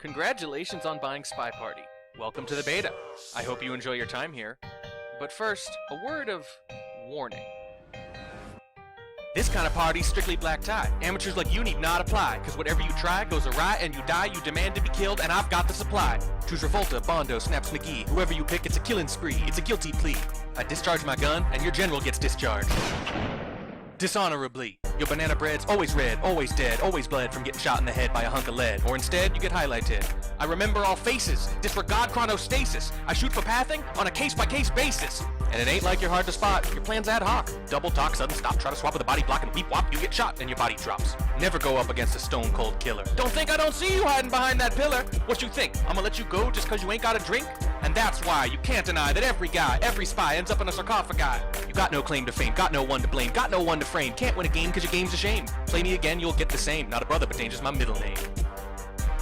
Congratulations on buying SpyParty. Welcome to the beta. I hope you enjoy your time here. But first, a word of warning. This kind of party's strictly black tie. Amateurs like you need not apply, cause whatever you try goes awry and you die, you demand to be killed, and I've got the supply. Choose Revolta, Bondo, Snaps, McGee. Whoever you pick, it's a killing spree. It's a guilty plea. I discharge my gun, and your general gets discharged. Dishonorably. Your banana bread's always red, always dead, always bled from getting shot in the head by a hunk of lead. Or instead, you get highlighted. I remember all faces, disregard chronostasis. I shoot for pathing on a case-by-case basis. And it ain't like you're hard to spot, your plan's ad hoc. Double talk, sudden stop, try to swap with a body block and weep wop, you get shot and your body drops. Never go up against a stone cold killer. Don't think I don't see you hiding behind that pillar. What you think, I'ma let you go just cause you ain't got a drink? And that's why you can't deny that every guy, every spy ends up in a sarcophagi. You got no claim to fame, got no one to blame, got no one to frame. Can't win a game cause your game's a shame. Play me again, you'll get the same. Not a brother, but Danger's my middle name.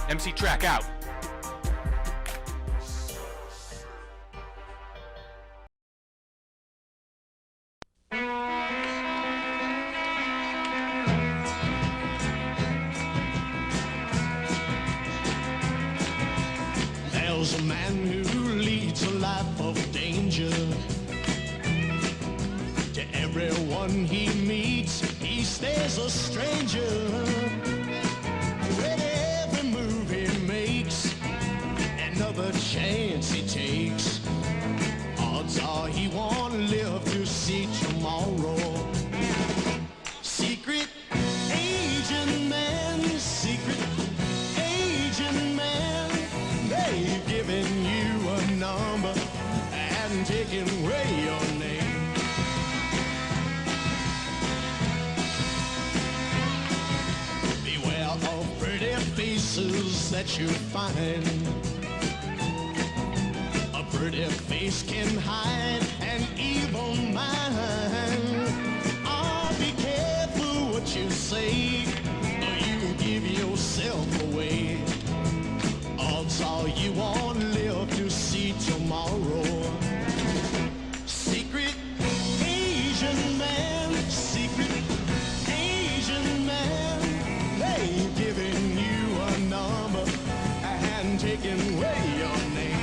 MC track out. There's a man who leads a life of danger. To everyone he meets, he stays a stranger. With every move he makes, another chance he takes, odds are he won't live to see tomorrow. Secret agent man, secret agent man, they've given you a number and taken away your name. Beware of pretty faces that you find. A pretty face can hide an evil mind. Oh, be careful what you say, or you give yourself away. Odds are you won't live to see tomorrow. Secret Asian man, secret Asian man, they've given you a number and taken away your name.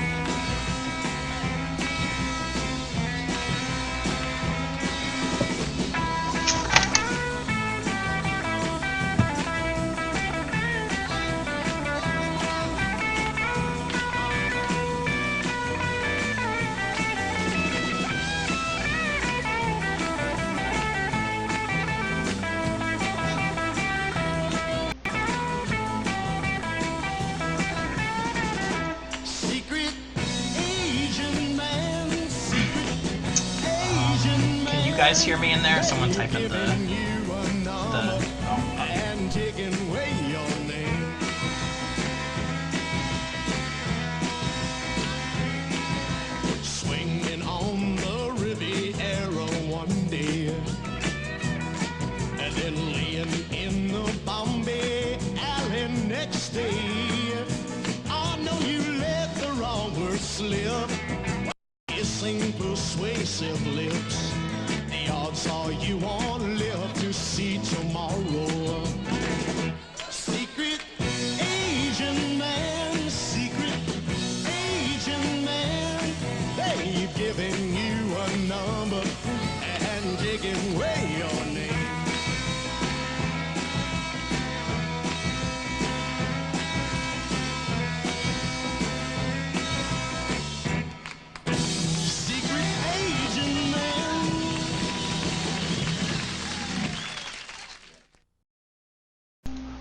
You guys hear me in there? Someone type in the and taking away your name. Swinging on the Riviera one day, and then laying in the Bombay alley next day. I know you let the wrong word slip, kissing persuasive lips. The odds are you won't live to see tomorrow. Secret Asian man, secret Asian man, they've given you a number and taken away your name. Secret Asian man.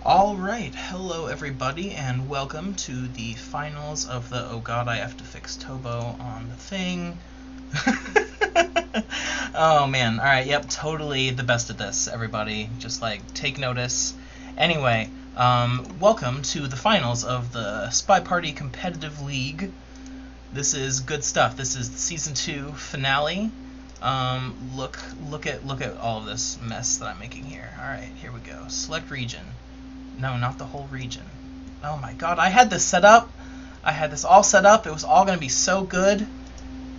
Alright, hello everybody, and welcome to the finals of the Oh God, I Have to Fix Tobo on the thing. Oh man, alright, yep, totally the best at this, everybody. Just like, take notice. Anyway, welcome to the finals of the SpyParty Competitive League. This is good stuff. This is the Season 2 finale. Look at all of this mess that I'm making here. Alright, here we go. Select region. No, not the whole region. Oh my god, I had this set up. I had this all set up. It was all going to be so good.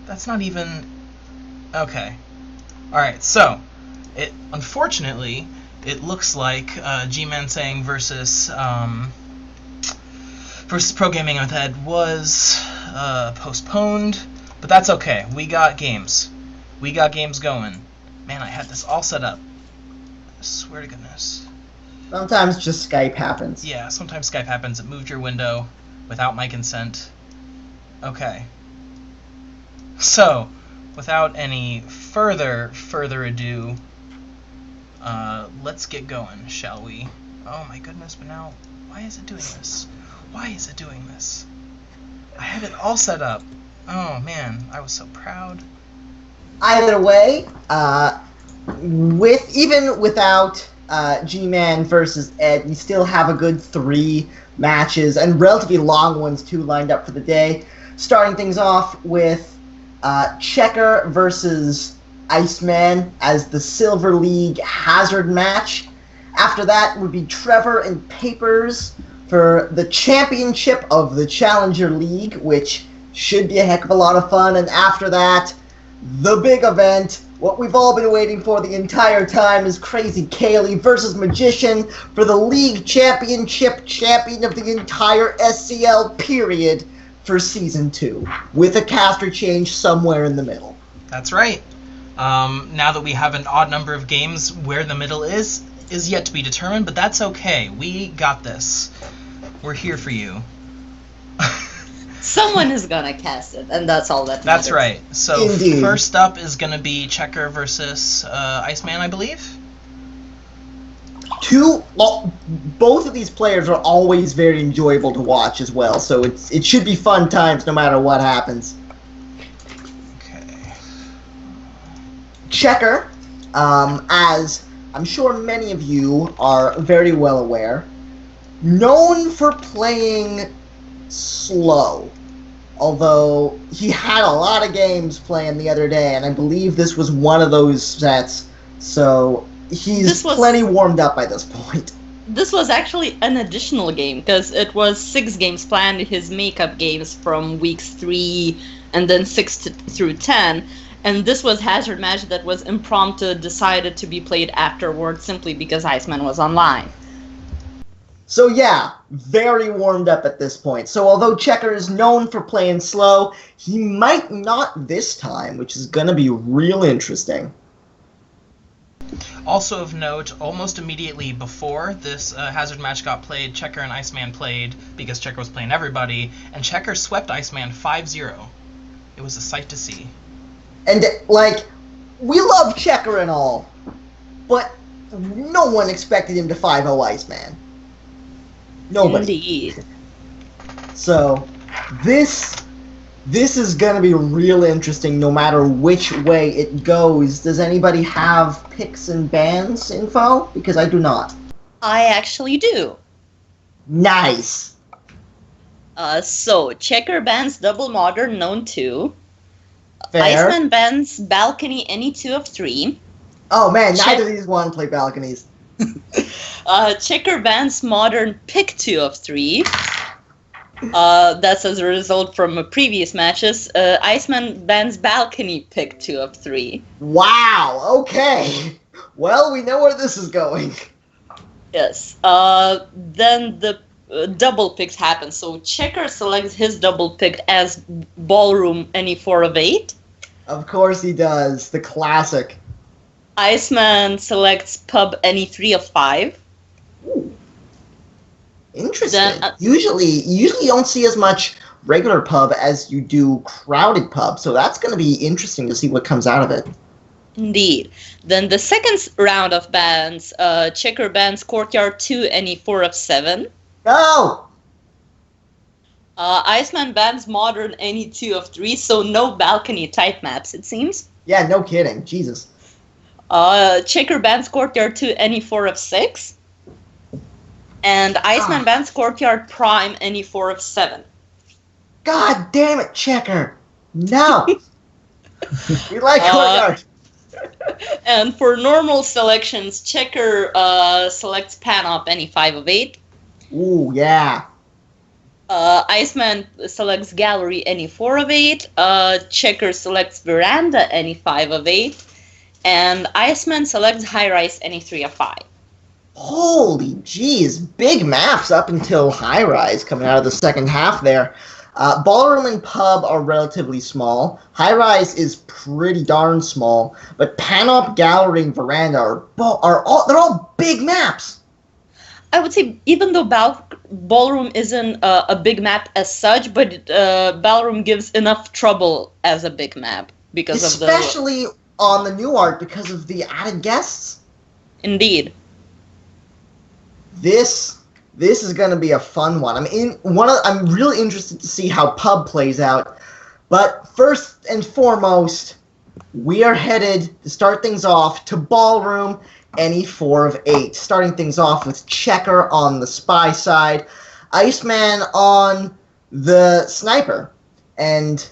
That's not even... Okay. Alright, so, unfortunately, it looks like G-Man saying versus versus Pro Gaming Method was postponed, but that's okay. We got games. We got games going. Man, I had this all set up. I swear to goodness. Sometimes just Skype happens. Yeah, sometimes Skype happens. It moved your window without my consent. Okay. So, without any further ado, let's get going, shall we? Oh my goodness, but now, why is it doing this? Why is it doing this? I had it all set up. Oh man, I was so proud. Either way, even without G-Man versus Ed, we still have a good 3 matches, and relatively long ones too, lined up for the day. Starting things off with Checker versus Iceman as the Silver League Hazard match. After that would be Trevor and Papers for the championship of the Challenger League, which should be a heck of a lot of fun. And after that, the big event, what we've all been waiting for the entire time, is Crazy Kaylee versus Magician for the League Championship, champion of the entire SCL period for Season 2, with a caster change somewhere in the middle. That's right. Now that we have an odd number of games, where the middle is yet to be determined, but that's okay. We got this. We're here for you. Someone is gonna cast it, and that's all that matters. That's right. So Indeed. First up is going to be Checker versus Iceman, I believe. Both of these players are always very enjoyable to watch as well, so it should be fun times no matter what happens. Okay. Checker, as I'm sure many of you are very well aware, known for playing slow. Although he had a lot of games playing the other day, and I believe this was one of those sets, so he's plenty warmed up by this point. This was actually an additional game, because it was 6 games planned, his makeup games from weeks 3 and then 6 through 10, and this was Hazard match that was impromptu, decided to be played afterwards simply because Iceman was online. So yeah, very warmed up at this point. So although Checker is known for playing slow, he might not this time, which is going to be real interesting. Also of note, almost immediately before this Hazard match got played, Checker and Iceman played, because Checker was playing everybody, and Checker swept Iceman 5-0. It was a sight to see. And, like, we love Checker and all, but no one expected him to 5-0 Iceman. Nobody. Indeed. So, this is going to be real interesting no matter which way it goes. Does anybody have picks and bans info? Because I do not. I actually do. Nice. So, Checker bans Double Modern, known 2. Fair. Iceman bans Balcony, any 2 of 3. Oh man, neither of these want to play balconies. Checker bans Modern, pick 2 of 3. That's as a result from previous matches. Iceman bans Balcony, pick 2 of 3. Wow, okay. Well, we know where this is going. Yes. Then the double picks happen. So Checker selects his double pick as Ballroom, any 4 of 8. Of course he does. The classic. Iceman selects Pub, any 3 of 5. Ooh. Interesting. Then, Usually you don't see as much regular pub as you do crowded pub, so that's going to be interesting to see what comes out of it. Indeed. Then the second round of bans, Checker bans Courtyard 2, any 4 of 7. Go! Iceman bans Modern, any 2 of 3, so no balcony type maps, it seems. Yeah, no kidding. Jesus. Checker bans Courtyard 2, any 4 of 6. And Iceman bans Courtyard Prime, any 4 of 7. God damn it, Checker. No. We like Courtyard. And for normal selections, Checker selects Panop, any 5 of 8. Ooh, yeah. Iceman selects Gallery, any 4 of 8. Checker selects Veranda, any 5 of 8. And Iceman selects High Rise, any 3 of 5. Holy jeez, big maps up until High Rise coming out of the second half there. Ballroom and Pub are relatively small. High Rise is pretty darn small, but Panop, Gallery, and Veranda they're all big maps. I would say even though Ballroom isn't a big map as such, but Ballroom gives enough trouble as a big map because especially on the new art because of the added guests. Indeed. This is going to be a fun one. I'm really interested to see how Pub plays out. But first and foremost, we are headed to start things off to Ballroom, any 4 of 8. Starting things off with Checker on the spy side, Iceman on the sniper. And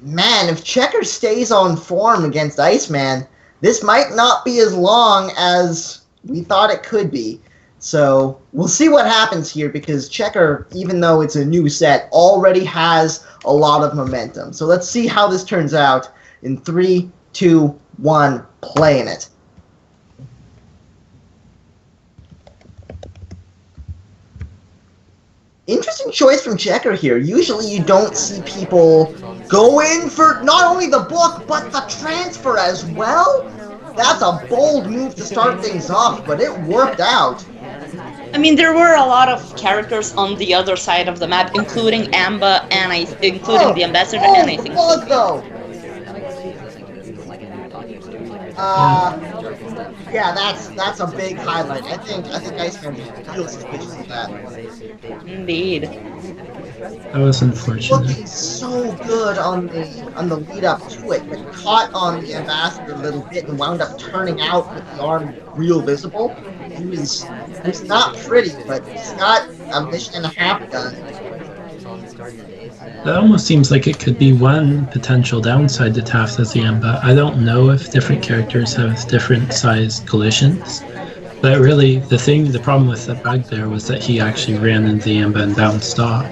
man, if Checker stays on form against Iceman, this might not be as long as we thought it could be. So we'll see what happens here because Checker, even though it's a new set, already has a lot of momentum. So let's see how this turns out in 3, 2, 1, playing it. Interesting choice from Checker here. Usually you don't see people go in for not only the book, but the transfer as well. That's a bold move to start things off, but it worked out. I mean, there were a lot of characters on the other side of the map, including Amba and including the ambassador and I think. Bug though. Yeah, that's a big highlight. I think Iceman is real suspicious of that. Indeed. That was unfortunate. Looking so good on the lead up to it, but caught on the ambassador a little bit and wound up turning out with the arm real visible. He was not pretty, but he's got a mission and a half done. That almost seems like it could be one potential downside to Taft as the Amba. I don't know if different characters have different sized collisions, but really the problem with the bug there was that he actually ran into the Amba and bounced off.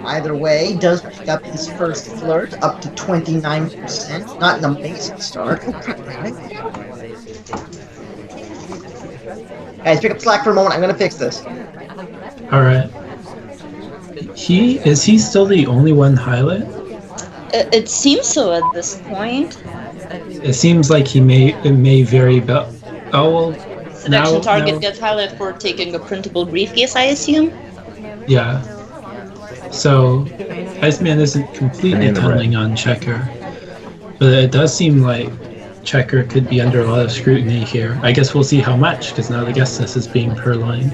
Either way, does pick up his first flirt up to 29%. Not an amazing start. Guys, pick up slack for a moment. I'm gonna fix this. Alright. Is he still the only one highlight? It seems so at this point. It seems like it may vary, but Selection target gets highlighted for taking a printable briefcase, I assume? Yeah. So Iceman isn't completely tunneling on Checker, but it does seem like Checker could be under a lot of scrutiny here. I guess we'll see how much, because now the guest list is being purloined.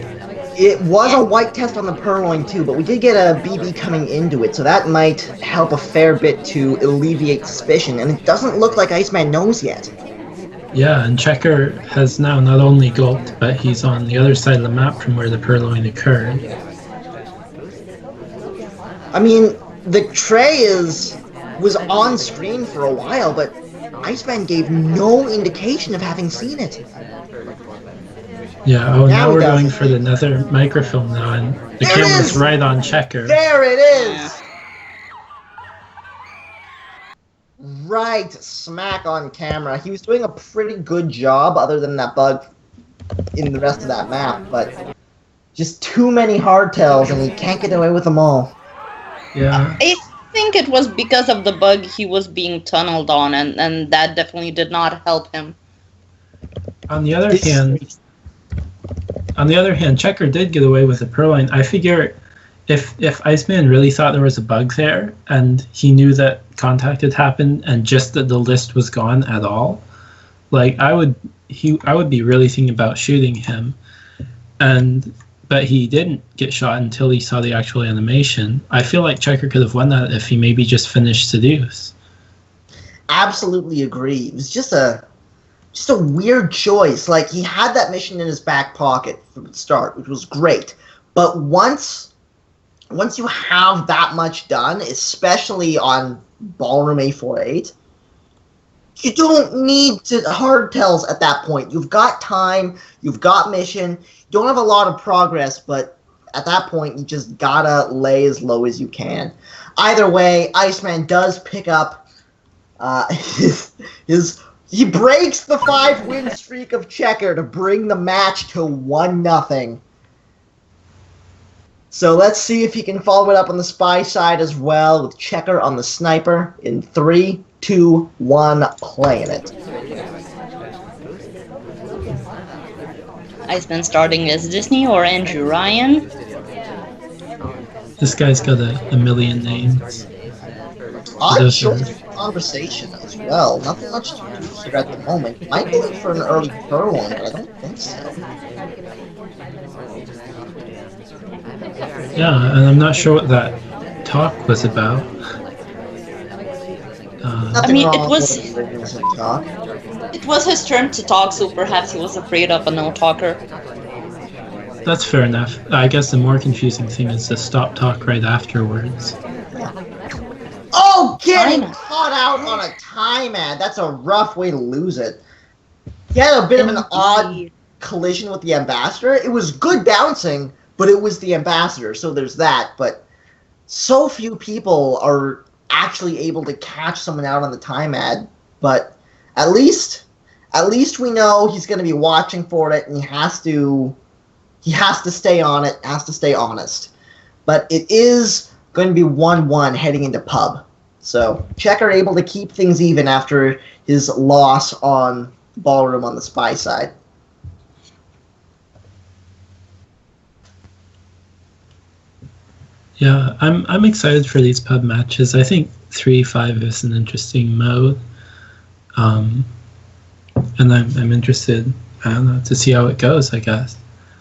It was a white test on the purloin too, but we did get a BB coming into it, so that might help a fair bit to alleviate suspicion, and it doesn't look like Iceman knows yet. Yeah, and Checker has now not only gulped, but he's on the other side of the map from where the purloin occurred. I mean, the tray was on screen for a while, but Iceman gave no indication of having seen it. Yeah, now we're going for the nether microfilm now, and the camera's right on Checker. There it is! Right smack on camera. He was doing a pretty good job, other than that bug in the rest of that map, but just too many hardtails, and he can't get away with them all. Yeah. I think it was because of the bug he was being tunneled on, and that definitely did not help him. On the other hand, Checker did get away with the purloin. I figure if Iceman really thought there was a bug there, and he knew that contact had happened, and just that the list was gone at all, like I would be really thinking about shooting him, but he didn't get shot until he saw the actual animation. I feel like Checker could have won that if he maybe just finished Seduce. Absolutely agree. It was just a weird choice. Like, he had that mission in his back pocket from the start, which was great. But once you have that much done, especially on Ballroom A48, you don't need to hardtails at that point. You've got time, you've got mission, you don't have a lot of progress, but at that point, you just gotta lay as low as you can. Either way, Iceman does pick up his He breaks the 5-win streak of Checker to bring the match to 1-0. So let's see if he can follow it up on the Spy side as well with Checker on the Sniper in 3, 2, 1, playing it. Iceman starting as Disney or Andrew Ryan. This guy's got a million names. Odd Those short are- conversation as well. Nothing much to do here at the moment. Might be looking for an early furlong, but I don't think so. Yeah, and I'm not sure what that talk was about. Nothing mean, it wrong was- with Wiggins and talk. It was his turn to talk, so perhaps he was afraid of a no-talker. That's fair enough. I guess the more confusing thing is the stop talk right afterwards. Oh, getting Time. caught out on a time ad. That's a rough way to lose it. He had a bit of an odd collision with the Ambassador. It was good bouncing, but it was the Ambassador, so there's that. But so few people are actually able to catch someone out on the time ad. But at least we know he's going to be watching for it, and he has to stay on it, has to stay honest. But it is going to be 1-1 heading into pub. So Checker able to keep things even after his loss on Ballroom on the Spy side. Yeah, I'm excited for these pub matches. I think 3-5 is an interesting mode, and I'm interested. I don't know, to see how it goes, I guess.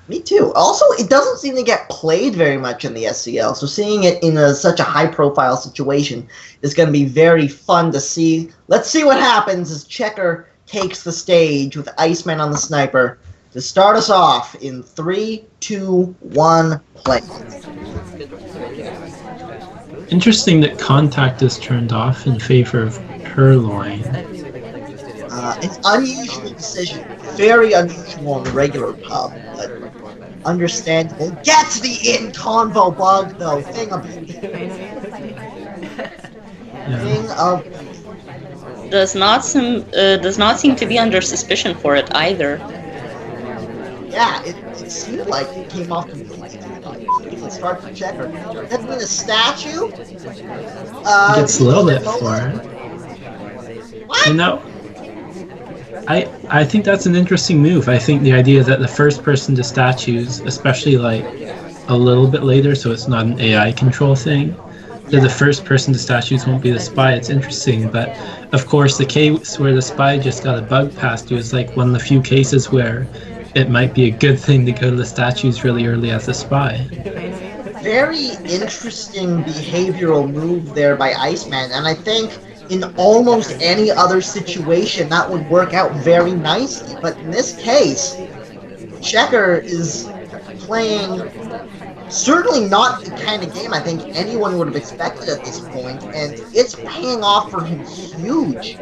Me too. Also, it doesn't seem to get played very much in the SCL, so seeing it in such a high-profile situation is going to be very fun to see. Let's see what happens as Checker takes the stage with Iceman on the Sniper to start us off in 3, 2, 1, play. Interesting that contact is turned off in favor of purloin. It's unusual decision. Very unusual in the regular pub, but understandable. Get to the in-convo bug, though. Thing of beauty. Thing of Does not seem to be under suspicion for it either. yeah, it seemed like it came off completely. Even start to Checker. That being a statue? Gets a little bit for it. What? You know, I think that's an interesting move. I think the idea that the first person to statues, especially like a little bit later, so it's not an AI control thing, that the first person to statues won't be the spy. It's interesting, but of course the case where the spy just got a bug past you is like one of the few cases where it might be a good thing to go to the statues really early as a spy. Very interesting behavioral move there by Iceman, and I think in almost any other situation that would work out very nicely. But in this case, Checker is playing certainly not the kind of game I think anyone would have expected at this point, and it's paying off for him huge.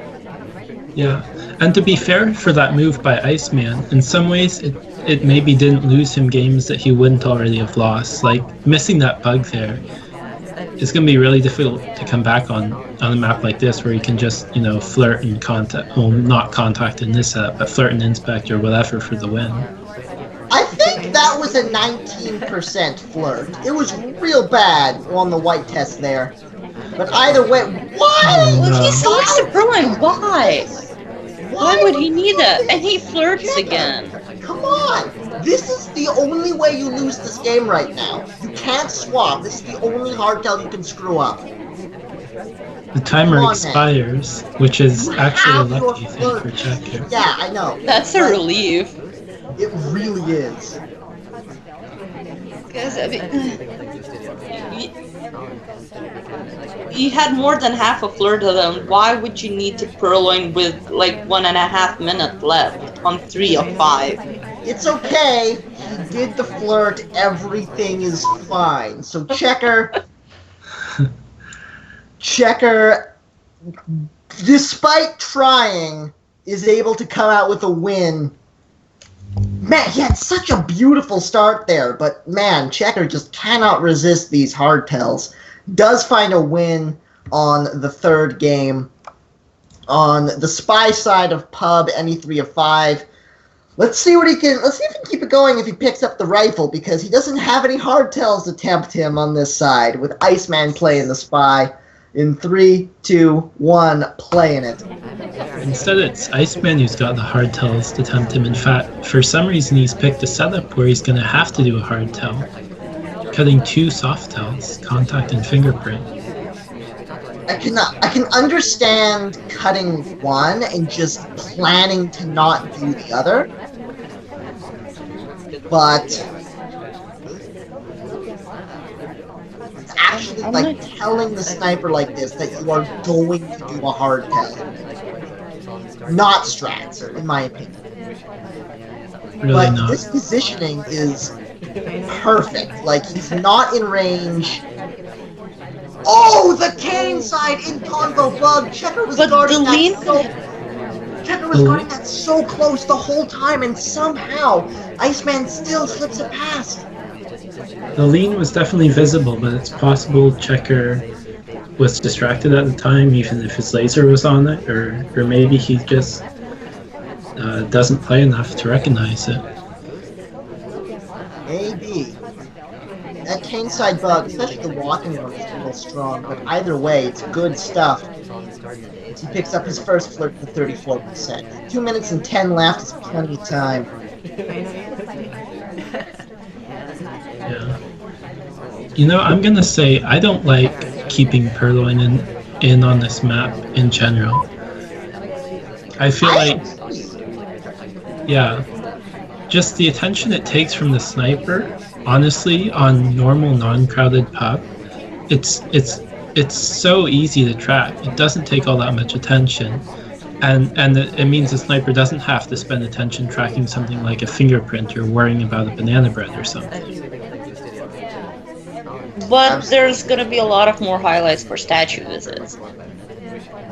Yeah, and to be fair for that move by Iceman, in some ways it maybe didn't lose him games that he wouldn't already have lost. Like, missing that bug there is going to be really difficult to come back on a map like this where you can just, you know, flirt and contact, well, not contact in this setup, but flirt and inspect or whatever for the win. I think that was a 19% flirt. It was real bad on the white test there. But either way, why? No. He selects the Purloin. Why? Why would he need that? And he flirts again. Come on! This is the only way you lose this game right now. You can't swap. This is the only hardtail you can screw up. The timer Come on, expires, which is You actually a have your lucky thing for flirt. Checker. Yeah, I know. That's a But relief. It really is. Because I mean, you had more than half a flirt of them. Why would you need to purloin with like 1.5 minutes left on 3 of 5? It's okay. He did the flirt. Everything is fine. So Checker, despite trying, is able to come out with a win. Man, he had such a beautiful start there, but man, Checker just cannot resist these hardtails. Does find a win on the third game. On the spy side of Pub, any 3 of 5. Let's see if he can keep it going if he picks up the rifle, because he doesn't have any hardtails to tempt him on this side, with Iceman playing the spy. In 3, 2, 1, playing it. Instead, it's Iceman who's got the hardtails to tempt him. In fact, for some reason, he's picked a setup where he's going to have to do a hardtail, cutting 2 softtails, contact and fingerprint. I can understand cutting one and just planning to not do the other, but it's actually like telling the sniper like this that you are going to do a hardtail. Not strats, in my opinion. Really but not. This positioning is perfect. Like, he's not in range. Oh, the cane side in combo bug. Checker was guarding that so close the whole time, and somehow Iceman still slips it past. The lean was definitely visible, but it's possible Checker was distracted at the time, even if his laser was on it, or maybe he just doesn't play enough to recognize it. Maybe. That cane side bug, especially the walking one, is a little strong, but either way, it's good stuff. He picks up his first flirt to 34%. 2 minutes and 10 left is plenty of time. Yeah. You know, I'm gonna say I don't like keeping Purloin in on this map in general. I feel just the attention it takes from the sniper, honestly, on normal non-crowded pub, it's so easy to track. It doesn't take all that much attention, and it means the sniper doesn't have to spend attention tracking something like a fingerprint or worrying about a banana bread or something. But there's gonna be a lot of more highlights for statue visits,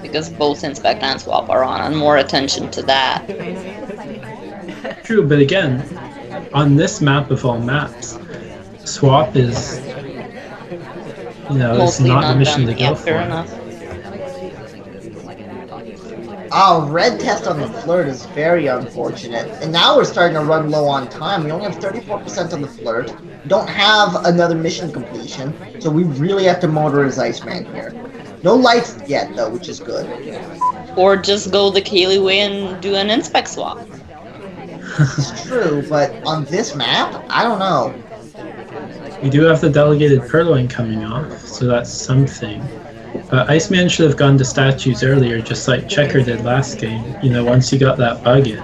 because both Inspect and Swap are on, and more attention to that. True, but again, on this map of all maps, Swap is, it's not the mission to go for. Fair enough. Oh, red test on the flirt is very unfortunate. And now we're starting to run low on time. We only have 34% on the flirt. We don't have another mission completion, so we really have to motor his Iceman here. No lights yet, though, which is good. Or just go the Kaylee way and do an Inspect swap. It's true, but on this map, I don't know. We do have the delegated Purloin coming off, so that's something. But Iceman should have gone to statues earlier, just like Checker did last game, once he got that bug in.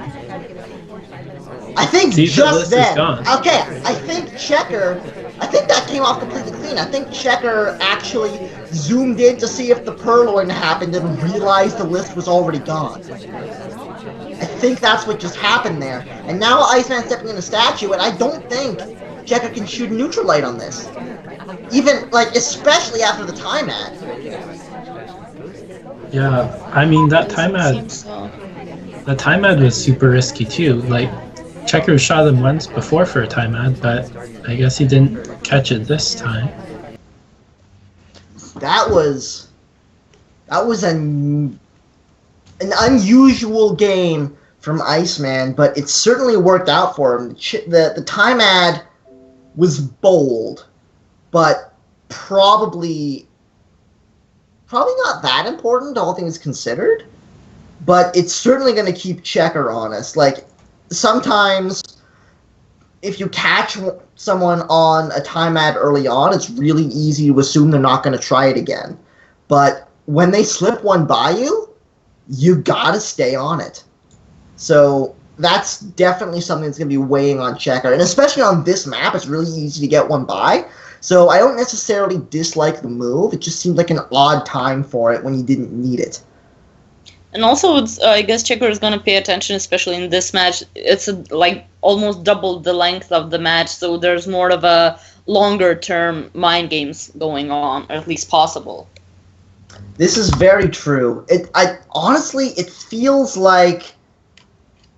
I think See, just then. Okay, I think that came off completely clean. I think Checker actually zoomed in to see if the Purloin happened and realized the list was already gone. I think that's what just happened there. And now Iceman stepping in a statue, and I don't think Checker can shoot a neutral light on this. Even, especially after the time ad. Yeah, I mean, that time ad was super risky too. Checker shot him once before for a time ad, but I guess he didn't catch it this time. That was an unusual game from Iceman, but it certainly worked out for him. The time ad was bold, but probably not that important, all things considered. But it's certainly going to keep Checker honest. Sometimes, if you catch someone on a time ad early on, it's really easy to assume they're not going to try it again. But when they slip one by you, you gotta stay on it. So that's definitely something that's going to be weighing on Checker. And especially on this map, it's really easy to get one by. So I don't necessarily dislike the move. It just seemed like an odd time for it when you didn't need it. And also, I guess Checker is going to pay attention, especially in this match. It's almost double the length of the match, so there's more of a longer-term mind games going on, or at least possible. This is very true. Honestly, it feels like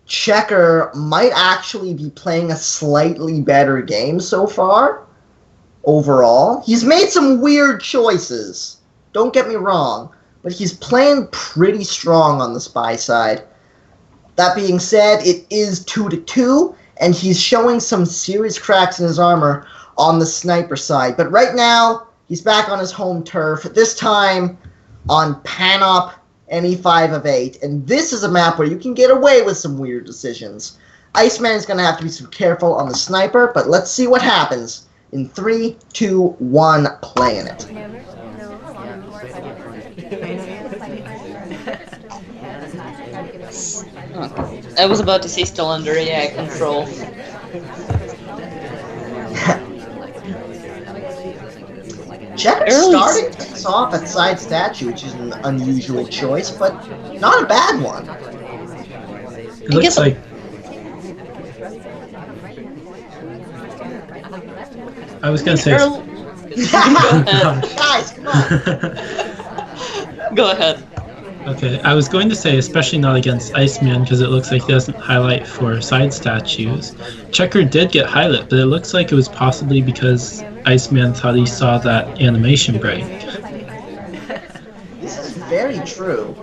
Checker might actually be playing a slightly better game so far, overall. He's made some weird choices, don't get me wrong, but he's playing pretty strong on the spy side. That being said, it is 2-2, and he's showing some serious cracks in his armor on the sniper side. But right now, he's back on his home turf, this time on Panop NE5 of 8. And this is a map where you can get away with some weird decisions. Iceman is going to have to be some careful on the sniper, but let's see what happens. In 3, 2, 1, playing it. I was about to say still under AI control. Checker starting things off at side statue, which is an unusual choice, but not a bad one. It looks like... I was gonna say... Guys, come on! Go ahead. Okay, I was going to say, especially not against Iceman, because it looks like he doesn't highlight for side statues. Checker did get highlight, but it looks like it was possibly because Iceman thought he saw that animation break. This is very true.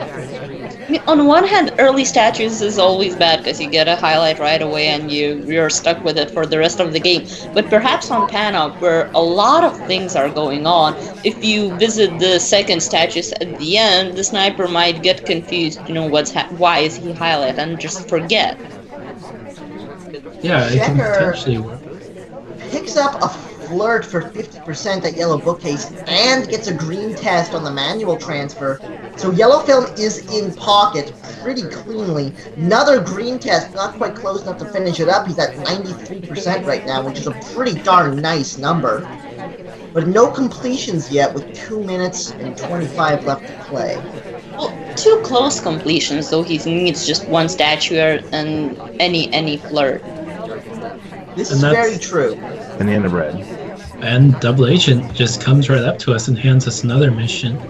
I mean, on one hand, early statues is always bad because you get a highlight right away and you're stuck with it for the rest of the game. But perhaps on Panop, where a lot of things are going on, if you visit the second statues at the end, the sniper might get confused, why is he highlight, and just forget. Yeah, it can potentially work. Picks up a flirt for 50% at yellow bookcase and gets a green test on the manual transfer. So yellow film is in pocket pretty cleanly. Another green test, not quite close enough to finish it up. He's at 93% right now, which is a pretty darn nice number. But no completions yet with 2 minutes and 25 left to play. Well, 2 close completions, though he needs just 1 statuer and any flirt. This is very true. And the end of red. And Double Agent just comes right up to us and hands us another mission.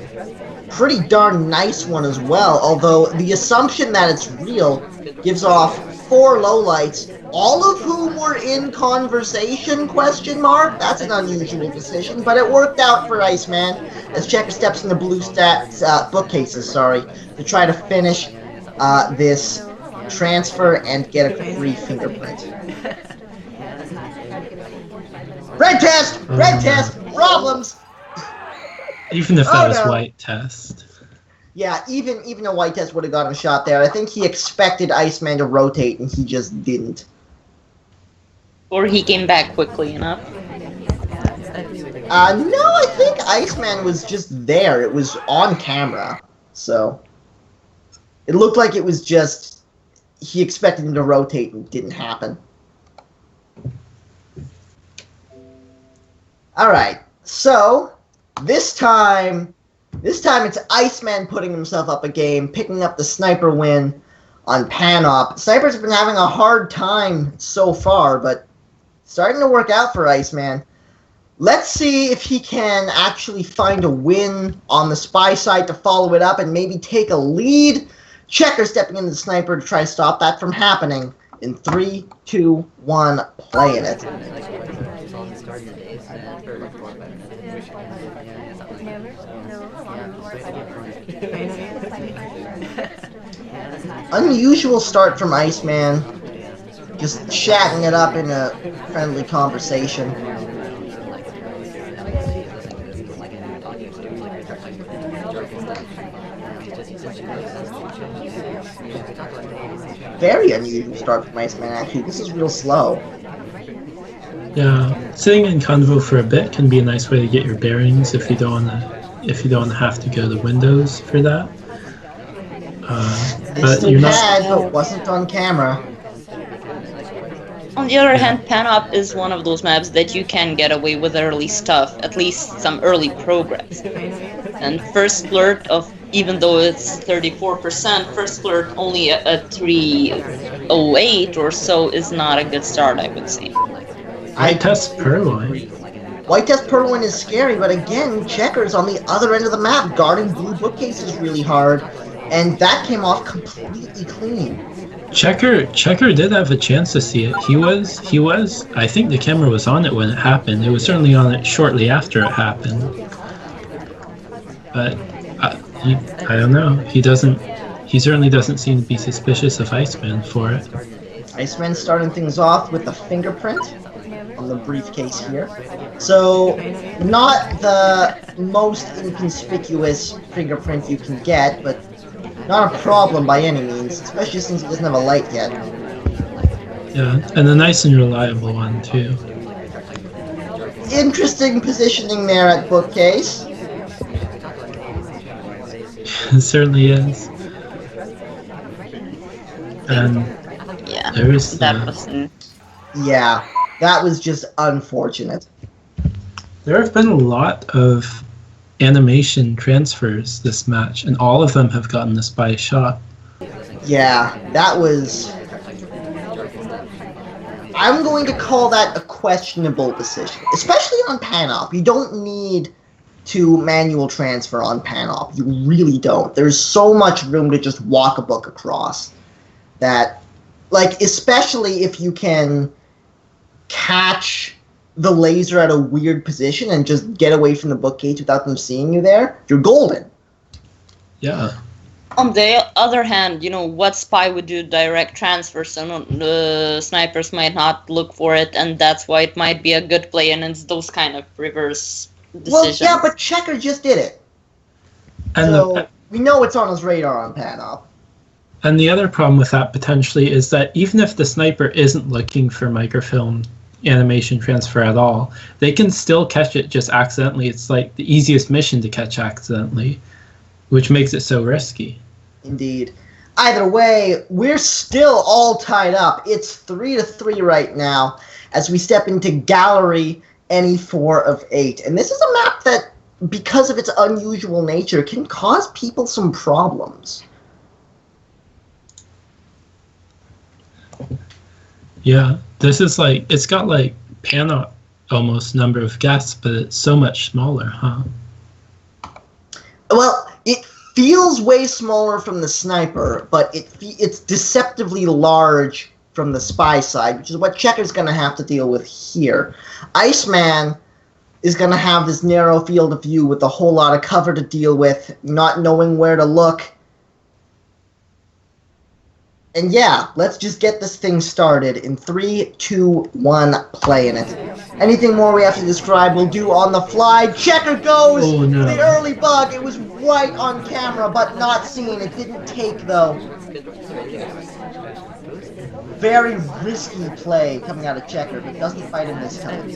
Pretty darn nice one as well, although the assumption that it's real gives off 4 lowlights, all of whom were in conversation, question mark? That's an unusual decision, but it worked out for Iceman as Checker steps into blue bookcases, to try to finish this transfer and get a free fingerprint. Red test! Red test! Problems! Even if that was white test. Yeah, even a white test would have gotten a shot there. I think he expected Iceman to rotate, and he just didn't. Or he came back quickly enough. No, I think Iceman was just there. It was on camera, so it looked like it was just he expected him to rotate and it didn't happen. Alright, so this time it's Iceman putting himself up a game, picking up the sniper win on Panop. Snipers have been having a hard time so far, but starting to work out for Iceman. Let's see if he can actually find a win on the spy side to follow it up and maybe take a lead. Checker stepping into the sniper to try to stop that from happening. In 3, 2, 1, playing it. Unusual start from Iceman. Just chatting it up in a friendly conversation. Very unusual start from Iceman, actually. This is real slow. Yeah, sitting in convo for a bit can be a nice way to get your bearings if you don't want to have to go to Windows for that. But you're not. But wasn't on camera. On the other hand, Panop is one of those maps that you can get away with early stuff, at least some early progress. And first flirt of, even though it's 34%, first flirt only a 308 or so is not a good start, I would say. White test Purloin. White test Purloin is scary, but again, Checker's on the other end of the map, guarding blue bookcases really hard, and that came off completely clean. Checker did have a chance to see it. He was. I think the camera was on it when it happened. It was certainly on it shortly after it happened. but I don't know. He certainly doesn't seem to be suspicious of Iceman for it. Iceman starting things off with the fingerprint on the briefcase here. So, not the most inconspicuous fingerprint you can get, but not a problem by any means, especially since he doesn't have a light yet. Yeah, and a nice and reliable one, too. Interesting positioning there at bookcase. It certainly is. And Yeah, there's that was... Yeah, that was just unfortunate. there have been a lot of animation transfers this match, and all of them have gotten the spy shot. Yeah, that was... I'm going to call that a questionable decision, especially on Panop. You don't need to manual transfer on Panop. You really don't. There's so much room to just walk a book across that, like, especially if you can catch the laser at a weird position and just get away from the bookcase without them seeing you there, you're golden. Yeah. On the other hand, what spy would do direct transfer, so the snipers might not look for it, and that's why it might be a good play, and it's those kind of reverse decisions. Well, yeah, but Checker just did it. And So, we know it's on his radar on Panop. And the other problem with that potentially is that even if the sniper isn't looking for microfilm animation transfer at all, they can still catch it just accidentally. It's like the easiest mission to catch accidentally, which makes it so risky. Indeed. Either way, we're still all tied up. It's 3-3 right now as we step into Gallery any 4 of 8. And this is a map that, because of its unusual nature, can cause people some problems. Yeah, this is like, it's got like Panop almost number of guests, but it's so much smaller, huh? Well, it feels way smaller from the sniper, but it's deceptively large from the spy side, which is what Checker's going to have to deal with here. Iceman is going to have this narrow field of view with a whole lot of cover to deal with, not knowing where to look. And yeah, let's just get this thing started in 3, 2, 1, playing it. Anything more we have to describe, we'll do on the fly. Checker goes! Oh, no. The early bug, it was right on camera, but not seen. It didn't take, though. Very risky play coming out of Checker, but doesn't fight him this time.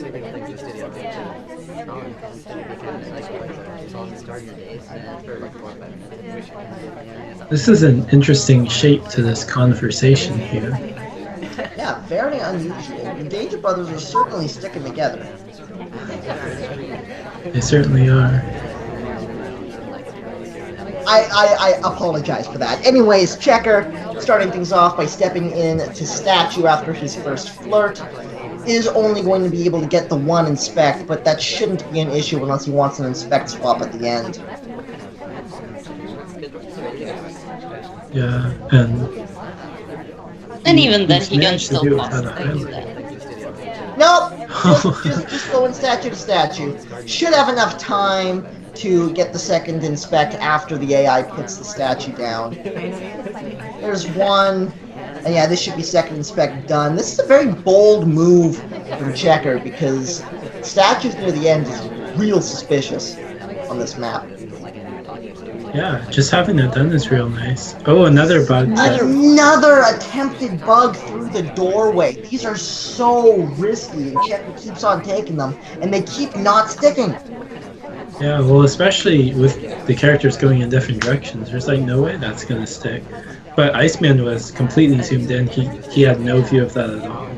This is an interesting shape to this conversation here. Yeah, very unusual. The Danger Brothers are certainly sticking together. They certainly are. I apologize for that. Anyways, Checker, starting things off by stepping in to Statue after his first flirt, is only going to be able to get the 1 inspect, but that shouldn't be an issue unless he wants an inspect swap at the end. Yeah, And even then, he can managed to still do it possibly without a do highlight. that. Nope! Just going statue to statue. Should have enough time to get the second inspect after the AI puts the statue down. There's 1. And yeah, this should be second inspect done. This is a very bold move from Checker because statues near the end is real suspicious on this map. Yeah, just having that done is real nice. Oh, another bug. Another attempted bug through the doorway. These are so risky, and Checker keeps on taking them, and they keep not sticking. Yeah, well, especially with the characters going in different directions, there's like no way that's gonna stick. But Iceman was completely zoomed in. He had no view of that at all.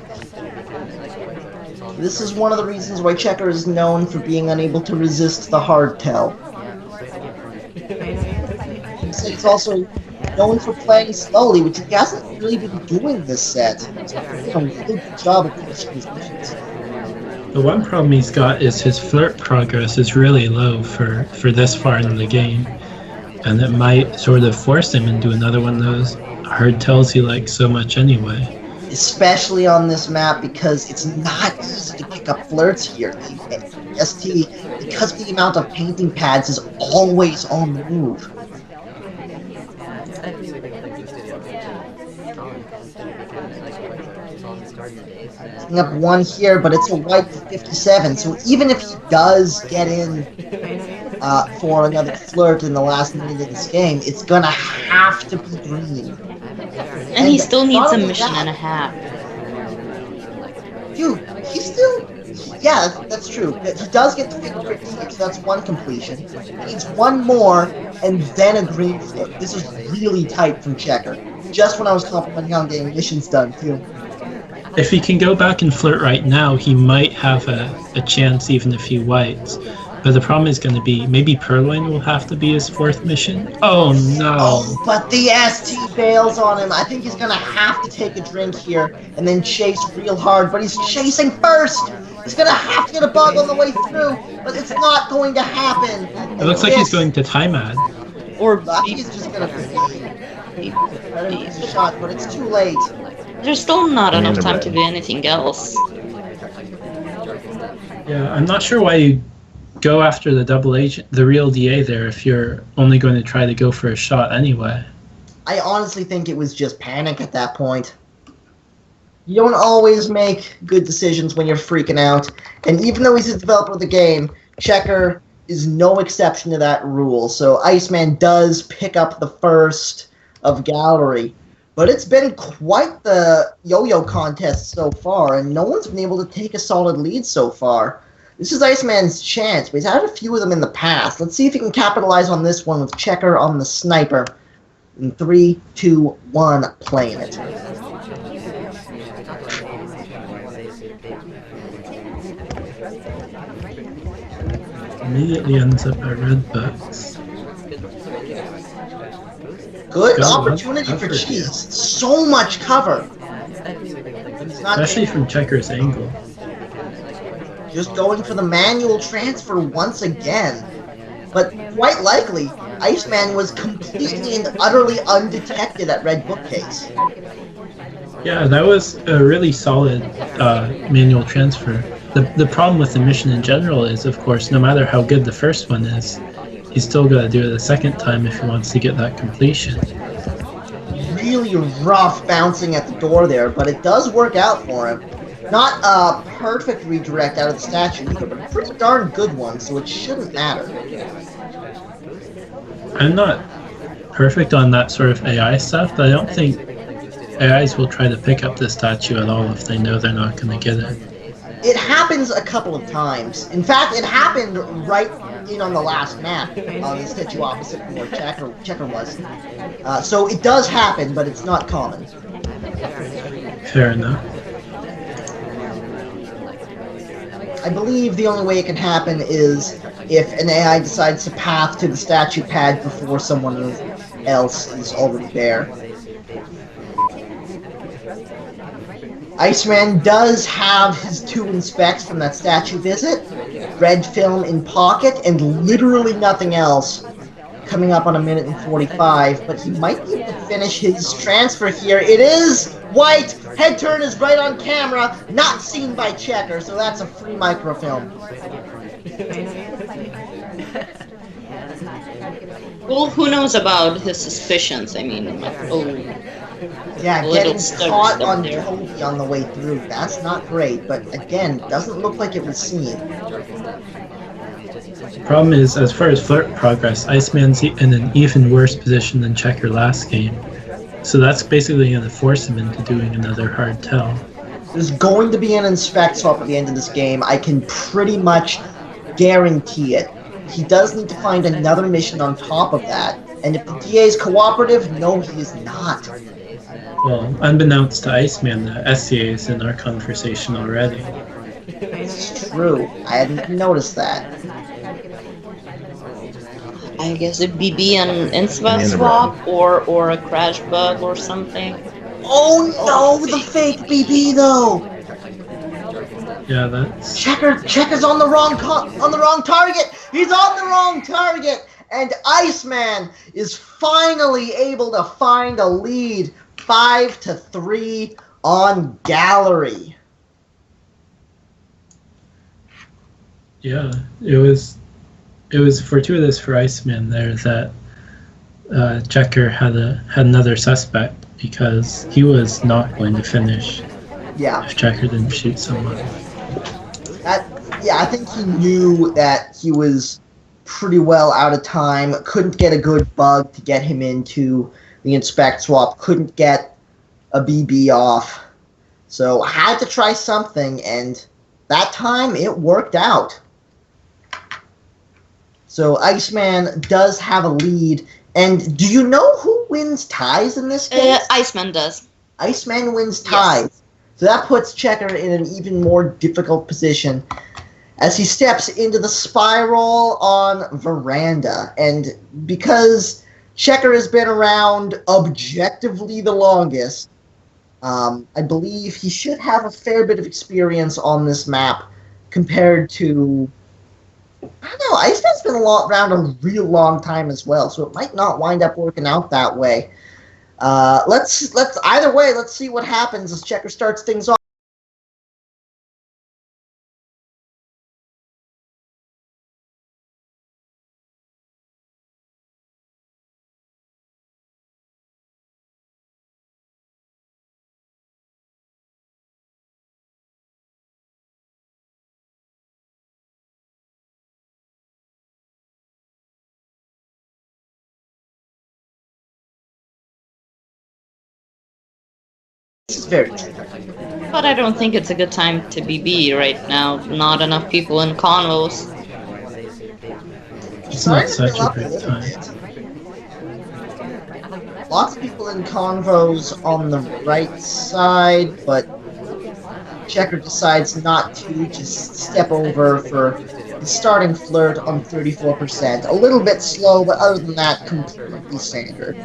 This is one of the reasons why Checker is known for being unable to resist the hardtail. He's also known for playing slowly, which he hasn't really been doing this set. He's done a really good job of finishing his missions. The one problem he's got is his flirt progress is really low for this far into the game. And it might sort of force him into another one of those hard tells he likes so much anyway. especially on this map because it's not easy to pick up flirts here. The ST, because of the amount of painting pads, is always on the move. Picking up one here, but it's a white to 57, so even if he does get in for another flirt in the last minute of this game, it's gonna have to be green. And he still needs a not only mission that- and a half. Dude, he still... Yeah, that's true. He does get the victory, so that's one completion. He needs one more, and then a green flirt. This is really tight from Checker. Just when I was complimenting on getting missions done, too. If he can go back and flirt right now, he might have a chance even if he whites. But the problem is going to be, maybe Purloin will have to be his fourth mission? Oh no! Oh, but the ST bails on him. I think he's gonna have to take a drink here and then chase real hard, but he's chasing first! He's gonna have to get a bug on the way through, but it's not going to happen. It looks like he's going to time ad. Or I think he's just gonna let him use a shot, but it's too late. there's still not enough time to do anything else. Yeah, I'm not sure why you go after the double agent, the real DA there, if you're only going to try to go for a shot anyway. I honestly think it was just panic at that point. You don't always make good decisions when you're freaking out, and even though he's the developer of the game, Checker is no exception to that rule, so Iceman does pick up the first of Gallery. But it's been quite the yo-yo contest so far, and no one's been able to take a solid lead so far. This is Iceman's chance, but he's had a few of them in the past. Let's see if he can capitalize on this one with Checker on the sniper. In 3, 2, 1, playing it. Immediately ends up at red bucks. Good Got opportunity cover for here. Cheese. So much cover. He's not Especially from Checker's angle. just going for the manual transfer once again. But quite likely, Iceman was completely and utterly undetected at Red Bookcase. Yeah, that was a really solid manual transfer. The problem with the mission in general is, of course, no matter how good the first one is, he's still got to do it a second time if he wants to get that completion. Really rough bouncing at the door there, but it does work out for him. Not a perfect redirect out of the statue either, but a pretty darn good one, so it shouldn't matter. I'm not perfect on that sort of AI stuff, but I don't think AIs will try to pick up the statue at all if they know they're not going to get it. It happens a couple of times. In fact, it happened right in on the last map on the statue opposite from where Checker was. So it does happen, but it's not common. Fair enough. I believe the only way it can happen is if an AI decides to path to the statue pad before someone else is already there. Iceman does have his 2 inspects from that statue visit, red film in pocket, and literally nothing else. Coming up on 1:45, but he might be able to finish his transfer here. It is white! Head turn is right on camera, not seen by Checker, so that's a free microfilm. Well, who knows about his suspicions? I mean, Yeah, little getting stuck caught stuff on there. Toby on the way through, that's not great, but again, doesn't look like it was seen. Problem is, as far as flirt progress, Iceman's in an even worse position than Checker last game. So that's basically going to force him into doing another hard tell. There's going to be an inspect swap at the end of this game, I can pretty much guarantee it. He does need to find another mission on top of that, and if the DA is cooperative, no, he is not. Well, unbeknownst to Iceman, the SCA is in our conversation already. It's true, I hadn't noticed that. I guess a BB and Insva swap or a crash bug or something. Oh no, the fake BB though! Yeah, that's... Checker's on the wrong target! He's on the wrong target! And Iceman is finally able to find a lead 5-3 on Gallery. Yeah, it was fortuitous for Iceman there that Checker had another suspect, because he was not going to finish Yeah. if Checker didn't shoot someone. I think he knew that he was pretty well out of time, couldn't get a good bug to get him into the inspect swap, couldn't get a BB off, so had to try something, and that time it worked out. So Iceman does have a lead, and do you know who wins ties in this case? Iceman does. Iceman wins ties. Yes. So that puts Checker in an even more difficult position as he steps into the spiral on Veranda. And because Checker has been around objectively the longest, I believe he should have a fair bit of experience on this map compared to... I don't know, Iceman's been around a real long time as well, so it might not wind up working out that way. Either way, let's see what happens as Checker starts things off. This is very true. But I don't think it's a good time to BB right now. Not enough people in convos. It's not such a good time. Lots of people in convos on the right side, but Checker decides not to, just step over for the starting flirt on 34%. A little bit slow, but other than that, completely standard.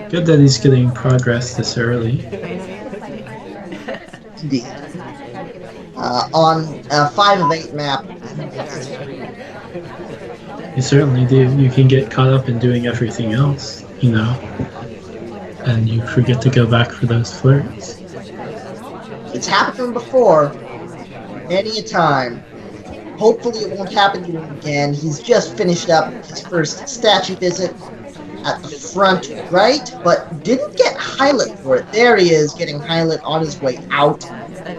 Good that he's getting progress this early. Indeed. On a 5 of 8 map. You certainly do. You can get caught up in doing everything else, you know, and you forget to go back for those flirts. It's happened to him before, many a time. Hopefully it won't happen to him again. He's just finished up his first statue visit at the front right, but didn't get highlight for it. There he is, getting highlight on his way out.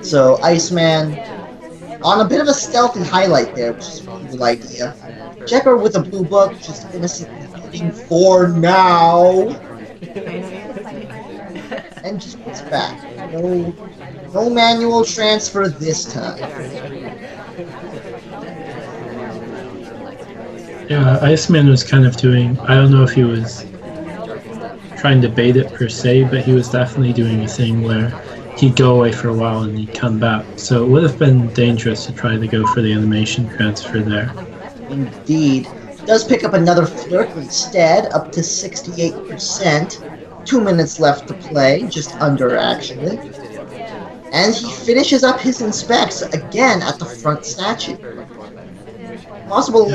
So Iceman on a bit of a stealthy highlight there, which is a cool idea. Checker with a blue book, just innocently looking for now. And just puts back. No manual transfer this time. Yeah, Iceman was kind of doing, I don't know if he was trying to bait it per se, but he was definitely doing a thing where he'd go away for a while and he'd come back. So it would have been dangerous to try to go for the animation transfer there. Indeed. Does pick up another flirt instead, up to 68%. 2 minutes left to play, just under actually. And he finishes up his inspects again at the front statue. Possible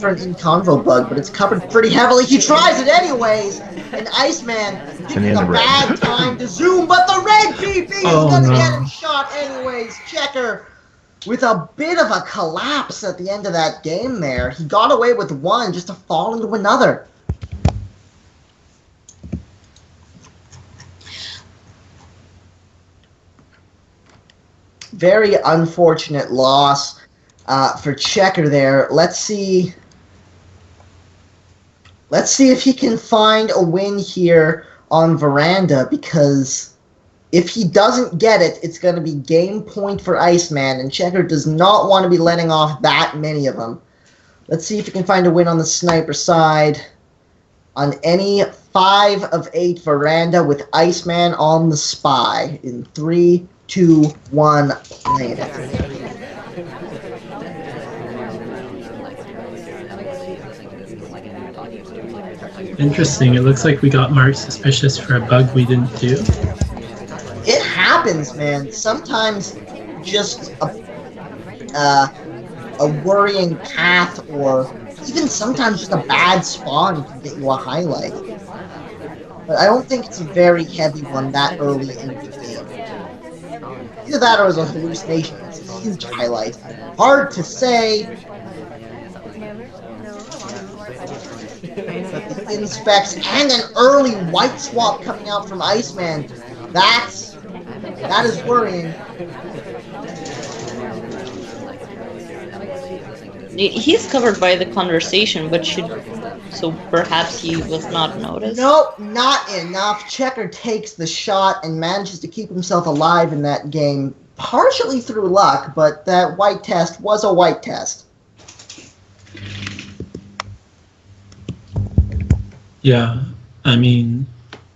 for an in-convo bug, but it's covered pretty heavily. He tries it anyways, and Iceman picking a bad time to zoom, but the red PP is gonna get him shot anyways. Checker with a bit of a collapse at the end of that game there. He got away with one just to fall into another. Very unfortunate loss for Checker there. Let's see if he can find a win here on Veranda, because if he doesn't get it, it's going to be game point for Iceman, and Checker does not want to be letting off that many of them. Let's see if he can find a win on the sniper side on any 5 of 8 Veranda with Iceman on the spy. In 3, 2, 1, playing it. Interesting, it looks like we got marked suspicious for a bug we didn't do. It happens, man. Sometimes just a worrying path, or even sometimes just a bad spawn can get you a highlight. But I don't think it's a very heavy one that early in the game. Either that or it was a hallucination. It's a huge highlight. Hard to say. But the inspects and an early white swap coming out from Iceman. That is worrying. He's covered by the conversation, but so perhaps he was not noticed? Nope, not enough. Checker takes the shot and manages to keep himself alive in that game, partially through luck, but that white test was a white test. Yeah, I mean,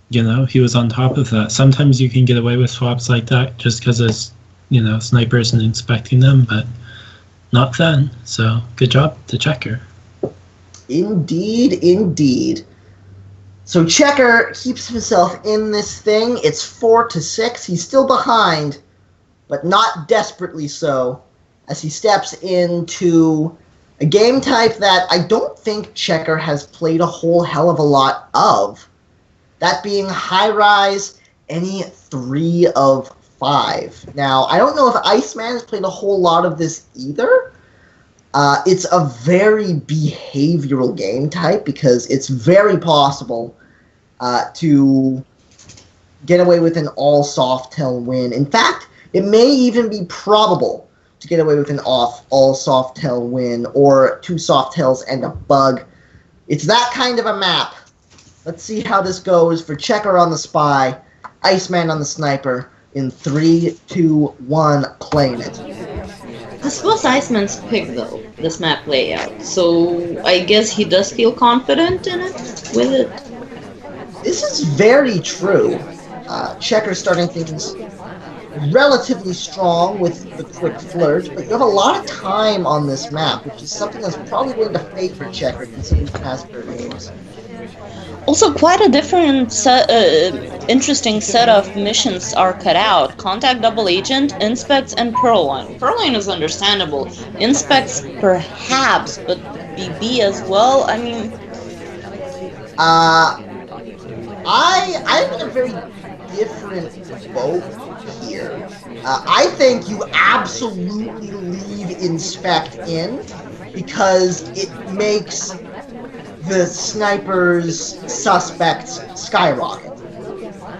he was on top of that. Sometimes you can get away with swaps like that just because there's, snipers and inspecting them, but not then. So good job to Checker. Indeed, indeed. So Checker keeps himself in this thing. It's 4-6. He's still behind, but not desperately so, as he steps into a game type that I don't think Checker has played a whole hell of a lot of. That being high-rise, any 3 of 5. Now, I don't know if Iceman has played a whole lot of this either. It's a very behavioral game type because it's very possible to get away with an all Softail win. In fact, it may even be probable to get away with an all Softail win or 2 Softails and a bug. It's that kind of a map. Let's see how this goes for Checker on the Spy, Iceman on the Sniper in 3, 2, 1, playing it. This was Iceman's pick, though, this map layout, so I guess he does feel confident in it, with it. This is very true. Checker starting things relatively strong with the quick flirt, but you have a lot of time on this map, which is something that's probably going to favor Checker considering past her games. Also, quite a different, interesting set of missions are cut out. Contact Double Agent, Inspects, and Purloin. Purloin is understandable. Inspects, perhaps, but BB as well? I mean... I'm in a very different boat here. I think you absolutely leave Inspect in, because it makes the sniper's suspects skyrocket.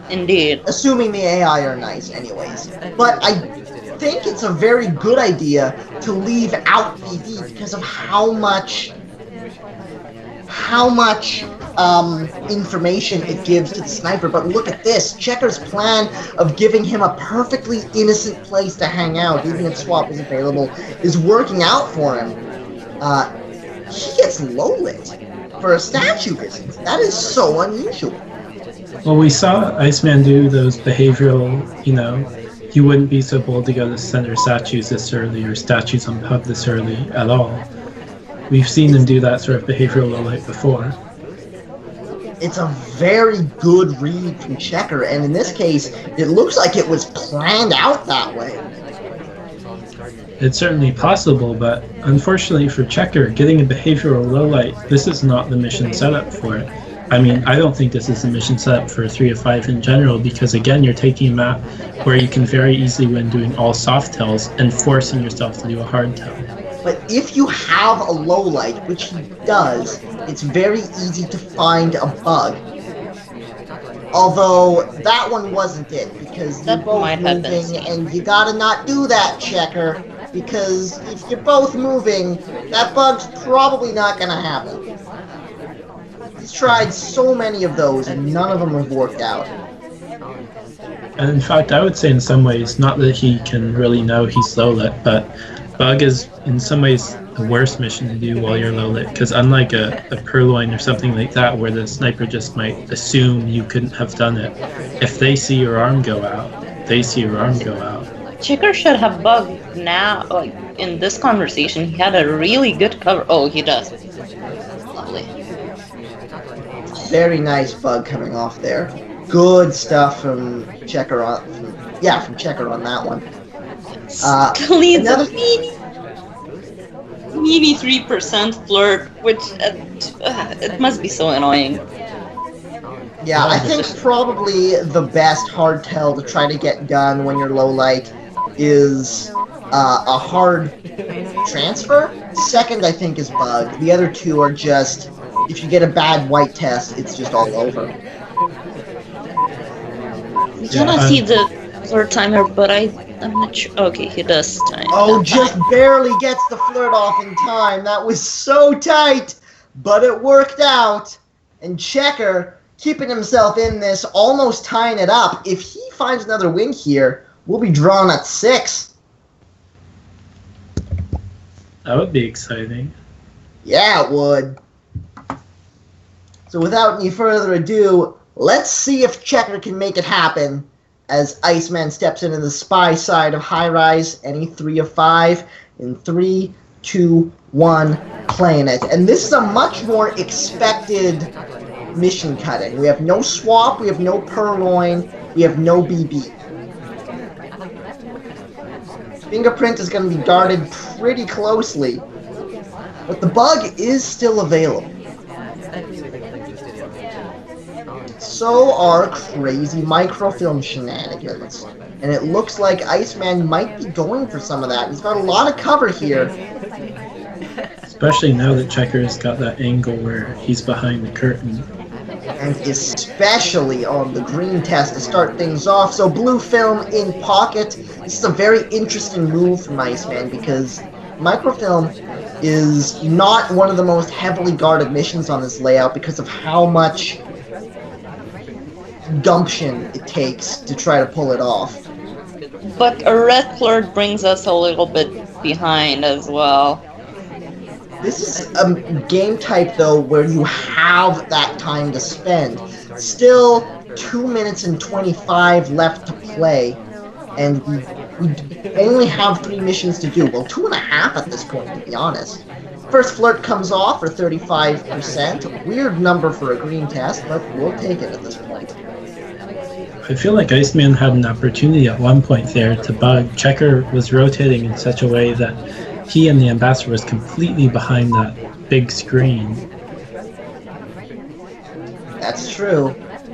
Indeed. Assuming the AI are nice anyways. But I think it's a very good idea to leave out BD because of how much information it gives to the sniper. But look at this. Checker's plan of giving him a perfectly innocent place to hang out, even if swap is available, is working out for him. He gets low-lit for a statue visit. That is so unusual. Well, we saw Iceman do those behavioral, he wouldn't be so bold to go to center statues this early or statues on pub this early at all. We've seen him do that sort of behavioral low light before. It's a very good read from Checker, and in this case, it looks like it was planned out that way. It's certainly possible, but unfortunately for Checker, getting a behavioral low light, this is not the mission setup for it. I mean, I don't think this is the mission setup for 3 of 5 in general, because again, you're taking a map where you can very easily win doing all soft tells and forcing yourself to do a hard tell. But if you have a low light, which he does, it's very easy to find a bug. Although, that one wasn't it, because you're both moving, and you gotta not do that, Checker, because if you're both moving, that bug's probably not gonna happen. He's tried so many of those, and none of them have worked out. And in fact, I would say in some ways, not that he can really know he's low lit, but bug is in some ways the worst mission to do while you're low lit, because unlike a purloin or something like that where the sniper just might assume you couldn't have done it, if they see your arm go out, they see your arm go out. Checker should have bug now. Like in this conversation, he had a really good cover. Oh, he does. Lovely. Very nice bug coming off there. Good stuff from Checker on. From Checker on that one. Cleans a meaty 3% flirt, which it must be so annoying. Yeah, I think probably the best hard tell to try to get done when you're low light is a hard transfer. Second, I think, is bug. The other two are just, if you get a bad white test, it's just all over. We Yeah, cannot see the flirt timer, but I'm not sure. Okay, he does time. Oh, just barely gets the flirt off in time. That was so tight, but it worked out. And Checker, keeping himself in this, almost tying it up. If he finds another win here, we'll be drawn at 6. that would be exciting. Yeah, it would. So without any further ado, let's see if Checker can make it happen as Iceman steps into the spy side of High Rise, any 3 of 5, in 3, 2, 1, playing it. And this is a much more expected mission cutting. We have no swap, we have no purloin, we have no BB. Fingerprint is going to be guarded pretty closely, but the bug is still available. So are crazy microfilm shenanigans. And it looks like Iceman might be going for some of that. He's got a lot of cover here. Especially now that Checker's got that angle where he's behind the curtain. And especially on the green test to start things off. So blue film in pocket. This is a very interesting move from Iceman because microfilm is not one of the most heavily guarded missions on this layout because of how much gumption it takes to try to pull it off. But a red flirt brings us a little bit behind as well. This is a game type, though, where you have that time to spend. Still 2 minutes and 25 left to play, and we only have 3 missions to do. Well, 2.5 at this point, to be honest. First flirt comes off for 35%. Weird number for a green test, but we'll take it at this point. I feel like Iceman had an opportunity at one point there to bug. Checker was rotating in such a way that he and the ambassador was completely behind that big screen. That's true.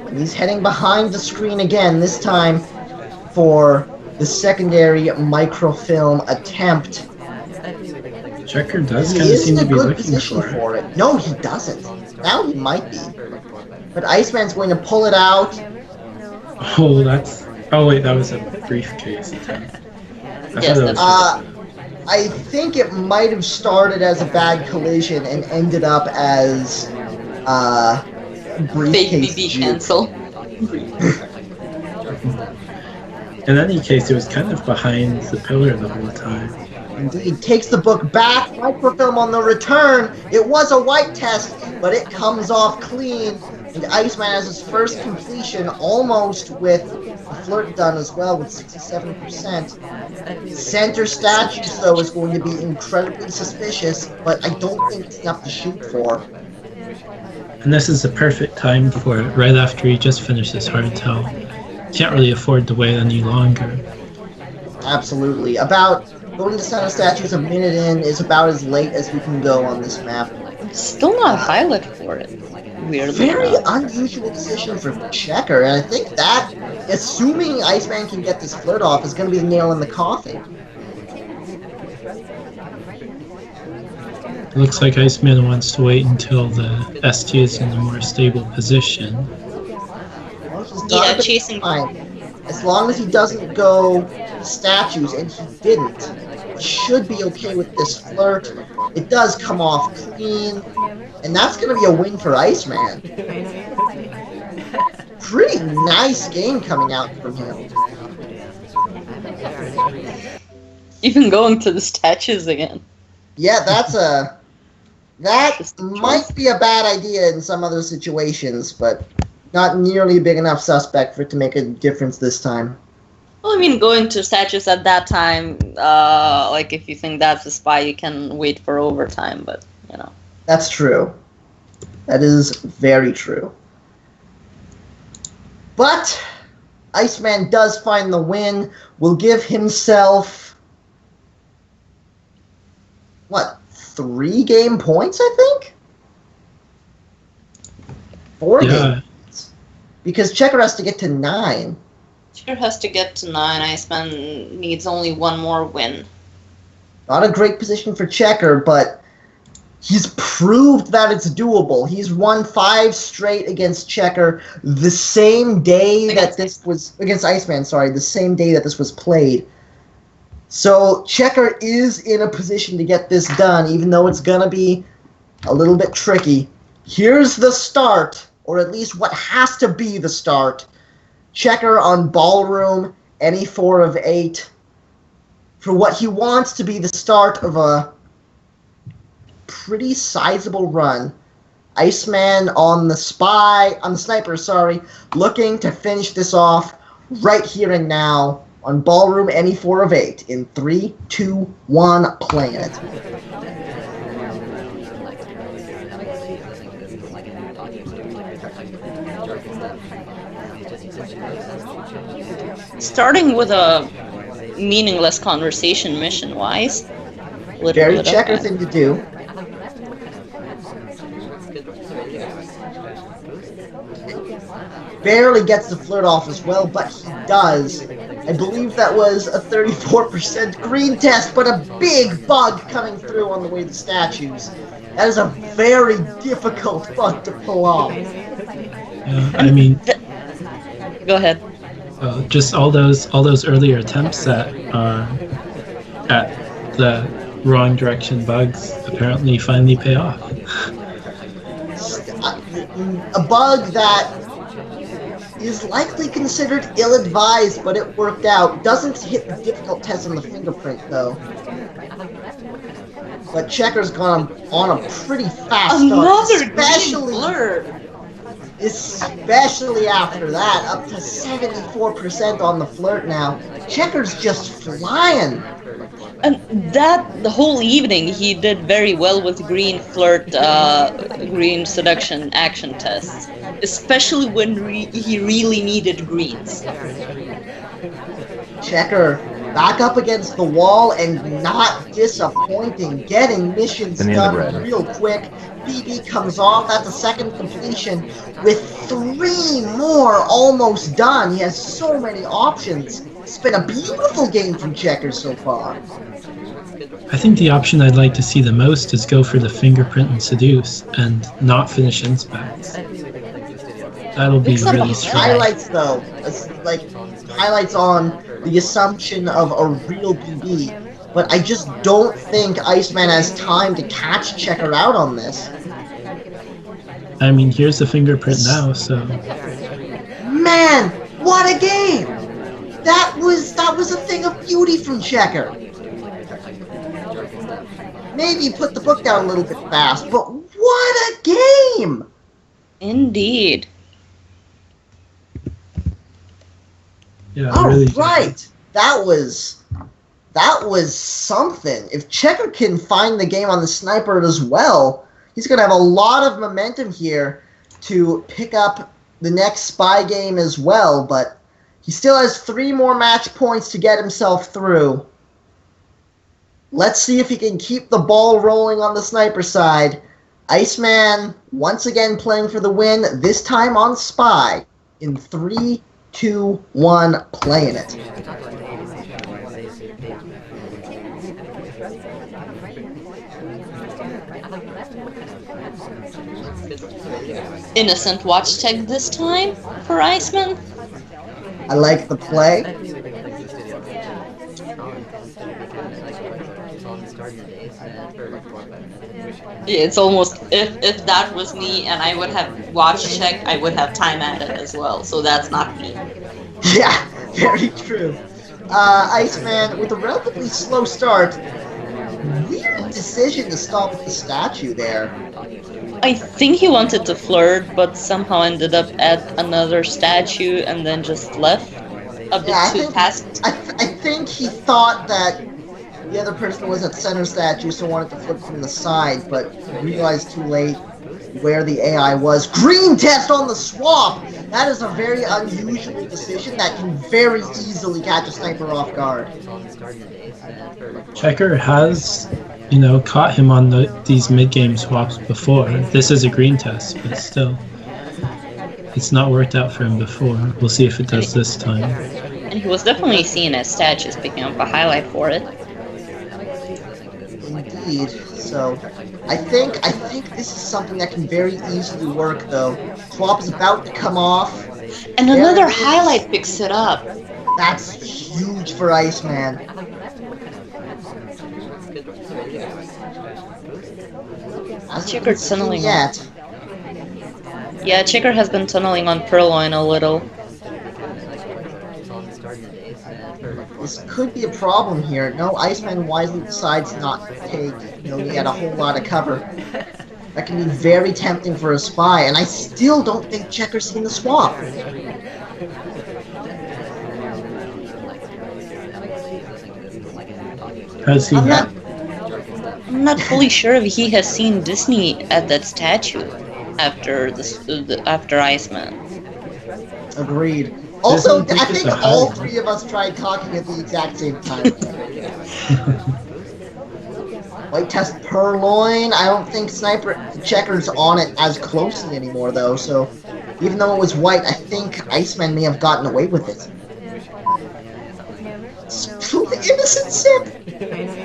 And he's heading behind the screen again, this time for the secondary microfilm attempt. Checker does He kind of is seem in to a be good looking position for it. for it. No, he doesn't. Now he might be. But Iceman's going to pull it out. Oh, that's... Oh, wait, that was a briefcase attempt. Yes, that's I think it might have started as a bad collision and ended up as fake briefcase BB juke. cancel. In any case, it was kind of behind the pillar the whole time. Indeed, takes the book back. Microfilm on the return. It was a white test, but it comes off clean. And Iceman has his first completion, almost with a flirt done as well, with 67%. Center statues, though, is going to be incredibly suspicious, but I don't think it's enough to shoot for. And this is the perfect time for it, right after he just finished his hard tell. Can't really afford to wait any longer. Absolutely. Going to center statues a minute in is about as late as we can go on this map. Still not highlight for it. Weirdly Very enough. unusual decision for Checker, and I think that, assuming Iceman can get this flirt off, is going to be the nail in the coffin. Looks like Iceman wants to wait until the ST is in a more stable position. Well, he's got Yeah, a bit of chasing. time. As long as he doesn't go statues, and he didn't, he should be okay with this flirt. It does come off clean, and that's going to be a win for Iceman. Pretty nice game coming out from him. Even going to the statues again. Yeah, that might be a bad idea in some other situations, but not nearly a big enough suspect for it to make a difference this time. Well, I mean, going to statues at that time, like if you think that's a spy, you can wait for overtime, but, you know. That's true. That is very true. But Iceman does find the win, will give himself, what, 3 game points, I think? 4 Yeah. games. because Checker has to get to 9. Checker has to get to 9. Iceman needs only one more win. Not a great position for Checker, but he's proved that it's doable. He's won 5 straight against Checker the same day that this was against Iceman. Sorry, the same day that this was played. So Checker is in a position to get this done, even though it's gonna be a little bit tricky. Here's the start, or at least what has to be the start. Checker on Ballroom, any 4 of 8. For what he wants to be the start of a pretty sizable run. Iceman on the sniper, looking to finish this off right here and now on Ballroom, any 4 of 8. In 3, 2, 1, playing it. Starting with a meaningless conversation mission-wise. Very Checker thing to do. Barely gets the flirt off as well, but he does. I believe that was a 34% green test, but a big bug coming through on the way to statues. That is a very difficult bug to pull off. I mean, go ahead. Just all those earlier attempts at the wrong direction bugs apparently finally pay off. A bug that is likely considered ill-advised, but it worked out. Doesn't hit the difficult test on the fingerprint, though. But Checker's gone on a pretty fast start, especially after that, up to 74% on the flirt now. Checker's just flying. And the whole evening he did very well with green flirt, green seduction action tests, especially when he really needed greens. Checker back up against the wall and not disappointing, getting missions done real quick. BB comes off, that's a second completion with 3 more almost done. He has so many options. It's been a beautiful game from Checker so far. I think the option I'd like to see the most is go for the fingerprint and seduce and not finish inspects. That'll be really strong. Highlights though, highlights on the assumption of a real BB, but I just don't think Iceman has time to catch Checker out on this. I mean, here's the fingerprint now, so... Man, what a game! That was a thing of beauty from Checker. Maybe put the book down a little bit fast, but what a game! Indeed. Yeah, all really. Right, that was something. If Checker can find the game on the sniper as well, he's gonna have a lot of momentum here to pick up the next spy game as well. But he still has 3 more match points to get himself through. Let's see if he can keep the ball rolling on the sniper side. Iceman once again playing for the win, this time on spy. In 3, 2, 1, playing it. Innocent watch tag this time for Iceman. I like the play. Yeah, it's almost, if that was me and I would have watch check, I would have time added as well, so that's not me. Yeah, very true. Iceman, with a relatively slow start, weird decision to stop at the statue there. I think he wanted to flirt, but somehow ended up at another statue and then just left a bit too fast. I think he thought that the other person was at center statue, so wanted to flip from the side, but realized too late where the AI was. Green test on the swap! That is a very unusual decision that can very easily catch a sniper off guard. Checker has, caught him on these mid-game swaps before. This is a green test, but still. It's not worked out for him before. We'll see if it does this time. And he was definitely seen as statues, picking up a highlight for it. Indeed. So, I think this is something that can very easily work, though. Swap is about to come off. And another highlight picks it up. That's huge for Iceman. Checker's tunneling. Yet. Yeah, Checker has been tunneling on Purloin a little. This could be a problem here. No, Iceman wisely decides not to take, yet a whole lot of cover. That can be very tempting for a spy, and I still don't think Checker's seen the swap. Has he? I'm not fully sure if he has seen Disney at that statue after Iceman. Agreed. Also, Doesn't I think think it's a all hide. three of us tried talking at the exact same time. White test Purloin. I don't think Checker's on it as closely anymore, though, so even though it was white, I think Iceman may have gotten away with it. Innocent sip!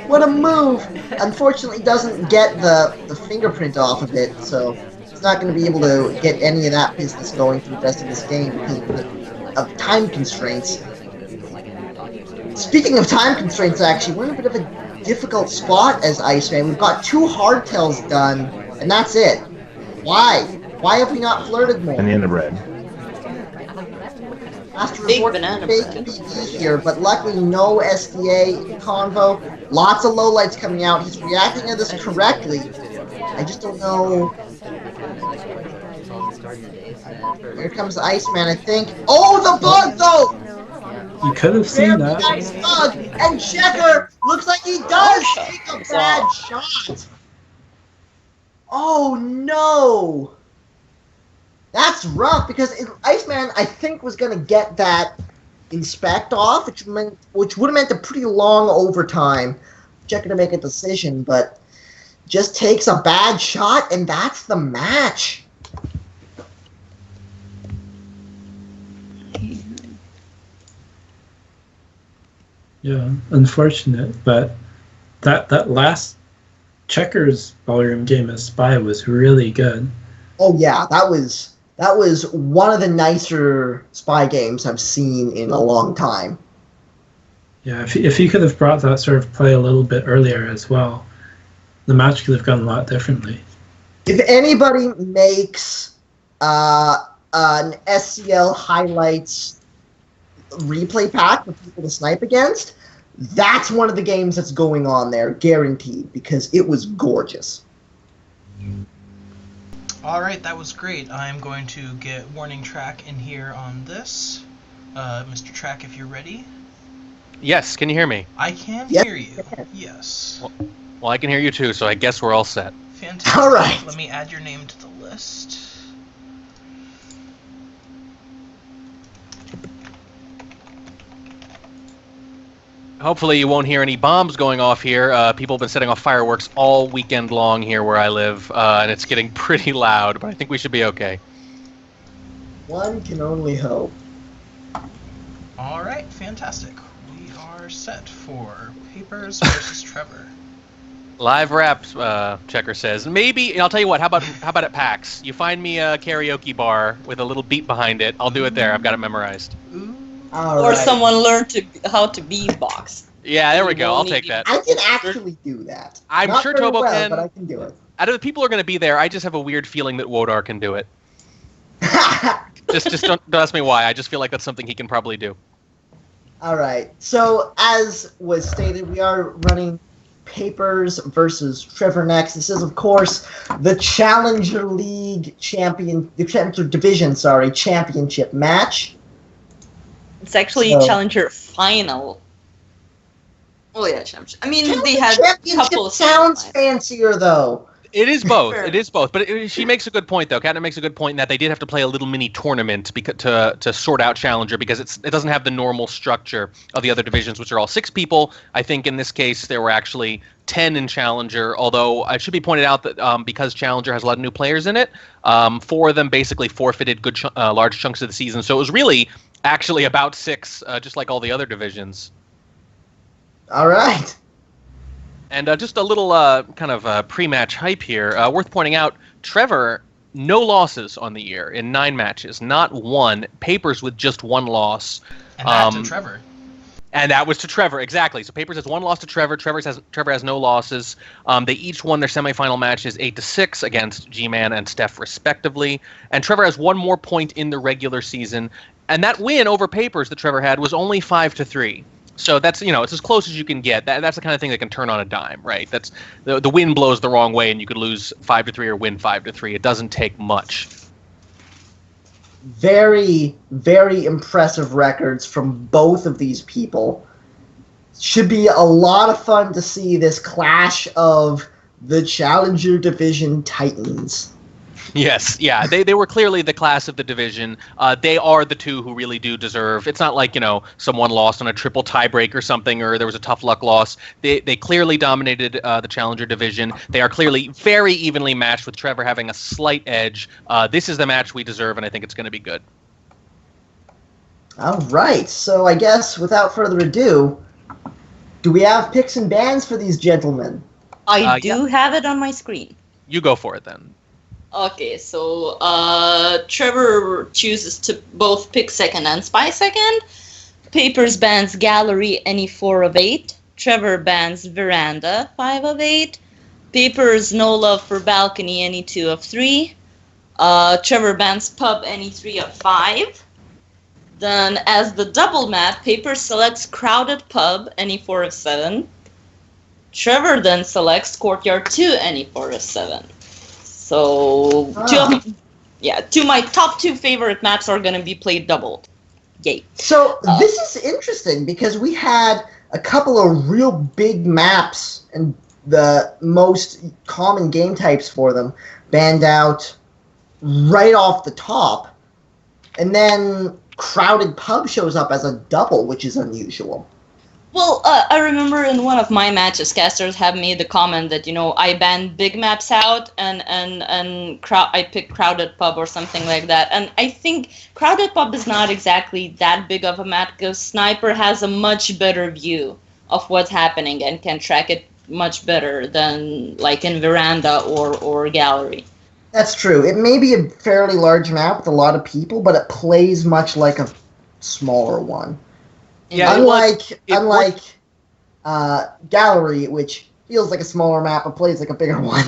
What a move! Unfortunately, doesn't get the fingerprint off of it, so it's not going to be able to get any of that business going through the rest of this game because of time constraints. Speaking of time constraints, actually, we're in a bit of a difficult spot as Iceman. We've got 2 hardtails done, and that's it. Why? Why have we not flirted more? Banana bread. Last Big resort banana fake bread. BB here, but luckily no SDA convo. Lots of lowlights coming out. He's reacting to this correctly. I just don't know. Here comes Iceman, I think. Oh, the bug though! You could have seen Very that. nice bug! And Checker looks like he does take a bad shot! Oh no! That's rough because Iceman, I think, was going to get that inspect off, which would have meant a pretty long overtime. Checker to make a decision, but just takes a bad shot, and that's the match. Yeah, unfortunate, but that last Checkers Ballroom game as Spy was really good. Oh yeah, that was one of the nicer spy games I've seen in a long time. Yeah, if he could have brought that sort of play a little bit earlier as well, the match could have gone a lot differently. If anybody makes an SCL highlights replay pack for people to snipe against, that's one of the games that's going on there, guaranteed, because it was gorgeous. Alright, that was great. I'm going to get warning track in here on this. Mr. Track, if you're ready. Yes, can you hear me? I can Yep. hear you. Yes. Well, I can hear you too, so I guess we're all set. Fantastic. Alright. Let me add your name to the list. Hopefully you won't hear any bombs going off here. People have been setting off fireworks all weekend long here where I live, and it's getting pretty loud, but I think we should be okay. One can only hope. Alright, fantastic. We are set for Papers versus Trevor. Live rap, Checker says. Maybe, I'll tell you what, how about at PAX? You find me a karaoke bar with a little beat behind it. I'll do it there. I've got it memorized. Ooh. All Or right. someone learned how to beatbox. Yeah, there we go. I'll take that. I can actually do that. I'm Not sure very Tobo well, can. but I can do it. Out of the people who are going to be there, I just have a weird feeling that Wodar can do it. Just don't ask me why. I just feel like that's something he can probably do. All right. So, as was stated, we are running Papers versus Trevor next. This is, of course, the Challenger League the Challenger Division, championship match. It's actually So- Challenger Final. Oh yeah, Championship. I mean, they had a Championship couple of sounds finals. fancier, though. It is both. Fair. It is both. But she makes a good point, though. Catnip makes a good point in that they did have to play a little mini tournament to sort out Challenger because it doesn't have the normal structure of the other divisions, which are all 6 people. I think in this case there were actually 10 in Challenger, although it should be pointed out that because Challenger has a lot of new players in it, 4 of them basically forfeited large chunks of the season. So it was really actually about 6, just like all the other divisions. All right. And just a little kind of pre-match hype here. Worth pointing out, Trevor, no losses on the year in 9 matches. Not one. Papers with just 1 loss. And that to Trevor. And that was to Trevor, exactly. So Papers has 1 loss to Trevor. Trevor has no losses. They each won their semifinal matches 8-6 against G-Man and Steph, respectively. And Trevor has 1 more point in the regular season. And that win over Papers that Trevor had was only 5-3. So that's, it's as close as you can get. That's the kind of thing that can turn on a dime, right? That's the wind blows the wrong way and you could lose 5-3 or win 5-3. It doesn't take much. Very, very impressive records from both of these people. Should be a lot of fun to see this clash of the Challenger Division Titans. Yes, yeah, they were clearly the class of the division. They are the 2 who really do deserve. It's not like, someone lost on a triple tiebreak or something, or there was a tough luck loss. They clearly dominated the Challenger division. They are clearly very evenly matched, with Trevor having a slight edge. This is the match we deserve, and I think it's going to be good. All right, so I guess without further ado, do we have picks and bans for these gentlemen? I do have it on my screen. You go for it then. Okay, so Trevor chooses to both pick second and spy second. Papers bans Gallery any 4 of 8. Trevor bans Veranda 5 of 8. Papers no love for Balcony any 2 of 3. Trevor bans Pub any 3 of 5. Then as the double map, Papers selects Crowded Pub any 4 of 7. Trevor then selects Courtyard 2 any 4 of 7. So, 2 of my top 2 favorite maps are going to be played doubled. Yay. So, this is interesting because we had a couple of real big maps and the most common game types for them banned out right off the top. And then Crowded Pub shows up as a double, which is unusual. Well, I remember in one of my matches, casters have made the comment that, I banned big maps out and I picked Crowded Pub or something like that. And I think Crowded Pub is not exactly that big of a map because Sniper has a much better view of what's happening and can track it much better than like in Veranda or Gallery. That's true. It may be a fairly large map with a lot of people, but it plays much like a smaller one. Yeah, unlike Gallery, which feels like a smaller map but plays like a bigger one.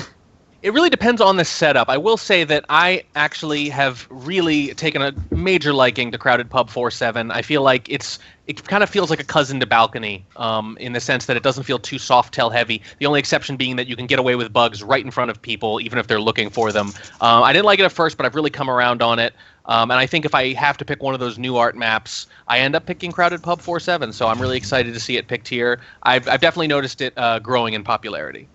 It really depends on the setup. I will say that I actually have really taken a major liking to Crowded Pub 4-7. I feel like it kind of feels like a cousin to Balcony, in the sense that it doesn't feel too soft-tail heavy. The only exception being that you can get away with bugs right in front of people, even if they're looking for them. I didn't like it at first, but I've really come around on it. And I think if I have to pick one of those new art maps, I end up picking Crowded Pub 4-7. So I'm really excited to see it picked here. I've definitely noticed it growing in popularity.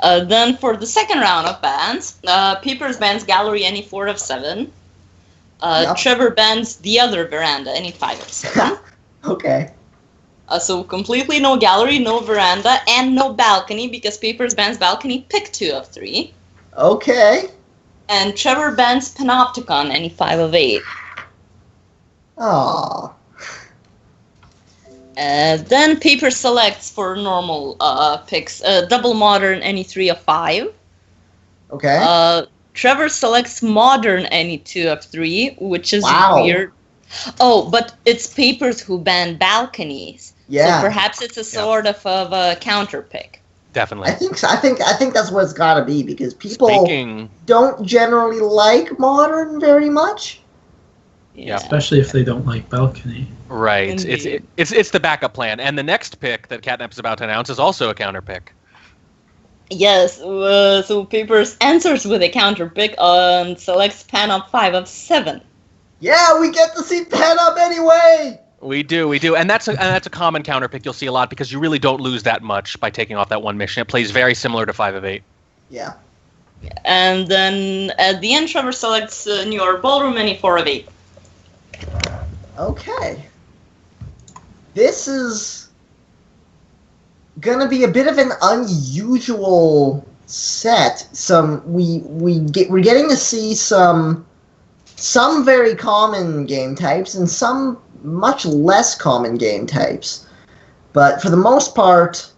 Then for the second round of bans, Papers bans Gallery any 4 of 7. Yep. Trevor bans the other Veranda any 5 of 7. Okay. So completely no Gallery, no Veranda, and no Balcony because Papers bans Balcony pick 2 of 3. Okay. And Trevor bans Panopticon any 5 of 8. Aww. Then Paper selects for normal picks Double Modern any 3 of 5. Okay. Trevor selects Modern any 2 of 3, which is Wow. weird. Oh, but it's Papers who ban Balconies. Yeah. So perhaps it's a sort of a counter pick. Definitely. I think so. I think that's what it's got to be because people Speaking, don't generally like Modern very much. Yeah. Especially if they don't like Balcony. right, Indeed. it's the backup plan, and the next pick that Catnap is about to announce is also a counter pick. Yes, so Papers answers with a counter pick and selects Pan up 5 of 7. Yeah, we get to see Pen Up anyway. We do, and that's a common counter pick you'll see a lot because you really don't lose that much by taking off that one mission. It plays very similar to 5 of 8. Yeah. And then at the end, Trevor selects New York Ballroom, any 4 of 8. Okay. This is gonna be a bit of an unusual set. We're getting to see some very common game types and some much less common game types. But for the most part,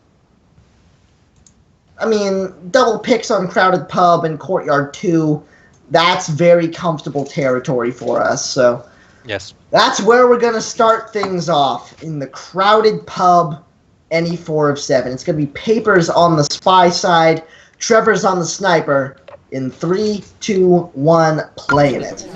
I mean, double picks on Crowded Pub and Courtyard 2, that's very comfortable territory for us. So Yes. that's where we're going to start things off, in the Crowded Pub, any 4 of 7. It's going to be Papers on the spy side, Trevor's on the sniper. In 3, 2, 1, playing it.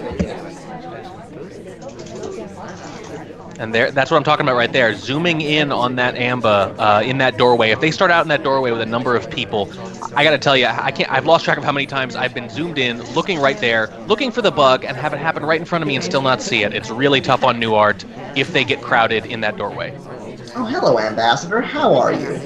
And that's what I'm talking about right there. Zooming in on that Amba in that doorway. If they start out in that doorway with a number of people, I got to tell you, I've lost track of how many times I've been zoomed in, looking right there, looking for the bug, and have it happen right in front of me and still not see it. It's really tough on New Art if they get crowded in that doorway. Oh, hello, Ambassador. How are you?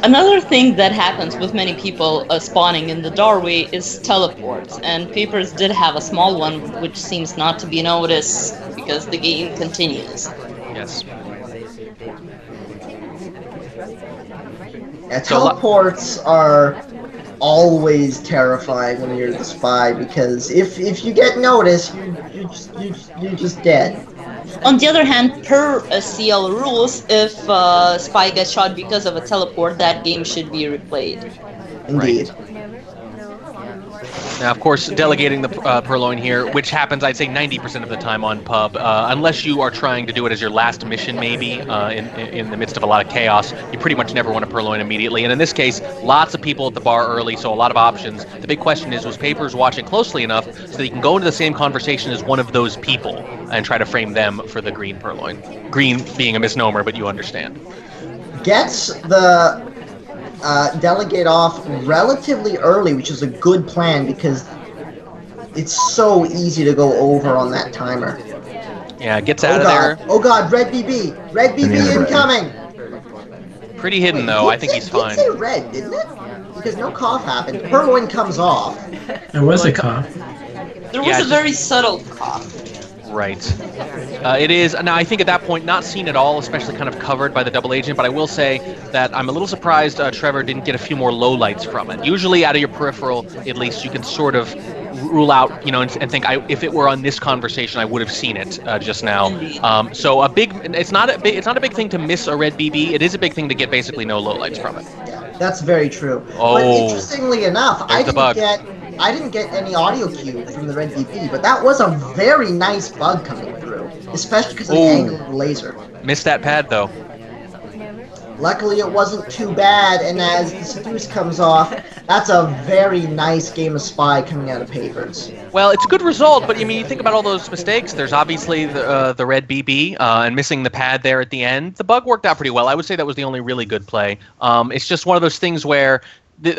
Another thing that happens with many people spawning in the doorway is teleports, and Papers did have a small one, which seems not to be noticed because the game continues. Yes. Yeah, teleports are always terrifying when you're the spy, because if you get noticed, you're just dead. On the other hand, per SCL rules, if Spy gets shot because of a teleport, that game should be replayed. Indeed. Right. Now, of course, delegating the purloin here, which happens, I'd say, 90% of the time on pub, unless you are trying to do it as your last mission, maybe, in the midst of a lot of chaos, you pretty much never want to purloin immediately. And in this case, lots of people at the bar early, so a lot of options. The big question is, was Papers watching closely enough so that he can go into the same conversation as one of those people and try to frame them for the green purloin? Green being a misnomer, but you understand. Gets the delegate off relatively early, which is a good plan because it's so easy to go over on that timer. Yeah, gets out of there. Oh god, red BB! Red BB incoming! Pretty hidden, though. I think he's fine. It did say red, didn't it? Because no cough happened. Purloin comes off. There was a cough. There was a very subtle cough. Right. It is, now I think at that point, not seen at all, especially kind of covered by the double agent, but I will say that I'm a little surprised Trevor didn't get a few more lowlights from it. Usually out of your peripheral, at least, you can sort of rule out, and think, if it were on this conversation, I would have seen it just now. So it's not a big thing to miss a red BB. It is a big thing to get basically no lowlights from it. Yeah, that's very true. Oh, but interestingly enough, I didn't get any audio cue from the red BB, but that was a very nice bug coming through, especially because of the angle of the laser. Missed that pad, though. Luckily, it wasn't too bad, and as the Seduce comes off, that's a very nice game of Spy coming out of Papers. Well, it's a good result, but you think about all those mistakes. There's obviously the red BB and missing the pad there at the end. The bug worked out pretty well. I would say that was the only really good play. It's just one of those things where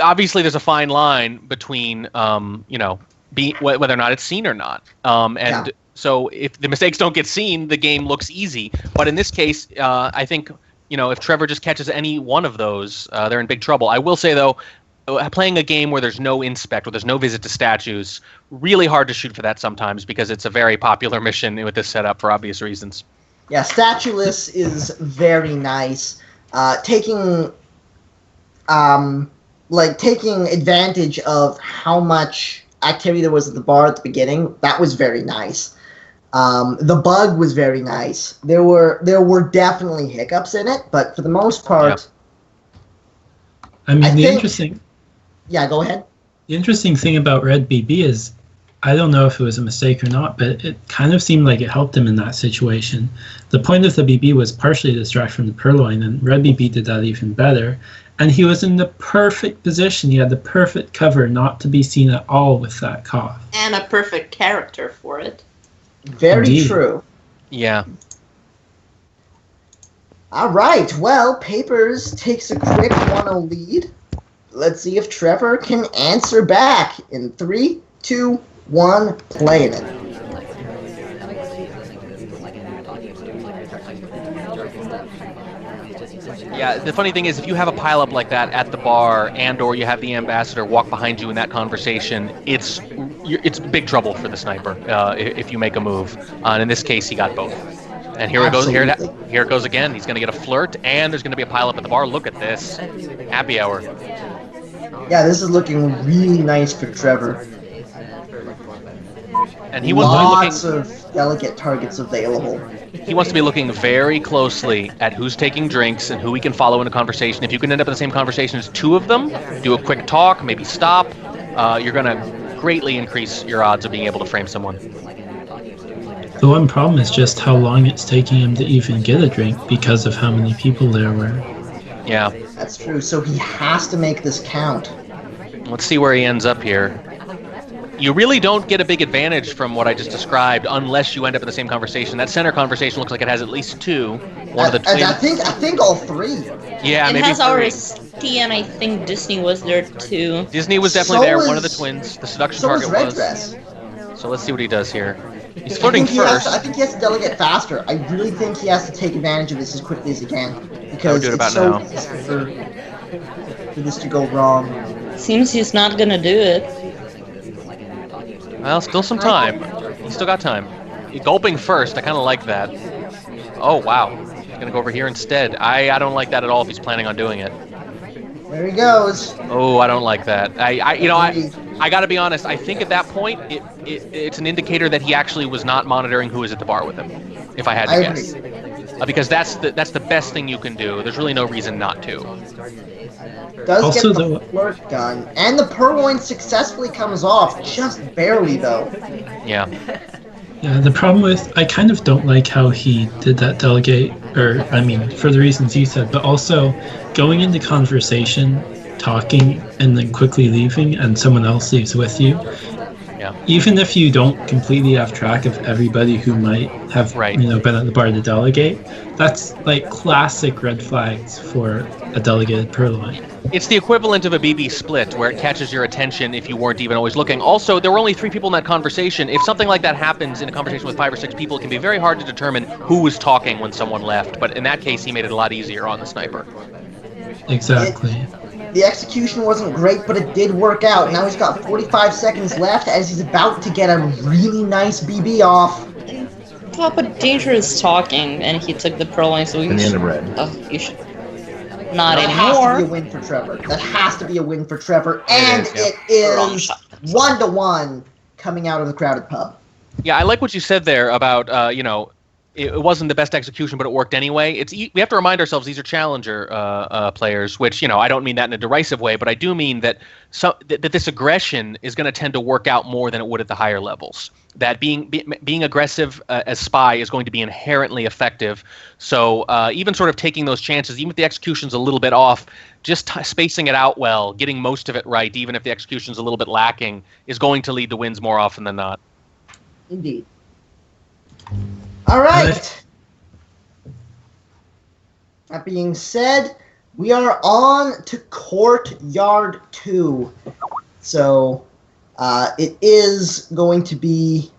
obviously there's a fine line between whether or not it's seen or not. So if the mistakes don't get seen, the game looks easy. But in this case, I think if Trevor just catches any one of those, they're in big trouble. I will say, though, playing a game where there's no inspect, where there's no visit to statues, really hard to shoot for that sometimes because it's a very popular mission with this setup for obvious reasons. Yeah, statueless is very nice. Taking advantage of how much activity there was at the bar at the beginning, that was very nice. The bug was very nice. There were definitely hiccups in it, but for the most part, Yeah, go ahead. The interesting thing about Red BB is, I don't know if it was a mistake or not, but it kind of seemed like it helped him in that situation. The point of the BB was partially to distract from the purloin, and Red BB did that even better. And he was in the perfect position. He had the perfect cover not to be seen at all with that cough. And a perfect character for it. Very Indeed. True. Yeah. All right. Well, Papers takes a quick 1-0 lead. Let's see if Trevor can answer back in 3, 2, 1, playing it. Yeah, the funny thing is, if you have a pileup like that at the bar, and/or you have the ambassador walk behind you in that conversation, it's big trouble for the sniper if you make a move. And in this case, he got both. And here it goes. Here it goes again. He's going to get a flirt, and there's going to be a pileup at the bar. Look at this, happy hour. Yeah, this is looking really nice for Trevor. And he wants lots of delegate targets available. He wants to be looking very closely at who's taking drinks and who he can follow in a conversation. If you can end up in the same conversation as two of them, do a quick talk, maybe stop. You're going to greatly increase your odds of being able to frame someone. The one problem is just how long it's taking him to even get a drink because of how many people there were. Yeah. That's true, so he has to make this count. Let's see where he ends up here. You really don't get a big advantage from what I just described unless you end up in the same conversation. That center conversation looks like it has at least two. One of the twins. I think all three. Yeah, it maybe has three. RST, and I think Disney was there too. Disney was definitely there. One of the twins. The seduction target Red was. Dress. So let's see what he does here. He's flirting first. I think he has to delegate faster. I really think he has to take advantage of this as quickly as he can. Because it's so easy for this to go wrong. Seems he's not gonna do it. Well, still some time. He's still got time. Gulping first, I kind of like that. Oh, wow. He's going to go over here instead. I don't like that at all if he's planning on doing it. There he goes. Oh, I don't like that. I got to be honest. I think at that point, it's an indicator that he actually was not monitoring who was at the bar with him, if I had to guess. Because that's the best thing you can do. There's really no reason not to. Does Also, get the flirt done, and the purloin successfully comes off, just barely though. Yeah. Yeah, the problem with, I kind of don't like how he did that delegate, or, I mean, for the reasons you said, but also going into conversation, talking, and then quickly leaving, and someone else leaves with you. Yeah. Even if you don't completely have track of everybody who might have been at the bar to delegate, that's like classic red flags for a delegated purloin. It's the equivalent of a BB split, where it catches your attention if you weren't even always looking. Also, there were only 3 people in that conversation. If something like that happens in a conversation with 5 or 6 people, it can be very hard to determine who was talking when someone left. But in that case, he made it a lot easier on the sniper. Exactly. The execution wasn't great, but it did work out. Now he's got 45 seconds left as he's about to get a really nice BB off. Papa Danger is talking, and he took the purloin, so Banana bread. Oh, you should... Not that anymore. Has to be a win for Trevor. That has to be a win for Trevor, and it is 1-1 coming out of the crowded pub. Yeah, I like what you said there about it wasn't the best execution, but it worked anyway. We have to remind ourselves these are challenger players, which I don't mean that in a derisive way, but I do mean that that this aggression is going to tend to work out more than it would at the higher levels. That being aggressive as spy is going to be inherently effective. So even sort of taking those chances, even if the execution's a little bit off, just spacing it out well, getting most of it right, even if the execution's a little bit lacking, is going to lead to wins more often than not. Indeed. All right. That being said, we are on to Courtyard 2. So it is going to be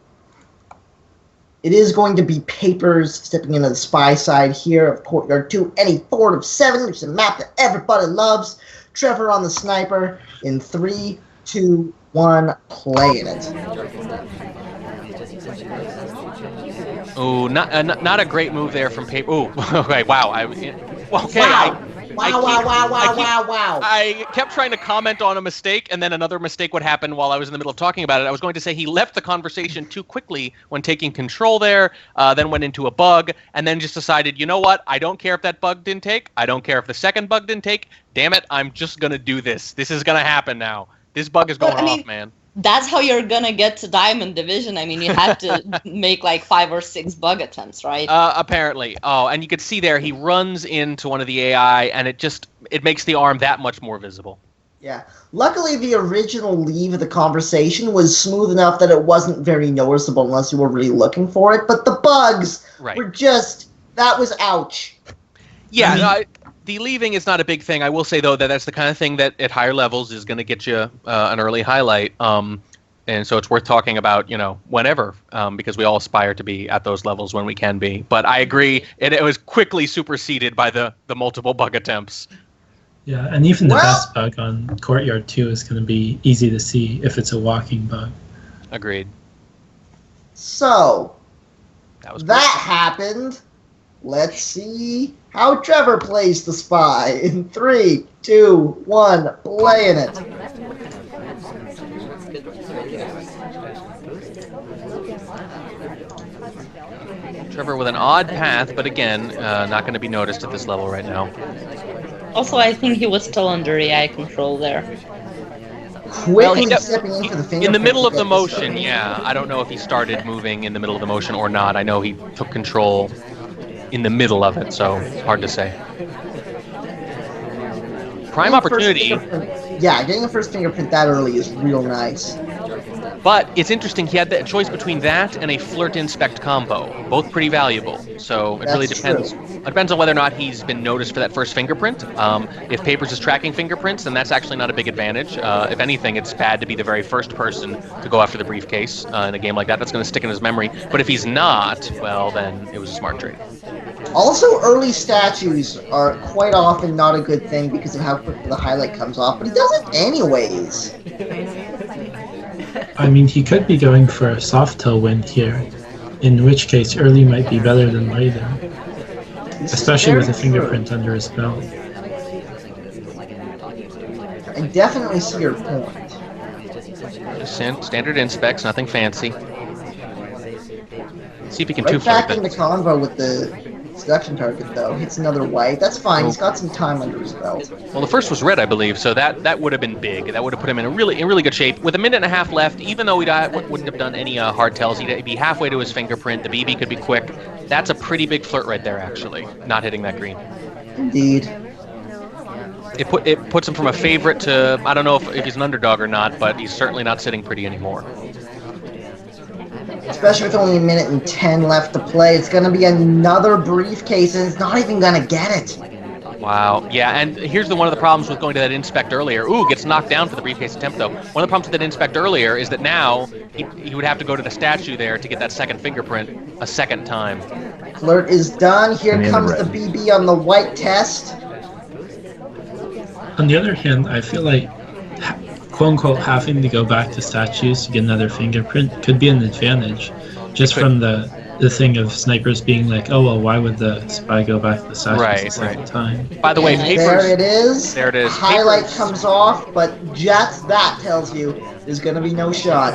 Papers stepping into the spy side here of Courtyard 2. Any Fort of 7, which is a map that everybody loves. Trevor on the sniper in 3, 2, 1, playing it. Oh, not a great move there from Paper. Oh, okay, wow. Wow. I kept trying to comment on a mistake, and then another mistake would happen while I was in the middle of talking about it. I was going to say he left the conversation too quickly when taking control there, then went into a bug, and then just decided, you know what? I don't care if that bug didn't take. I don't care if the second bug didn't take. Damn it, I'm just going to do this. This is going to happen now. This bug is going off, man. That's how you're gonna get to Diamond Division. I mean, you have to make like 5 or 6 bug attempts, right? Apparently. Oh, and you could see there he runs into one of the AI, and it makes the arm that much more visible. Yeah. Luckily, the original leave of the conversation was smooth enough that it wasn't very noticeable unless you were really looking for it. But the bugs were just, that was ouch. Yeah, the leaving is not a big thing. I will say, though, that that's the kind of thing that at higher levels is going to get you an early highlight. And so it's worth talking about, whenever, because we all aspire to be at those levels when we can be. But I agree, it was quickly superseded by the multiple bug attempts. Yeah, and even the Well- best bug on Courtyard 2 is going to be easy to see if it's a walking bug. Agreed. So, That was that happened. Let's see how Trevor plays the spy in 3, 2, 1, playing it. Trevor with an odd path, but again, not going to be noticed at this level right now. Also, I think he was still under AI control there. Quickly he- stepping in for the fingerprint. In the middle to of the get this motion, started. yeah. I don't know if he started moving in the middle of the motion or not. I know he took control in the middle of it, so it's hard to say. Prime Getting a first opportunity, fingerprint- Yeah, getting a first fingerprint that early is real nice. but it's interesting. He had the choice between that and a flirt inspect combo, both pretty valuable. So it really That's depends. true. It depends on whether or not he's been noticed for that first fingerprint. If Papers is tracking fingerprints, then that's actually not a big advantage. If anything, it's bad to be the very first person to go after the briefcase in a game like that. That's going to stick in his memory. But if he's not, well, then it was a smart trade. Also, early statues are quite often not a good thing because of how quickly the highlight comes off, but he does it anyways. I mean, he could be going for a soft tail win here, in which case early might be better than later, This is especially with a very true. fingerprint under his belt. I definitely see your point. Just standard inspects, nothing fancy. See if he can Right two-flirt back in the convo with the seduction target, though. Hits another white. That's fine. He's got some time under his belt. Well, the first was red, I believe, so that would have been big. That would have put him in really good shape. With a minute and a half left, even though he wouldn't have done any hard tells, he'd be halfway to his fingerprint. The BB could be quick. That's a pretty big flirt right there, actually, not hitting that green. Indeed. It puts him from a favorite to, I don't know if he's an underdog or not, but he's certainly not sitting pretty anymore. Especially with only a minute and 10 left to play. It's going to be another briefcase, and it's not even going to get it. Wow. Yeah, and here's one of the problems with going to that inspect earlier. Ooh, gets knocked down for the briefcase attempt, though. One of the problems with that inspect earlier is that now he would have to go to the statue there to get that second fingerprint a second time. Flirt is done. Here And in comes the the red. BB on the white test. On the other hand, I feel like, quote-unquote, having to go back to statues to get another fingerprint could be an advantage, just from the thing of snipers being like, oh, well, why would the spy go back to the statues Right, the second right. time? By the way, And Papers... there it is. There it is. Highlight Papers- comes off, but just that tells you there's going to be no shot.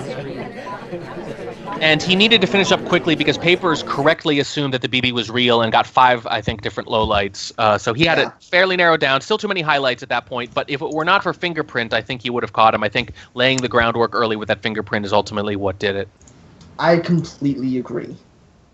And he needed to finish up quickly because Papers correctly assumed that the BB was real and got 5, I think, different lowlights. So he had it fairly narrowed down. Still too many highlights at that point. But if it were not for fingerprint, I think he would have caught him. I think laying the groundwork early with that fingerprint is ultimately what did it. I completely agree.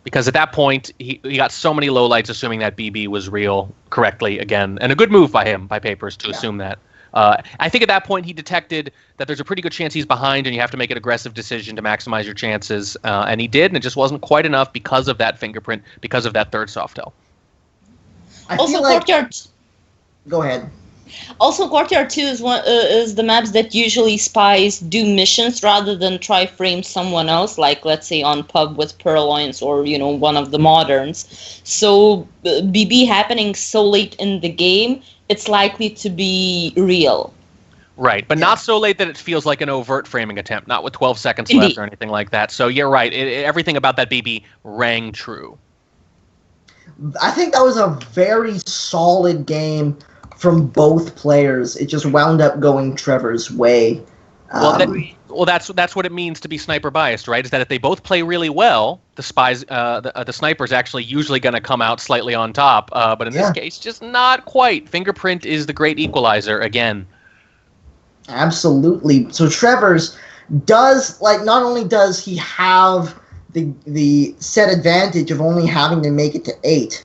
Because at that point, he got so many lowlights assuming that BB was real correctly again. And a good move by him, by Papers, to assume that. I think at that point he detected that there's a pretty good chance he's behind and you have to make an aggressive decision to maximize your chances. And he did, and it just wasn't quite enough because of that fingerprint, because of that third soft tail. I Also, feel like... Courtyard. Go ahead. Also, Courtyard 2 is the maps that usually spies do missions rather than try frame someone else, like let's say on Pub with Purloins or one of the moderns. So BB happening so late in the game, it's likely to be real. Right, but not so late that it feels like an overt framing attempt, not with 12 seconds left or anything like that. So you're right, everything about that BB rang true. I think that was a very solid game from both players. It just wound up going Trevor's way. Well, that's what it means to be sniper biased, right? Is that if they both play really well, the sniper's actually usually going to come out slightly on top. But in this case, just not quite. Fingerprint is the great equalizer again. Absolutely. So Trevor's does, not only does he have the set advantage of only having to make it to 8,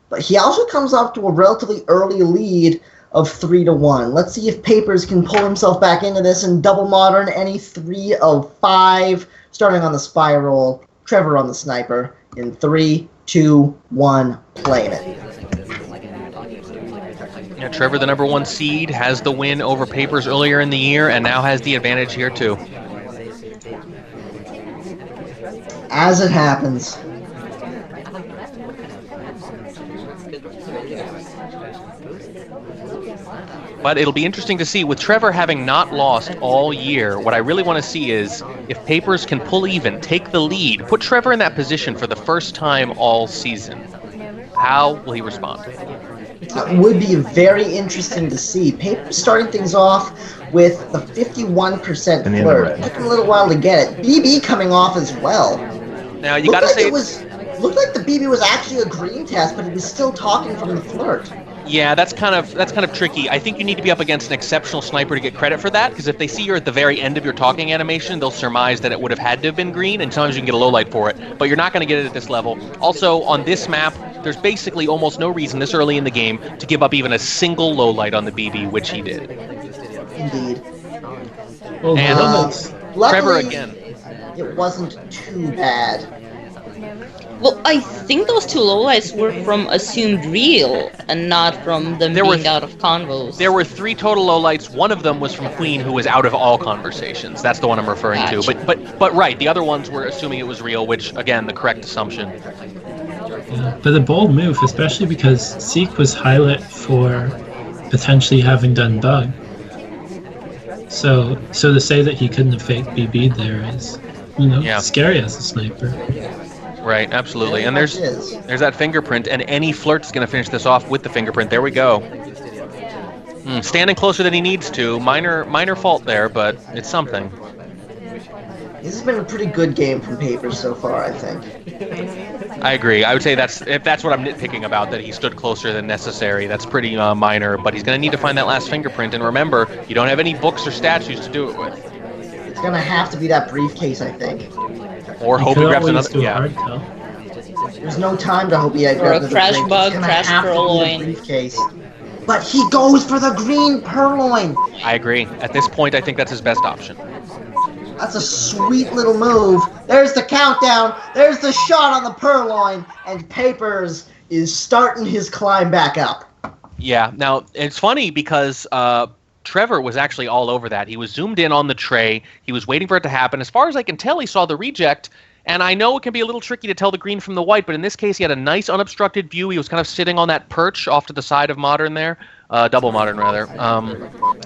but he also comes up to a relatively early lead of 3-1. Let's see if Papers can pull himself back into this and double modern any 3 of 5, starting on the spy roll. Trevor on the sniper in 3, 2, 1, playing it. Yeah, Trevor, the #1 seed, has the win over Papers earlier in the year, and now has the advantage here too. As it happens. But it'll be interesting to see, with Trevor having not lost all year, what I really want to see is if Papers can pull even, take the lead, put Trevor in that position for the first time all season. How will he respond? Would be very interesting to see. Papers starting things off with the 51% flirt. It took him a little while to get it. BB coming off as well. Now, you gotta say... Looked like the BB was actually a green test, but he was still talking from the flirt. Yeah, that's kind of tricky. I think you need to be up against an exceptional sniper to get credit for that, because if they see you're at the very end of your talking animation, they'll surmise that it would have had to have been green, and sometimes you can get a low light for it, but you're not going to get it at this level. Also, on this map, there's basically almost no reason this early in the game to give up even a single low light on the BB, which he did. Indeed. Well, And Trevor luckily, again. It wasn't too bad. Well, I think those two lowlights were from assumed real and not from them being out of convos. There were 3 total lowlights. One of them was from Queen, who was out of all conversations. That's the one I'm referring to. But right, the other ones were assuming it was real, which, again, the correct assumption. Yeah, but a bold move, especially because Seek was highlight for potentially having done bug. So to say that he couldn't have faked BB there is, scary as a sniper. Right, absolutely. And there's that fingerprint, and any flirt's going to finish this off with the fingerprint. There we go. Standing closer than he needs to. Minor fault there, but it's something. This has been a pretty good game from Papers so far, I think. I agree. I would say if that's what I'm nitpicking about, that he stood closer than necessary. That's pretty minor, but he's going to need to find that last fingerprint. And remember, you don't have any books or statues to do it with. It's going to have to be that briefcase, I think. Or hope he grabs another. There's no time to hope he grabs another. Or a crash bug, crash purloin. Briefcase. But he goes for the green purloin. I agree. At this point, I think that's his best option. That's a sweet little move. There's the countdown. There's the shot on the purloin, and Papers is starting his climb back up. Yeah. Now it's funny because Trevor was actually all over that. He was zoomed in on the tray. He was waiting for it to happen. As far as I can tell, he saw the reject. And I know it can be a little tricky to tell the green from the white, but in this case, he had a nice unobstructed view. He was kind of sitting on that perch off to the side of Modern there. Double Modern, rather.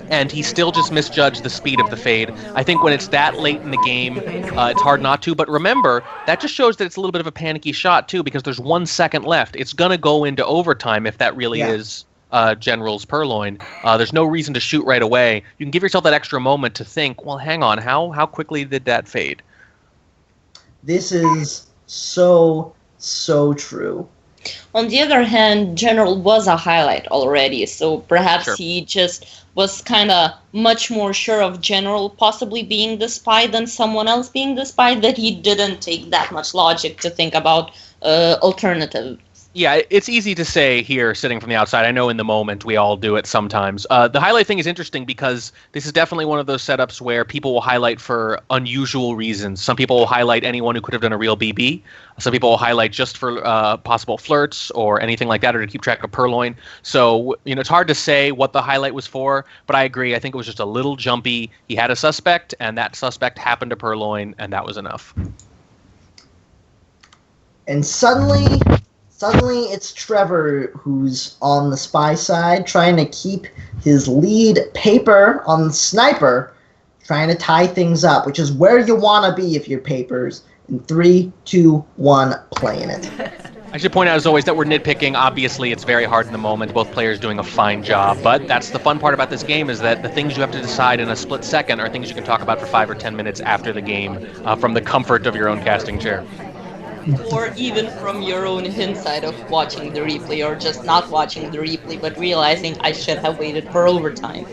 And he still just misjudged the speed of the fade. I think when it's that late in the game, it's hard not to. But remember, that just shows that it's a little bit of a panicky shot, too, because there's 1 second left. It's going to go into overtime if that really is General's purloin. There's no reason to shoot right away. You can give yourself that extra moment to think, well, hang on, how quickly did that fade? This is so true. On the other hand, General was a highlight already, so perhaps he just was kind of much more sure of General possibly being the spy than someone else being the spy, that he didn't take that much logic to think about alternatives. Yeah, it's easy to say here, sitting from the outside. I know in the moment we all do it sometimes. The highlight thing is interesting because this is definitely one of those setups where people will highlight for unusual reasons. Some people will highlight anyone who could have done a real BB. Some people will highlight just for possible flirts or anything like that, or to keep track of purloin. So, it's hard to say what the highlight was for, but I agree. I think it was just a little jumpy. He had a suspect, and that suspect happened to purloin, and that was enough. And suddenly it's Trevor who's on the spy side, trying to keep his lead. Paper on the sniper, trying to tie things up, which is where you want to be if you're Papers. In 3, 2, 1, playing it. I should point out, as always, that we're nitpicking. Obviously, it's very hard in the moment. Both players doing a fine job. But that's the fun part about this game, is that the things you have to decide in a split second are things you can talk about for 5 or 10 minutes after the game from the comfort of your own casting chair. Or even from your own hindsight of watching the replay, or just not watching the replay, but realizing I should have waited for overtime.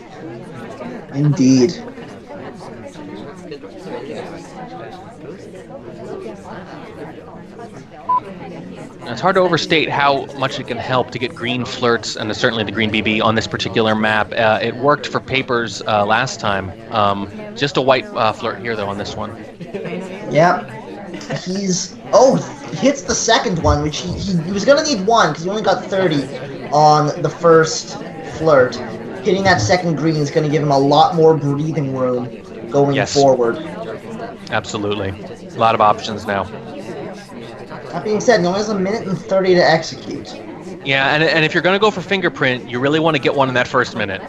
Indeed. It's hard to overstate how much it can help to get green flirts, and certainly the green BB on this particular map. It worked for Papers last time. Just a white flirt here, though, on this one. Yep. He hits the second one, which he was going to need 1 because he only got 30 on the first flirt. Hitting that second green is going to give him a lot more breathing room going forward. Absolutely. A lot of options now. That being said, he only has a minute and 30 to execute. Yeah, and if you're going to go for fingerprint, you really want to get one in that first minute.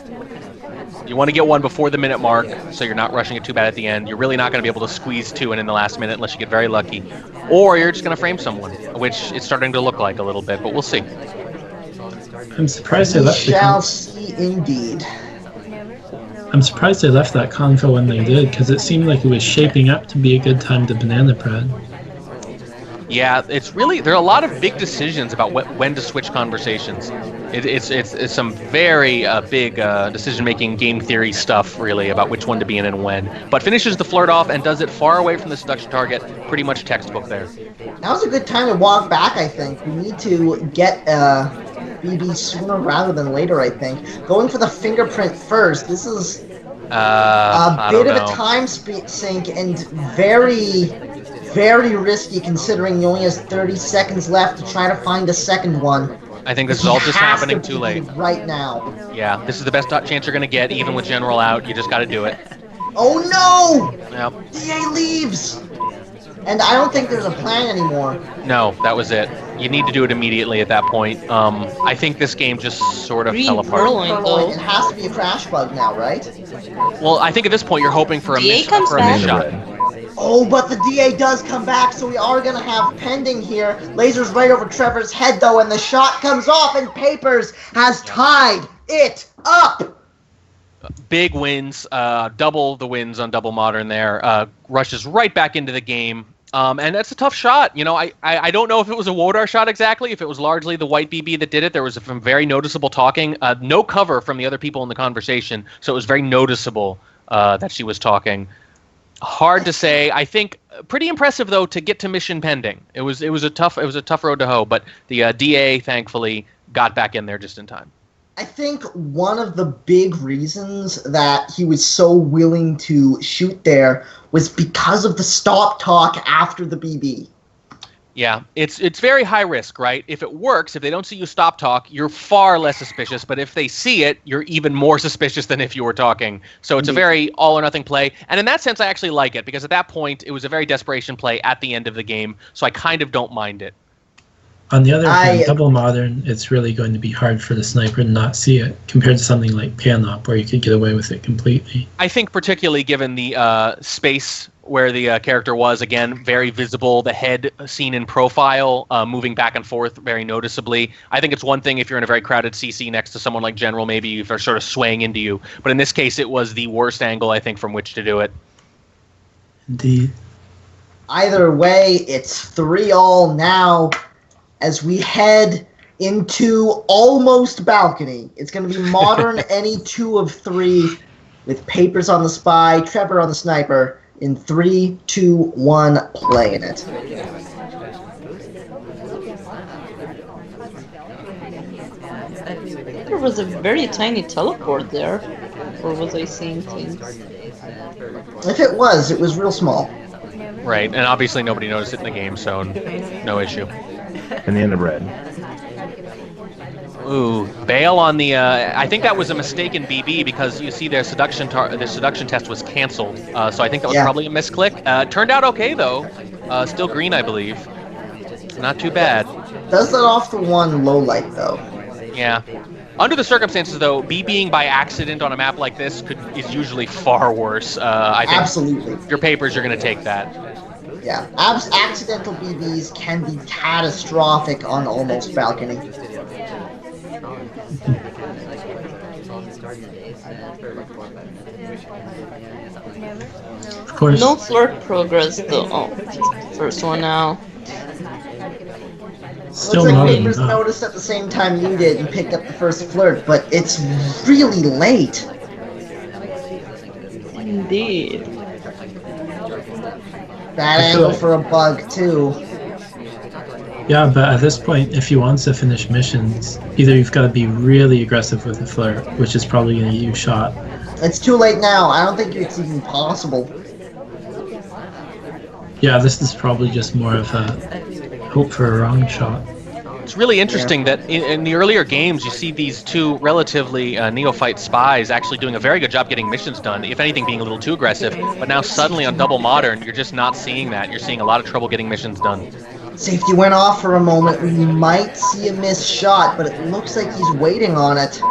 You want to get one before the minute mark, so you're not rushing it too bad at the end. You're really not going to be able to squeeze two in the last minute unless you get very lucky. Or you're just going to frame someone, which it's starting to look like a little bit, but we'll see. I'm surprised they We left the shall see indeed. I'm surprised they left that convo when they did, because it seemed like it was shaping up to be a good time to banana bread. Yeah, it's really, there are a lot of big decisions about when to switch conversations. It's some very big decision-making game theory stuff, really, about which one to be in and when. But finishes the flirt off and does it far away from the seduction target. Pretty much textbook there. Now's a good time to walk back, I think. We need to get BB sooner rather than later, I think. Going for the fingerprint first, this is a bit of a time sink and very, very risky considering he only has 30 seconds left to try to find a second one. I think this is all just happening too late. Right now. Yeah, this is the best chance you're going to get, even with General out. You just got to do it. Oh no! Yep. DA leaves! And I don't think there's a plan anymore. No, that was it. You need to do it immediately at that point. I think this game just sort of fell apart. It has to be a crash bug now, right? Well, I think at this point you're hoping for a miss shot. Oh, but the DA does come back, so we are going to have pending here. Laser's right over Trevor's head, though, and the shot comes off, and Papers has tied it up! Big wins, double the wins on Double Modern there. Rushes right back into the game. And that's a tough shot. You know, I don't know if it was a Wodar shot exactly, if it was largely the white BB that did it. There was some very noticeable talking. No cover from the other people in the conversation, so it was very noticeable that she was talking. Hard to say. I think pretty impressive though to get to mission pending. It was a tough road to hoe, but the DA thankfully got back in there just in time. I think one of the big reasons that he was so willing to shoot there was because of the stop talk after the BB. Yeah, it's very high risk, right? If it works, if they don't see you stop talk, you're far less suspicious. But if they see it, you're even more suspicious than if you were talking. So it's a very all or nothing play. And in that sense, I actually like it because at that point, it was a very desperation play at the end of the game. So I kind of don't mind it. On the other hand, Double Modern, it's really going to be hard for the sniper to not see it compared to something like Panop where you could get away with it completely. I think particularly given the space where the character was, again, very visible, the head seen in profile, moving back and forth very noticeably. I think it's one thing if you're in a very crowded CC next to someone like General, maybe if they're sort of swaying into you. But in this case, it was the worst angle, I think, from which to do it. Indeed. Either way, it's 3-all now as we head into almost balcony. It's going to be Modern any 2 of 3 with Papers on the Spy, Trevor on the Sniper, in 3, 2, 1, playing it. There was a very tiny teleport there, or was I seeing things? If it was real small. Right, and obviously nobody noticed it in the game, so no issue. And the end of red. Ooh, bail on the. I think that was a mistake in BB because you see their seduction test was canceled. So I think that was probably a misclick. Turned out okay though. Still green, I believe. Not too bad. Does that off the one low light though? Yeah. Under the circumstances though, BBing by accident on a map like this is usually far worse. I think Absolutely. Your Papers, you're going to take that. Yeah, accidental BBs can be catastrophic on almost balcony. Of course. No flirt progress though. Oh, first one now. Still Looks like not Papers enough. noticed at the same time you did and picked up the first flirt, but it's really late. Indeed. Bad angle for a bug too. Yeah, but at this point, if he wants to finish missions, either you've got to be really aggressive with the flirt, which is probably going to get you shot. It's too late now. I don't think it's even possible. Yeah, this is probably just more of a hope for a wrong shot. It's really interesting that in the earlier games, you see these two relatively neophyte spies actually doing a very good job getting missions done, if anything being a little too aggressive. But now suddenly on Double Modern, you're just not seeing that. You're seeing a lot of trouble getting missions done. Safety went off for a moment. We might see a missed shot, but it looks like he's waiting on it.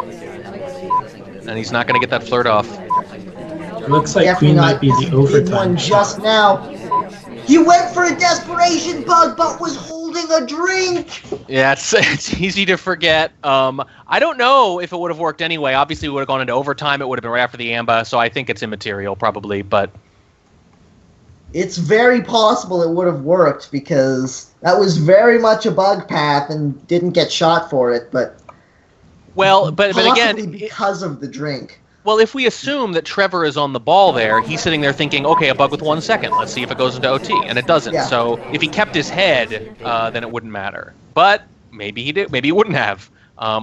And he's not going to get that flirt off. It looks like Definitely Queen not. might be He the did overtime one just shot. now. He went for a desperation bug, but was holding a drink. Yeah, it's easy to forget. I don't know if it would have worked anyway. Obviously, we would have gone into overtime. It would have been right after the AMBA, so I think it's immaterial, probably. But It's very possible it would have worked because that was very much a bug path and didn't get shot for it. But but again, possibly because of the drink. well, if we assume that Trevor is on the ball there, he's sitting there thinking, okay, a bug with 1 second. Let's see if it goes into OT, and it doesn't. Yeah. So if he kept his head, then it wouldn't matter. But maybe he did. Maybe he wouldn't have.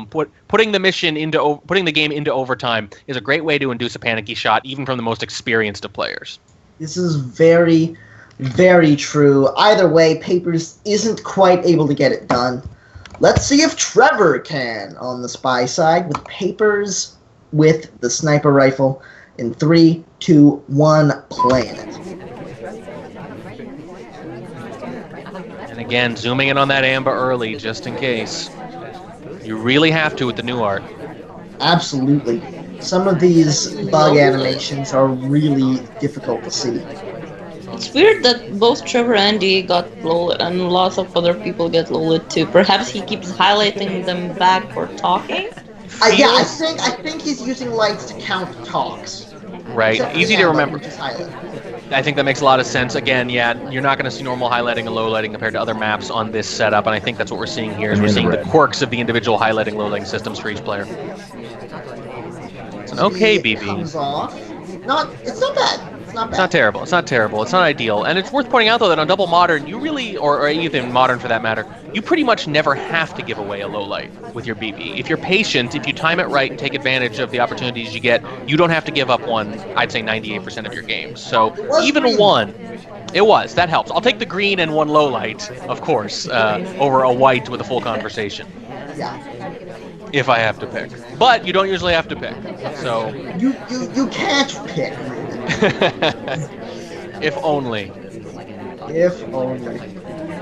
Putting the game into overtime is a great way to induce a panicky shot, even from the most experienced of players. This is very, very true. Either way, Papers isn't quite able to get it done. Let's see if Trevor can on the spy side with Papers with the sniper rifle in 3, 2, 1, playing it. And again, zooming in on that AMBA early, just in case. You really have to with the new art. Absolutely. Some of these bug animations are really difficult to see. It's weird that both Trevor and Dee got low and lots of other people get low too. Perhaps he keeps highlighting them back for talking? I think he's using lights to count talks. Right, Except for easy the to AMBA, remember. which is highlighted. I think that makes a lot of sense. Again, yeah, you're not going to see normal highlighting and low lighting compared to other maps on this setup, and I think that's what we're seeing here. Is we're seeing the quirks of the individual highlighting, low lighting systems for each player. It's an okay BB. Comes off. It's not bad. It's not bad. It's not terrible. It's not terrible. It's not ideal. And it's worth pointing out, though, that on Double Modern, you really, or even Modern for that matter, you pretty much never have to give away a low light with your BB. If you're patient, if you time it right and take advantage of the opportunities you get, you don't have to give up one, I'd say 98% of your games. So even a one, it was. That helps. I'll take the green and one low light, of course, over a white with a full conversation. Yeah. If I have to pick. But you don't usually have to pick. So You can't pick. if only. If only.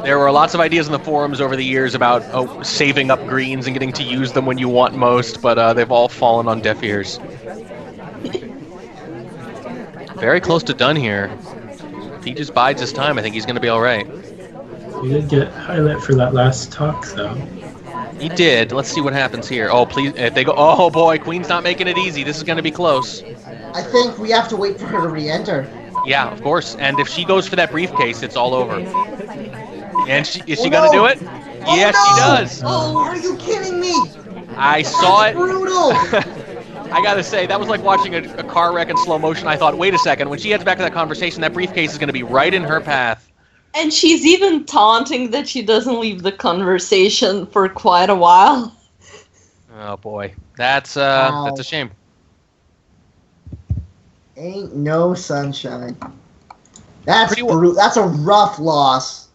There were lots of ideas in the forums over the years about saving up greens and getting to use them when you want most, but they've all fallen on deaf ears. Very close to done here. If he just bides his time, I think he's going to be all right. You did get highlight for that last talk, though. He did. Let's see what happens here. Oh, please. If they go, oh boy, Queen's not making it easy. This is going to be close. I think we have to wait for her to re-enter. Yeah, of course. And if she goes for that briefcase, it's all over. And is she Oh, going to no. do it? Oh, Yes, no. she does. Oh, are you kidding me? I saw That's it. brutal. I gotta say, that was like watching a car wreck in slow motion. I thought, wait a second, when she heads back to that conversation, that briefcase is going to be right in her path. And she's even taunting that she doesn't leave the conversation for quite a while. Oh boy, that's a shame. Ain't no sunshine. That's Pretty well- brutal. That's a rough loss.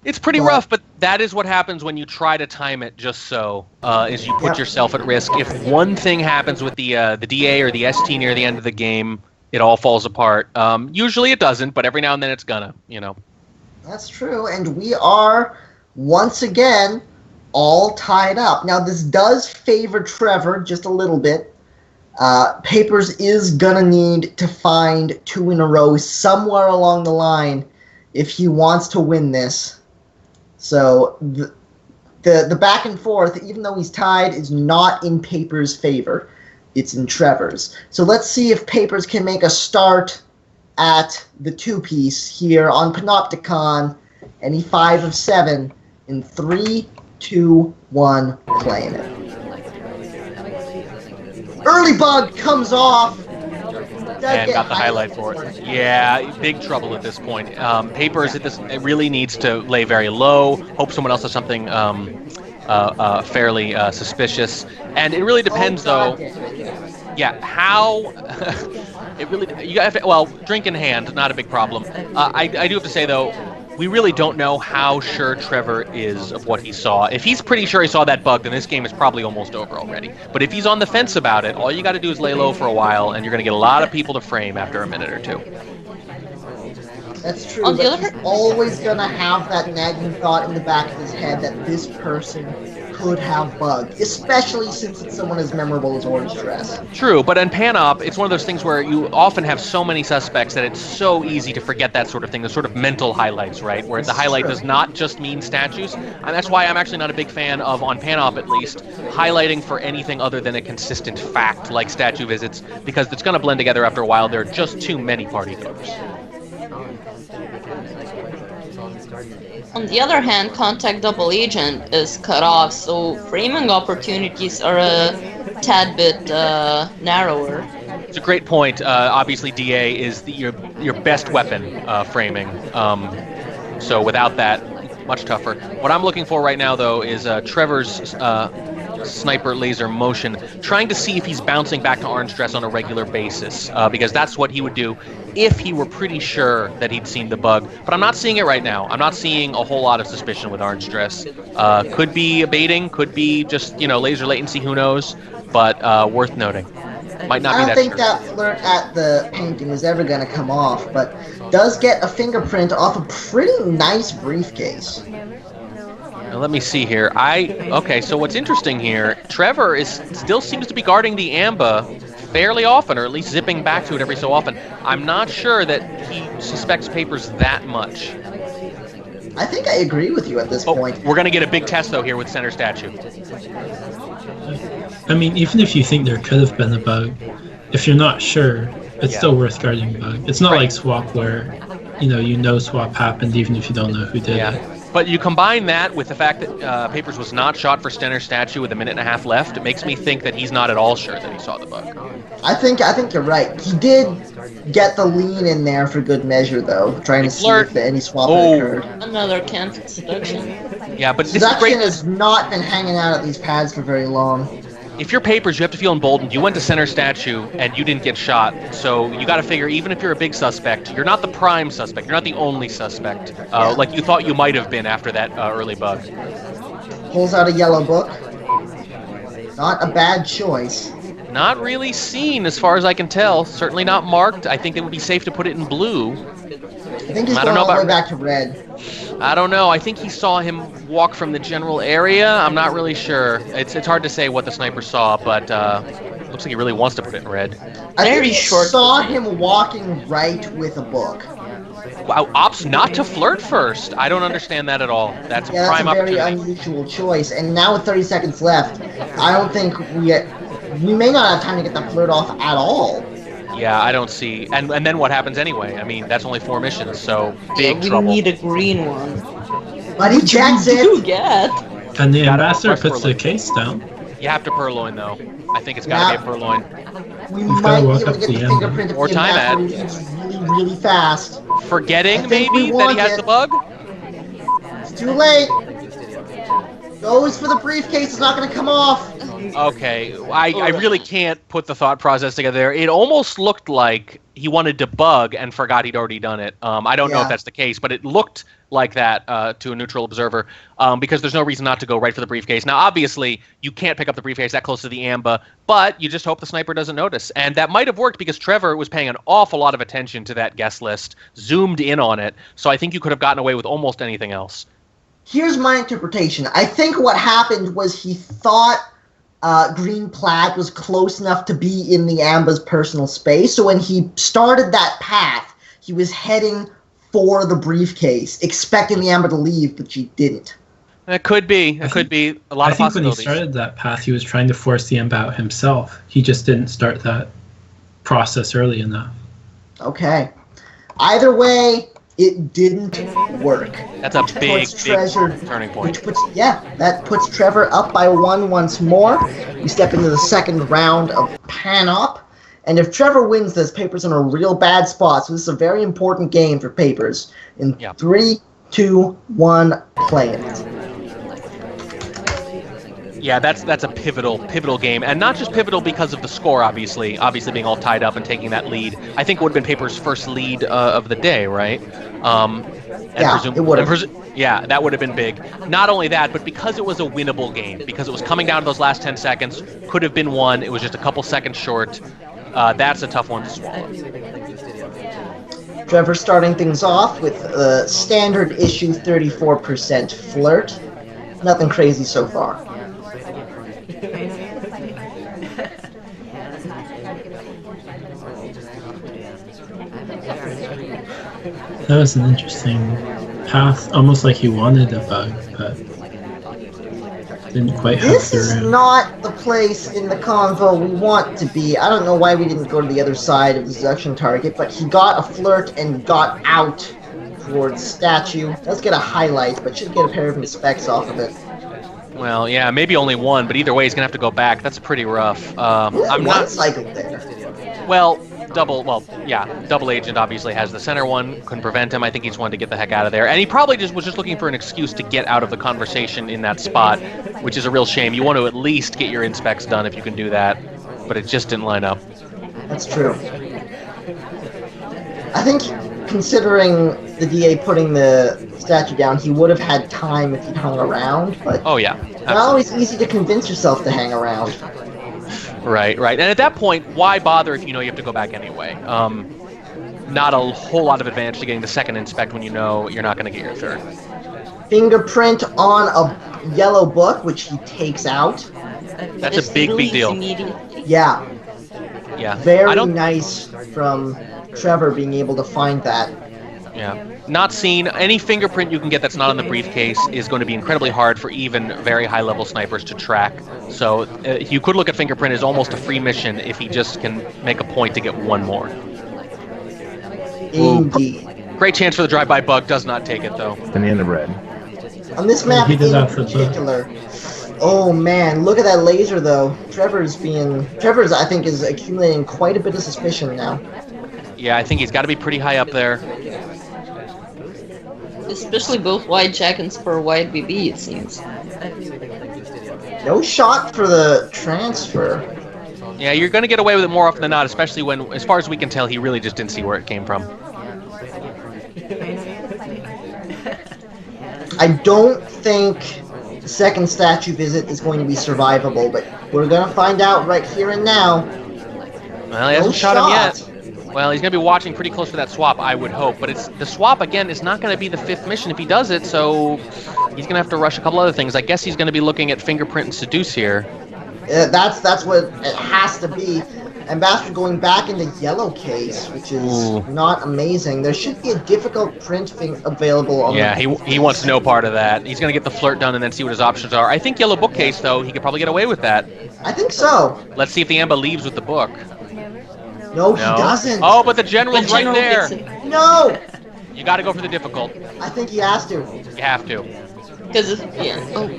It's pretty But- rough, but that is what happens when you try to time it just so, is you put Yep. yourself at risk. If one thing happens with the DA or the ST near the end of the game, it all falls apart. Usually it doesn't, but every now and then it's gonna, That's true, and we are, once again, all tied up. Now, this does favor Trevor just a little bit. Papers is gonna need to find 2 in a row somewhere along the line if he wants to win this. So the back and forth, even though he's tied, is not in Papers' favor. It's in Trevor's. So let's see if Papers can make a start at the 2-piece here on Panopticon, and he 5 of 7 in 3, 2, 1, playing it. Early bug comes off. And got the highlight for it. Yeah, big trouble at this point. Papers, it really needs to lay very low, hope someone else does something fairly suspicious. And it really depends, though. Yeah, how... it really... You have to, well, drink in hand, not a big problem. I do have to say, though, we really don't know how sure Trevor is of what he saw. If he's pretty sure he saw that bug, then this game is probably almost over already. But if he's on the fence about it, all you got to do is lay low for a while, and you're going to get a lot of people to frame after a minute or two. That's true, On the but other he's always gonna have that nagging thought in the back of his head that this person could have bugged, especially since it's someone as memorable as Orange Dress. True, but in Panop, it's one of those things where you often have so many suspects that it's so easy to forget that sort of thing, the sort of mental highlights, right? Where the highlight does not just mean statues. And that's why I'm actually not a big fan of, on Panop at least, highlighting for anything other than a consistent fact like statue visits, because it's going to blend together after a while. There are just too many party goers. On the other hand, contact double agent is cut off, so framing opportunities are a tad bit narrower. It's a great point. Obviously, DA is your best weapon, framing. So without that, much tougher. What I'm looking for right now, though, is Trevor's sniper laser motion, trying to see if he's bouncing back to Orange Dress on a regular basis, because that's what he would do if he were pretty sure that he'd seen the bug. But I'm not seeing it right now. I'm not seeing a whole lot of suspicion with Orange Dress. Could be baiting, could be just, laser latency, who knows, but worth noting. Might not be that I don't think sure. that flirt at the painting is ever going to come off, but does get a fingerprint off a pretty nice briefcase. Now, let me see here. Okay, so what's interesting here, Trevor still seems to be guarding the Amba fairly often, or at least zipping back to it every so often. I'm not sure that he suspects Papers that much. I think I agree with you at this point. We're going to get a big test, though, here with center statue. I mean, even if you think there could have been a bug, if you're not sure, it's still worth guarding the bug. It's not like swap where, swap happened even if you don't know who did it. But you combine that with the fact that Papers was not shot for center statue with a minute and a half left, it makes me think that he's not at all sure that he saw the bug. I think you're right. He did get the lean in there for good measure, though, trying to see if any swap occurred. Another cancel seduction. Yeah, but this Seduction is great. has not been hanging out at these pads for very long. If you're Papers, you have to feel emboldened. You went to center statue and you didn't get shot, so you got to figure, even if you're a big suspect, you're not the prime suspect. You're not the only suspect, like you thought you might have been after that early bug. Pulls out a yellow book. Not a bad choice. Not really seen, as far as I can tell. Certainly not marked. I think it would be safe to put it in blue. I think he's going all the way back to red. I don't know. I think he saw him walk from the general area. I'm not really sure. It's hard to say what the sniper saw, but looks like he really wants to put it in red. I think he saw him walking right with a book. Wow, opts not to flirt first. I don't understand that at all. That's a prime opportunity. That's a very unusual choice. And now with 30 seconds left, I don't think we may not have time to get the flirt off at all. Yeah, I don't see. And then what happens anyway? I mean, that's only 4 missions, so big trouble. We need a green one. But he checks it. You get. And the ambassador puts the case down. You have to purloin, though. I think it's got to be a purloin. We might be able to get the end. fingerprint of Or the time ambassador really, really fast. Forgetting, maybe, that he has the bug? It's too late. Goes for the briefcase. It's not going to come off. Okay, I really can't put the thought process together. It almost looked like he wanted to bug and forgot he'd already done it. I don't know if that's the case, but it looked like that to a neutral observer, because there's no reason not to go right for the briefcase. Now, obviously, you can't pick up the briefcase that close to the Amba, but you just hope the sniper doesn't notice. And that might have worked because Trevor was paying an awful lot of attention to that guest list, zoomed in on it, so I think you could have gotten away with almost anything else. Here's my interpretation. I think what happened was he thought Green Plaid was close enough to be in the Amba's personal space, so when he started that path, he was heading for the briefcase, expecting the Amba to leave, but she didn't. It could be. It could be a lot of possibilities. I think when he started that path, he was trying to force the Amba out himself. He just didn't start that process early enough. Okay. Either way, it didn't work. That's a big turning point. That puts Trevor up by 1 once more. We step into the second round of Panop. And if Trevor wins this, Papers in a real bad spot. So this is a very important game for Papers. In 3, 2, 1, play it. Yeah, that's a pivotal game, and not just pivotal because of the score, obviously being all tied up and taking that lead. I think it would have been Papers' first lead of the day, right? It would have. Yeah, that would have been big. Not only that, but because it was a winnable game, because it was coming down to those last 10 seconds, could have been won. It was just a couple seconds short. That's a tough one to swallow. Trevor starting things off with a standard issue 34% flirt. Nothing crazy so far. That was an interesting path, almost like he wanted a bug, but didn't quite have This the is room. not the place in the convo we want to be. I don't know why we didn't go to the other side of the seduction target, but he got a flirt and got out towards statue. Does get a highlight, but should get a pair of specs off of it. Well, yeah, maybe only one, but either way, he's gonna have to go back. That's pretty rough. I'm not. Cycle there. Well, double agent obviously has the center one. Couldn't prevent him. I think he's wanted to get the heck out of there, and he probably was just looking for an excuse to get out of the conversation in that spot, which is a real shame. You want to at least get your inspects done if you can do that, but it just didn't line up. That's true. I think, considering the DA putting the statue down, he would have had time if he'd hung around, but Oh yeah, it's not always easy to convince yourself to hang around. right. And at that point, why bother if you know you have to go back anyway? Not a whole lot of advantage to getting the second inspect when you know you're not going to get your third. Fingerprint on a yellow book, which he takes out. That's a big deal. Immediately. Yeah, Yeah. very nice from Trevor being able to find that. Yeah. Not seen. Any fingerprint you can get that's not on the briefcase is going to be incredibly hard for even very high-level snipers to track. So you could look at fingerprint as almost a free mission if he just can make a point to get one more. Indeed. Great chance for the drive-by bug. Does not take it, though. Banana bread. On this map He did in that for the book. particular. Oh man, look at that laser though. Trevor's, I think, is accumulating quite a bit of suspicion now. Yeah, I think he's got to be pretty high up there. Especially both wide Jack and spur wide BB, it seems. No shot for the transfer. Yeah, you're going to get away with it more often than not, especially when, as far as we can tell, he really just didn't see where it came from. I don't think the second statue visit is going to be survivable, but we're going to find out right here and now. Well, he hasn't shot him yet. Well, he's going to be watching pretty close for that swap, I would hope. But the swap, again, is not going to be the fifth mission if he does it, so he's going to have to rush a couple other things. I guess he's going to be looking at fingerprint and seduce here. That's what it has to be. Ambassador going back into yellow case, which is not amazing. There should be a difficult print available on Yeah, he wants no part of that. He's going to get the flirt done and then see what his options are. I think yellow bookcase, though, he could probably get away with that. I think so. Let's see if the Amba leaves with the book. No, he doesn't. Oh, but the general's right there. No! You got to go for the difficult. I think he has to. You have to. Because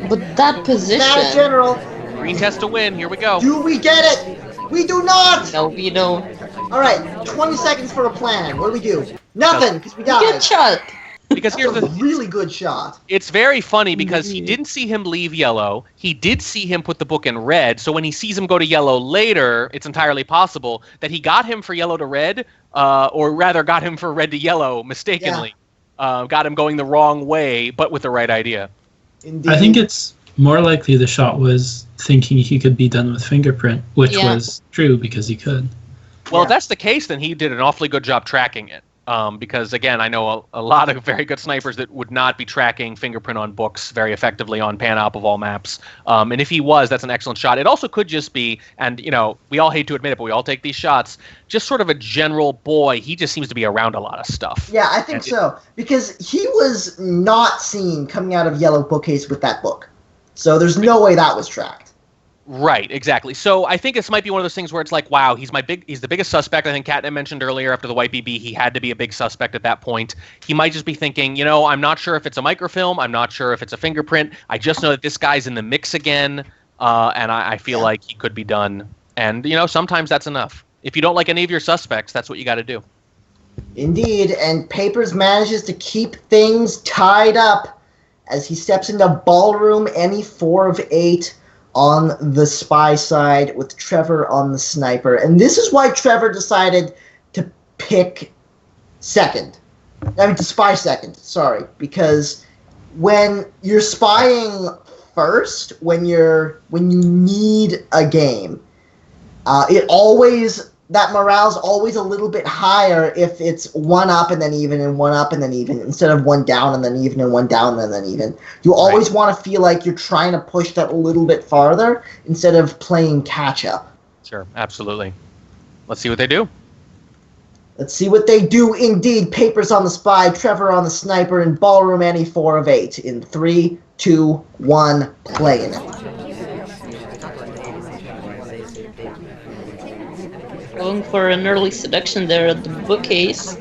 but that position. Not a general. Green test to win. Here we go. Do we get it? We do not! No, we don't. Alright, 20 seconds for a plan. What do we do? Nothing, because we died. Good shot. Because That's here's a the really good shot. It's very funny because he didn't see him leave yellow. He did see him put the book in red. So when he sees him go to yellow later, it's entirely possible that he got him for yellow to red, or rather got him for red to yellow mistakenly. Got him going the wrong way, but with the right idea. Indeed. I think it's more likely the shot was thinking he could be done with fingerprint, which was true because he could. Well, if that's the case, then he did an awfully good job tracking it. Because, again, I know a lot of very good snipers that would not be tracking fingerprint on books very effectively on Panop of all maps. And if he was, that's an excellent shot. It also could just be, and, you know, we all hate to admit it, but we all take these shots, just sort of a general boy. He just seems to be around a lot of stuff. Yeah, I think so. Because he was not seen coming out of yellow bookcase with that book. So there's no way that was tracked. Right, exactly. So I think this might be one of those things where it's like, wow, he's the biggest suspect. I think Katna mentioned earlier after the white BB, he had to be a big suspect at that point. He might just be thinking, you know, I'm not sure if it's a microfilm. I'm not sure if it's a fingerprint. I just know that this guy's in the mix again, and I feel like he could be done. And, you know, sometimes that's enough. If you don't like any of your suspects, that's what you got to do. Indeed, and Papers manages to keep things tied up as he steps into Ballroom, any 4 of 8 on the spy side with Trevor on the sniper. And this is why Trevor decided to pick to spy second, sorry. Because when you're spying first, when you need a game, it always that morale's always a little bit higher if it's one up and then even and one up and then even instead of one down and then even and one down and then even. You always want to feel like you're trying to push that a little bit farther instead of playing catch up. Sure, absolutely. Let's see what they do. Let's see what they do indeed. Papers on the spy, Trevor on the sniper, and Ballroom any 4 of 8. In 3, 2, 1, playing it. Going for an early seduction there at the bookcase.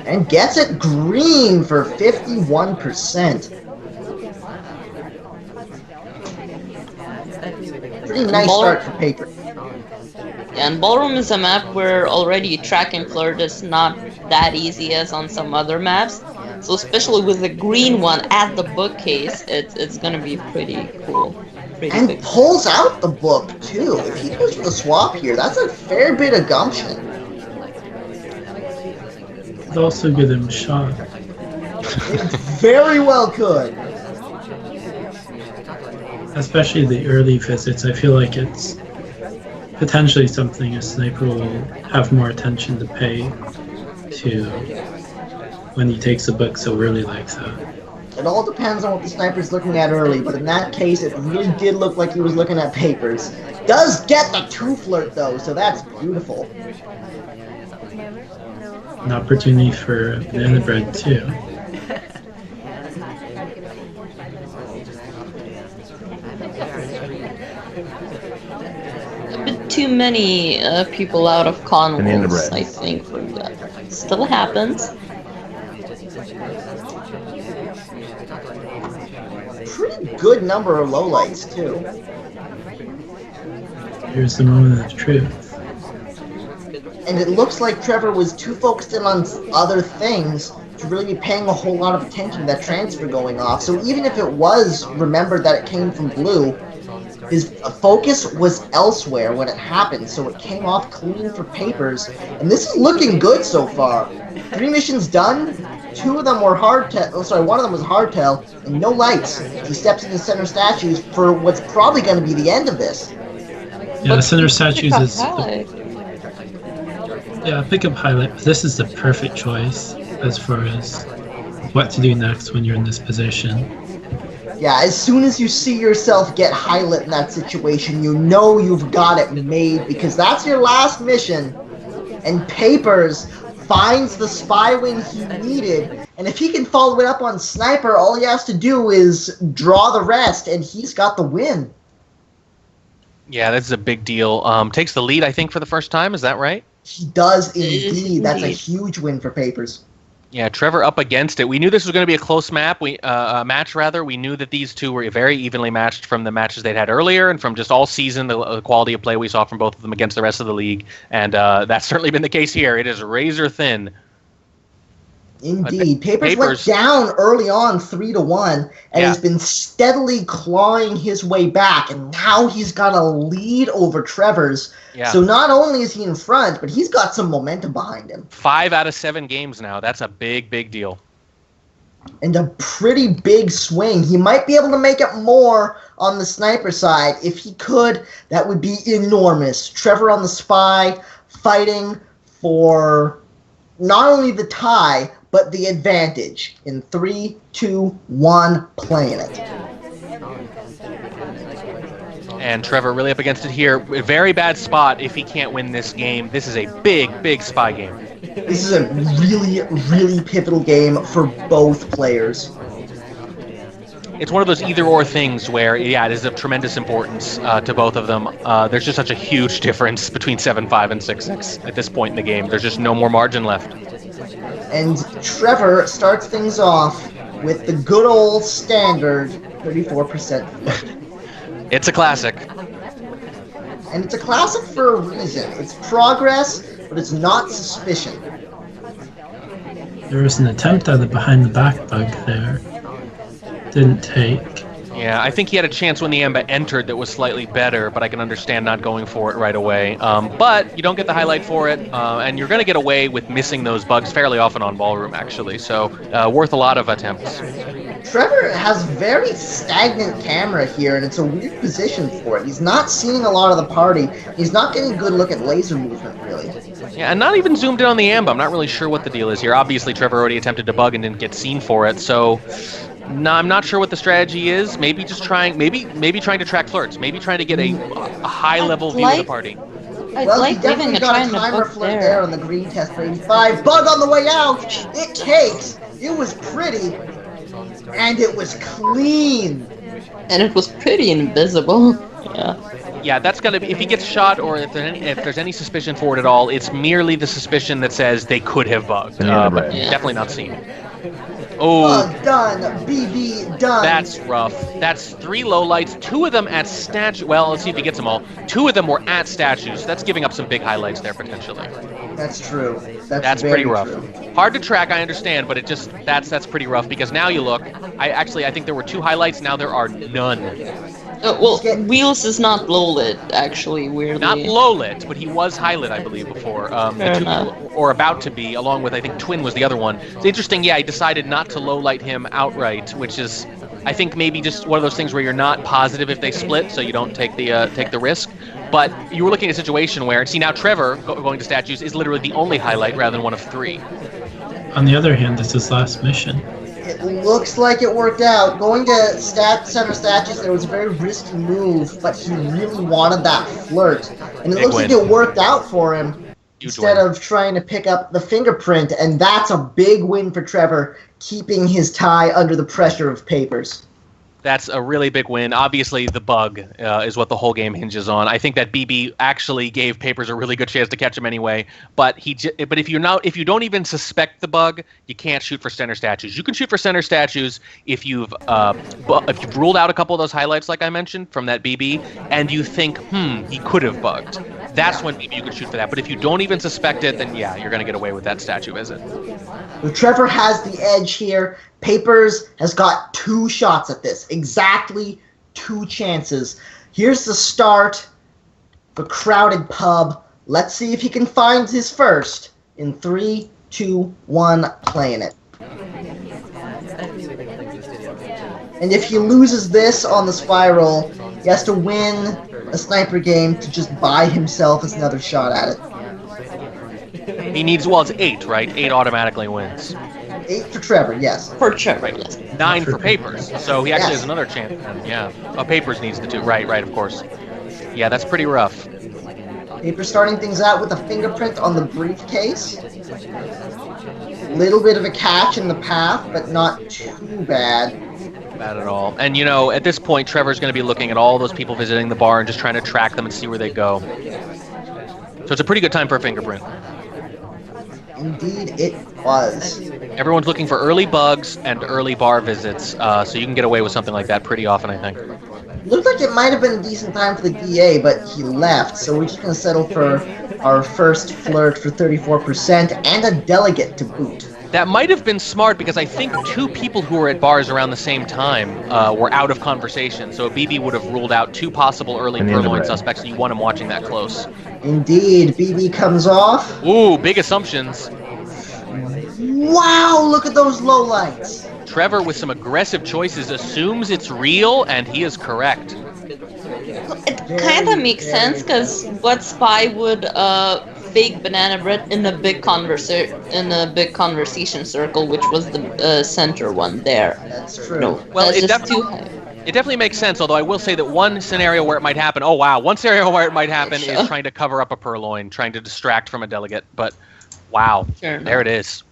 And gets it green for 51%. Pretty nice start for paper. And Ballroom is a map where already track and flirt is not that easy as on some other maps. So especially with the green one at the bookcase, it's gonna be pretty cool. And big. Pulls out the book too. If he goes for the swap here, that's a fair bit of gumption. It also give him a shot. It very well could. Especially the early visits, I feel like it's potentially something a sniper will have more attention to pay to when he takes a book so early like that. It all depends on what the sniper's looking at early, but in that case, it really did look like he was looking at papers. Does get the 2 flirt though, so that's beautiful. An opportunity for banana bread too. A bit too many people out of convos, I think, for that. Still happens. Pretty good number of lowlights too. Here's the moment of truth. And it looks like Trevor was too focused in on other things to really be paying a whole lot of attention to that transfer going off. So even if it was remembered that it came from blue, his focus was elsewhere when it happened, so it came off clean for papers. And this is looking good so far. 3 missions done, 2 of them were hardtail. Oh, sorry, 1 of them was hardtail, and no lights. He steps into center statues for what's probably going to be the end of this. Yeah, the center statues is... Yeah, pick up highlight, but this is the perfect choice as far as what to do next when you're in this position. Yeah, as soon as you see yourself get highlight in that situation, you know you've got it made, because that's your last mission, and Papers finds the spy wing he needed, and if he can follow it up on Sniper, all he has to do is draw the rest, and he's got the win. Yeah, this is a big deal. Takes the lead, I think, for the first time, is that right? He does indeed. That's a huge win for Papers. Yeah, Trevor up against it. We knew this was going to be a close match. We knew that these two were very evenly matched from the matches they'd had earlier and from just all season, the quality of play we saw from both of them against the rest of the league. And that's certainly been the case here. It is razor thin. Indeed. Papers went down early on 3-1 and has been steadily clawing his way back, and now he's got a lead over Trevor's. Yeah. So not only is he in front, but he's got some momentum behind him. 5 out of 7 games now. That's a big, big deal. And a pretty big swing. He might be able to make it more on the Sniper side. If he could, that would be enormous. Trevor on the Spy fighting for not only the tie, but the advantage. In 3, 2, 1, playing it. And Trevor really up against it here. A very bad spot if he can't win this game. This is a big, big spy game. This is a really, really pivotal game for both players. It's one of those either-or things where, yeah, it is of tremendous importance to both of them. There's just such a huge difference between 7-5 and 6-6 at this point in the game. There's just no more margin left. And Trevor starts things off with the good old standard 34% flip. It's a classic. And it's a classic for a reason. It's progress, but it's not suspicion. There was an attempt at a behind-the-back bug there. Didn't take. Yeah, I think he had a chance when the Amba entered that was slightly better, but I can understand not going for it right away. But you don't get the highlight for it, and you're going to get away with missing those bugs fairly often on Ballroom, actually. So worth a lot of attempts. Trevor has very stagnant camera here, and it's a weird position for it. He's not seeing a lot of the party. He's not getting a good look at laser movement, really. Yeah, and not even zoomed in on the amp. I'm not really sure what the deal is here. Obviously, Trevor already attempted to bug and didn't get seen for it, so no, I'm not sure what the strategy is. Maybe just trying, maybe trying to track flirts. Maybe trying to get a high-level view of the party. I'd Well, like he definitely leaving a got a try timer book flirt there on the green test for 85. Bug on the way out! It takes! It was pretty! And it was clean! And it was pretty invisible. Yeah. Yeah, that's gonna be, if he gets shot or if there's any suspicion for it at all, it's merely the suspicion that says they could have bugged, but definitely not seen. Oh, Bug done! BB done! that's rough. That's 3 lowlights, 2 of them at statue. Well, let's see if he gets them all. 2 of them were at statues. That's giving up some big highlights there potentially. That's true. That's very pretty rough. true. Hard to track, I understand, but it just that's pretty rough because now you look. I think there were 2 highlights. Now there are none. Well, Wheels is not low lit, actually, weirdly. Not low lit, but he was high lit, I believe, before. Fair The 2 enough. or about to be, along with I think Twin was the other one. It's interesting. Yeah, he decided not to low light him outright, which is, I think, maybe just one of those things where you're not positive if they split, so you don't take the risk. But you were looking at a situation where, see, now Trevor going to statues is literally the only highlight rather than one of 3. On the other hand, this is his last mission. It looks like it worked out. Going to center statues there was a very risky move, but he really wanted that flirt. And it Big looks like win. it worked out for him Huge instead win. of trying to pick up the fingerprint. And that's a big win for Trevor, keeping his tie under the pressure of papers. That's a really big win. Obviously, the bug is what the whole game hinges on. I think that BB actually gave Papers a really good chance to catch him anyway. But if you don't even suspect the bug, you can't shoot for center statues. You can shoot for center statues if you've ruled out a couple of those highlights, like I mentioned, from that BB, and you think, he could have bugged. That's when maybe you can shoot for that. But if you don't even suspect it, then yeah, you're going to get away with that statue visit. Well, Trevor has the edge here. Papers has got 2 shots at this. Exactly 2 chances. Here's the start. The crowded pub. Let's see if he can find his first. In 3, 2, 1, playing it. And if he loses this on the spiral, he has to win a sniper game to just buy himself another shot at it. He needs, well, it's 8, right? 8 automatically wins. 8 for Trevor, yes. For Trevor, yes. 9 for Papers. So he actually Yes. has another chance. Yeah. Oh, Papers needs the 2. Right, of course. Yeah, that's pretty rough. Paper starting things out with a fingerprint on the briefcase. Little bit of a catch in the path, but not too bad. Bad at all. And, at this point, Trevor's going to be looking at all those people visiting the bar and just trying to track them and see where they go. So it's a pretty good time for a fingerprint. Indeed, it was. Everyone's looking for early bugs and early bar visits, so you can get away with something like that pretty often, I think. Looked like it might have been a decent time for the DA, but he left, so we're just going to settle for our first flirt for 34% and a delegate to boot. That might have been smart because I think 2 people who were at bars around the same time were out of conversation, so BB would have ruled out 2 possible early purloin suspects, and you want him watching that close. Indeed, BB comes off. Ooh, big assumptions. Wow, look at those lowlights. Trevor, with some aggressive choices, assumes it's real, and he is correct. It kind of makes sense, because what spy would fake banana bread in a big conversation circle, which was the center one there? That's true. No, Well, that's it just too definitely- high. It definitely makes sense, although I will say that one scenario where it might happen, one scenario where it might happen Sure. is trying to cover up a purloin, trying to distract from a delegate, but wow, Sure there it is.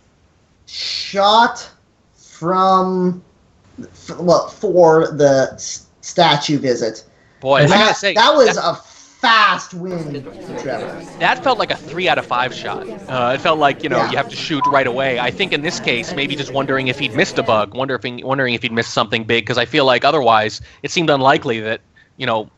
Shot from, for the statue visit. Boy, I gotta say, that was a fast win for Trevor. that felt like a 3 out of 5 shot. It felt like, you have to shoot right away. I think in this case, maybe just wondering if he'd missed a bug, wondering if he'd missed something big, because I feel like otherwise it seemed unlikely that,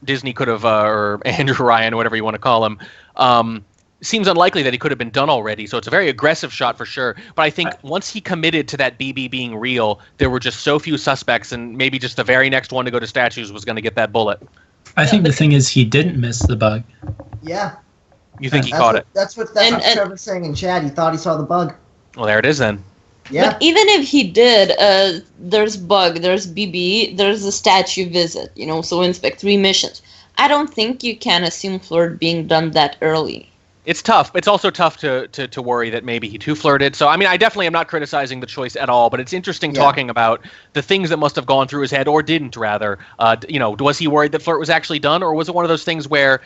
Disney could have, or Andrew Ryan, or whatever you want to call him, seems unlikely that he could have been done already. So it's a very aggressive shot for sure. But I think once he committed to that BB being real, there were just so few suspects, and maybe just the very next one to go to statues was going to get that bullet. I think the thing is he didn't miss the bug. Yeah. You think he caught it? That's what And- Trevor's saying in chat. He thought he saw the bug. Well, there it is then. Yeah. But even if he did, there's Bug, there's BB, there's a statue visit, so inspect 3 missions. I don't think you can assume flirt being done that early. It's tough. It's also tough to worry that maybe he too flirted. So, I mean, I definitely am not criticizing the choice at all, but it's interesting talking about the things that must have gone through his head, or didn't, rather. Was he worried that flirt was actually done, or was it one of those things where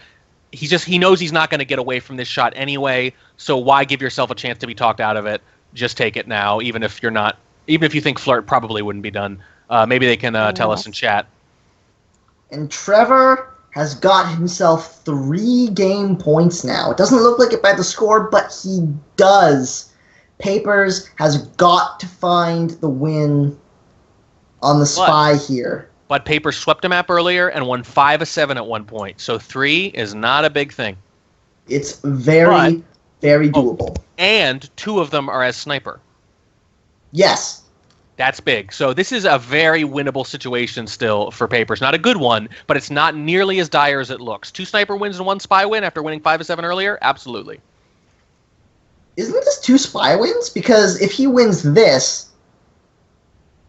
he knows he's not going to get away from this shot anyway, so why give yourself a chance to be talked out of it? Just take it now, even if you think flirt probably wouldn't be done. Maybe they can tell us in chat. And Trevor has got himself 3 game points now. It doesn't look like it by the score, but he does. Papers has got to find the win on the spy here. But Papers swept a map earlier and won 5 of 7 at one point, so 3 is not a big thing. It's very doable. And 2 of them are as sniper. Yes. That's big. So this is a very winnable situation still for Papers. Not a good one, but it's not nearly as dire as it looks. 2 sniper wins and 1 spy win after winning 5 of 7 earlier? Absolutely. Isn't this 2 spy wins? Because if he wins this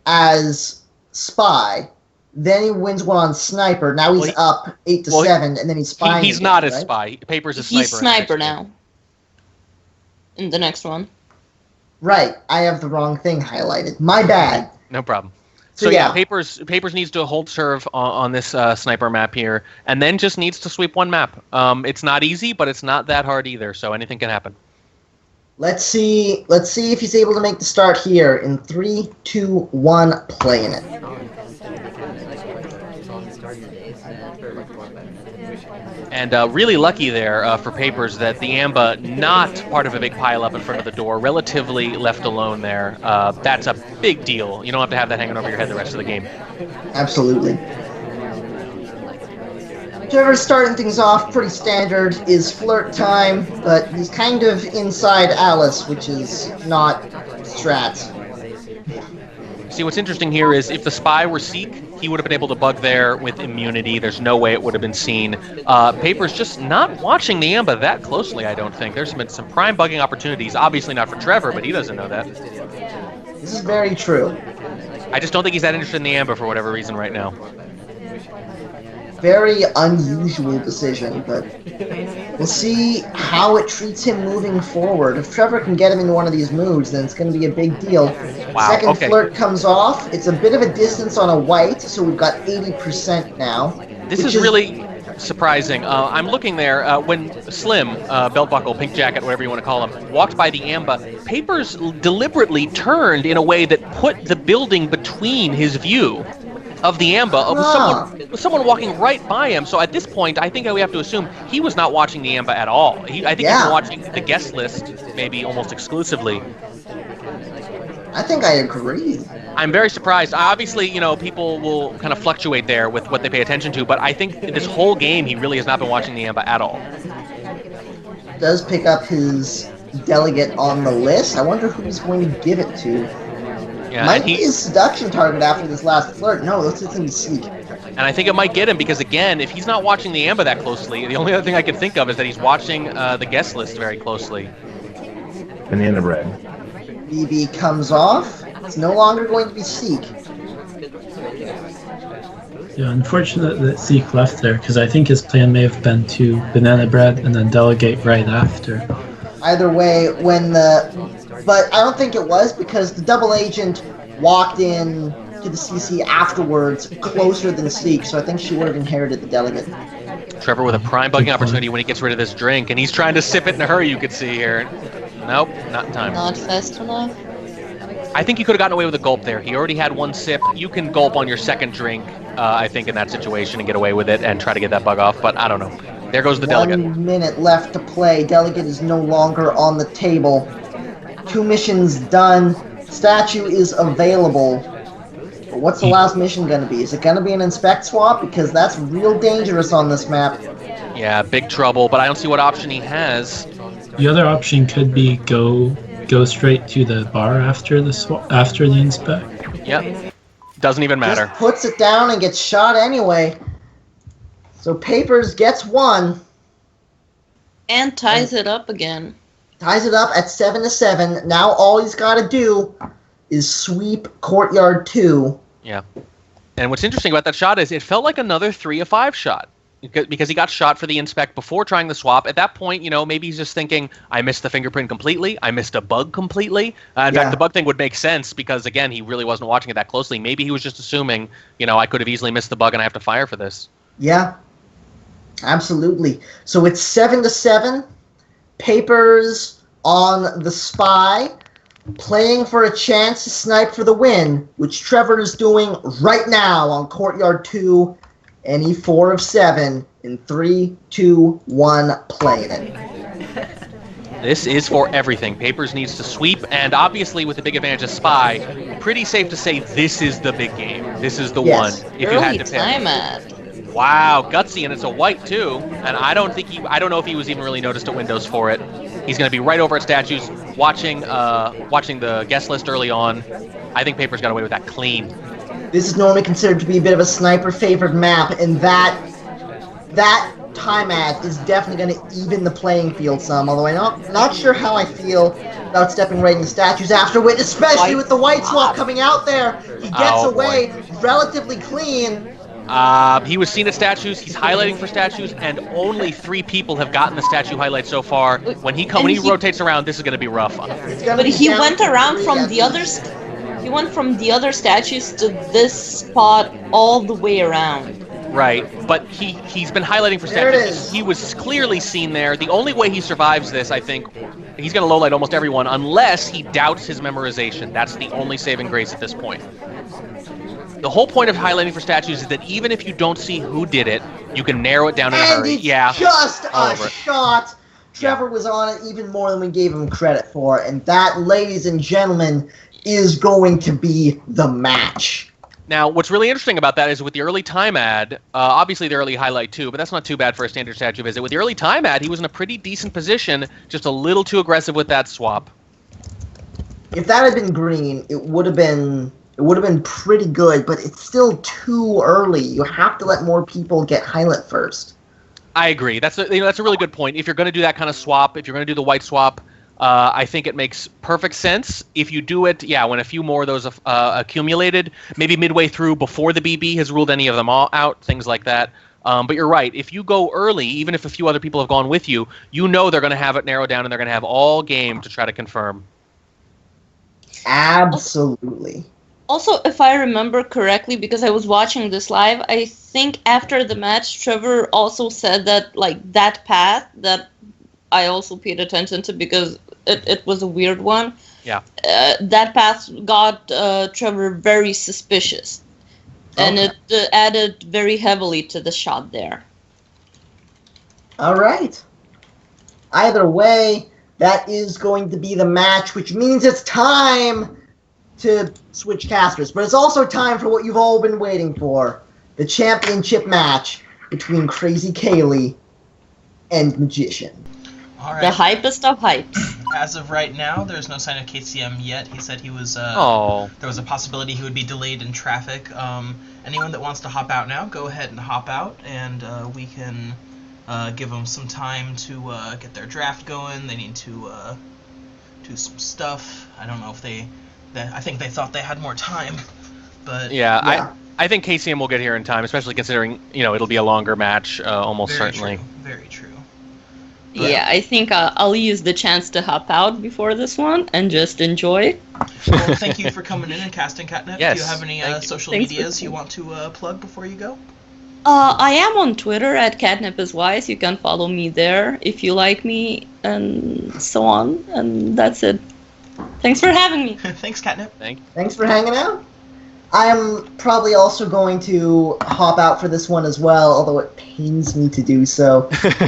as spy, then he wins 1 on sniper. Now he's up 8 to 7, and then he's spying. He's not a spy. Papers is sniper. He's sniper now. In the next one. Right, I have the wrong thing highlighted. My bad. No problem. So yeah, Papers needs to hold serve on this sniper map here, and then just needs to sweep 1 map. It's not easy, but it's not that hard either. So anything can happen. Let's see if he's able to make the start here in 3, 2, 1, playing it. And really lucky there for Papers that the Amba not part of a big pileup in front of the door, relatively left alone there. That's a big deal. You don't have to have that hanging over your head the rest of the game. Absolutely. Trevor's starting things off pretty standard is flirt time, but he's kind of inside Alice, which is not strats. See, what's interesting here is if the spy were Seek, he would have been able to bug there with immunity. There's no way it would have been seen. Papers just not watching the Amba that closely, I don't think. There's been some prime bugging opportunities. Obviously not for Trevor, but he doesn't know that. This is very true. I just don't think he's that interested in the Amba for whatever reason right now. Very unusual decision, but we'll see how it treats him moving forward. If Trevor can get him into one of these moves, then it's going to be a big deal. Wow, Second flirt comes off. It's a bit of a distance on a white, so we've got 80% now. This is really surprising. I'm looking there when Slim, belt buckle, pink jacket, whatever you want to call him, walked by the Amba. Papers deliberately turned in a way that put the building between his view of the Amba, with someone walking right by him. So at this point, I think we have to assume he was not watching the Amba at all. I think he was watching the guest list, maybe almost exclusively. I think I agree. I'm very surprised. Obviously, people will kind of fluctuate there with what they pay attention to, but I think this whole game, he really has not been watching the Amba at all. Does pick up his delegate on the list. I wonder who he's going to give it to. Yeah, might be his seduction target after this last flirt. No, let's him Seek. And I think it might get him because, again, if he's not watching the Amba that closely, the only other thing I can think of is that he's watching the guest list very closely. Banana bread. BB comes off. It's no longer going to be Seek. Yeah, unfortunate that Zeke left there, because I think his plan may have been to banana bread and then delegate right after. Either way, but I don't think it was, because the double agent walked in to the CC afterwards, closer than Seek, so I think she would have inherited the delegate. Trevor with a prime bugging opportunity when he gets rid of this drink, and he's trying to sip it in a hurry, you could see here. Nope, not in time. Not fast enough. I think he could have gotten away with a gulp there. He already had 1 sip. You can gulp on your second drink, I think, in that situation and get away with it and try to get that bug off, but I don't know. There goes the delegate. 1 minute left to play. Delegate is no longer on the table. 2 missions done. Statue is available. But what's the last mission going to be? Is it going to be an inspect swap? Because that's real dangerous on this map. Yeah, big trouble, but I don't see what option he has. The other option could be go straight to the bar after the inspect. Yep. Doesn't even matter. Just puts it down and gets shot anyway. So Papers gets 1. And ties it up again. Ties it up at 7 to 7. Now all he's got to do is sweep Courtyard 2. Yeah. And what's interesting about that shot is it felt like another 3 of 5 shot. Because he got shot for the inspect before trying the swap. At that point, maybe he's just thinking, I missed the fingerprint completely. I missed a bug completely. In fact, the bug thing would make sense because, again, he really wasn't watching it that closely. Maybe he was just assuming, I could have easily missed the bug and I have to fire for this. Yeah, absolutely. So it's 7-7. Papers on the Spy, playing for a chance to snipe for the win, which Trevor is doing right now on Courtyard 2. Any 4 of 7 in 3, 2, 1, playing it. This is for everything. Papers needs to sweep, and obviously with the big advantage of Spy, pretty safe to say this is the big game. This is the one. If you had to pick. Time ad. Wow, gutsy, and it's a white too. And I don't know if he was even really noticed at Windows for it. He's going to be right over at statues, watching the guest list early on. I think Papers got away with that clean. This is normally considered to be a bit of a sniper-favored map, and that time ad is definitely going to even the playing field some, although I'm not sure how I feel about stepping right into statues after Wit, especially with the white swap coming out there. He gets away relatively clean. He was seen at statues, he's highlighting for statues, and only 3 people have gotten the statue highlight so far. When he rotates around, this is going to be rough. But he went around from the others. He went from the other statues to this spot all the way around. Right, but he's been highlighting for statues. He was clearly seen there. The only way he survives this, I think, he's going to lowlight almost everyone, unless he doubts his memorization. That's the only saving grace at this point. The whole point of highlighting for statues is that even if you don't see who did it, you can narrow it down in a hurry. It's just a shot. Trevor was on it even more than we gave him credit for, and that, ladies and gentlemen, is going to be the match. Now, what's really interesting about that is with the early time ad, obviously the early highlight too, but that's not too bad for a standard statue visit. With the early time ad, he was in a pretty decent position, just a little too aggressive with that swap. If that had been green, it would have been pretty good, but it's still too early. You have to let more people get highlight first. I agree. That's a really good point. If you're going to do that kind of swap, if you're going to do the white swap, I think it makes perfect sense. If you do it, when a few more of those accumulated, maybe midway through before the BB has ruled any of them all out, things like that. But you're right. If you go early, even if a few other people have gone with you, they're going to have it narrowed down and they're going to have all game to try to confirm. Absolutely. Also, if I remember correctly, because I was watching this live, I think after the match, Trevor also said that, that path that I also paid attention to because it was a weird one. Yeah. That path got Trevor very suspicious. And it added very heavily to the shot there. All right. Either way, that is going to be the match, which means it's time to switch casters. But it's also time for what you've all been waiting for. The championship match between Crazy Kaylee and Magician. All right. The hypest of hypes. As of right now, there's no sign of KCM yet. He said he was. There was a possibility he would be delayed in traffic. Anyone that wants to hop out now, go ahead and hop out, and we can give them some time to get their draft going. They need to do some stuff. I don't know if I think they thought they had more time, but yeah. I think KCM will get here in time, especially considering it'll be a longer match, almost very certainly. True. Very true. Yeah, I think I'll use the chance to hop out before this one and just enjoy. Well, thank you for coming in and casting Catnip. Yes, do you have any social medias you want to plug before you go? I am on Twitter at CatnipIsWise. You can follow me there if you like me, and so on. And that's it. Thanks for having me. Thanks, Catnip. Thanks for hanging out. I'm probably also going to hop out for this one as well, although it pains me to do so.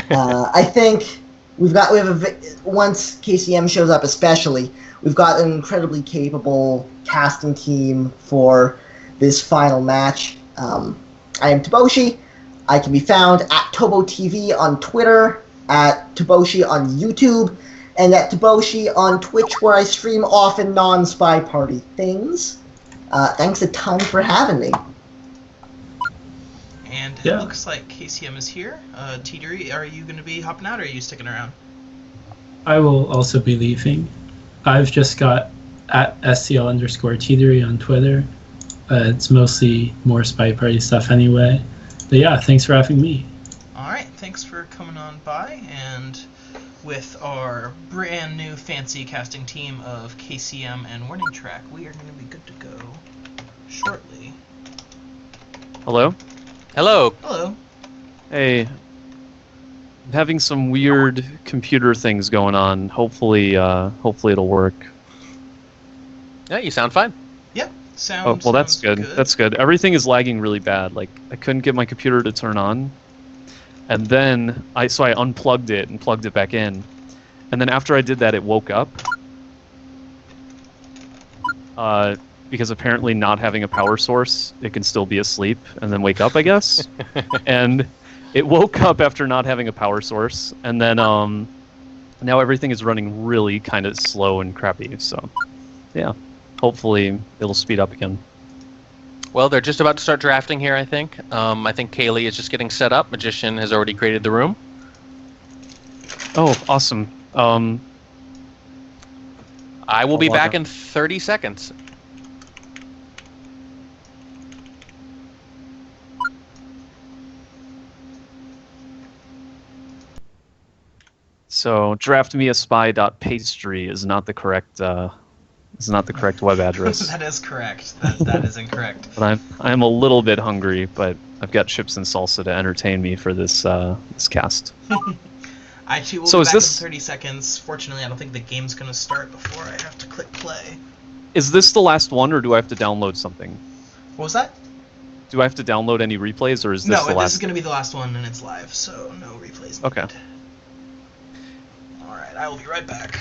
I think once KCM shows up especially, we've got an incredibly capable casting team for this final match. I am Toboshi. I can be found at ToboTV on Twitter, at Toboshi on YouTube, and at Toboshi on Twitch, where I stream often non-SpyParty things. Thanks a ton for having me. And it looks like KCM is here. Teetery, are you going to be hopping out, or are you sticking around? I will also be leaving. I've just got at SCL_T3 on Twitter. It's mostly more SpyParty stuff anyway. But yeah, thanks for having me. All right, thanks for coming on by, and with our brand new fancy casting team of KCM and Warning Track, we are going to be good to go shortly. Hello? Hello. Hello. Hey. I'm having some weird computer things going on. Hopefully it'll work. Yeah, you sound fine. Yep. Oh, well, that's good. That's good. Everything is lagging really bad. Like, I couldn't get my computer to turn on. And then, I unplugged it and plugged it back in. And then after I did that, it woke up. Because apparently not having a power source, it can still be asleep and then wake up, I guess. And it woke up after not having a power source. And then, now everything is running really kind of slow and crappy. So, yeah. Hopefully, it'll speed up again. Well, they're just about to start drafting here, I think. I think Kaylee is just getting set up. Magician has already created the room. Oh, awesome. I will be back in 30 seconds. So, draftmeaspy.pastry is not the correct web address. That is correct. That is incorrect. But I'm a little bit hungry, but I've got chips and salsa to entertain me for this cast. I too will So be is back this- in 30 seconds. Fortunately, I don't think the game's going to start before I have to click play. Is this the last one, or do I have to download something? What was that? Do I have to download any replays, or is this No, the this last? is going to be the last one, and it's live, so no replays needed. Okay. Alright, I will be right back.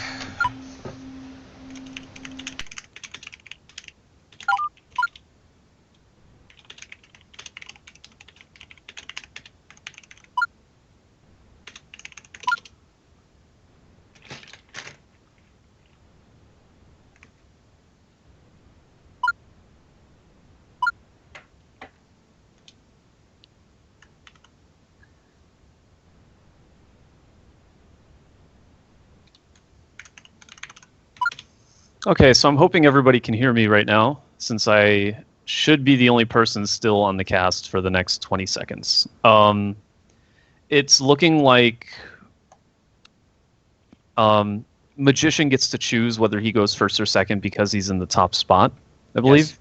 Okay, so I'm hoping everybody can hear me right now, since I should be the only person still on the cast for the next 20 seconds. It's looking like Magician gets to choose whether he goes first or second because he's in the top spot, I believe.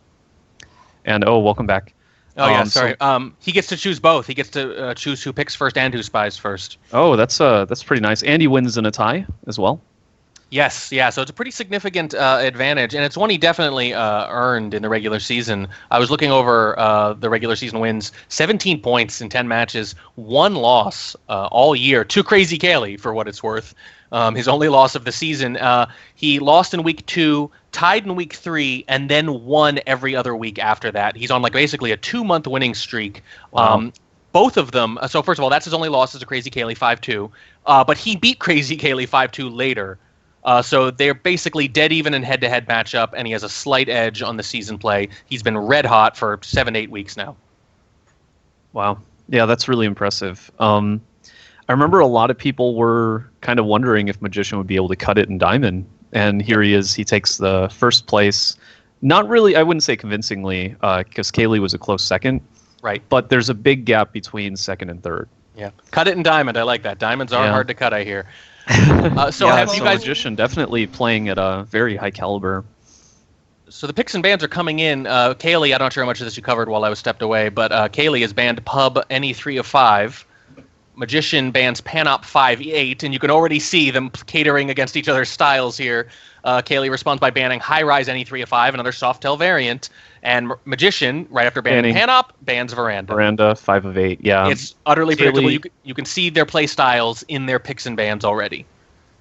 Yes. And welcome back. Oh, yeah, sorry. He gets to choose both. He gets to choose who picks first and who spies first. Oh, that's pretty nice. And he wins in a tie as well. Yes, yeah, so it's a pretty significant advantage, and it's one he definitely earned in the regular season. I was looking over the regular season wins, 17 points in 10 matches, 1 loss all year to Crazy Kaylee, for what it's worth. His only loss of the season. He lost in week 2, tied in week 3, and then won every other week after that. He's on basically a 2-month winning streak. Wow. Both of them, so first of all, that's his only losses to Crazy Kaylee 5-2, but he beat Crazy Kaylee 5-2 later. So they're basically dead even in head-to-head matchup, and he has a slight edge on the season play. He's been red hot for 7-8 weeks now. Wow. Yeah, that's really impressive. I remember a lot of people were kind of wondering if Magician would be able to cut it in Diamond, and here he is. He takes the first place. Not really, I wouldn't say convincingly, because Kaylee was a close second. Right. But there's a big gap between second and third. Yeah. Cut it in Diamond. I like that. Diamonds are hard to cut, I hear. So yeah, have you guys? Magician definitely playing at a very high caliber. So the picks and bans are coming in. Kaylee, I'm not sure how much of this you covered while I was stepped away, but Kaylee has banned Pub any 3 of 5. Magician bans Panop 5-8, and you can already see them catering against each other's styles here. Kaylee responds by banning High Rise any 3 of 5, another Softail variant, and Magician, right after banning Panop, bans Veranda. Veranda 5 of 8, yeah. It's utterly Kaylee, predictable. You can see their play styles in their picks and bans already.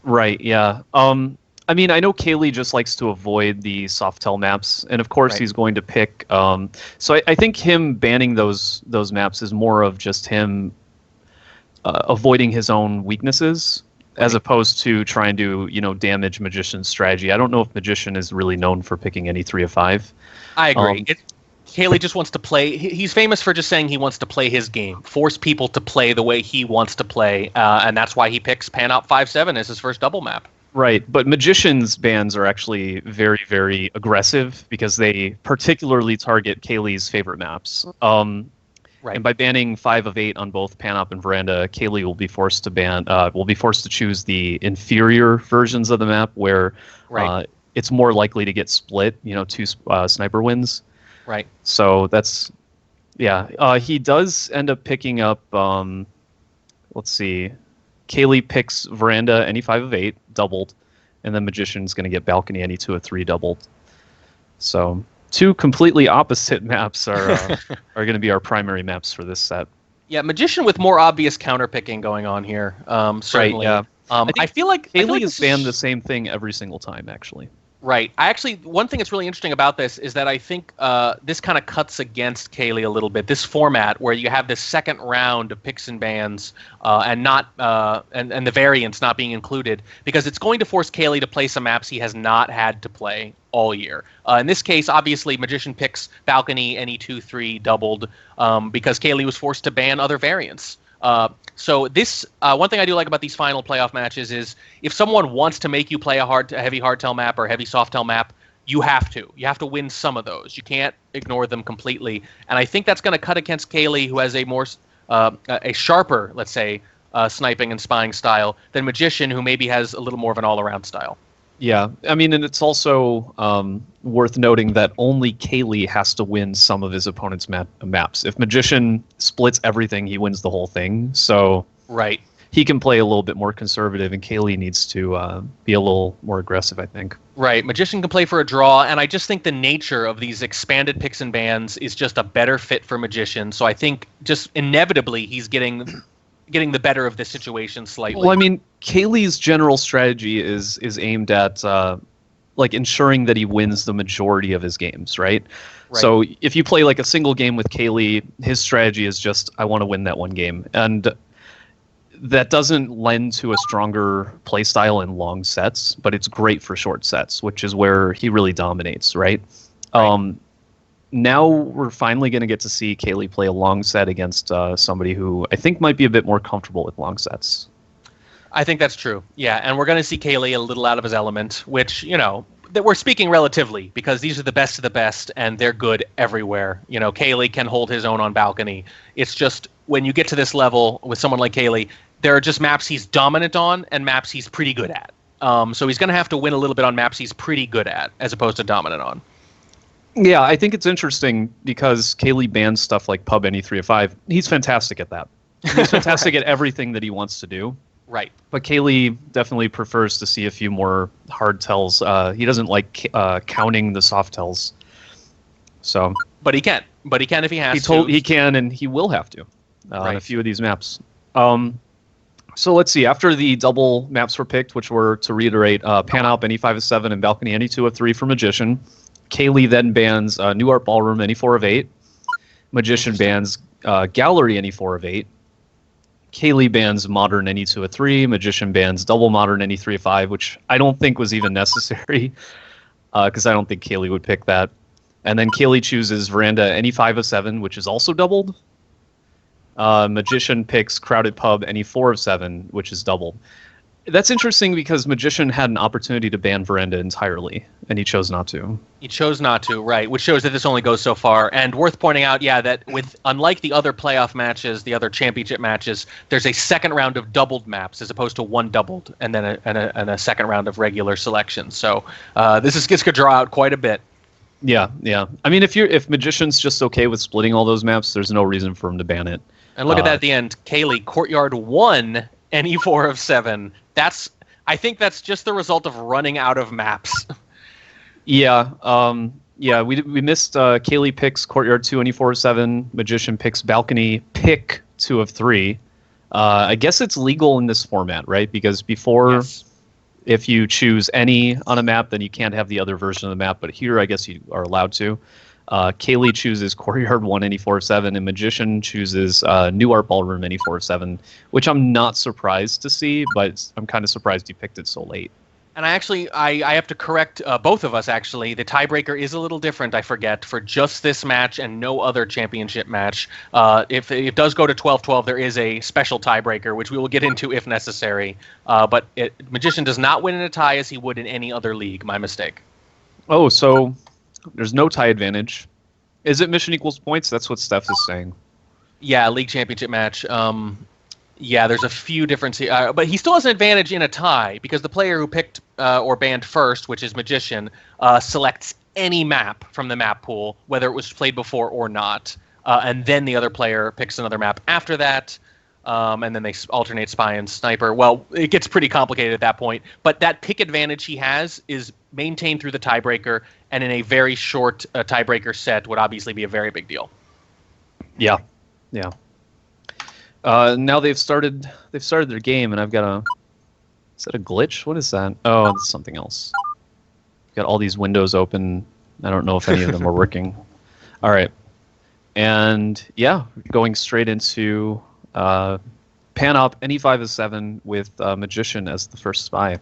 Right, yeah. I mean, I know Kaylee just likes to avoid the Softail maps, and of course he's going to pick. So I think him banning those maps is more of just him avoiding his own weaknesses, as opposed to trying to damage Magician's strategy. I don't know if Magician is really known for picking any 3 of 5. I agree. Kaylee just wants to play. He's famous for just saying he wants to play his game, force people to play the way he wants to play, and that's why he picks Panop 5-7 as his first double map. Right, but Magician's bans are actually very, very aggressive because they particularly target Kaylee's favorite maps. Right. And by banning 5 of 8 on both Panop and Veranda, Kaylee will be forced to choose the inferior versions of the map where it's more likely to get split. 2 sniper wins. Right. So that's he does end up picking up. Let's see. Kaylee picks Veranda any 5 of 8 doubled, and then Magician's going to get Balcony any 2 of 3 doubled. So 2 completely opposite maps are going to be our primary maps for this set. Yeah, Magician with more obvious counterpicking going on here. Certainly. Right, yeah. I feel like Kaylee has banned the same thing every single time, actually. Right. One thing that's really interesting about this is that I think this kind of cuts against Kaylee a little bit. This format where you have this second round of picks and bans and the variants not being included, because it's going to force Kaylee to play some maps he has not had to play all year. In this case, obviously, Magician picks Balcony any 2-3 doubled because Kaylee was forced to ban other variants. So this one thing I do like about these final playoff matches is if someone wants to make you play a heavy hardtail map or a heavy softtail map, you have to. You have to win some of those. You can't ignore them completely. And I think that's going to cut against Kaylee, who has a more a sharper, let's say, sniping and spying style than Magician, who maybe has a little more of an all-around style. Yeah, I mean, and it's also worth noting that only Kaylee has to win some of his opponent's maps. If Magician splits everything, he wins the whole thing. So right, he can play a little bit more conservative, and Kaylee needs to be a little more aggressive, I think. Right, Magician can play for a draw, and I just think the nature of these expanded picks and bans is just a better fit for Magician. So I think just inevitably he's getting the better of this situation slightly. Well, I mean, Kaylee's general strategy is aimed at ensuring that he wins the majority of his games, right? So if you play like a single game with Kaylee, his strategy is just, I want to win that one game. And that doesn't lend to a stronger play style in long sets, but it's great for short sets, which is where he really dominates, right? Now we're finally going to get to see Kaylee play a long set against somebody who I think might be a bit more comfortable with long sets. I think that's true. Yeah, and we're going to see Kaylee a little out of his element, which, that we're speaking relatively, because these are the best of the best, and they're good everywhere. Kaylee can hold his own on Balcony. It's just when you get to this level with someone like Kaylee, there are just maps he's dominant on and maps he's pretty good at. So he's going to have to win a little bit on maps he's pretty good at, as opposed to dominant on. Yeah, I think it's interesting because Kaylee bans stuff like Pub any 3 of 5. He's fantastic at that. He's fantastic at everything that he wants to do. Right. But Kaylee definitely prefers to see a few more hard tells. He doesn't like counting the soft tells. So, but he can. But he can if he has to. He can, and he will have to on a few of these maps. So let's see. After the double maps were picked, which were, to reiterate, Panop any 5 of 7 and Balcony any 2 of 3 for Magician. Kaylee then bans New Art Ballroom any 4 of 8. Magician bans Gallery any 4 of 8. Kaylee bans Modern any 2 of 3. Magician bans Double Modern any 3 of 5, which I don't think was even necessary because I don't think Kaylee would pick that. And then Kaylee chooses Veranda any 5 of 7, which is also doubled. Magician picks Crowded Pub any 4 of 7, which is doubled. That's interesting because Magician had an opportunity to ban Veranda entirely, and he chose not to. He chose not to, right, which shows that this only goes so far. And worth pointing out, that unlike the other playoff matches, the other championship matches, there's a second round of doubled maps as opposed to one doubled, and then a second round of regular selections. So this could draw out quite a bit. Yeah. I mean, if Magician's just okay with splitting all those maps, there's no reason for him to ban it. And look at that at the end. Kaylee, Courtyard 1, any 4 of 7. I think that's just the result of running out of maps. Yeah. We missed Kaylee picks Courtyard 2, any 4 of 7. Magician picks Balcony, pick 2 of 3. I guess it's legal in this format, right? Because before, if you choose any on a map, then you can't have the other version of the map. But here, I guess you are allowed to. Kaylee chooses Courtyard 1 any 4 of 7, and Magician chooses New Art Ballroom any 4 of 7, which I'm not surprised to see, but I'm kind of surprised you picked it so late. And I have to correct both of us, actually. The tiebreaker is a little different, I forget, for just this match and no other championship match. If it does go to 12-12, there is a special tiebreaker, which we will get into if necessary. But Magician does not win in a tie as he would in any other league. My mistake. Oh, so there's no tie advantage. Is it mission equals points? That's what Steph is saying. Yeah, league championship match. Yeah, there's a few differences, but he still has an advantage in a tie because the player who picked or banned first, which is Magician, selects any map from the map pool, whether it was played before or not, and then the other player picks another map after that, and then they alternate Spy and Sniper. Well, it gets pretty complicated at that point, but that pick advantage he has is maintained through the tiebreaker, and in a very short tiebreaker set would obviously be a very big deal. Yeah. Now they've started their game, and I've got a... Is that a glitch? What is that? Oh, it's something else. Got all these windows open. I don't know if any of them are working. All right. And yeah, going straight into Panop, NE5 is 7 with Magician as the first spy.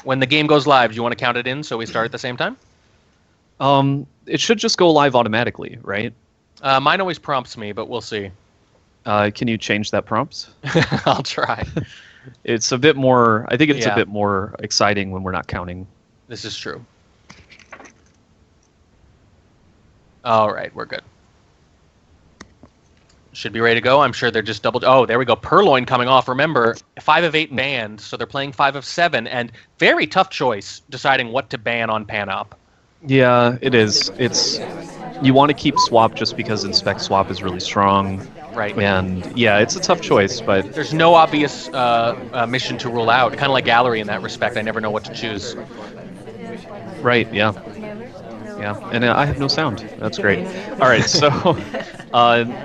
When the game goes live, do you want to count it in so we start at the same time? It should just go live automatically, right? Mine always prompts me, but we'll see. Can you change that prompt? I'll try. It's a bit more... I think it's a bit more exciting when we're not counting. This is true. All right, we're good. Should be ready to go. I'm sure they're just double... Oh, there we go. Purloin coming off. Remember, 5 of 8 banned, so they're playing 5 of 7, and very tough choice deciding what to ban on Panop. Yeah, it is. It's... You want to keep Swap just because Inspect Swap is really strong. Right. And yeah, it's a tough choice, but... There's no obvious mission to rule out. Kind of like Gallery in that respect. I never know what to choose. Right, yeah. Yeah, and I have no sound. That's great. All right, so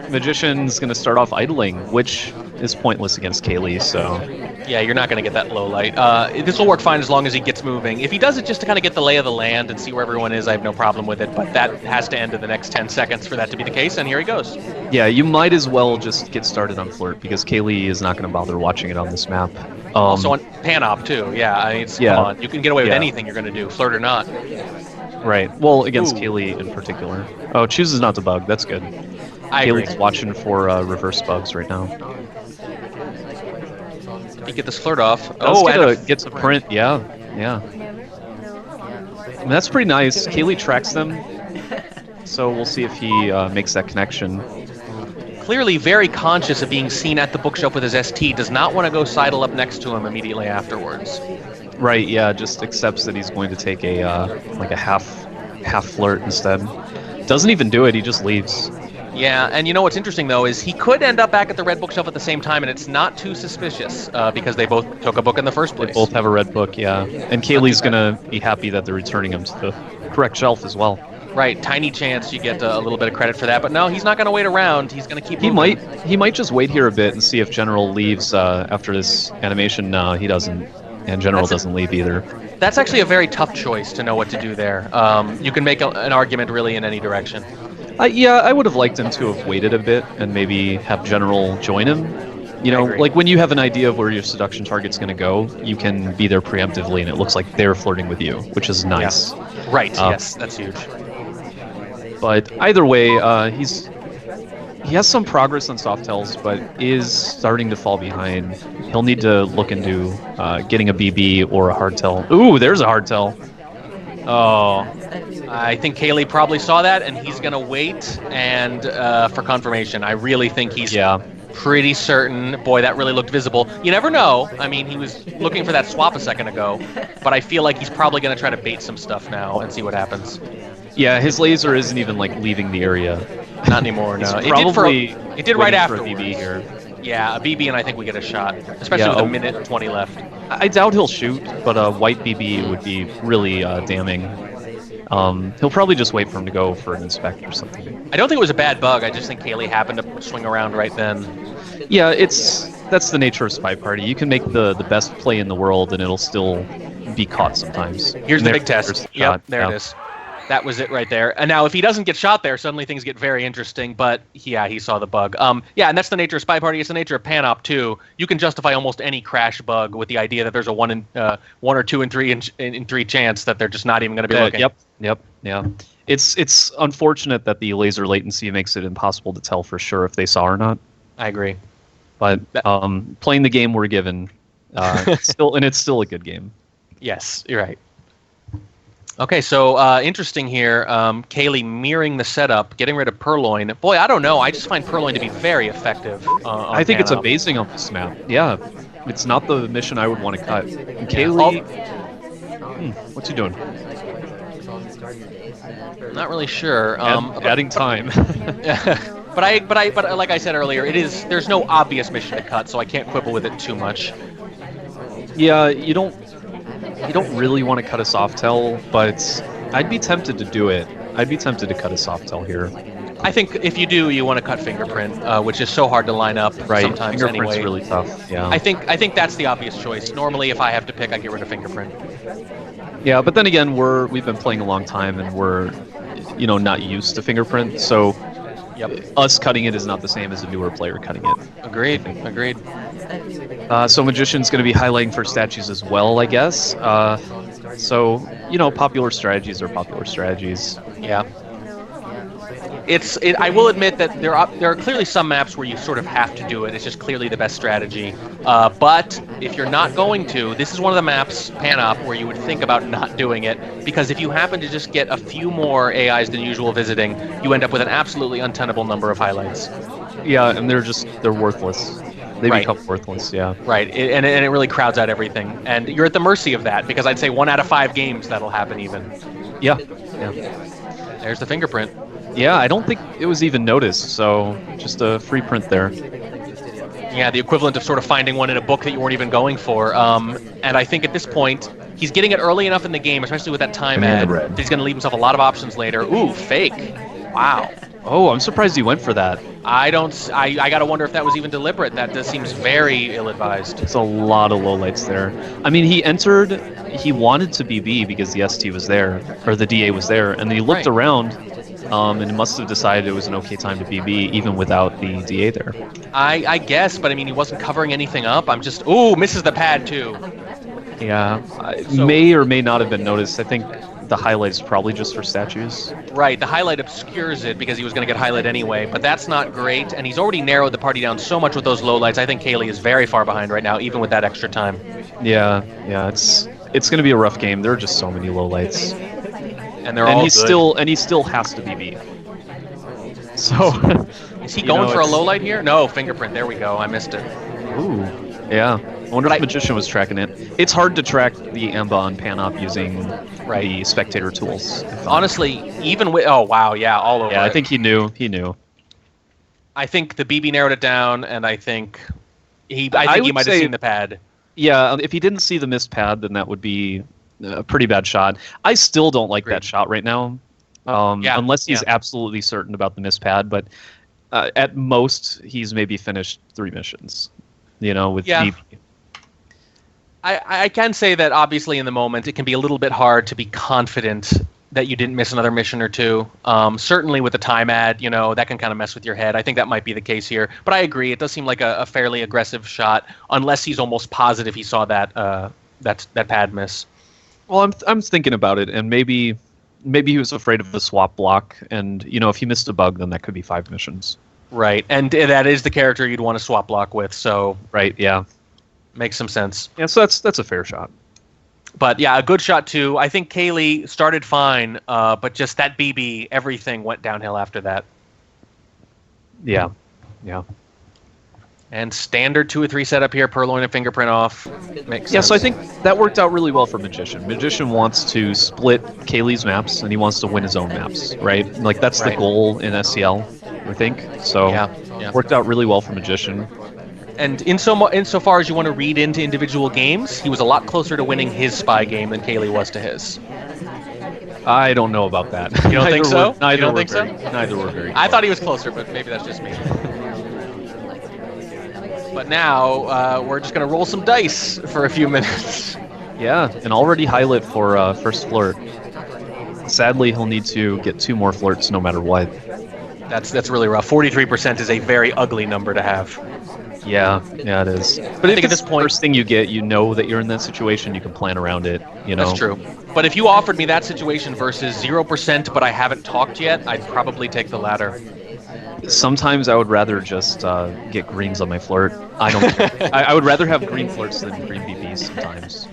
Magician's going to start off idling, which is pointless against Kaylee, so... Yeah, you're not going to get that low light. This will work fine as long as he gets moving. If he does it just to kind of get the lay of the land and see where everyone is, I have no problem with it, but that has to end in the next 10 seconds for that to be the case, and here he goes. Yeah, you might as well just get started on Flirt, because Kaylee is not going to bother watching it on this map. Also on Panop, too. Yeah, I mean, come on. You can get away with anything you're going to do, Flirt or not. Right. Well, against Kaylee in particular. Oh, chooses not to bug. That's good. Kaylee's watching for reverse bugs right now. You get this Flirt off. Gets a print. Yeah. I mean, that's pretty nice. Kaylee tracks them, so we'll see if he makes that connection. Clearly very conscious of being seen at the bookshelf with his ST. Does not want to go sidle up next to him immediately afterwards. Right, yeah, just accepts that he's going to take a like a half Flirt instead. Doesn't even do it, he just leaves. Yeah, and you know what's interesting though is he could end up back at the red bookshelf at the same time, and it's not too suspicious because they both took a book in the first place. They both have a red book, yeah. And Kaylee's gonna be happy that they're returning him to the correct shelf as well. Right, tiny chance you get a little bit of credit for that, but no, he's not going to wait around. He's going to keep moving. He might just wait here a bit and see if General leaves after this animation. No, he doesn't. And General doesn't leave either. That's actually a very tough choice to know what to do there. You can make an argument really in any direction. Yeah, I would have liked him to have waited a bit and maybe have General join him. You know, like when you have an idea of where your seduction target's going to go, you can be there preemptively and it looks like they're flirting with you, which is nice. Yeah. Right, yes, that's huge. But either way, he has some progress on Softails, but is starting to fall behind. He'll need to look into getting a BB or a hardtail. Ooh, there's a hardtail. Oh. I think Kaylee probably saw that, and he's going to wait and for confirmation. I really think he's pretty certain. Boy, that really looked visible. You never know. I mean, he was looking for that swap a second ago, but I feel like he's probably going to try to bait some stuff now and see what happens. Yeah, his laser isn't even like leaving the area. Not anymore, no. It did right after. A BB here. Yeah, a BB, and I think we get a shot, especially with a minute and 20 left. I doubt he'll shoot, but a white BB would be really damning. He'll probably just wait for him to go for an inspect or something. I don't think it was a bad bug. I just think Kaylee happened to swing around right then. Yeah, that's the nature of SpyParty. You can make the best play in the world, and it'll still be caught sometimes. Here's the big test. Yep, there it is. That was it right there. And now if he doesn't get shot there, suddenly things get very interesting. But yeah, he saw the bug. Yeah, and that's the nature of SpyParty. It's the nature of Panop too. You can justify almost any crash bug with the idea that there's a 1 or 2 in 3 in 3 chance that they're just not even going to be looking. Yep. Yeah. It's unfortunate that the laser latency makes it impossible to tell for sure if they saw or not. I agree. But playing the game we're given, it's still a good game. Yes, you're right. Okay, so interesting here. Kaylee mirroring the setup, getting rid of Purloin. Boy, I don't know. I just find Purloin to be very effective. I think it's amazing on this map. Yeah, it's not the mission I would want to cut. And Kaylee, what's he doing? Not really sure. Adding time. But like I said earlier, there's no obvious mission to cut, so I can't quibble with it too much. Yeah, you don't really want to cut a Softail, but I'd be tempted to do it. I'd be tempted to cut a Softail here. I think if you do, you want to cut Fingerprint, which is so hard to line up sometimes Fingerprint's anyway. Really tough. Yeah. I think that's the obvious choice. Normally, if I have to pick, I get rid of Fingerprint. Yeah, but then again, we've been playing a long time and we're not used to Fingerprint, so us cutting it is not the same as a newer player cutting it. Agreed. So Magician's going to be highlighting for statues as well, I guess. So popular strategies are popular strategies. Yeah. I will admit that there are clearly some maps where you sort of have to do it. It's just clearly the best strategy. But if you're not going to, this is one of the maps, Panop, where you would think about not doing it, because if you happen to just get a few more AIs than usual visiting, you end up with an absolutely untenable number of highlights. Yeah, and they're worthless. They become worthless, yeah. Right, and it really crowds out everything. And you're at the mercy of that, because I'd say 1 out of 5 games that'll happen even. Yeah. There's the Fingerprint. Yeah, I don't think it was even noticed, so just a free print there. Yeah, the equivalent of sort of finding one in a book that you weren't even going for. And I think at this point, he's getting it early enough in the game, especially with that time ad, that he's going to leave himself a lot of options later. Ooh, fake. Wow. Oh, I'm surprised he went for that. I got to wonder if that was even deliberate. That just seems very ill-advised. It's a lot of lowlights there. I mean, he wanted to be B because the ST was there, or the DA was there, and then he looked around, and must have decided it was an okay time to BB, even without the DA there. I guess, but I mean, he wasn't covering anything up. Ooh, misses the pad too. Yeah, may or may not have been noticed. I think the highlight is probably just for statues. Right, the highlight obscures it because he was going to get highlight anyway, but that's not great, and he's already narrowed the party down so much with those lowlights. I think Kaylee is very far behind right now, even with that extra time. Yeah, it's going to be a rough game. There are just so many lowlights. And they're all good. He still has to be B. So is he going for a low light here? No, Fingerprint. There we go. I missed it. Ooh, yeah. I wonder if Magician was tracking it. It's hard to track the Amba on Panop using the spectator tools. Honestly, even with all over. Yeah, I think he knew. I think the BB narrowed it down, and I think he might have seen the pad. Yeah, if he didn't see the missed pad, then that would be a pretty bad shot. I still don't like that shot right now, unless he's absolutely certain about the missed pad. But at most, he's maybe finished 3 missions. With DB. I can say that obviously in the moment it can be a little bit hard to be confident that you didn't miss another mission or two. Certainly with the time ad, that can kind of mess with your head. I think that might be the case here. But I agree, it does seem like a fairly aggressive shot, unless he's almost positive he saw that pad miss. Well, I'm thinking about it, and maybe he was afraid of the swap block, and if he missed a bug, then that could be 5 missions. Right, and that is the character you'd want to swap block with. So right, yeah. Makes some sense. Yeah, so that's a fair shot. But yeah, a good shot too. I think Kaylee started fine, but just that BB, everything went downhill after that. Yeah. And standard 2 or 3 setup here, Purloin and Fingerprint off. Makes sense. Yeah, so I think that worked out really well for Magician. Magician wants to split Kaylee's maps, and he wants to win his own maps, right? Like, that's the goal in SCL, I think. So, yeah. Worked out really well for Magician. And insofar as you want to read into individual games, he was a lot closer to winning his spy game than Kaylee was to his. I don't know about that. You don't think so? Neither were very close. I thought he was closer, but maybe that's just me. But now, we're just going to roll some dice for a few minutes. Yeah, and already highlight for First Flirt. sadly, he'll need to get 2 more flirts no matter what. That's really rough. 43% is a very ugly number to have. Yeah, it is. But I think at this point, first thing you get, you know that you're in that situation, you can plan around it. You know. That's true. But if you offered me that situation versus 0%, but I haven't talked yet, I'd probably take the latter. Sometimes I would rather just get greens on my flirt. I don't. I would rather have green flirts than green BBs sometimes.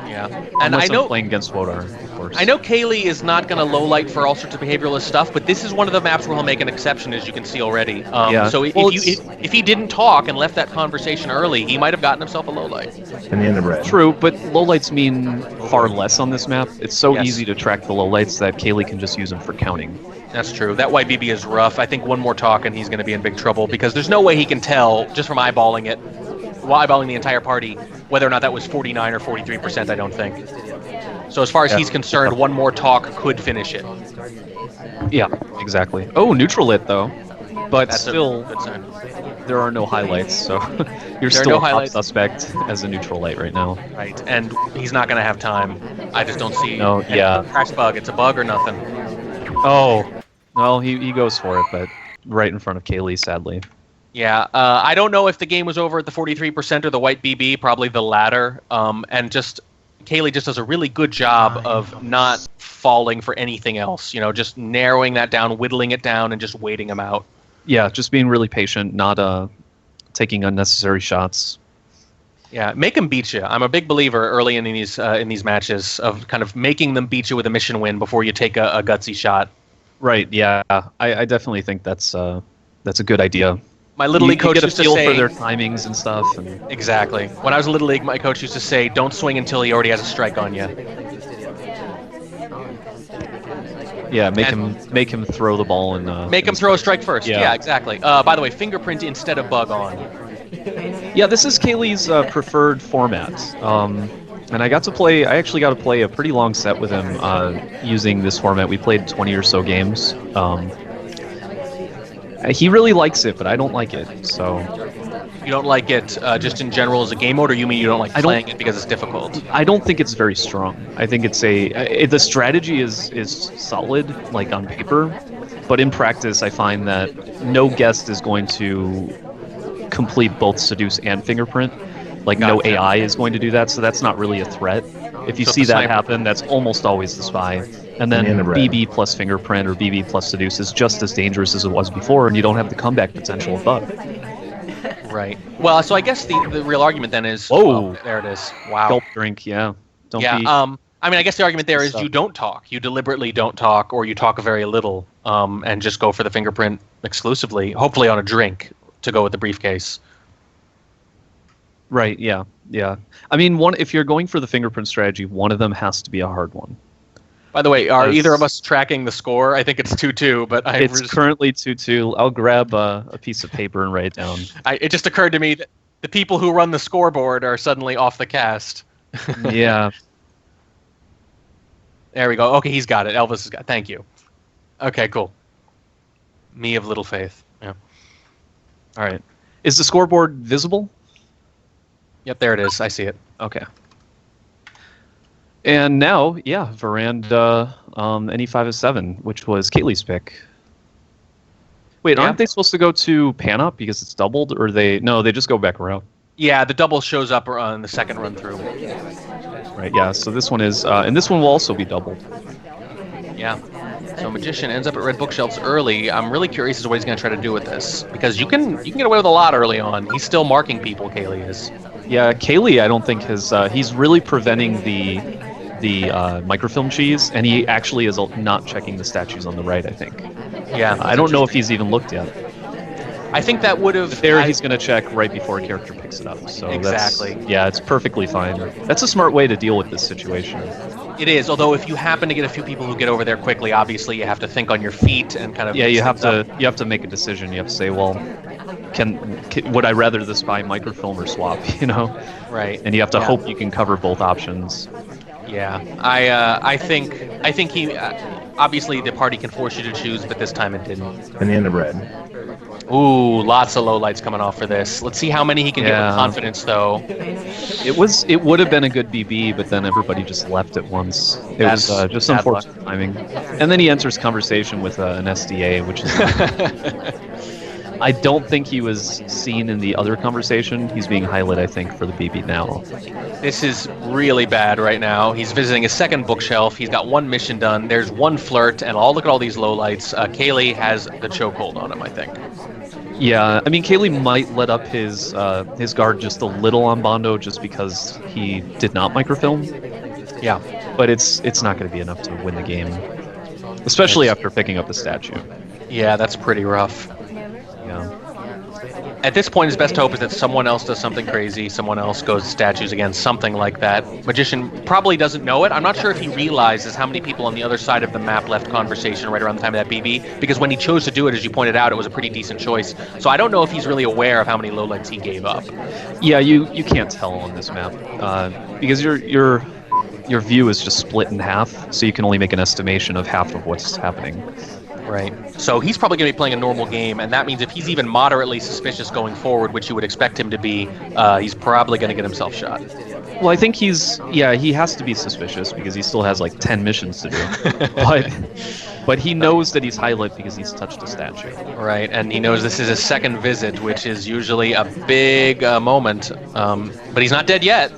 Yeah, and I know I'm playing against Wodar, of course. I know Kaylee is not going to lowlight for all sorts of behavioralist stuff, but this is one of the maps where he'll make an exception, as you can see already. So if he didn't talk and left that conversation early, he might have gotten himself a lowlight. And the end of red. True, but lowlights mean far less on this map. It's so easy to track the lowlights that Kaylee can just use them for counting. That's true. That white BB is rough. I think one more talk and he's going to be in big trouble, because there's no way he can tell, just from eyeballing it, eyeballing the entire party, whether or not that was 49 or 43%, I don't think. So as far as he's concerned, one more talk could finish it. Yeah, exactly. Oh, neutral it, though. But That's still, a good sign. there are no highlights, so you're still a top suspect as a neutral light right now. Right, and he's not going to have time. I just don't see crash bug. It's a bug or nothing. Oh, well, he goes for it, but right in front of Kaylee, sadly. Yeah, I don't know if the game was over at the 43% or the white BB, probably the latter. And just Kaylee just does a really good job of not falling for anything else. You know, just narrowing that down, whittling it down, and just waiting him out. Yeah, just being really patient, not taking unnecessary shots. Yeah, make him beat you. I'm a big believer early in these matches of kind of making them beat you with a mission win before you take a gutsy shot. Right. Yeah, I definitely think that's a good idea. My Little League coach used to say... You get a feel for their timings and stuff. And... Exactly. When I was in Little League, my coach used to say, don't swing until he already has a strike on you. Yeah, make him throw the ball and... make him throw a strike first. Yeah, exactly. By the way, fingerprint instead of bug on. Yeah, this is Kaylee's preferred format. And I actually got to play a pretty long set with him using this format. We played 20 or so games. He really likes it, but I don't like it, so... You don't like it just in general as a game mode, or you mean you don't like playing it because it's difficult? I don't think it's very strong. I think it's the strategy is solid, like on paper, but in practice I find that no guest is going to complete both Seduce and Fingerprint. Like, no AI is going to do that, so that's not really a threat. If you see that happen, that's almost always the spy. And then BB plus Fingerprint or BB plus Seduce is just as dangerous as it was before, and you don't have the comeback potential of Bug. Right. Well, so I guess the real argument then is... Whoa! There it is. Wow. Gulp drink, yeah. I mean, I guess the argument there is you don't talk. You deliberately don't talk, or you talk very little, and just go for the Fingerprint exclusively, hopefully on a drink, to go with the briefcase. Right, yeah. I mean, if you're going for the Fingerprint strategy, one of them has to be a hard one. By the way, are either of us tracking the score? I think it's 2-2, but it's currently 2-2. I'll grab a piece of paper and write it down. It just occurred to me that the people who run the scoreboard are suddenly off the cast. Yeah. There we go. Okay, he's got it. Elvis has got it. Thank you. Okay, cool. Me of little faith. Yeah. All right. Is the scoreboard visible? Yep, there it is. I see it. Okay. And now, Veranda, NE507, which was Kaylee's pick. Wait, aren't they supposed to go to Panop because it's doubled, or they just go back around? Yeah, the double shows up on the second run through. Right, yeah, so this one is, and this one will also be doubled. Yeah. So Magician ends up at red bookshelves early. I'm really curious as to what he's going to try to do with this, because you can get away with a lot early on. He's still marking people, Kaylee is. Yeah, Kaylee, I don't think he's really preventing the microfilm cheese, and he actually is not checking the statues on the right, I think. Yeah. I don't know if he's even looked yet. I think that would have... He's going to check right before a character picks it up. So exactly. It's perfectly fine. That's a smart way to deal with this situation. It is, although if you happen to get a few people who get over there quickly, obviously you have to think on your feet and kind of... Yeah, you have to make a decision. You have to say, well, would I rather the spy microfilm or swap, you know? Right. And you have to hope you can cover both options. Yeah, I think he obviously the party can force you to choose, but this time it didn't. And the end of red. Ooh, lots of lowlights coming off for this. Let's see how many he can get with confidence, though. It would have been a good BB, but then everybody just left at once. It was just unfortunate timing. And then he enters conversation with an SDA, which is... I don't think he was seen in the other conversation. He's being highlighted, I think, for the BB now. This is really bad right now. He's visiting his second bookshelf. He's got one mission done. There's one flirt, and look at all these lowlights. Kaylee has the chokehold on him, I think. Yeah, I mean, Kaylee might let up his guard just a little on Bondo just because he did not microfilm. Yeah. But it's not going to be enough to win the game, especially after picking up the statue. Yeah, that's pretty rough. Yeah. At this point, his best hope is that someone else does something crazy, someone else goes to statues again, something like that. Magician probably doesn't know it. I'm not sure if he realizes how many people on the other side of the map left conversation right around the time of that BB, because when he chose to do it, as you pointed out, it was a pretty decent choice. So I don't know if he's really aware of how many lowlights he gave up. Yeah, you can't tell on this map, because your view is just split in half, so you can only make an estimation of half of what's happening. Right. So he's probably going to be playing a normal game, and that means if he's even moderately suspicious going forward, which you would expect him to be, he's probably going to get himself shot. Well, I think he has to be suspicious because he still has like 10 missions to do. But he knows that he's highlight because he's touched a statue. Right, and he knows this is his second visit, which is usually a big moment. But he's not dead yet.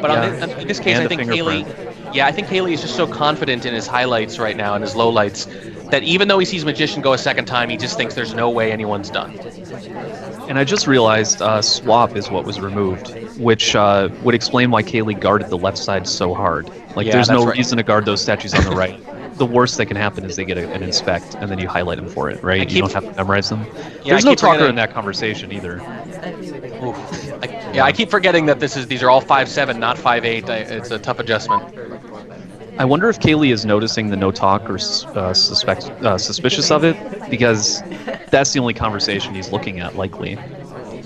But in this case, I think Kaylee is just so confident in his highlights right now and his lowlights that even though he sees Magician go a second time, he just thinks there's no way anyone's done. And I just realized swap is what was removed, which would explain why Kaylee guarded the left side so hard. Like, there's no reason to guard those statues on the right. The worst that can happen is they get an inspect, and then you highlight them for it, right? You don't have to memorize them. There's no talker in that conversation either. I keep forgetting that these are all 5'7", not 5'8". It's a tough adjustment. I wonder if Kaylee is noticing the no talk or suspicious of it, because that's the only conversation he's looking at, likely.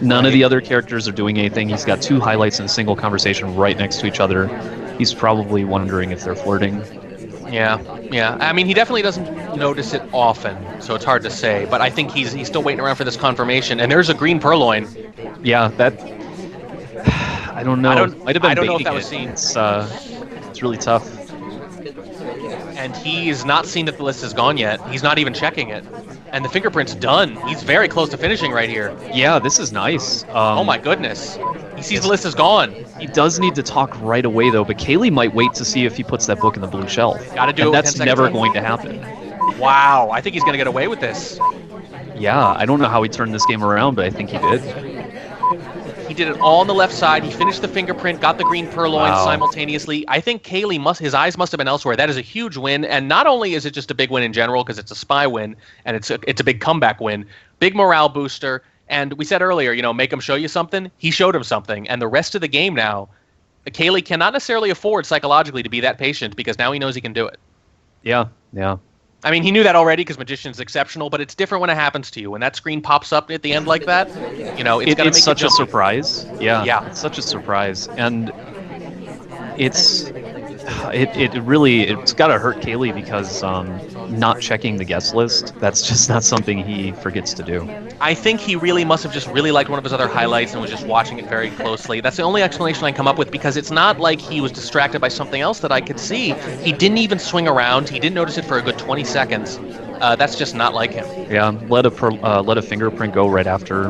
None of the other characters are doing anything. He's got two highlights in a single conversation right next to each other. He's probably wondering if they're flirting. Yeah. I mean, he definitely doesn't notice it often, so it's hard to say. But I think he's still waiting around for this confirmation. And there's a green purloin. Yeah, that... I don't know. I don't know if that was seen. It's really tough. And he's not seen that the list is gone yet. He's not even checking it. And the fingerprint's done. He's very close to finishing right here. Yeah, this is nice. Oh my goodness. He sees the list is gone. He does need to talk right away, though, but Kaylee might wait to see if he puts that book in the blue shelf. Gotta do and it. That's never going to happen. Wow, I think he's gonna get away with this. Yeah, I don't know how he turned this game around, but I think he did. He did it all on the left side. He finished the fingerprint, got the green purloin simultaneously. I think Kaylee his eyes must have been elsewhere. That is a huge win, and not only is it just a big win in general because it's a spy win and it's a big comeback win, big morale booster. And we said earlier, make him show you something. He showed him something, and the rest of the game now, Kaylee cannot necessarily afford psychologically to be that patient because now he knows he can do it. Yeah. I mean, he knew that already because Magician's exceptional, but it's different when it happens to you. When that screen pops up at the end like that, it's such a surprise. Yeah, it's such a surprise, and it's got to hurt Kaylee because not checking the guest list, that's just not something he forgets to do. I think he really must have just really liked one of his other highlights and was just watching it very closely. That's the only explanation I come up with because it's not like he was distracted by something else that I could see. He didn't even swing around. He didn't notice it for a good 20 seconds. That's just not like him. Yeah, let a fingerprint go right after.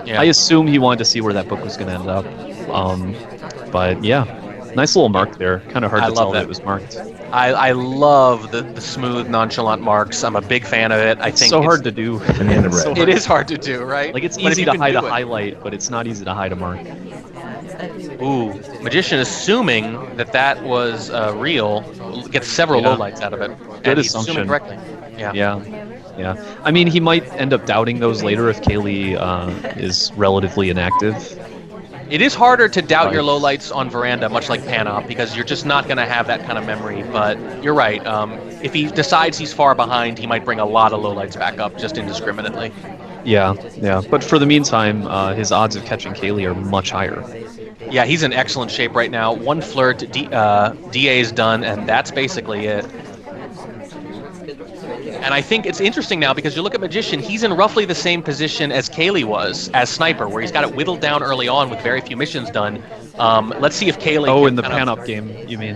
Yeah. I assume he wanted to see where that book was going to end up. But yeah. Nice little mark there. Kind of hard to tell that it was marked. I love the smooth, nonchalant marks. I'm a big fan of it. I think so hard to do. It is hard to do, right? Like, it's easy to hide a highlight, but it's not easy to hide a mark. Ooh, Magician, assuming that was real, gets several lowlights out of it. Good assumption. Assuming correctly. Yeah. I mean, he might end up doubting those later if Kaylee is relatively inactive. It is harder to doubt your lowlights on Veranda, much like Panop, because you're just not going to have that kind of memory. But you're right. If he decides he's far behind, he might bring a lot of lowlights back up just indiscriminately. Yeah. But for the meantime, his odds of catching Kaylee are much higher. Yeah, he's in excellent shape right now. One flirt, DA's done, and that's basically it. And I think it's interesting now because you look at Magician, he's in roughly the same position as Kaylee was as Sniper, where he's got it whittled down early on with very few missions done. Let's see if Kaylee Oh, can in the kind of- Panop game, you mean?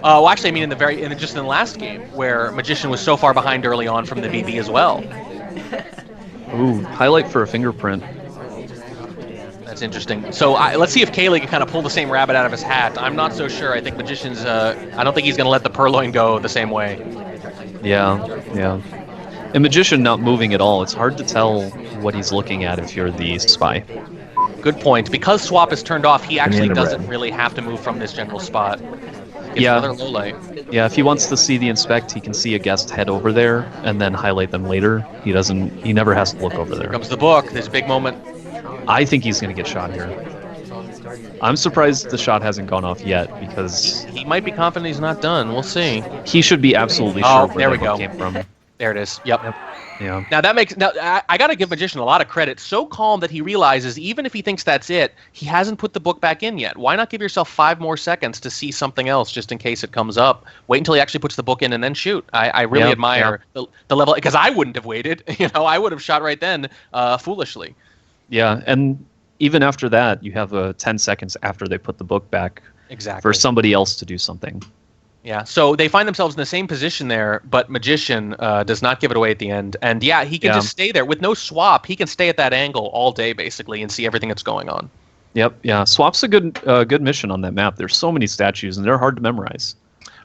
well, actually, I mean just in the last game, where Magician was so far behind early on from the BB as well. Ooh, highlight for a fingerprint. That's interesting. So let's see if Kaylee can kind of pull the same rabbit out of his hat. I'm not so sure. I think Magician's, I don't think he's going to let the Purloin go the same way. Yeah, yeah. And Magician not moving at all. It's hard to tell what he's looking at if you're the spy. Good point. Because Swap is turned off, he actually Banana doesn't bread. really have to move from this general spot. Gets Yeah. another low light. Yeah, if he wants to see the inspect, he can see a guest head over there and then highlight them later. He never has to look over Here there. comes the book. This big moment. I think he's going to get shot here. I'm surprised the shot hasn't gone off yet because He might be confident he's not done. We'll see. he should be absolutely Oh, sure there where we that go. came from. There it is. Yep. Yeah. Now that makes I got to give Magician a lot of credit. So calm that he realizes even if he thinks that's it, he hasn't put the book back in yet. Why not give yourself 5 more seconds to see something else just in case it comes up? Wait until he actually puts the book in and then shoot. I really Yeah, admire the level because I wouldn't have waited. I would have shot right then foolishly. Yeah, and even after that, you have 10 seconds after they put the book back Exactly. for somebody else to do something. Yeah, so they find themselves in the same position there, but Magician does not give it away at the end. And yeah, he can just stay there. With no swap, he can stay at that angle all day, basically, and see everything that's going on. Yep, yeah. Swap's a good mission on that map. There's so many statues, and they're hard to memorize.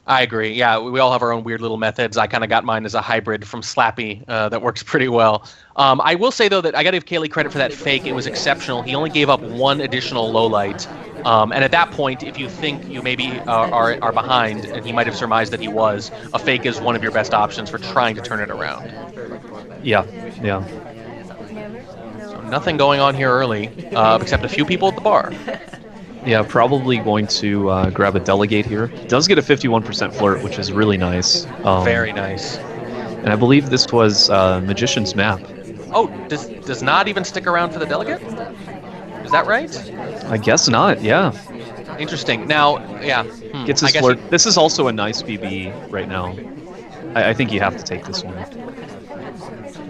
I agree. Yeah, we all have our own weird little methods. I kind of got mine as a hybrid from Slappy that works pretty well. I will say, though, that I got to give Kaylee credit for that fake. It was exceptional. He only gave up 1 additional low light. And at that point, if you think you maybe are behind, and he might have surmised that he was, a fake is one of your best options for trying to turn it around. Yeah, yeah. So nothing going on here early, except a few people at the bar. Yeah, probably going to grab a delegate here. Does get a 51% flirt, which is really nice. Very nice. And I believe this was Magician's map. Oh, does not even stick around for the delegate? Is that right? I guess not, yeah. Interesting. Now, yeah. Gets his flirt. This is also a nice BB right now. I think you have to take this one.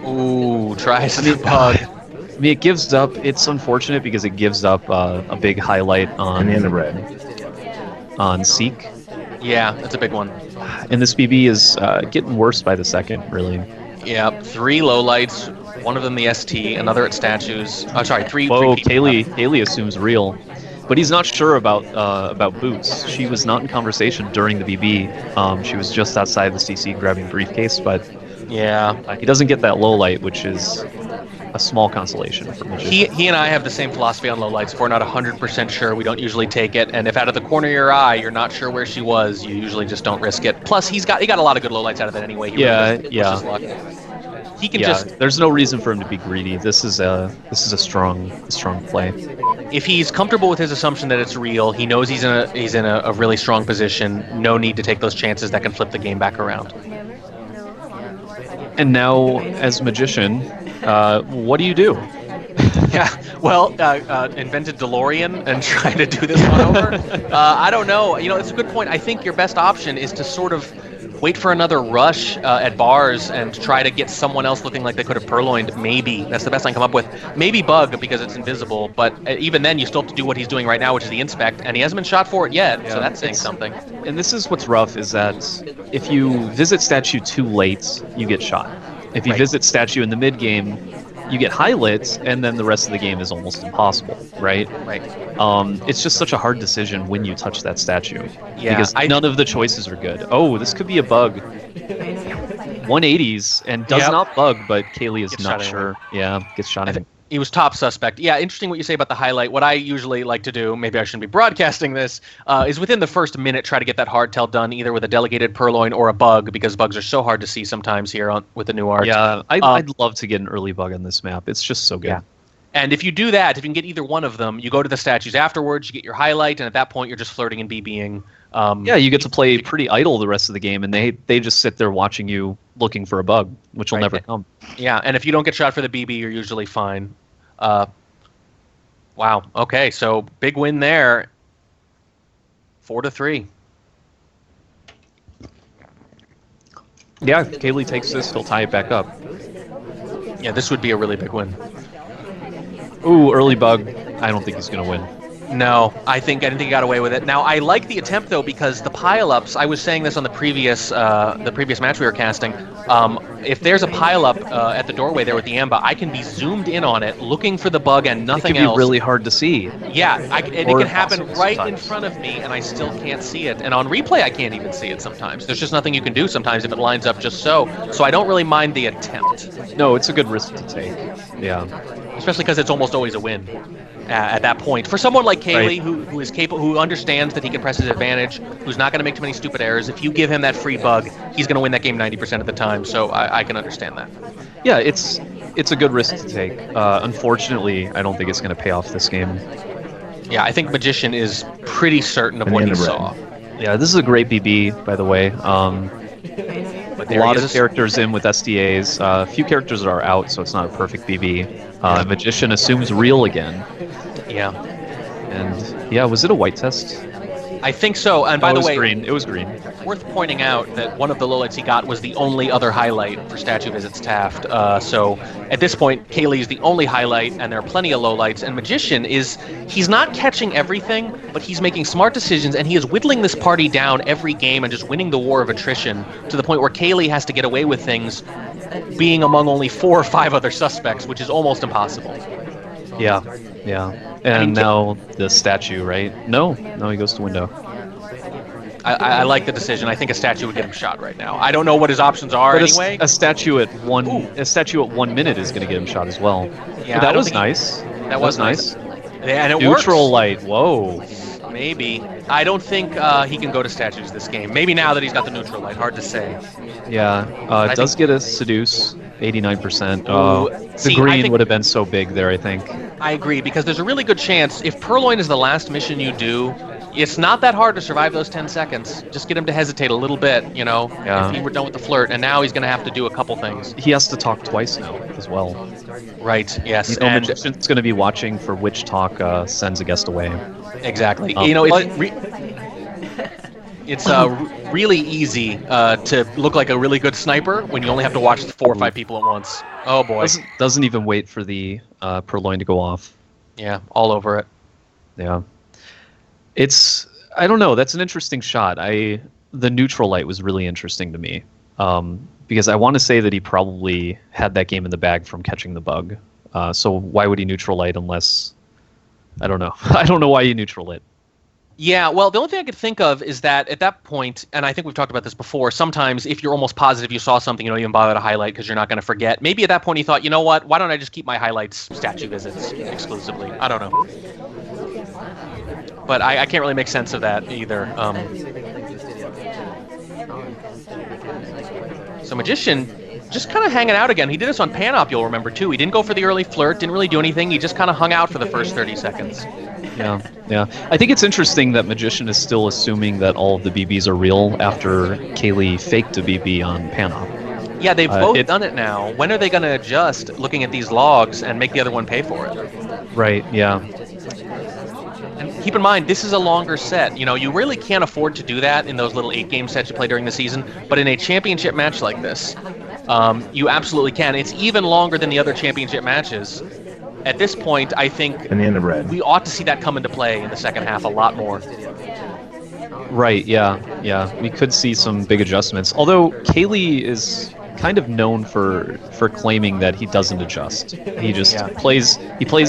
Ooh, tries the bug. I mean, it gives up. It's unfortunate because it gives up a big highlight on Banana bread. on Seek. Yeah, that's a big one. And this BB is getting worse by the second, really. Yeah, 3 lowlights. One of them the ST, another at statues. Oh, sorry, 3. Whoa, 3 people. Kaylee assumes real, but he's not sure about Boots. She was not in conversation during the BB. She was just outside the CC grabbing briefcase, but Yeah. he doesn't get that low light, which is a small consolation for Magician. He and I have the same philosophy on lowlights. If we're not 100% sure, we don't usually take it. And if out of the corner of your eye you're not sure where she was, you usually just don't risk it. Plus, he got a lot of good lowlights out of it anyway. He Yeah, really doesn't push his luck. He can just, There's no reason for him to be greedy. This is a strong play. if he's comfortable with his assumption that it's real, he knows he's in a really strong position. No need to take those chances that can flip the game back around. And now, as Magician, what do you do? Yeah, well, invented DeLorean and trying to do this one over. I don't know. It's a good point. I think your best option is to sort of wait for another rush at bars and try to get someone else looking like they could have purloined. Maybe that's the best I can come up with. Maybe bug because it's invisible, but even then, you still have to do what he's doing right now, which is the inspect, and he hasn't been shot for it yet. So that's saying something. And this is what's rough is that if you visit statue too late, you get shot. If you visit statue in the mid game, you get highlights, and then the rest of the game is almost impossible, right? Right. It's just such a hard decision when you touch that statue. Yeah, because none of the choices are good. Oh, this could be a bug. 180s and does not bug, but Kaylee is Gets not shot sure. Yeah, gets shot in. He was top suspect. Yeah, interesting what you say about the highlight. What I usually like to do, maybe I shouldn't be broadcasting this, is within the first minute try to get that hardtail done either with a delegated purloin or a bug, because bugs are so hard to see sometimes here with the new art. Yeah, I'd love to get an early bug on this map. It's just so good. Yeah. And if you do that, if you can get either one of them, you go to the statues afterwards, you get your highlight, and at that point you're just flirting and BBing. Yeah, you get to play pretty idle the rest of the game, and they just sit there watching you looking for a bug, which will never come. Yeah, and if you don't get shot for the BB, you're usually fine. Wow. Okay, so big win there. 4-3. Yeah, Kaylee takes this, he'll tie it back up. Yeah, this would be a really big win. Ooh, early bug. I don't think he's going to win. No, I didn't think he got away with it. Now, I like the attempt, though, because the pile-ups, I was saying this on the previous match we were casting, if there's a pile-up at the doorway there with the Amba, I can be zoomed in on it, looking for the bug and nothing else. It can be really hard to see. Yeah, and it can happen right in front of me, and I still can't see it. And on replay, I can't even see it sometimes. There's just nothing you can do sometimes if it lines up just so. So I don't really mind the attempt. No, it's a good risk to take. Yeah. Especially because it's almost always a win. At that point, for someone like Kaylee, Right. who is capable, who understands that he can press his advantage, who's not going to make too many stupid errors, if you give him that free bug, he's going to win that game 90% of the time. So I can understand that. Yeah, it's a good risk to take. Unfortunately, I don't think it's going to pay off this game. Yeah, I think Magician is pretty certain of what he saw. Yeah, this is a great BB, by the way. But A lot of characters in with SDAs. A few characters are out, so it's not a perfect BB. Magician assumes real again. Yeah. And yeah, was it a white test? I think so. And by the way, green. It was green. Worth pointing out that one of the lowlights he got was the only other highlight for Statue Visits Taft. So at this point, Kaylee is the only highlight, and there are plenty of lowlights. And Magician he's not catching everything, but he's making smart decisions, and he is whittling this party down every game and just winning the war of attrition to the point where Kaylee has to get away with things, being among only 4 or 5 other suspects, which is almost impossible. Yeah, yeah. And now the statue, right? No, he goes to window. I like the decision. I think a statue would get him shot right now. I don't know what his options are But anyway. a statue at 1 minute is going to get him shot as well. Yeah, But I that don't was think nice. That was nice. Yeah, and it Neutral works. light. Whoa. Maybe. I don't think he can go to statues this game. Maybe now that he's got the neutral light. Hard to say. Yeah, it does get a seduce. 89%. The See, I green think- would have been so big there, I think. I agree, because there's a really good chance if Purloin is the last mission you do, it's not that hard to survive those 10 seconds. Just get him to hesitate a little bit, Yeah. if he were done with the flirt, and now he's going to have to do a couple things. He has to talk twice now as well. Right, yes. You know, And Magician's going to be watching for which talk sends a guest away. exactly. It's really easy to look like a really good sniper when you only have to watch 4 or 5 people at once. Oh boy. Doesn't even wait for the Purloin to go off. Yeah, all over it. Yeah. I don't know, that's an interesting shot. The neutral light was really interesting to me. Because I want to say that he probably had that game in the bag from catching the bug. So why would he neutral light unless... I don't know. I don't know why he neutral lit. Yeah, well, the only thing I could think of is that at that point, and I think we've talked about this before, sometimes if you're almost positive you saw something, you don't even bother to highlight because you're not going to forget. Maybe at that point he thought, you know what, why don't I just keep my highlights statue visits exclusively? I don't know. But I can't really make sense of that either. So Magician just kind of hanging out again. He did this on Panop, you'll remember, too. He didn't go for the early flirt, didn't really do anything. He just kind of hung out for the first 30 seconds. Yeah. I think it's interesting that Magician is still assuming that all of the BBs are real after Kaylee faked a BB on Panop. Yeah, they've both done it now. When are they going to adjust, looking at these logs, and make the other one pay for it? Right, yeah. And keep in mind, this is a longer set. You really can't afford to do that in those little 8-game sets you play during the season. But in a championship match like this, you absolutely can. It's even longer than the other championship matches. At this point, I think we ought to see that come into play in the second half a lot more. Right, yeah. We could see some big adjustments. Although Kaylee is kind of known for claiming that he doesn't adjust. He just plays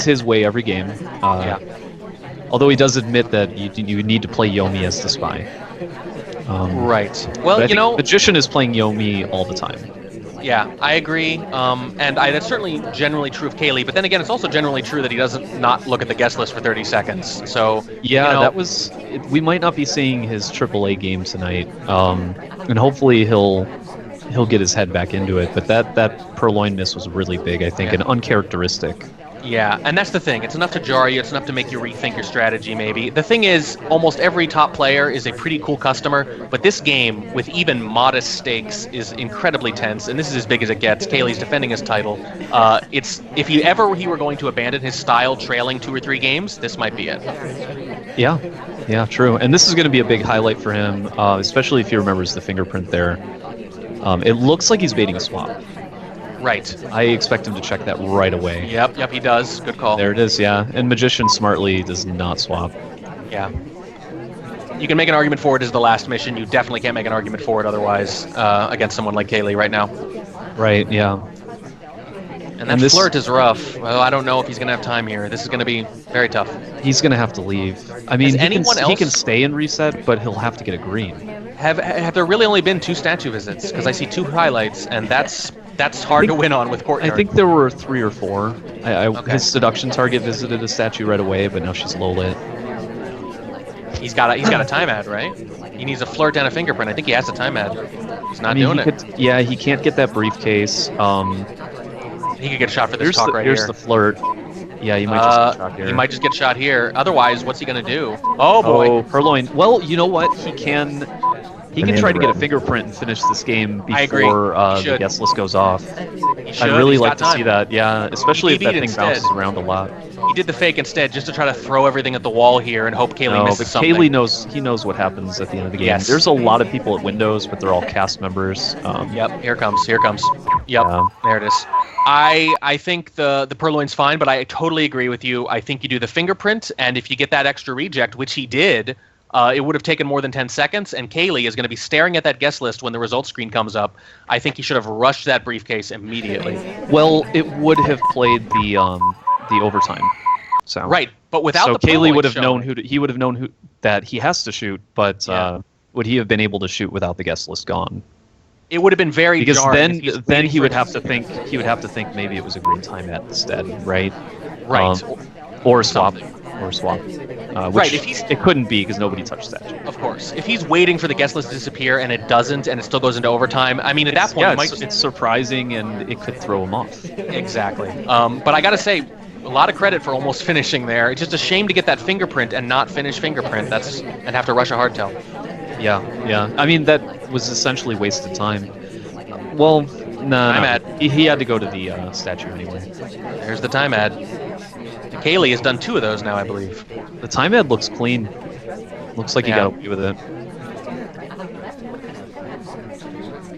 his way every game. Although he does admit that you need to play Yomi as the spy. Right. Well, Magician is playing Yomi all the time. Yeah, I agree, and that's certainly generally true of Kaylee, but then again, it's also generally true that he doesn't not look at the guest list for 30 seconds, so... Yeah, we might not be seeing his AAA game tonight, and hopefully he'll get his head back into it, but that Purloin miss was really big, I think, and uncharacteristic. Yeah, and that's the thing. It's enough to jar you. It's enough to make you rethink your strategy, maybe. The thing is, almost every top player is a pretty cool customer, but this game, with even modest stakes, is incredibly tense, and this is as big as it gets. Kaylee's defending his title. If he were going to abandon his style trailing 2 or 3 games, this might be it. Yeah, true. And this is going to be a big highlight for him, especially if he remembers the fingerprint there. It looks like he's baiting a swap. Right. I expect him to check that right away. Yep, he does. Good call. There it is, yeah. And Magician smartly does not swap. Yeah. You can make an argument for it as the last mission. You definitely can't make an argument for it otherwise against someone like Kaylee right now. Right, yeah. And that flirt is rough. Well, I don't know if he's going to have time here. This is going to be very tough. He's going to have to leave. I mean, he can stay and reset, but he'll have to get a green. Have there really only been 2 statue visits? Because I see 2 highlights, and that's hard to win on with Courtyard. I think there were 3 or 4. Okay. His seduction target visited a statue right away, but now she's low lit. He's got a time ad, right? He needs a flirt and a fingerprint. I think he has a time ad. He's not doing it. Yeah, he can't get that briefcase. He could get shot for this talk right here. Here's the flirt. Yeah, he might just get shot here. He might just get shot here. Otherwise, what's he going to do? Oh, boy. Oh, Purloin. Well, you know what? He can try to get a fingerprint and finish this game before the guest list goes off. I'd really like to see that, yeah, especially if that thing bounces around a lot. He did the fake instead, just to try to throw everything at the wall here and hope Kaylee misses something. Kaylee knows what happens at the end of the game. Yes. There's a lot of people at Windows, but they're all cast members. Yep, here comes. Yep, there it is. I think the Purloin's fine, but I totally agree with you. I think you do the fingerprint, and if you get that extra reject, which he did, it would have taken more than 10 seconds, and Kaylee is going to be staring at that guest list when the results screen comes up. I think he should have rushed that briefcase immediately. Well, it would have played the overtime. So right, but without so the Kaylee would have shown, known he would have known that he has to shoot, but would he have been able to shoot without the guest list gone? It would have been very because jarring then he would have to think maybe it was a green time ad instead, right? Right. Or swap. Which right, it couldn't be because nobody touched that. Of course. If he's waiting for the guest list to disappear and it doesn't and it still goes into overtime, I mean, at that point, it's surprising and it could throw him off. Exactly. But I got to say, a lot of credit for almost finishing there. It's just a shame to get that fingerprint and not finish fingerprint. And have to rush a hardtail. Yeah. I mean, that was essentially wasted time. Well, no. He had to go to the statue anyway. There's the time ad. Kaylee has done 2 of those now, I believe. The time ad looks clean. Looks like he got away with it.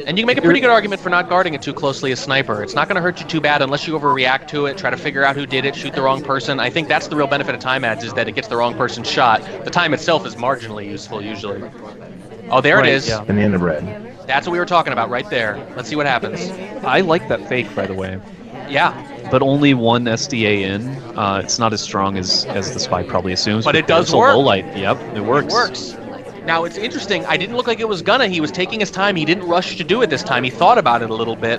And you can make a pretty good argument for not guarding it too closely as sniper. It's not going to hurt you too bad unless you overreact to it, try to figure out who did it, shoot the wrong person. I think that's the real benefit of time ads, is that it gets the wrong person shot. The time itself is marginally useful, usually. Oh, there it is. And the end of red. That's what we were talking about right there. Let's see what happens. I like that fake, by the way. Yeah. But only one SDA in. It's not as strong as the spy probably assumes. But it does work. Low light. Yep, it works. It works. Now, it's interesting. I didn't look like it was gonna. He was taking his time. He didn't rush to do it this time. He thought about it a little bit,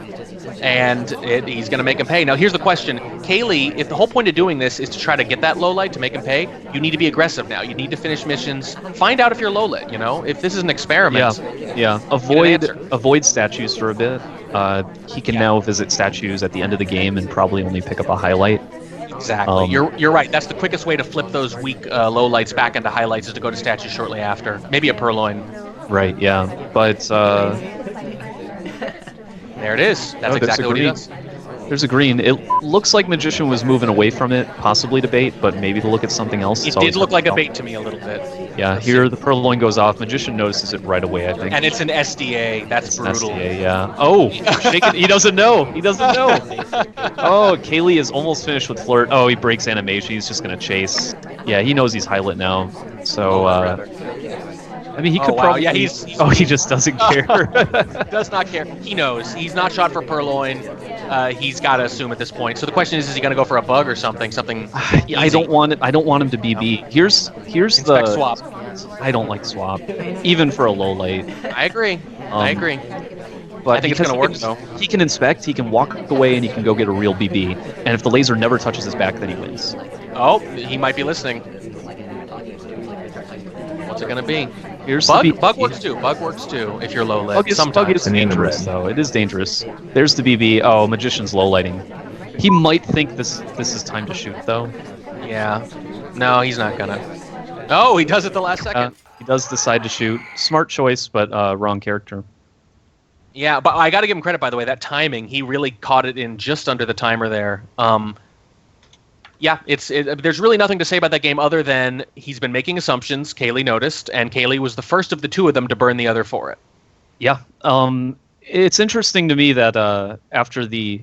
and he's gonna make him pay. Now, here's the question. Kaylee, if the whole point of doing this is to try to get that low light to make him pay, you need to be aggressive now. You need to finish missions. Find out if you're low lit, if this is an experiment. Yeah. Avoid statues for a bit. He can now visit statues at the end of the game and probably only pick up a highlight. Exactly. You're right. That's the quickest way to flip those weak low lights back into highlights, is to go to statues shortly after. Maybe a Purloin. Right, yeah. But there it is. That's exactly what he does. There's a green. It looks like Magician was moving away from it, possibly to bait, but maybe to look at something else. It did look like a bait to me a little bit. Yeah, here the Purloin goes off. Magician notices it right away, I think. And it's an SDA. That's brutal. An SDA, yeah. Oh, he doesn't know. He doesn't know. Oh, Kaylee is almost finished with flirt. Oh, he breaks animation. He's just going to chase. Yeah, he knows he's highlight now. So, I mean, he could probably... Yeah, he just doesn't care. Does not care. He knows. He's not shot for Purloin. He's got to assume at this point. So the question is he going to go for a bug or something? I don't want it. I don't want him to BB. Here's Inspect the swap. I don't like swap, even for a low light. I agree. But I think it's going to work, though. He can inspect, he can walk away, and he can go get a real BB. And if the laser never touches his back, then he wins. Oh, he might be listening. What's it going to be? Here's Bug works too. Bug works too if you're low lit. Bug is dangerous, though. It is dangerous. There's the BB. Oh, Magician's low lighting. He might think this is time to shoot, though. Yeah. No, he's not gonna. Oh, he does it the last second. He does decide to shoot. Smart choice, but wrong character. Yeah, but I got to give him credit, by the way. That timing, he really caught it in just under the timer there. Yeah, there's really nothing to say about that game other than he's been making assumptions. Kaylee noticed, and Kaylee was the first of the 2 of them to burn the other for it. Yeah. it's interesting to me that after the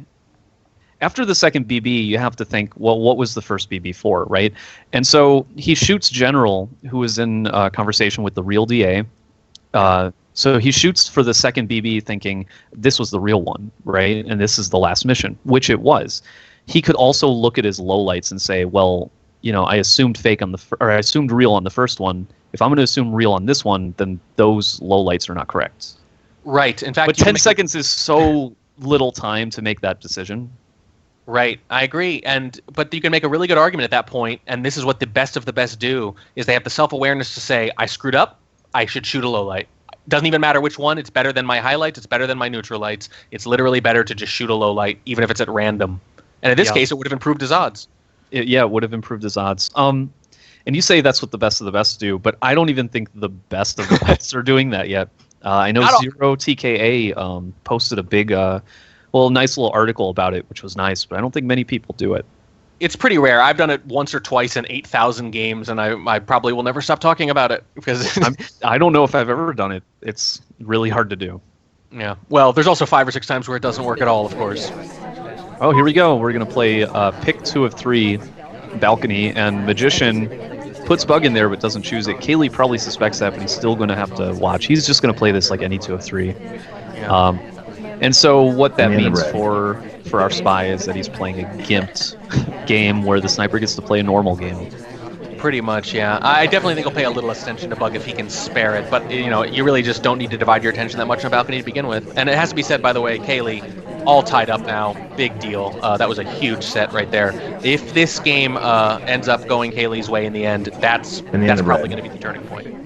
second BB, you have to think, well, what was the first BB for, right? And so he shoots General, who was in conversation with the real DA. So he shoots for the second BB thinking this was the real one, right? And this is the last mission, which it was. He could also look at his lowlights and say, well, I assumed I assumed real on the first one. If I'm going to assume real on this one, then those lowlights are not correct. Right. In fact, but 10 seconds is so little time to make that decision. Right, I agree, but you can make a really good argument at that point, and this is what the best of the best do, is they have the self-awareness to say, I screwed up, I should shoot a low light. Doesn't even matter which one, it's better than my highlights, it's better than my neutral lights, it's literally better to just shoot a low light, even if it's at random. And in this case, it would have improved his odds. It would have improved his odds. And you say that's what the best of the best do, but I don't even think the best of the best are doing that yet. I know Zero TKA posted a big... nice little article about it, which was nice, but I don't think many people do it. It's pretty rare. I've done it once or twice in 8,000 games, and I probably will never stop talking about it because I don't know if I've ever done it. It's really hard to do. Yeah. Well, there's also 5 or 6 times where it doesn't work at all, of course. Oh, here we go. We're going to play pick 2 of 3 balcony, and Magician puts bug in there but doesn't choose it. Kaylee probably suspects that, but he's still going to have to watch. He's just going to play this like any 2 of 3. Yeah. And so what that means for our spy is that he's playing a gimped game where the sniper gets to play a normal game. Pretty much, yeah. I definitely think he'll pay a little attention to bug if he can spare it, but you really just don't need to divide your attention that much on balcony to begin with. And it has to be said, by the way, Kaylee, all tied up now, big deal. That was a huge set right there. If this game ends up going Kaylee's way in the end, that's probably going to be the turning point.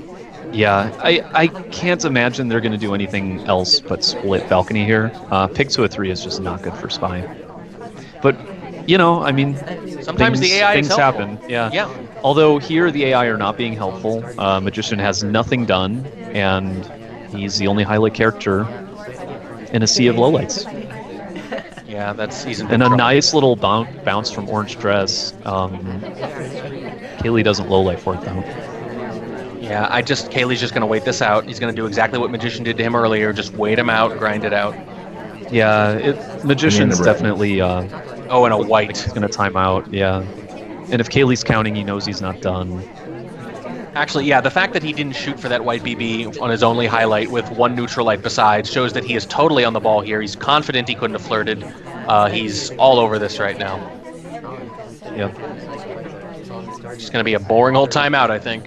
Yeah, I can't imagine they're going to do anything else but split balcony here. Pick 2 of 3 is just not good for spy. But, I mean, sometimes the AI things is helpful. happen. Yeah. Although here the AI are not being helpful. Magician has nothing done, and he's the only highlight character in a sea of lowlights. Yeah, he's in and a trouble. nice little bounce from Orange Dress. Kaylee doesn't lowlight for it though. Yeah, Kaylee's just going to wait this out. He's going to do exactly what Magician did to him earlier. Just wait him out, grind it out. Yeah, Magician's definitely... and a white. He's going to time out, yeah. And if Kaylee's counting, he knows he's not done. Actually, yeah, the fact that he didn't shoot for that white BB on his only highlight with 1 neutral light besides shows that he is totally on the ball here. He's confident he couldn't have flirted. He's all over this right now. Yep. It's going to be a boring old timeout, I think.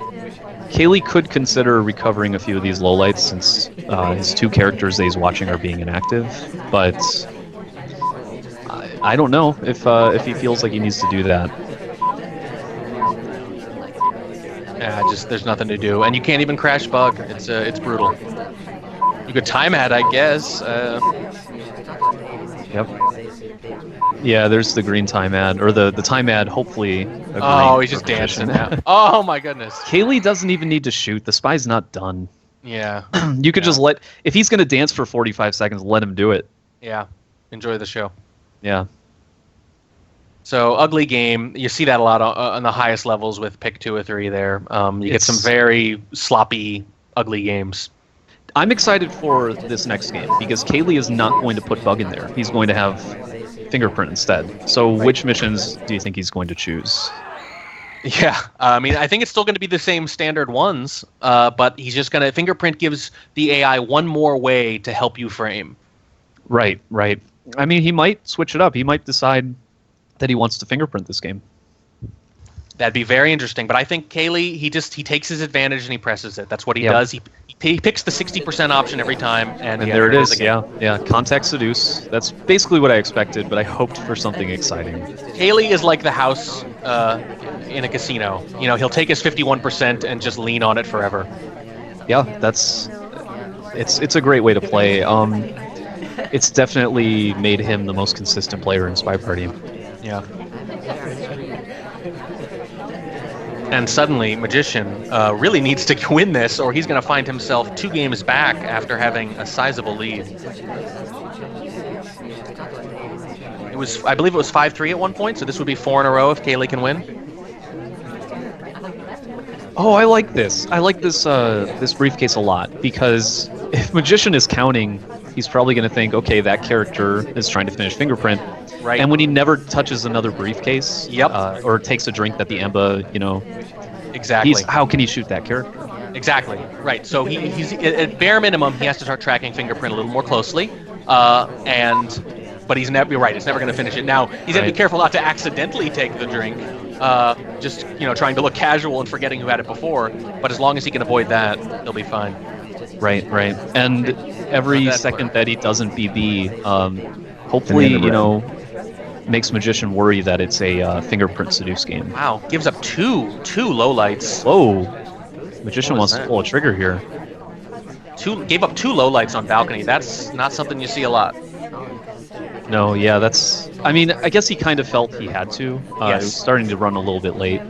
Kaylee could consider recovering a few of these lowlights since his 2 characters that he's watching are being inactive, but I don't know if he feels like he needs to do that. Yeah, there's nothing to do, and you can't even crash bug. It's brutal. You could time ad, I guess. Yep. Yeah, there's the green time ad, or the time ad, hopefully. Oh, he's just dancing now. Oh my goodness. Kaylee doesn't even need to shoot. The spy's not done. Yeah. You could just if he's going to dance for 45 seconds, let him do it. Yeah. Enjoy the show. Yeah. So, ugly game. You see that a lot on the highest levels with pick 2 or 3 there. You get some very sloppy, ugly games. I'm excited for this next game because Kaylee is not going to put bug in there. He's going to have fingerprint instead. So which missions do you think he's going to choose? Yeah, I mean, I think it's still going to be the same standard ones, but he's just going to... Fingerprint gives the AI one more way to help you frame. Right. I mean, he might switch it up. He might decide that he wants to fingerprint this game. That'd be very interesting, but I think Kaylee, he takes his advantage and he presses it. That's what he does. He picks the 60% option every time, and there it is. Yeah. Contact seduce. That's basically what I expected, but I hoped for something exciting. Kaylee is like the house in a casino. He'll take his 51% and just lean on it forever. Yeah, it's a great way to play. It's definitely made him the most consistent player in SpyParty. Yeah. And suddenly, Magician really needs to win this, or he's going to find himself 2 games back after having a sizable lead. I believe it was 5-3 at one point, so this would be 4 in a row if Kaylee can win. Oh, I like this. I like this briefcase a lot because if Magician is counting, he's probably going to think, okay, that character is trying to finish Fingerprint. Right. And when he never touches another briefcase, Yep. or takes a drink that the Amba, Exactly. how can he shoot that character? Exactly. Right. So he's at bare minimum he has to start tracking Fingerprint a little more closely, but he's never. You're right. It's never going to finish it. Now he's got to be careful not to accidentally take the drink, just trying to look casual and forgetting who had it before. But as long as he can avoid that, he'll be fine. Right. And every second that he doesn't BB, hopefully makes Magician worry that it's a fingerprint seduce game. Wow. Gives up two lowlights. Whoa. Magician wants to pull a trigger here. Gave up 2 lowlights on balcony. That's not something you see a lot. No, yeah, that's... I mean, I guess he kind of felt he had to. Yes. It was starting to run a little bit late.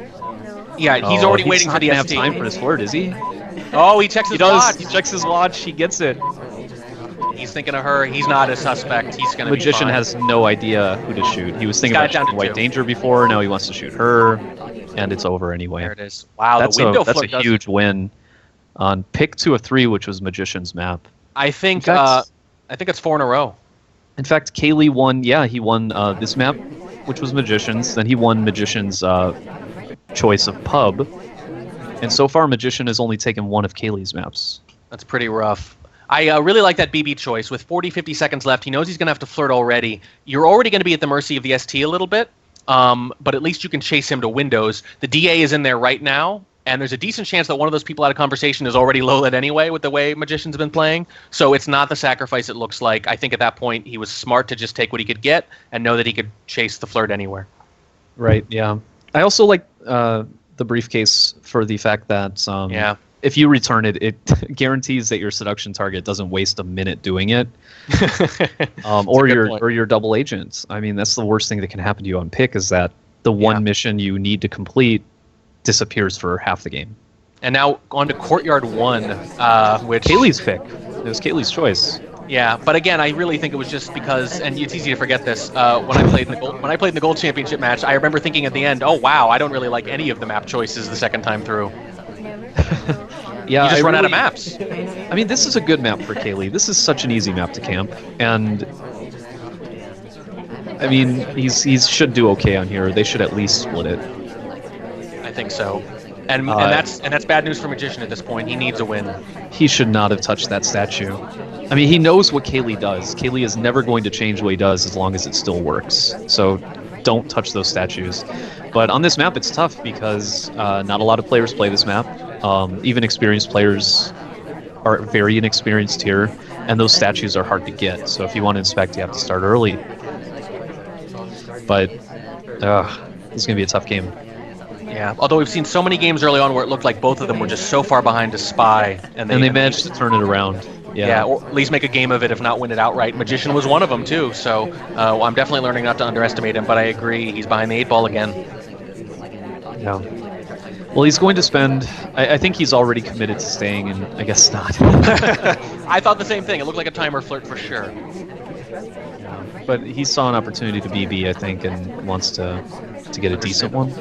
Yeah, he's already waiting for the ST. He's not ST. gonna have time for his flirt, is he? Oh, he checks his watch. He checks his watch. He gets it. He's thinking of her. He's not a suspect. He's going to be Magician fine. has no idea who to shoot. He was thinking got about it down shooting to White 2. Danger before. Now he wants to shoot her, and it's over anyway. There it is. Wow, That's the window that's flirt a huge win on pick 2 of 3, which was Magician's map. I think In fact, it's 4 in a row. In fact, Kaylee won. Yeah, he won this map, which was Magician's. Then he won Magician's choice of pub, and so far Magician has only taken 1 of Kaylee's maps. That's pretty rough. I really like that BB choice. With 50 seconds left, he knows he's going to have to flirt already. You're already going to be at the mercy of the ST a little bit, but at least you can chase him to windows. The DA is in there right now, and there's a decent chance that one of those people out of conversation is already low-lit anyway with the way Magician's been playing. So it's not the sacrifice it looks like. I think at that point he was smart to just take what he could get and know that he could chase the flirt anywhere. Right, yeah. I also like the briefcase for the fact that if you return it, it guarantees that your seduction target doesn't waste a minute doing it, or your double agent. I mean, that's the worst thing that can happen to you on pick is that the one mission you need to complete disappears for half the game. And now on to Courtyard 1, which Kaylee's pick. It was Kaylee's choice. Yeah, but again, I really think it was just because, and it's easy to forget this. When I played in the Gold Championship match, I remember thinking at the end, "Oh wow, I don't really like any of the map choices the second time through." Yeah, you just run out of maps. I mean, this is a good map for Kaylee. This is such an easy map to camp, and I mean, he should do okay on here. They should at least split it. I think so. And that's bad news for Magician at this point. He needs a win. He should not have touched that statue. I mean, he knows what Kaylee does. Kaylee is never going to change what he does as long as it still works. So don't touch those statues. But on this map, it's tough because not a lot of players play this map. Even experienced players are very inexperienced here, and those statues are hard to get. So if you want to inspect, you have to start early. But this is going to be a tough game. Yeah, although we've seen so many games early on where it looked like both of them were just so far behind to Spy, and they managed to turn it around. Yeah, or at least make a game of it, if not win it outright. Magician was one of them too, so I'm definitely learning not to underestimate him. But I agree, he's behind the 8 ball again. Yeah. Well, he's going to spend. I think he's already committed to staying, and I guess not. I thought the same thing. It looked like a timer flirt for sure. Yeah. But he saw an opportunity to BB, I think, and wants to get a decent one.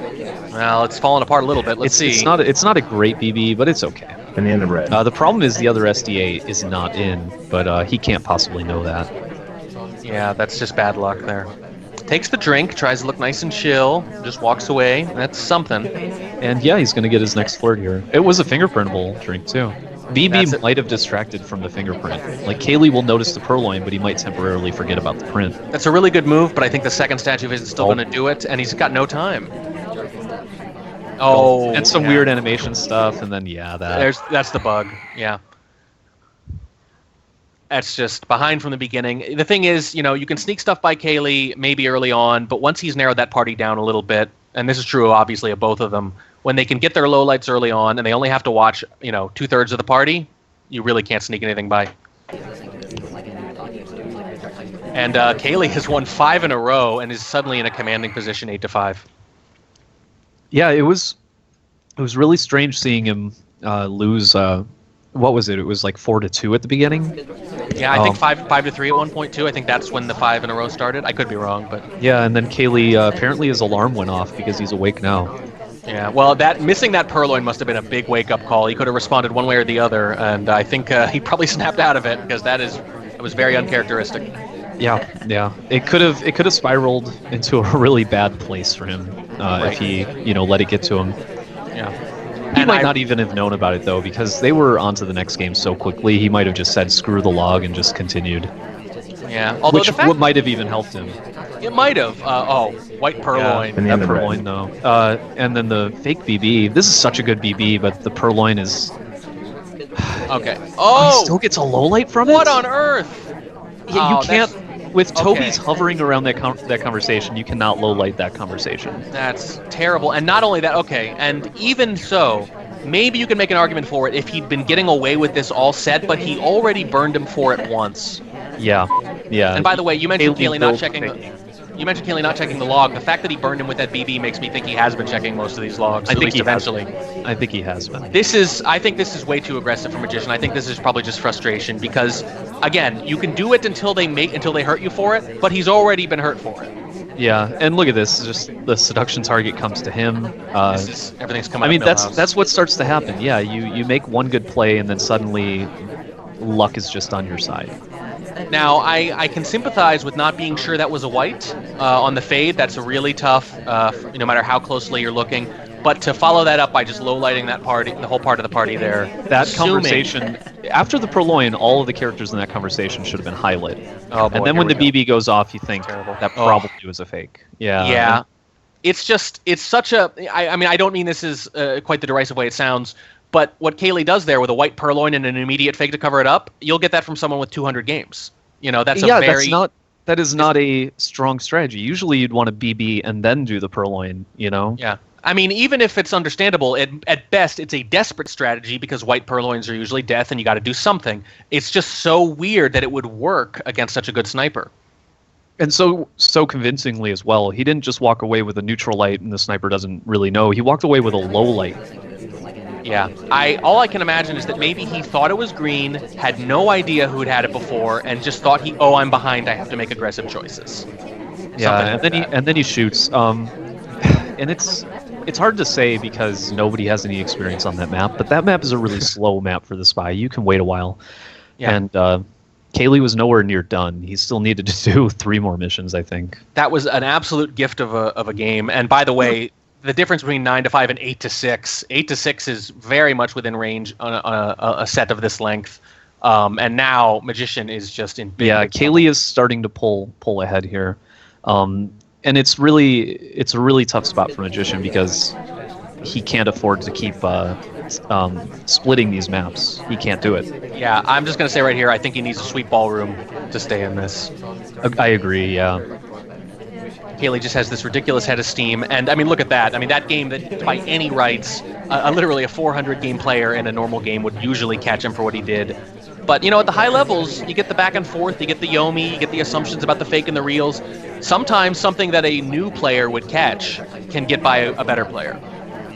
Well, it's fallen apart a little bit. Let's see. It's not a great BB, but it's okay. Banana bread. The problem is the other SDA is not in, but he can't possibly know that. Yeah, that's just bad luck there. Takes the drink, tries to look nice and chill, just walks away. That's something. And yeah, he's going to get his next flirt here. It was a fingerprintable drink, too. BB might have distracted from the fingerprint. Like, Kaylee will notice the purloin, but he might temporarily forget about the print. That's a really good move, but I think the second statue is still going to do it, and he's got no time. Oh, and some weird animation stuff, and then that's the bug. Yeah, that's just behind from the beginning. The thing is, you can sneak stuff by Kaylee maybe early on, but once he's narrowed that party down a little bit, and this is true obviously of both of them, when they can get their lowlights early on and they only have to watch 2/3 of the party, you really can't sneak anything by. And Kaylee has won 5 in a row and is suddenly in a commanding position, 8-5. Yeah, it was really strange seeing him lose. What was it? It was like 4-2 at the beginning. Yeah, I think 5-3 at one point too. I think that's when the 5 in a row started. I could be wrong, but yeah. And then Kaylee apparently his alarm went off because he's awake now. Yeah, well, missing that purloin must have been a big wake-up call. He could have responded one way or the other, and I think he probably snapped out of it because that was very uncharacteristic. Yeah. It could have spiraled into a really bad place for him if he, let it get to him. Yeah. He might not even have known about it though, because they were on to the next game so quickly. He might have just said screw the log and just continued. Yeah, although Which might have even helped him. It might have. White purloin. Yeah, that purloin though. And then the fake BB. This is such a good BB, but the purloin is. Okay. He still gets a low light from it. What on earth? Yeah, you can't. With Toby's hovering around that conversation, you cannot low light that conversation. That's terrible. And not only that, okay, and even so, maybe you can make an argument for it if he'd been getting away with this all set, but he already burned him for it once. Yeah. And by the way, you mentioned Kaylee not checking. You mentioned Kaylee not checking the log. The fact that he burned him with that BB makes me think he has been checking most of these logs. I think he eventually. I think he has been. I think this is way too aggressive for Magician. I think this is probably just frustration because, again, you can do it until they hurt you for it, but he's already been hurt for it. Yeah, and look at this. Just the seduction target comes to him. Everything's coming. I mean, that's what starts to happen. Yeah, you make one good play and then suddenly luck is just on your side. Now, I can sympathize with not being sure that was a white on the fade. That's a really tough, no matter how closely you're looking. But to follow that up by just low-lighting the whole part of the party there. That conversation, after the purloin, all of the characters in that conversation should have been highlighted. Oh, boy, and then when the BB goes off, you think that probably was a fake. Yeah. Yeah. It's such a, I mean, I don't mean this is quite the derisive way it sounds, but what Kaylee does there with a white purloin and an immediate fake to cover it up, you'll get that from someone with 200 games. That's that is not a strong strategy. Usually you'd want to BB and then do the purloin, Yeah. I mean, even if it's understandable, at best it's a desperate strategy because white purloins are usually death and you got to do something. It's just so weird that it would work against such a good sniper. And so convincingly as well. He didn't just walk away with a neutral light and the sniper doesn't really know. He walked away with a low light. Yeah, all I can imagine is that maybe he thought it was green, had no idea who had it before, and just thought I'm behind. I have to make aggressive choices. Yeah, and then he shoots. And it's hard to say because nobody has any experience on that map. But that map is a really slow map for the spy. You can wait a while. Yeah. And Kaylee was nowhere near done. He still needed to do 3 more missions, I think. That was an absolute gift of a game. And by the way, the difference between 9 to 5 and 8 to 6. 8 to 6 is very much within range on a set of this length. And now Magician is just in big. Yeah, Kaylee is starting to pull ahead here. And it's a really tough spot for Magician because he can't afford to keep splitting these maps. He can't do it. Yeah, I'm just going to say right here, I think he needs a sweet ballroom to stay in this. I agree, yeah. Kaylee just has this ridiculous head of steam, and I mean, look at that. I mean, that game that by any rights, literally a 400 game player in a normal game would usually catch him for what he did. But, at the high levels, you get the back and forth, you get the Yomi, you get the assumptions about the fake and the reals. Sometimes something that a new player would catch can get by a better player.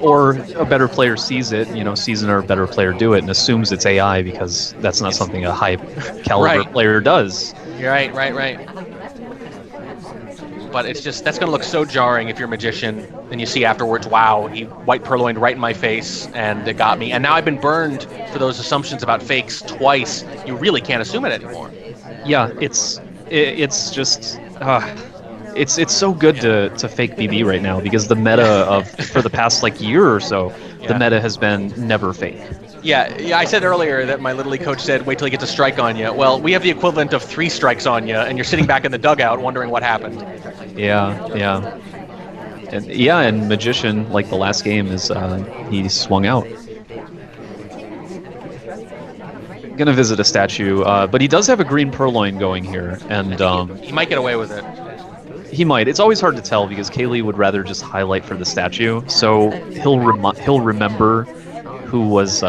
Or a better player sees it, sees a better player do it and assumes it's AI because that's not something a high caliber player does. You're right. But it's just, that's going to look so jarring if you're a Magician and you see afterwards, wow, he white purloined right in my face and it got me. And now I've been burned for those assumptions about fakes twice. You really can't assume it anymore. Yeah, it's just, it's so good to fake BB right now because the meta for the past year or so, the meta has been never fake. Yeah, I said earlier that my Little League coach said, wait till he gets a strike on you. Well, we have the equivalent of 3 strikes on you, and you're sitting back in the dugout wondering what happened. Yeah. And Magician, like the last game, is he swung out. Gonna visit a statue, but he does have a green purloin going here, and he might get away with it. He might. It's always hard to tell because Kaylee would rather just highlight for the statue, so he'll remember who was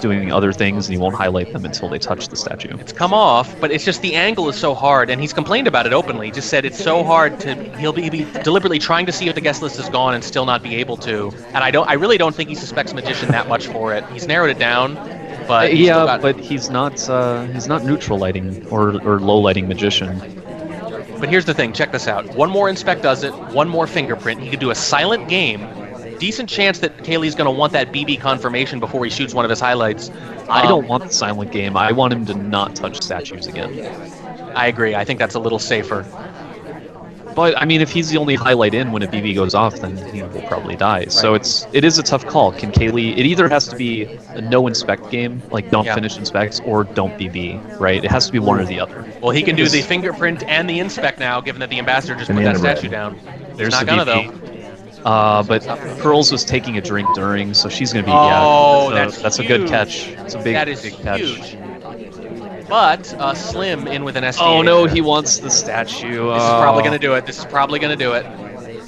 doing other things, and he won't highlight them until they touch the statue. It's come off, but it's just the angle is so hard, and he's complained about it openly. He just said it's so hard he'll be deliberately trying to see if the guest list is gone and still not be able to. And I really don't think he suspects Magician that much for it. He's narrowed it down, but but he's not neutral lighting or low lighting Magician. But here's the thing, check this out. One more inspect does it, one more fingerprint. He could do a silent game decent chance that Kaylee's going to want that BB confirmation before he shoots one of his highlights. I don't want the silent game. I want him to not touch statues again. I agree. I think that's a little safer. But I mean, if he's the only highlight in when a BB goes off, then he will probably die. Right. So it is a tough call. Can Kaylee? It either has to be a no inspect game, like don't finish inspects, or don't BB. Right? It has to be one or the other. Well, he can do the fingerprint and the inspect now, given that the ambassador just put that statue down. There's not gonna though. But Pearls was taking a drink during, so she's gonna be. That's a good catch. It's a big, that is big catch. Huge. But Slim in with an SDA. Oh no, he wants the statue. This is probably gonna do it. This is probably gonna do it.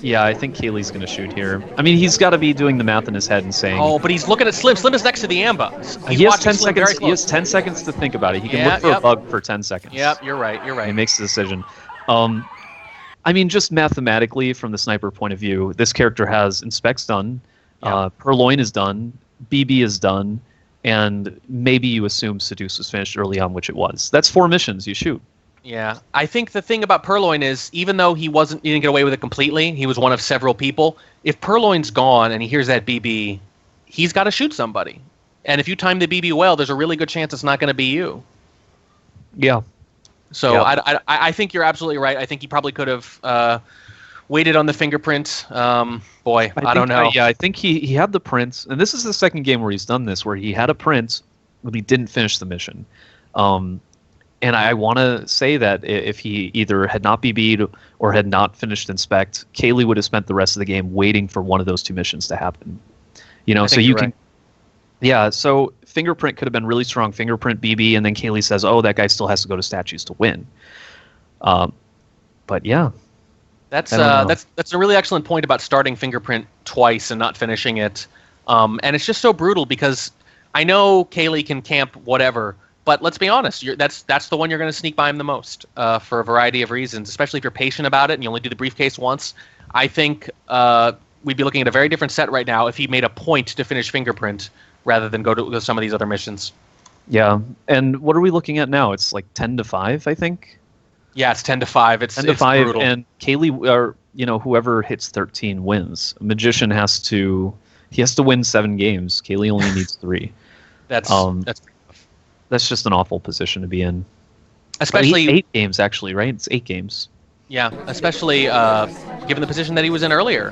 Yeah, I think Kaylee's gonna shoot here. I mean, he's got to be doing the math in his head and saying. Oh, but he's looking at Slim. Slim is next to the Amba. He has 10 seconds. He has 10 seconds to think about it. He can look for a bug for 10 seconds. Yep, you're right. You're right. He makes the decision. I mean, just mathematically, from the sniper point of view, this character has inspects done, Purloin is done, BB is done, and maybe you assume Seduce was finished early on, which it was. That's 4 missions you shoot. Yeah, I think the thing about Purloin is, even though he didn't get away with it completely, he was one of several people. If Purloin's gone and he hears that BB, he's got to shoot somebody. And if you time the BB well, there's a really good chance it's not going to be you. Yeah. So I think you're absolutely right. I think he probably could have waited on the fingerprint. I don't know. I think he had the print, and this is the second game where he's done this, where he had a print, but he didn't finish the mission. And I want to say that if he either had not BB'd or had not finished inspect, Kaylee would have spent the rest of the game waiting for one of those 2 missions to happen. You know, so you can. Right. Yeah, so fingerprint could have been really strong. Fingerprint BB, and then Kaylee says, "Oh, that guy still has to go to statues to win." But yeah, that's a really excellent point about starting fingerprint twice and not finishing it. And it's just so brutal because I know Kaylee can camp whatever, but let's be honest, that's the one you're going to sneak by him the most for a variety of reasons. Especially if you're patient about it and you only do the briefcase once. I think we'd be looking at a very different set right now if he made a point to finish fingerprint rather than go to some of these other missions. Yeah, and what are we looking at now? It's like 10-5, I think. Yeah, it's 10-5. It's 10-5, brutal. And Kaylee, or whoever hits 13 wins. A magician has to win 7 games. Kaylee only needs 3. That's just an awful position to be in. Especially 8 games, actually, right? It's 8 games. Yeah, especially given the position that he was in earlier.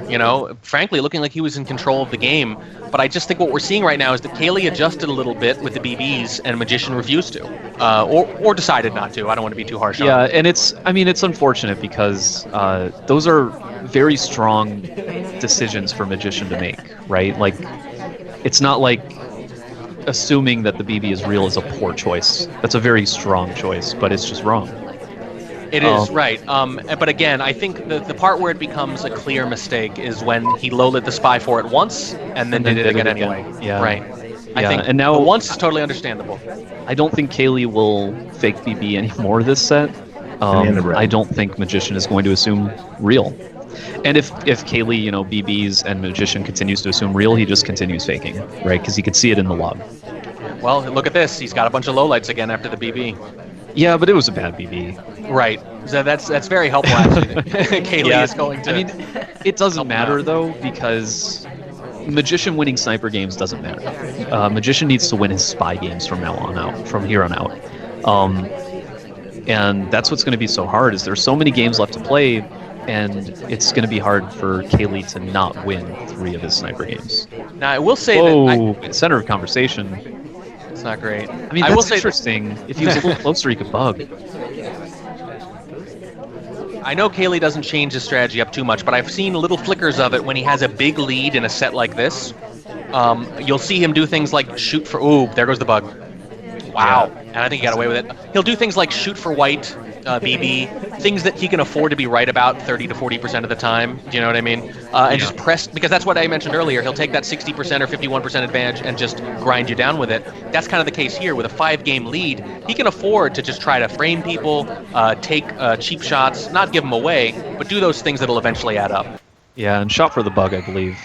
Frankly, looking like he was in control of the game. But I just think what we're seeing right now is that Kaylee adjusted a little bit with the BBs, and Magician refused to, or decided not to. I don't want to be too harsh on it. Yeah, and it's unfortunate because those are very strong decisions for Magician to make, right? Like, it's not like assuming that the BB is real is a poor choice. That's a very strong choice, but it's just wrong. It is, right. But again, I think the part where it becomes a clear mistake is when he low-lit the spy for it once and then did it again anyway. Yeah. Right. I think and now, the once is totally understandable. I don't think Kaylee will fake BB anymore this set. I don't think Magician is going to assume real. And if Kaylee, BBs and Magician continues to assume real, he just continues faking, right? Because he could see it in the log. Well, look at this. He's got a bunch of lowlights again after the BB. Yeah, but it was a bad BB. Right. So that's very helpful, actually. Kaylee is going to... I mean, it doesn't matter, though, because Magician winning sniper games doesn't matter. Magician needs to win his spy games from here on out. And that's what's going to be so hard, is there's so many games left to play, and it's going to be hard for Kaylee to not win 3 of his sniper games. Now, I will say that... center of conversation... It's not great. I mean, that's interesting. If he was a little closer, he could bug. I know Kaylee doesn't change his strategy up too much, but I've seen little flickers of it when he has a big lead in a set like this. You'll see him do things like shoot for... Ooh, there goes the bug. Wow. Yeah. And I think he got away with it. He'll do things like shoot for white, BB, things that he can afford to be right about 30 to 40% of the time. Do you know what I mean? And just press, because that's what I mentioned earlier. He'll take that 60% or 51% advantage and just grind you down with it. That's kind of the case here with a 5-game lead. He can afford to just try to frame people, take cheap shots, not give them away, but do those things that'll eventually add up. Yeah, and shot for the bug, I believe.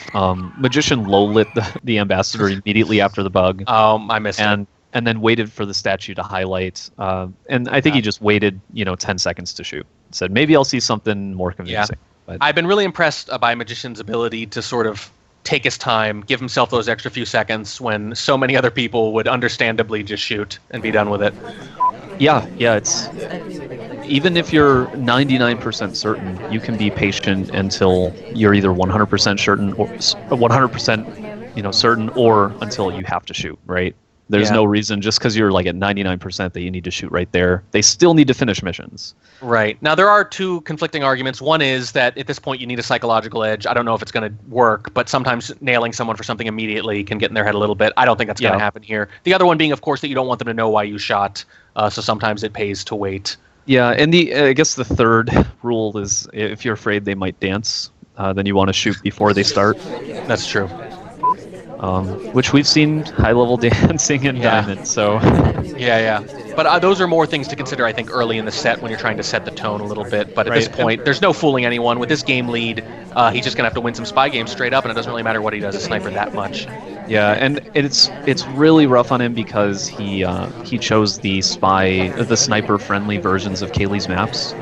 Magician low-lit the ambassador immediately after the bug. I missed it. And then waited for the statue to highlight. And I think he just waited, 10 seconds to shoot. Said, maybe I'll see something more convincing. Yeah. But I've been really impressed by Magician's ability to sort of take his time, give himself those extra few seconds when so many other people would understandably just shoot and be done with it. Yeah, it's even if you're 99% certain, you can be patient until you're either 100% certain or 100% certain, or until you have to shoot, right? There's no reason just because you're like at 99% that you need to shoot right there. They still need to finish missions. Right. Now, there are two conflicting arguments. One is that at this point you need a psychological edge. I don't know if it's going to work, but sometimes nailing someone for something immediately can get in their head a little bit. I don't think that's going to happen here. The other one being, of course, that you don't want them to know why you shot, so sometimes it pays to wait. Yeah, and I guess the third rule is if you're afraid they might dance, then you want to shoot before they start. That's true. Which we've seen high-level dancing in Diamond, so... Yeah. But those are more things to consider, I think, early in the set when you're trying to set the tone a little bit. But at this point, there's no fooling anyone. With this game lead, he's just going to have to win some spy games straight up, and it doesn't really matter what he does as sniper that much. Yeah, and it's really rough on him because he chose the sniper-friendly versions of Kaylee's maps.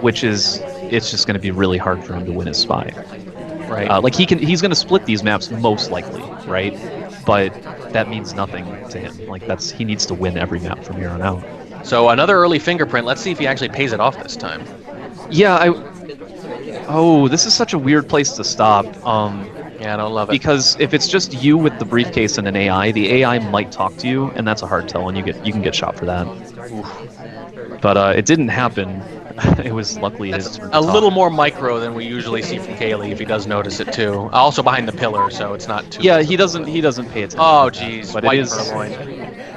Which is... It's just going to be really hard for him to win as spy. Right. He's going to split these maps most likely, right? But that means nothing to him. He needs to win every map from here on out. So another early fingerprint. Let's see if he actually pays it off this time. Yeah, this is such a weird place to stop. Yeah, I don't love it. Because if it's just you with the briefcase and an AI, the AI might talk to you, and that's a hard tell, and you can get shot for that. Oof. But it didn't happen. It was luckily his turn to talk. Little more micro than we usually see from Kaylee, if he does notice it too. Also behind the pillar, so it's not too. Yeah, he doesn't pay attention. Oh, jeez, but white purloin.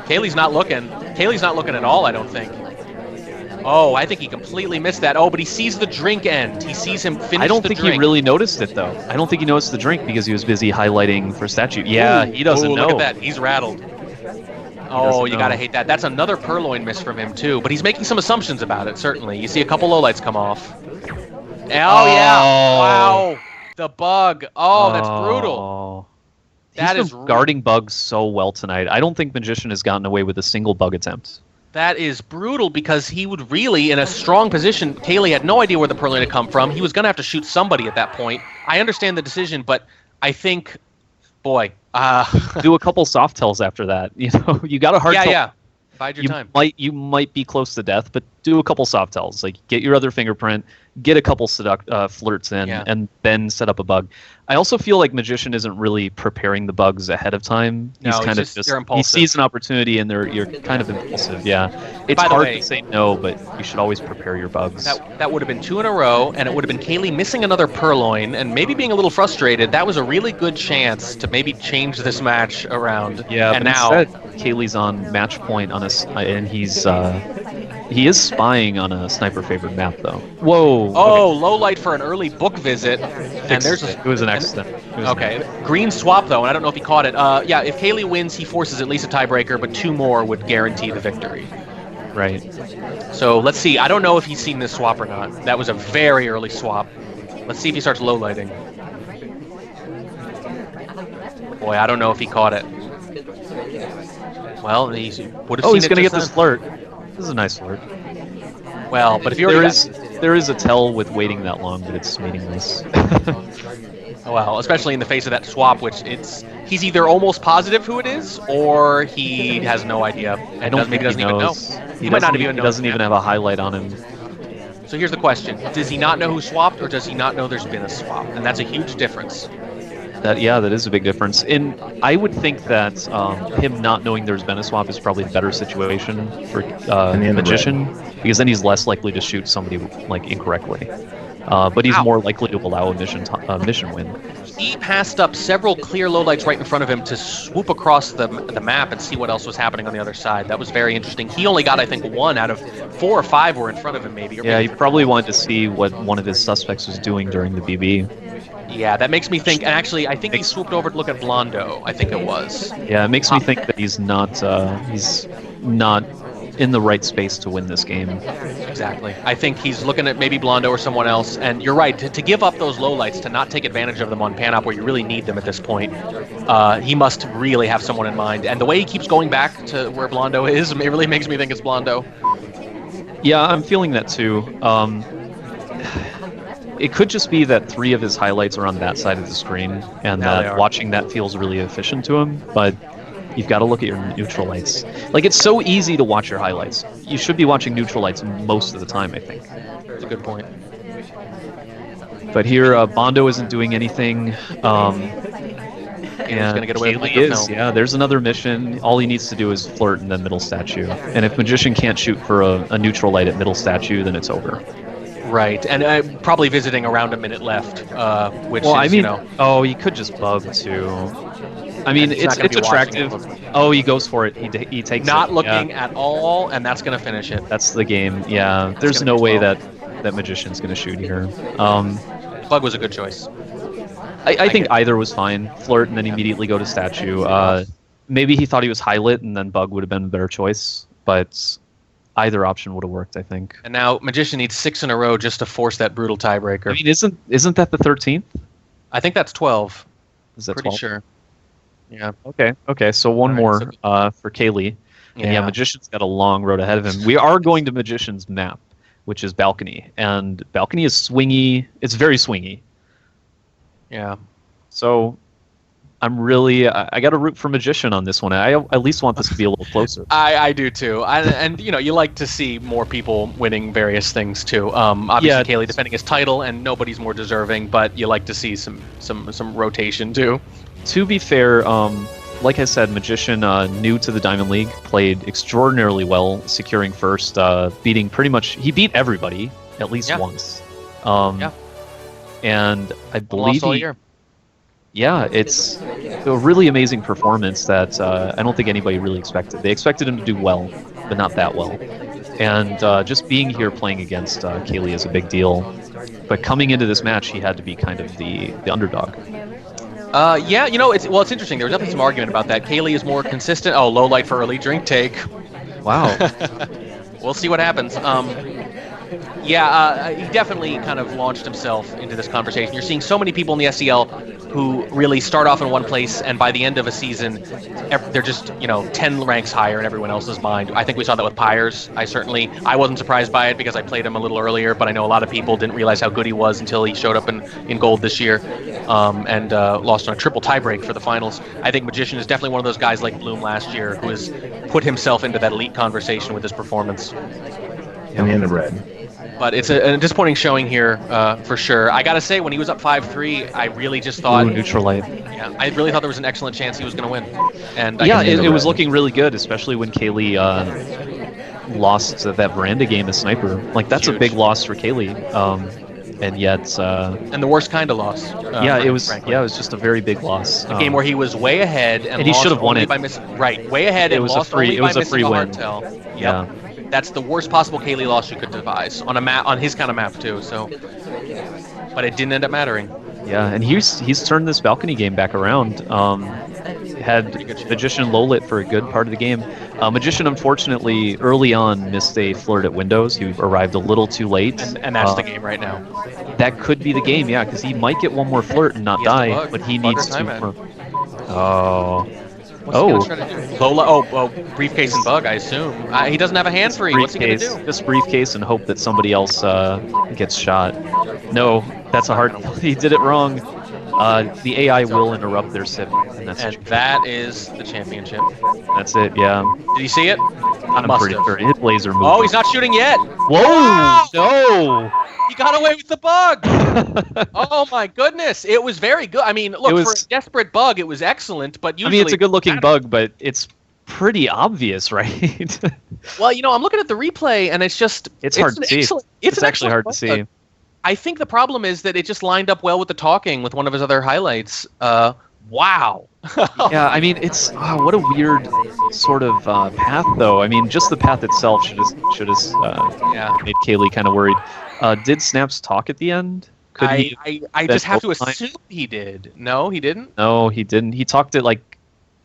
Kaylee's not looking. Kaylee's not looking at all, I don't think. Oh, I think he completely missed that. Oh, but he sees the drink end. He sees him finish the drink. I don't think he really noticed it, though. I don't think he noticed the drink because he was busy highlighting for statue. Yeah, he doesn't know. Look at that. He's rattled. Oh, you gotta hate that. That's another purloin miss from him, too. But he's making some assumptions about it, certainly. You see a couple lowlights come off. Oh, yeah. Wow. The bug. Oh, that's brutal. That is guarding bugs so well tonight. I don't think Magician has gotten away with a single bug attempt. That is brutal because he would really, in a strong position, Kaylee had no idea where the purloin had come from. He was going to have to shoot somebody at that point. I understand the decision, but I think, boy... do a couple soft tells after that. You got a hard tell. Yeah. Bide your time. You might be close to death, but do a couple soft tells. Get your other fingerprint, get a couple flirts in, and then set up a bug. I also feel like Magician isn't really preparing the bugs ahead of time. He's kind of just he sees an opportunity and you're kind of impulsive. Yeah, it's hard to say no, but you should always prepare your bugs. That would have been 2 in a row, and it would have been Kaylee missing another purloin and maybe being a little frustrated. That was a really good chance to maybe change this match around. Yeah, and now instead, Kaylee's on match point and he is spying on a sniper-favored map, though. Whoa! Oh, okay. Low light for an early book visit, and it was an accident. Okay, green swap though, and I don't know if he caught it. Yeah, if Kaylee wins, he forces at least a tiebreaker, but 2 more would guarantee the victory. Right. So let's see. I don't know if he's seen this swap or not. That was a very early swap. Let's see if he starts low lighting. Boy, I don't know if he caught it. Well, he would have seen it. Oh, he's gonna get this flirt. This is a nice flirt. Well, but if you there is a tell with waiting that long, but it's meaningless. Well, especially in the face of that swap, which he's either almost positive who it is, or he has no idea. I don't think he doesn't even know. He might not even know. He doesn't even have a highlight on him. So here's the question: does he not know who swapped, or does he not know there's been a swap? And that's a huge difference. That is a big difference. And I would think that him not knowing there's been a swap is probably a better situation for Magician, because then he's less likely to shoot somebody incorrectly. But he's more likely to allow a mission win. He passed up several clear lowlights right in front of him to swoop across the map and see what else was happening on the other side. That was very interesting. He only got, I think, 1 out of 4 or 5 were in front of him, maybe. Yeah, he probably wanted to see what one of his suspects was doing during the BB. Yeah, that makes me think, and actually, I think he swooped over to look at Blondo, I think it was. Yeah, it makes me think that he's not in the right space to win this game. Exactly. I think he's looking at maybe Blondo or someone else, and you're right, to give up those lowlights, to not take advantage of them on Panop where you really need them at this point, he must really have someone in mind. And the way he keeps going back to where Blondo is, it really makes me think it's Blondo. Yeah, I'm feeling that too. it could just be that 3 of his highlights are on that side of the screen, and Yeah, they that are. watching that feels really efficient to him. But you've got to look at your neutral lights. Like, it's so easy to watch your highlights. You should be watching neutral lights most of the time, I think. That's a good point. But here, Bondo isn't doing anything. He's gonna get away with Kaylee the is. film. Yeah, there's another mission. All he needs to do is flirt and then middle statue. And if Magician can't shoot for a neutral light at middle statue, then it's over. Right, and probably visiting around a minute left, which Well, is, I mean, you know... oh, he could just bug too. I mean, He's not it's gonna be watching attractive. it. Oh, he goes for it. He takes Not it. looking Yeah, at all, and that's going to finish it. that's the game. Yeah, there's gonna no be way 12. that Magician's gonna shoot here. Bug was a good choice. I think either was fine. Flirt and then immediately go to statue. Maybe he thought he was high lit and then Bug would have been a better choice, but either option would have worked, I think. And now Magician needs 6 in a row just to force that brutal tiebreaker. I mean, isn't that the 13th? I think that's 12. Is that Pretty 12? sure. Yeah. Okay. So one All more right, for Kaylee. And yeah, Magician's got a long road ahead of him. We are going to Magician's map, which is Balcony. And Balcony is swingy. It's very swingy. Yeah. So I'm really... I got to root for Magician on this one. I at least want this to be a little closer. I do too. And you know, you like to see more people winning various things too. Obviously, Yeah. Kaylee defending his title, and nobody's more deserving, but you like to see some rotation too. To be fair, like I said, Magician, new to the Diamond League, played extraordinarily well, securing first, beating pretty much... He beat everybody at least once. Yeah. And I believe Lost all year. Yeah, it's a really amazing performance that I don't think anybody really expected. They expected him to do well, but not that well. And just being here playing against Kaylee is a big deal. But coming into this match, he had to be kind of the underdog. Yeah, you know, it's interesting. There was definitely some argument about that. Kaylee is more consistent. Oh, low light for early drink take. Wow. We'll see what happens. Yeah, he definitely kind of launched himself into this conversation. You're seeing so many people in the SCL who really start off in one place, and by the end of a season, they're just, 10 ranks higher in everyone else's mind. I think we saw that with Pyres. I wasn't surprised by it because I played him a little earlier, but I know a lot of people didn't realize how good he was until he showed up in gold this year, and lost on a triple tiebreak for the finals. I think Magician is definitely one of those guys like Bloom last year who has put himself into that elite conversation with his performance. In the end of red. But it's a disappointing showing here, for sure. I gotta say, when he was up 5-3, I really just thought... Ooh, neutral light. Yeah, I really thought there was an excellent chance he was going to win. And yeah, it was looking really good, especially when Kaylee lost that Veranda game as Sniper. Like, that's Huge. A big loss for Kaylee. And yet... and the worst kind of loss. Yeah, it was. frankly. Yeah, it was just a very big loss. A game where he was way ahead and he lost should have won only it. by right, way ahead and It was a lost free- only it by was a missing free a win. hardtail. Yep. Yeah. That's the worst possible Kaylee loss you could devise on a map, on his kind of map too. So, but it didn't end up mattering. Yeah, and he's turned this balcony game back around. Had Magician low lit for a good part of the game. Magician, unfortunately, early on missed a flirt at Windows. He arrived a little too late. And that's the game right now. That could be the game, yeah, because he might get one more flirt and not He has to die, bug. but he Bug or needs to. time end. Oh. What's he gonna try to do? Lola, briefcase and bug, I assume. He doesn't have a hand free. What's he gonna do? Just briefcase and hope that somebody else gets shot. No, that's a hard. He did it wrong. The AI will interrupt their sip, and that is the championship. That's it. Yeah. Did he see it? I'm pretty sure. Hit laser move. Oh, he's not shooting yet. Whoa! Wow! No! He got away with the bug. Oh my goodness! It was very good. I mean, look, for a desperate bug, it was excellent. But usually, it's a good-looking bug, but it's pretty obvious, right? Well, I'm looking at the replay, and it's just it's hard to see. It's actually hard to see. I think the problem is that it just lined up well with the talking with one of his other highlights. Wow. Yeah, I mean, it's what a weird sort of path, though. I mean, just the path itself should have made Kaylee kind of worried. Did Snaps talk at the end? I just have to assume he did. No, he didn't? No, he didn't. He talked at like...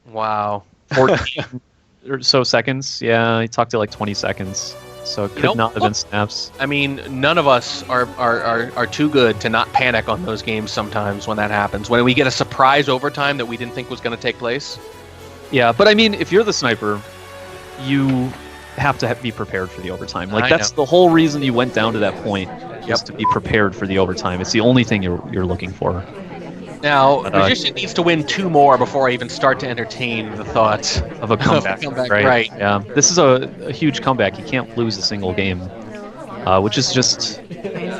Wow. 14 or so seconds. Yeah, he talked at like 20 seconds. So it could not have been Snaps. I mean, none of us are too good to not panic on those games sometimes when that happens. When we get a surprise overtime that we didn't think was going to take place. Yeah, but I mean, if you're the sniper, you have to be prepared for the overtime. Like, that's the whole reason you went down to that point. was to be prepared for the overtime. It's the only thing you're looking for. Now, Magician needs to win 2 more before I even start to entertain the thought of a comeback. Right. Yeah, this is a huge comeback. He can't lose a single game, which is just,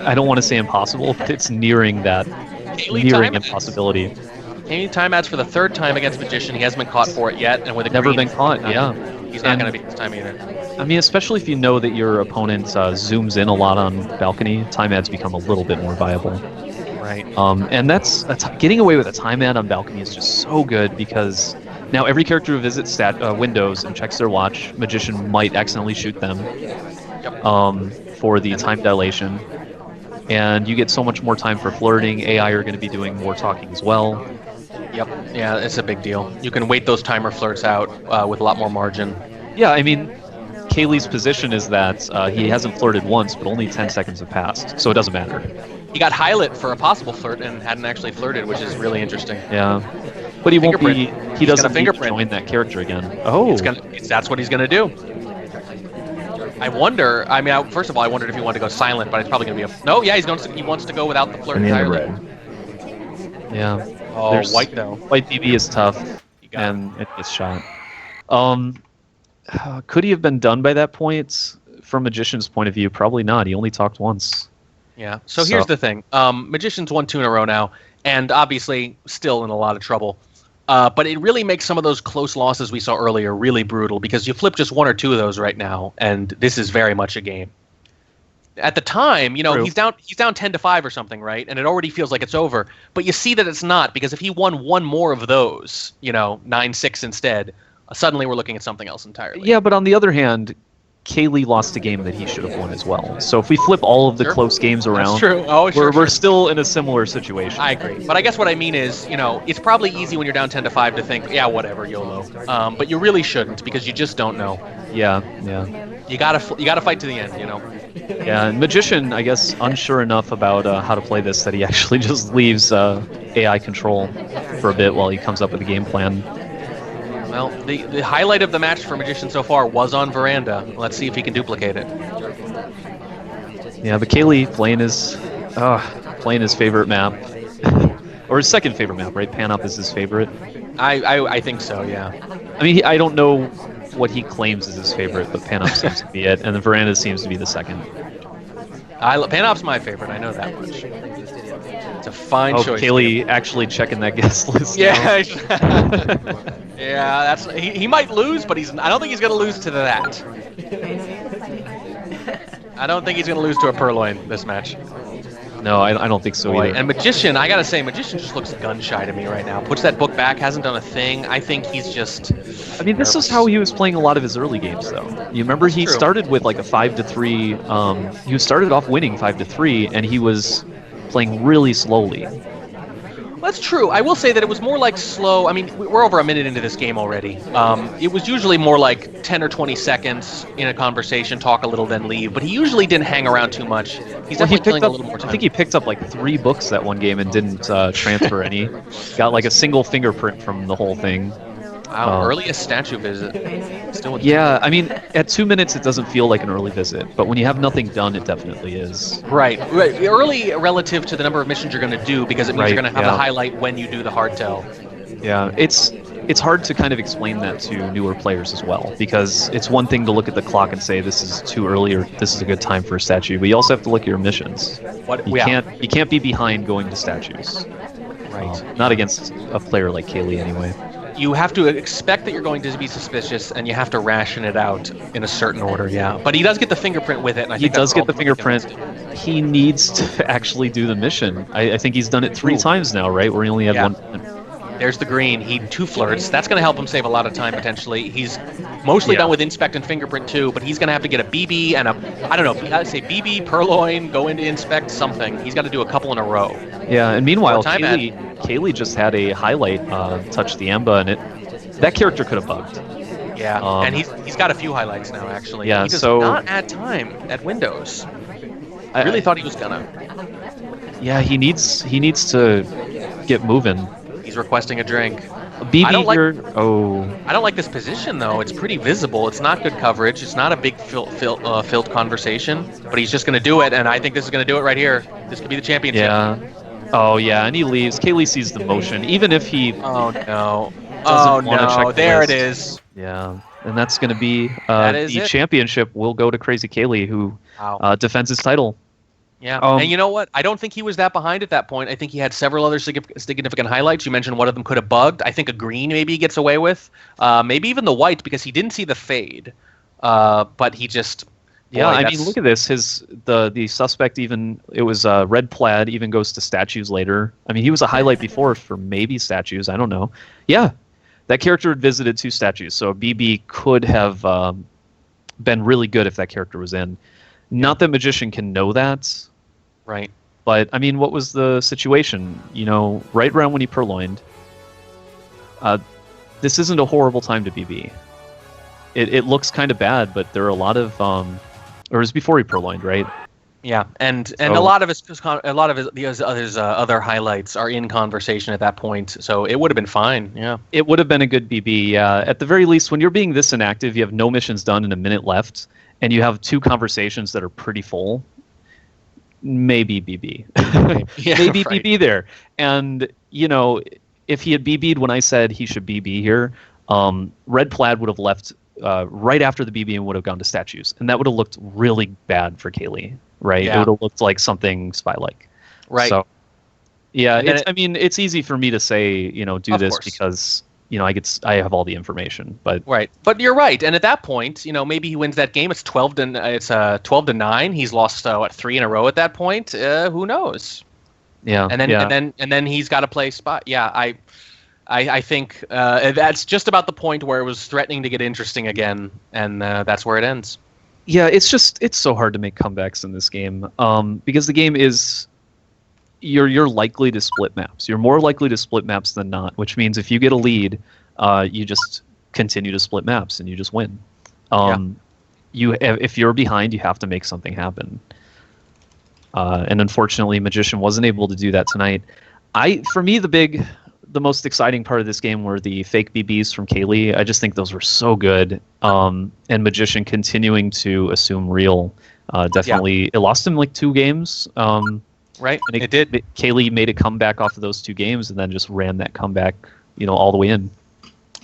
I don't want to say impossible, but it's nearing that, nearing impossibility. Kaylee timeouts for the 3rd time against Magician. He hasn't been caught for it yet, and with a never green, been caught. Yeah, he's not going to be this time either. I mean, especially if you know that your opponent zooms in a lot on balcony, time ads become a little bit more viable. Right. And that's getting away with a time ad on balcony is just so good because now every character who visits windows and checks their watch, Magician might accidentally shoot them for the time dilation. And you get so much more time for flirting. AI are going to be doing more talking as well. Yep. Yeah, it's a big deal. You can wait those timer flirts out with a lot more margin. Yeah, I mean, Kaylee's position is that he hasn't flirted once, but only 10 seconds have passed, so it doesn't matter. He got highlight for a possible flirt and hadn't actually flirted, which is really interesting. Yeah, but he won't be. He doesn't need to join that character again. Oh, that's what he's gonna do. I wonder. I mean, first of all, I wondered if he wanted to go silent, but it's probably gonna be a no. Yeah, he wants to go without the flirt entirely. Yeah. Oh, there's white though. White BB is tough, and it gets shot. Could he have been done by that point? From Magician's point of view, probably not. He only talked once. Yeah. So here's the thing. Magician's won 2 in a row now, and obviously still in a lot of trouble. But it really makes some of those close losses we saw earlier really brutal because you flip just 1 or 2 of those right now, and this is very much a game. At the time, True. he's down 10-5 or something, right? And it already feels like it's over. But you see that it's not because if he won 1 more of those, 9-6 instead, suddenly we're looking at something else entirely. Yeah, but on the other hand, Kaylee lost a game that he should have won as well. So if we flip all of the close games around, that's true. Oh, we're still in a similar situation. I agree. But I guess what I mean is, it's probably easy when you're down 10-5 to think, yeah, whatever, YOLO. But you really shouldn't because you just don't know. Yeah. You gotta fight to the end, Yeah, and Magician, I guess, unsure enough about how to play this that he actually just leaves AI control for a bit while he comes up with a game plan. Well, the highlight of the match for Magician so far was on Veranda. Let's see if he can duplicate it. Yeah, but Kaylee playing his favorite map, or his second favorite map, right? Panop is his favorite. I think so, yeah. I mean, I don't know what he claims is his favorite, but Panop seems to be it, and the Veranda seems to be the second. Panop's my favorite. I know that much. It's a fine choice. Kaylee actually checking that guest list. Yeah. Yeah, he might lose, but I don't think he's going to lose to that. I don't think he's going to lose to a Purloin this match. No, I don't think so either. And Magician, I gotta say, Magician just looks gun-shy to me right now. Puts that book back, hasn't done a thing. I think he's just... I mean, this is how he was playing a lot of his early games, though. You remember he started with like a 5-3... he started off winning 5-3, and he was playing really slowly. Well, that's true. I will say that it was more like slow. I mean, we're over a minute into this game already. It was usually more like 10 or 20 seconds in a conversation, talk a little, then leave. But he usually didn't hang around too much. He's definitely killing a little more time. I think he picked up like 3 books that one game and didn't transfer any. Got like a single fingerprint from the whole thing. Wow, earliest statue visit. Still with I mean, at 2 minutes it doesn't feel like an early visit, but when you have nothing done, it definitely is. Right. Early relative to the number of missions you're going to do, because it means you're going to have a highlight when you do the hardtail. Yeah, it's hard to kind of explain that to newer players as well, because it's one thing to look at the clock and say this is too early or this is a good time for a statue, but you also have to look at your missions. You can't be behind going to statues. Right. Not against a player like Kaylee anyway. You have to expect that you're going to be suspicious, and you have to ration it out in a certain order, yeah. But he does get the fingerprint with it, and I think he does get the fingerprint. He needs to actually do the mission. I think he's done it 3 times now, right? Where he only had one. There's the green. He 2 flirts. That's going to help him save a lot of time, potentially. He's mostly done with inspect and fingerprint, too, but he's going to have to get a BB and I don't know, I'd say BB, Purloin, go into inspect, something. He's got to do a couple in a row. Yeah, and meanwhile, Kaylee just had a highlight touch the Amba, and that character could have bugged. Yeah, and he's got a few highlights now, actually. Yeah, he does not add time at Windows. I really thought he was gonna. Yeah, he needs to get moving. He's requesting a drink. BB I don't like- here. Oh. I don't like this position though. It's pretty visible. It's not good coverage. It's not a big filled conversation. But he's just going to do it, and I think this is going to do it right here. This could be the championship. Yeah. Oh yeah, and he leaves. Kaylee sees the motion, even if he. Oh no. Doesn't wanna check the There it list. is. Yeah, and that's going to be That is the it. championship will go to Crazy Kaylee, who Wow. defends his title. Yeah, Um, and you know what? I don't think he was that behind at that point. I think he had several other significant highlights. You mentioned one of them could have bugged. I think a green maybe he gets away with. Maybe even the white because he didn't see the fade. But he just... Yeah, boy, I mean, that's- look at this. The suspect even it was red plaid even goes to statues later. I mean, he was a highlight before for maybe statues. I don't know. Yeah, that character had visited 2 statues, so BB could have been really good if that character was in. Not that Magician can know that. Right. But, I mean, what was the situation? You know, right around when he purloined. This isn't a horrible time to BB. It looks kind of bad, but there are a lot of... or it was before he purloined, right? Yeah, and So- a lot of his other highlights are in conversation at that point, so it would have been fine. Yeah. It would have been a good BB. At the very least, when you're being this inactive, you have no missions done and a minute left, and you have 2 conversations that are pretty full. Maybe BB. Yeah, Maybe right. BB there. And, you know, if he had BB'd when I said he should BB here, Red Plaid would have left right after the BB and would have gone to statues. And that would have looked really bad for Kaylee, right? Yeah. It would have looked like something spy-like. Right. So, yeah, And then I mean, it's easy for me to say, you know, do Of this course. because, you know, I have all the information. But Right, but you're right. And at that point, you know, maybe he wins that game. It's 12 to 9. He's lost 3 in a row at that point. Who knows? yeah, And then yeah. and then he's got to play spot. Yeah, I think that's just about the point where it was threatening to get interesting again, and that's where it ends. Yeah, it's so hard to make comebacks in this game because the game is you're likely to split maps. You're more likely to split maps than not, which means if you get a lead, you just continue to split maps and you just win. If you're behind, you have to make something happen. And unfortunately, Magician wasn't able to do that tonight. For me, the most exciting part of this game were the fake BBs from Kaylee. I just think those were so good. And Magician continuing to assume real. Definitely, It lost him like 2 games. Right, And it did. Kaylee made a comeback off of those 2 games and then just ran that comeback, you know, all the way in.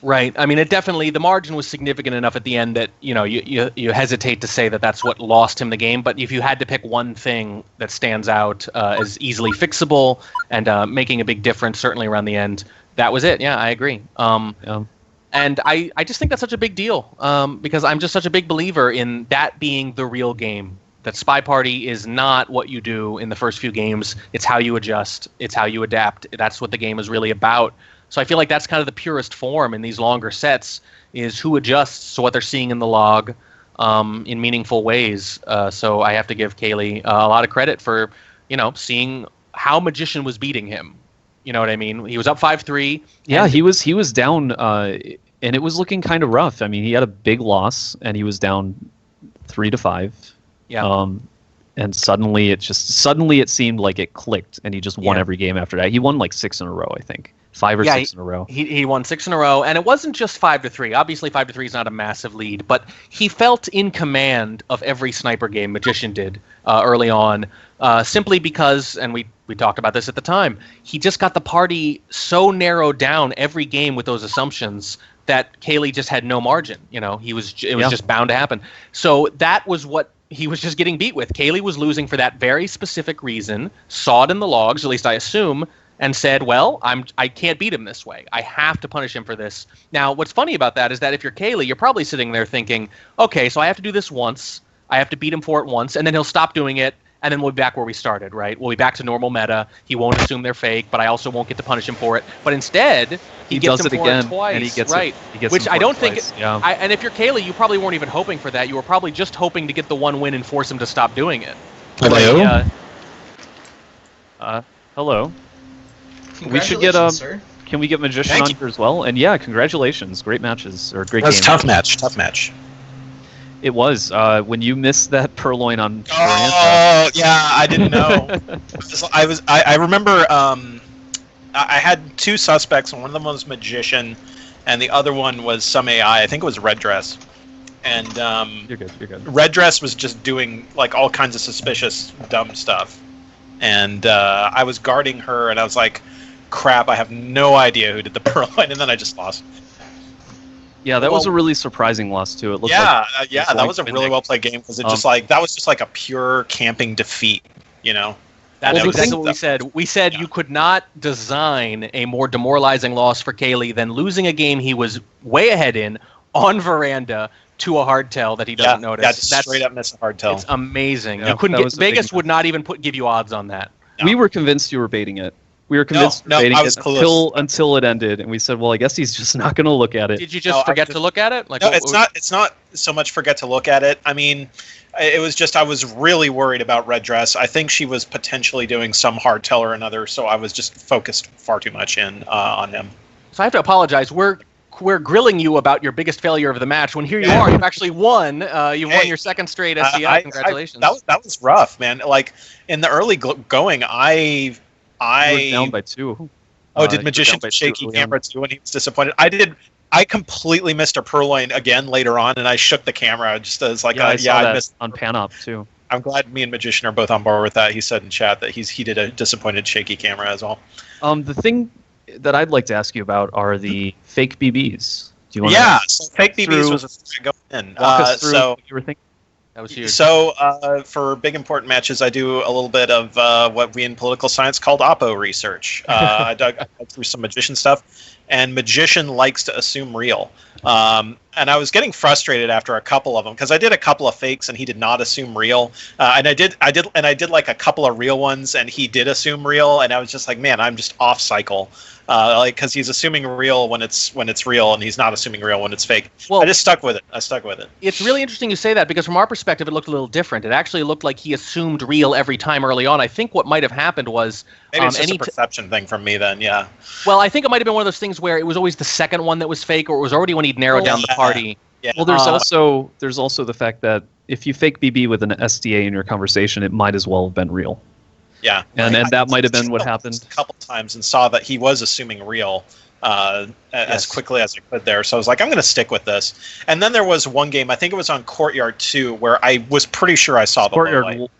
Right. I mean, the margin was significant enough at the end that, you know, you hesitate to say that that's what lost him the game. But if you had to pick one thing that stands out as easily fixable and making a big difference, certainly around the end, that was it. Yeah, I agree. Yeah. And I just think that's such a big deal because I'm just such a big believer in that being the real game. That SpyParty is not what you do in the first few games. It's how you adjust. It's how you adapt. That's what the game is really about. So I feel like that's kind of the purest form in these longer sets is who adjusts to what they're seeing in the log in meaningful ways. So I have to give Kaylee a lot of credit for, you know, seeing how Magician was beating him. You know what I mean? He was up 5-3. Yeah, he was down, and it was looking kind of rough. I mean, he had a big loss, and he was down 3-5. Yeah. And suddenly it seemed like it clicked, and he just won every game after that. He won like 6 in a row, I think. 5 or 6 in a row. He won 6 in a row, and it wasn't just 5-3. Obviously, 5-3 is not a massive lead, but he felt in command of every sniper game Magician did early on, simply because, and we talked about this at the time, he just got the party so narrowed down every game with those assumptions that Kaylee just had no margin. You know, it was just bound to happen. So that was what he was just getting beat with. Kaylee was losing for that very specific reason, saw it in the logs, at least I assume, and said, well, I can't beat him this way. I have to punish him for this. Now, what's funny about that is that if you're Kaylee, you're probably sitting there thinking, okay, so I have to do this once. I have to beat him for it once, and then he'll stop doing it, and then we'll be back where we started, right? We'll be back to normal meta. He won't assume they're fake, but I also won't get to punish him for it. But instead, he gets does him it for again, it twice, and he gets right? Which him I for don't it think. twice, yeah. And if you're Kaylee, you probably weren't even hoping for that. You were probably just hoping to get the one win and force him to stop doing it. Hello? Hello. We should get sir. Can we get Magician Thank on you. here as well? And yeah, congratulations, great matches or great That's games. tough match. It was when you missed that purloin on. Oh yeah, I didn't know. I remember. I had two suspects, and one of them was Magician, and the other one was some AI. I think it was Red Dress. And You're good. Red Dress was just doing like all kinds of suspicious, dumb stuff. And I was guarding her, and I was like, crap, I have no idea who did the Purloin, and then I just lost. Yeah, that was a really surprising loss too. It looked that was a really well played game because it that was just like a pure camping defeat, you know. That's exactly what we said. We said you could not design a more demoralizing loss for Kaylee than losing a game he was way ahead in on Veranda to a hardtail that he doesn't notice. That's straight up miss a hardtail. It's amazing. Yeah, you couldn't get Vegas would not even give you odds on that. No. We were convinced you were baiting it. We were convinced you were baiting it until it ended, and we said, well, I guess he's just not going to look at it. Did you just forget to look at it? Like, no, it's not so much forget to look at it. I mean, it was just I was really worried about Red Dress. I think she was potentially doing some hardtail or another, so I was just focused far too much on him. So I have to apologize. We're grilling you about your biggest failure of the match when here you are. You've actually won. You've won your second straight SCL. Congratulations. That was rough, man. Like in the early going, I were down by 2. Oh, did Magician shaky camera too when he was disappointed? I completely missed a Purloin again later on, and I shook the camera just as like, I saw that missed on Panop too. I'm glad me and Magician are both on board with that. He said in chat that he did a disappointed shaky camera as well. The thing that I'd like to ask you about are the fake BBs. Do you want so fake BBs was a going in. Walk us through what you were thinking. That was huge. So for big important matches, I do a little bit of what we in political science called oppo research. I dug through some Magician stuff, and Magician likes to assume real. And I was getting frustrated after a couple of them because I did a couple of fakes and he did not assume real, and I did like a couple of real ones and he did assume real, and I was just like, man, I'm just off cycle. Because he's assuming real when it's real, and he's not assuming real when it's fake. Well, I just stuck with it. It's really interesting you say that because from our perspective, it looked a little different. It actually looked like he assumed real every time early on. I think what might have happened was maybe it's just a perception thing from me then. Yeah. Well, I think it might have been one of those things where it was always the second one that was fake, or it was already when he'd narrowed down the party. Yeah. Well, there's also the fact that if you fake BB with an SDA in your conversation, it might as well have been real. Yeah, and that might have been what happened a couple times, and saw that he was assuming real as quickly as I could there. So I was like, I'm going to stick with this. And then there was one game, I think it was on Courtyard 2, where I was pretty sure I saw the low light.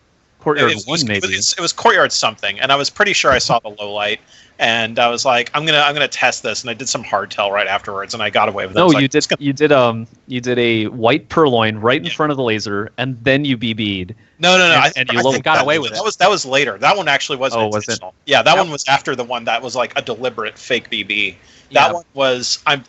Courtyard 1, maybe. It was Courtyard something, and I was pretty sure I saw the low light. And I was like, I'm gonna test this, and I did some hardtail right afterwards, and I got away with it. No, you did a white Purloin right in front of the laser, and then you BB'd. No. I think got away with it. That was later. That one actually wasn't intentional. Was it? Yeah, that one was after the one that was like a deliberate fake BB. That one was I'm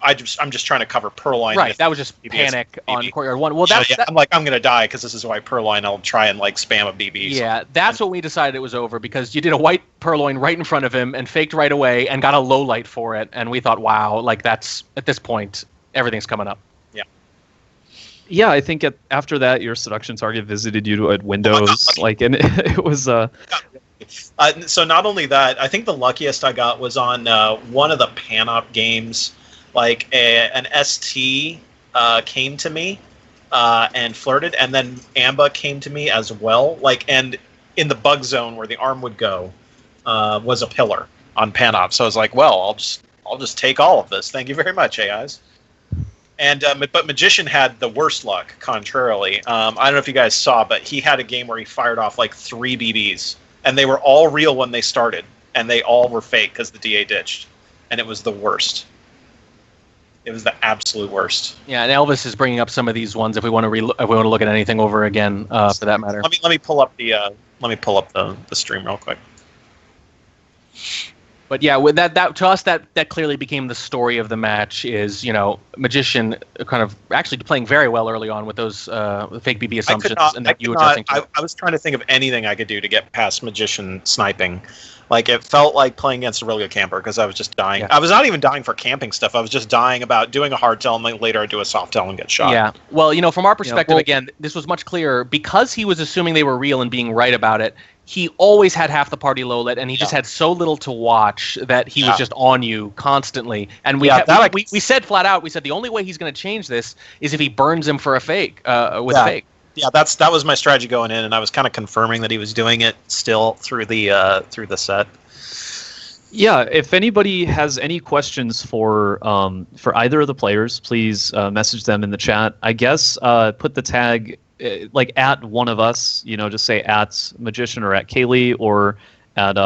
just trying to cover Purloin. Right, that was just panic on Courtyard 1. Well, I'm like, I'm gonna die because this is white Purloin. I'll try and like spam a BB. Yeah, that's what we decided it was over, because you did a white Purloin right in front of him and faked right away and got a low light for it, and we thought, wow, like that's at this point everything's coming up. Yeah, I think after that, your seduction target visited you at Windows, and it was. So not only that, I think the luckiest I got was on one of the Panop games. Like an ST came to me and flirted, and then Amba came to me as well. And in the bug zone where the arm would go was a pillar on Panop. So I was like, well, I'll just take all of this. Thank you very much, AIs. And but Magician had the worst luck, contrarily. I don't know if you guys saw, but he had a game where he fired off like 3 BBs, and they were all real when they started, and they all were fake because the DA ditched, and it was the worst. It was the absolute worst. Yeah, and Elvis is bringing up some of these ones if we want to look at anything over again, for that matter. Let me pull up the stream real quick. But yeah, with that to us that clearly became the story of the match. Is Magician kind of actually playing very well early on with those fake BB assumptions, I was trying to think of anything I could do to get past Magician sniping. Like, it felt like playing against a really good camper because I was just dying. Yeah. I was not even dying for camping stuff. I was just dying about doing a hard tail, and then later I'd do a soft tail and get shot. Yeah. Well, from our perspective, again, this was much clearer because he was assuming they were real and being right about it. He always had half the party low lit, and he just had so little to watch that he was just on you constantly. And we said flat out, we said the only way he's going to change this is if he burns him for a fake with a fake. Yeah, that was my strategy going in, and I was kind of confirming that he was doing it still through the set. Yeah, if anybody has any questions for either of the players, please message them in the chat. I guess put the tag like at one of us, just say at Magician or at Kaylee or at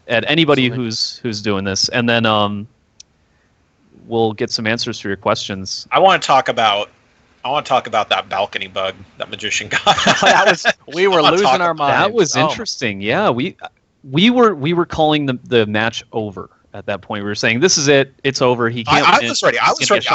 at anybody who's doing this, and then we'll get some answers for your questions. I want to talk about that balcony bug that Magician got. We were losing our minds. That was interesting. Yeah, we were calling the match over at that point. We were saying this is it. It's over. He can't. I was ready. I was ready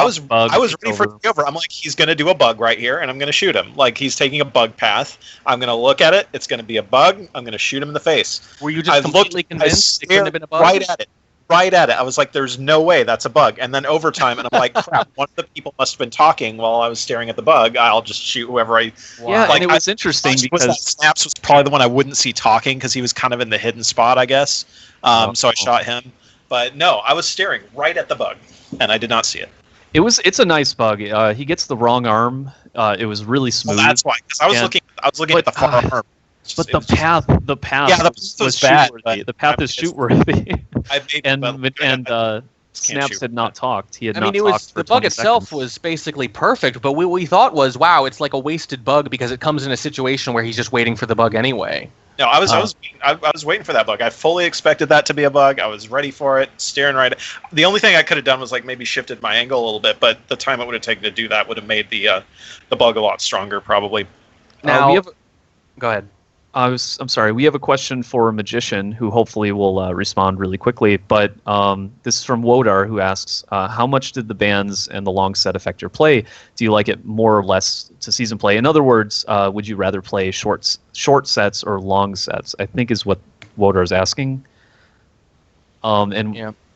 for it to be over. I'm like, he's going to do a bug right here, and I'm going to shoot him. Like he's taking a bug path. I'm going to look at it. It's going to be a bug. I'm going to shoot him in the face. Were you just completely convinced it couldn't have been a bug? Right at it. I was like, there's no way that's a bug. And then over time, and I'm like, crap, one of the people must have been talking while I was staring at the bug. I'll just shoot whoever I... Yeah, like, and it was interesting because... Snaps was probably the one I wouldn't see talking because he was kind of in the hidden spot, I guess. So I shot him. But no, I was staring right at the bug, and I did not see it. It's a nice bug. He gets the wrong arm. It was really smooth. Well, that's why, because I was looking at the far arm. But the path was shoot-worthy. The path is shoot-worthy. and Snaps had not talked. He had not talked for the bug 20 itself seconds. was basically perfect, but what we thought was, wow, it's like a wasted bug because it comes in a situation where he's just waiting for the bug anyway. No, I was waiting for that bug. I fully expected that to be a bug. I was ready for it, staring right at it. The only thing I could have done was like maybe shifted my angle a little bit, but the time it would have taken to do that would have made the bug a lot stronger, probably. Now, go ahead. I'm sorry. We have a question for Magician, who hopefully will respond really quickly. But this is from Wodar, who asks, how much did the bans and the long set affect your play? Do you like it more or less to season play? In other words, would you rather play short sets or long sets? I think is what Wodar is asking.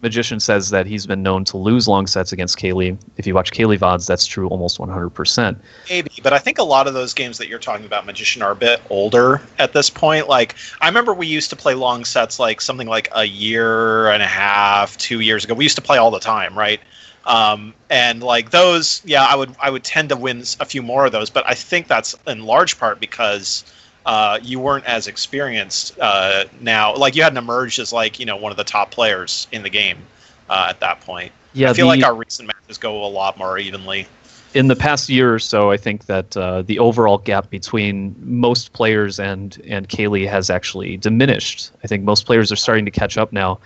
Magician says that he's been known to lose long sets against Kaylee. If you watch Kaylee VODs, that's true almost 100%. Maybe, but I think a lot of those games that you're talking about, Magician, are a bit older at this point. Like, I remember we used to play long sets like something like a year and a half, 2 years ago. We used to play all the time, right? And like those, yeah, I would tend to win a few more of those, but I think that's in large part because you weren't as experienced now. Like you hadn't emerged as like one of the top players in the game at that point. Yeah, I feel like our recent matches go a lot more evenly. In the past year or so, I think that the overall gap between most players and Kaylee has actually diminished. I think most players are starting to catch up now,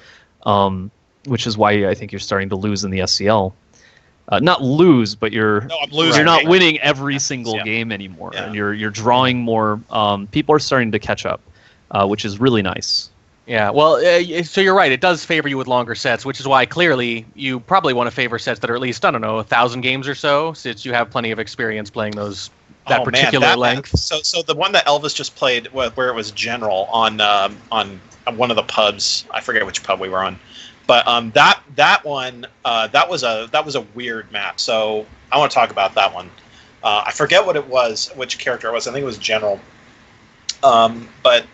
which is why I think you're starting to lose in the SCL. Not lose, but you're not winning every single game anymore, and you're drawing more. People are starting to catch up, which is really nice. Yeah, well, so you're right. It does favor you with longer sets, which is why clearly you probably want to favor sets that are at least 1,000 games or so, since you have plenty of experience playing that particular length. So the one that Elvis just played, where it was general on one of the pubs. I forget which pub we were on. But that one that was a weird map. So I want to talk about that one. I forget what it was, which character it was. I think it was General. But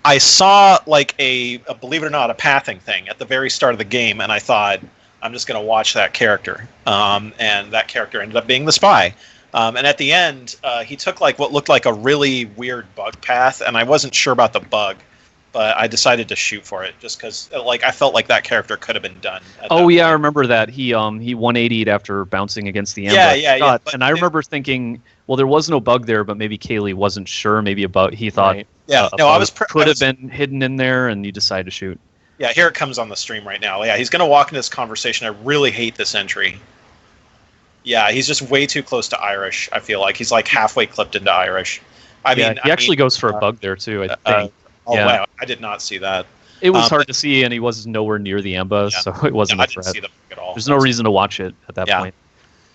I saw like a believe it or not, a pathing thing at the very start of the game, and I thought I'm just going to watch that character. And that character ended up being the spy. And at the end, he took like what looked like a really weird bug path, and I wasn't sure about the bug. But I decided to shoot for it just because, like, I felt like that character could have been done. Oh yeah, I remember that he 180'd after bouncing against the ambush. Yeah. And I remember thinking, well, there was no bug there, but maybe Kaylee wasn't sure. Maybe a bug. He thought, right. Yeah, no, I was could have been hidden in there, and you decided to shoot. Yeah, here it comes on the stream right now. Yeah, he's gonna walk into this conversation. I really hate this entry. Yeah, he's just way too close to Irish. I feel like he's like halfway clipped into Irish. He actually goes for a bug there too. I think. Wow, I did not see that. It was hard to see, and he was nowhere near the ambush, so it wasn't a threat. I didn't see the bug at all. There's no reason to watch it at that point.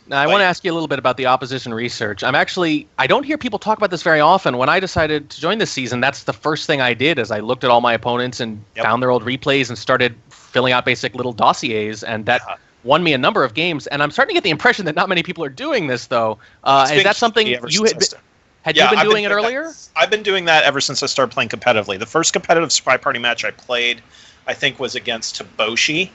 Now, I want to ask you a little bit about the opposition research. I don't hear people talk about this very often. When I decided to join this season, that's the first thing I did, is I looked at all my opponents and found their old replays and started filling out basic little dossiers, and that won me a number of games. And I'm starting to get the impression that not many people are doing this, though. Is that something you had you been doing it earlier? I've been doing that ever since I started playing competitively. The first competitive SpyParty match I played, I think, was against Taboshi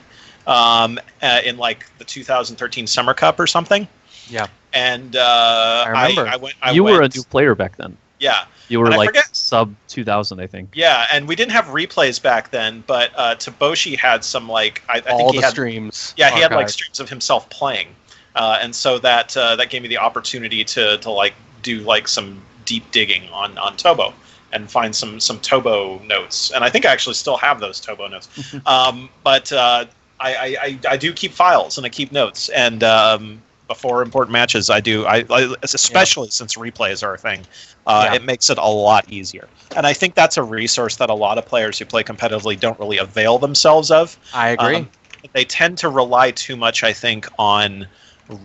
in like the 2013 Summer Cup or something. Yeah. And I remember. I were a new player back then. Yeah. You were And I like forget- sub 2000, I think. Yeah, and we didn't have replays back then, but Taboshi had some like I All think he the had streams. yeah he had like archived. streams of himself playing, and so that gave me the opportunity to like do like some deep digging on Tobo and find some Tobo notes, and I think I actually still have those Tobo notes. But I do keep files and I keep notes, and before important matches I especially since replays are a thing. It makes it a lot easier, and I think that's a resource that a lot of players who play competitively don't really avail themselves of. I agree. They tend to rely too much, I think, on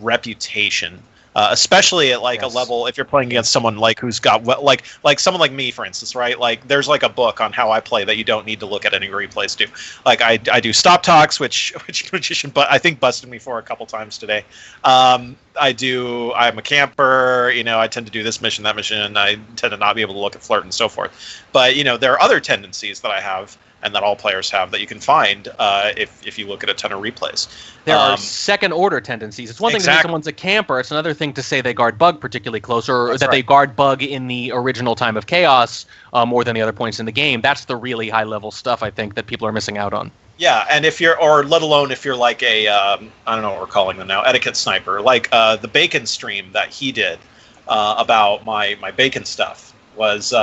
reputation, especially at like a level if you're playing against someone like who's got like someone like me, for instance, right? Like there's like a book on how I play that you don't need to look at any replays to. Like I do stop talks, which Magician, but I think busted me for a couple times today. I'm a camper, I tend to do this mission, that mission. I tend to not be able to look at flirt and so forth. But there are other tendencies that I have and that all players have that you can find if you look at a ton of replays. There are second order tendencies. It's one thing to say someone's a camper. It's another thing to say they guard bug particularly close, or that they guard bug in the original Time of Chaos more than the other points in the game. That's the really high level stuff, I think, that people are missing out on. Yeah, and or let alone if you're like a, I don't know what we're calling them now, etiquette sniper, like the Bacon stream that he did about my Bacon stuff was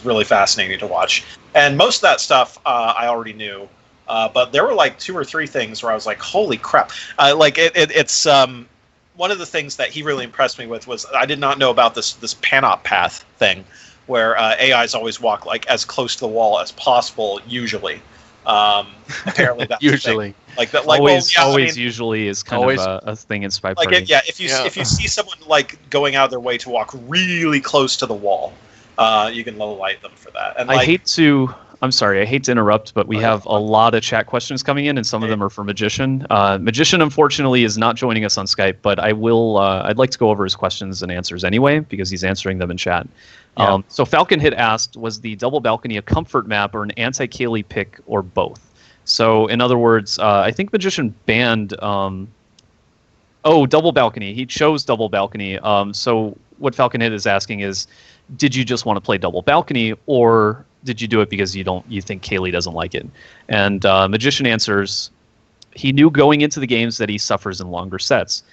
really fascinating to watch. And most of that stuff I already knew, but there were like 2 or 3 things where I was like, holy crap. It's one of the things that he really impressed me with was I did not know about this Panop path thing where AIs always walk like as close to the wall as possible, usually. Apparently that's usually like that. Always usually is kind of a thing in SpyParty. Like if you see someone like going out of their way to walk really close to the wall, you can low light them for that. And I hate to interrupt, but we have a lot of chat questions coming in, and some of them are for Magician. Magician, unfortunately, is not joining us on Skype, but I will. I'd like to go over his questions and answers anyway because he's answering them in chat. Yeah. So Falcon Hit asked, was the double balcony a comfort map or an anti-Kaylee pick or both? So in other words, I think Magician banned. Double balcony. He chose double balcony. So what Falcon Hit is asking is, did you just want to play double balcony, or did you do it because you think Kaylee doesn't like it? And Magician answers, he knew going into the games that he suffers in longer sets.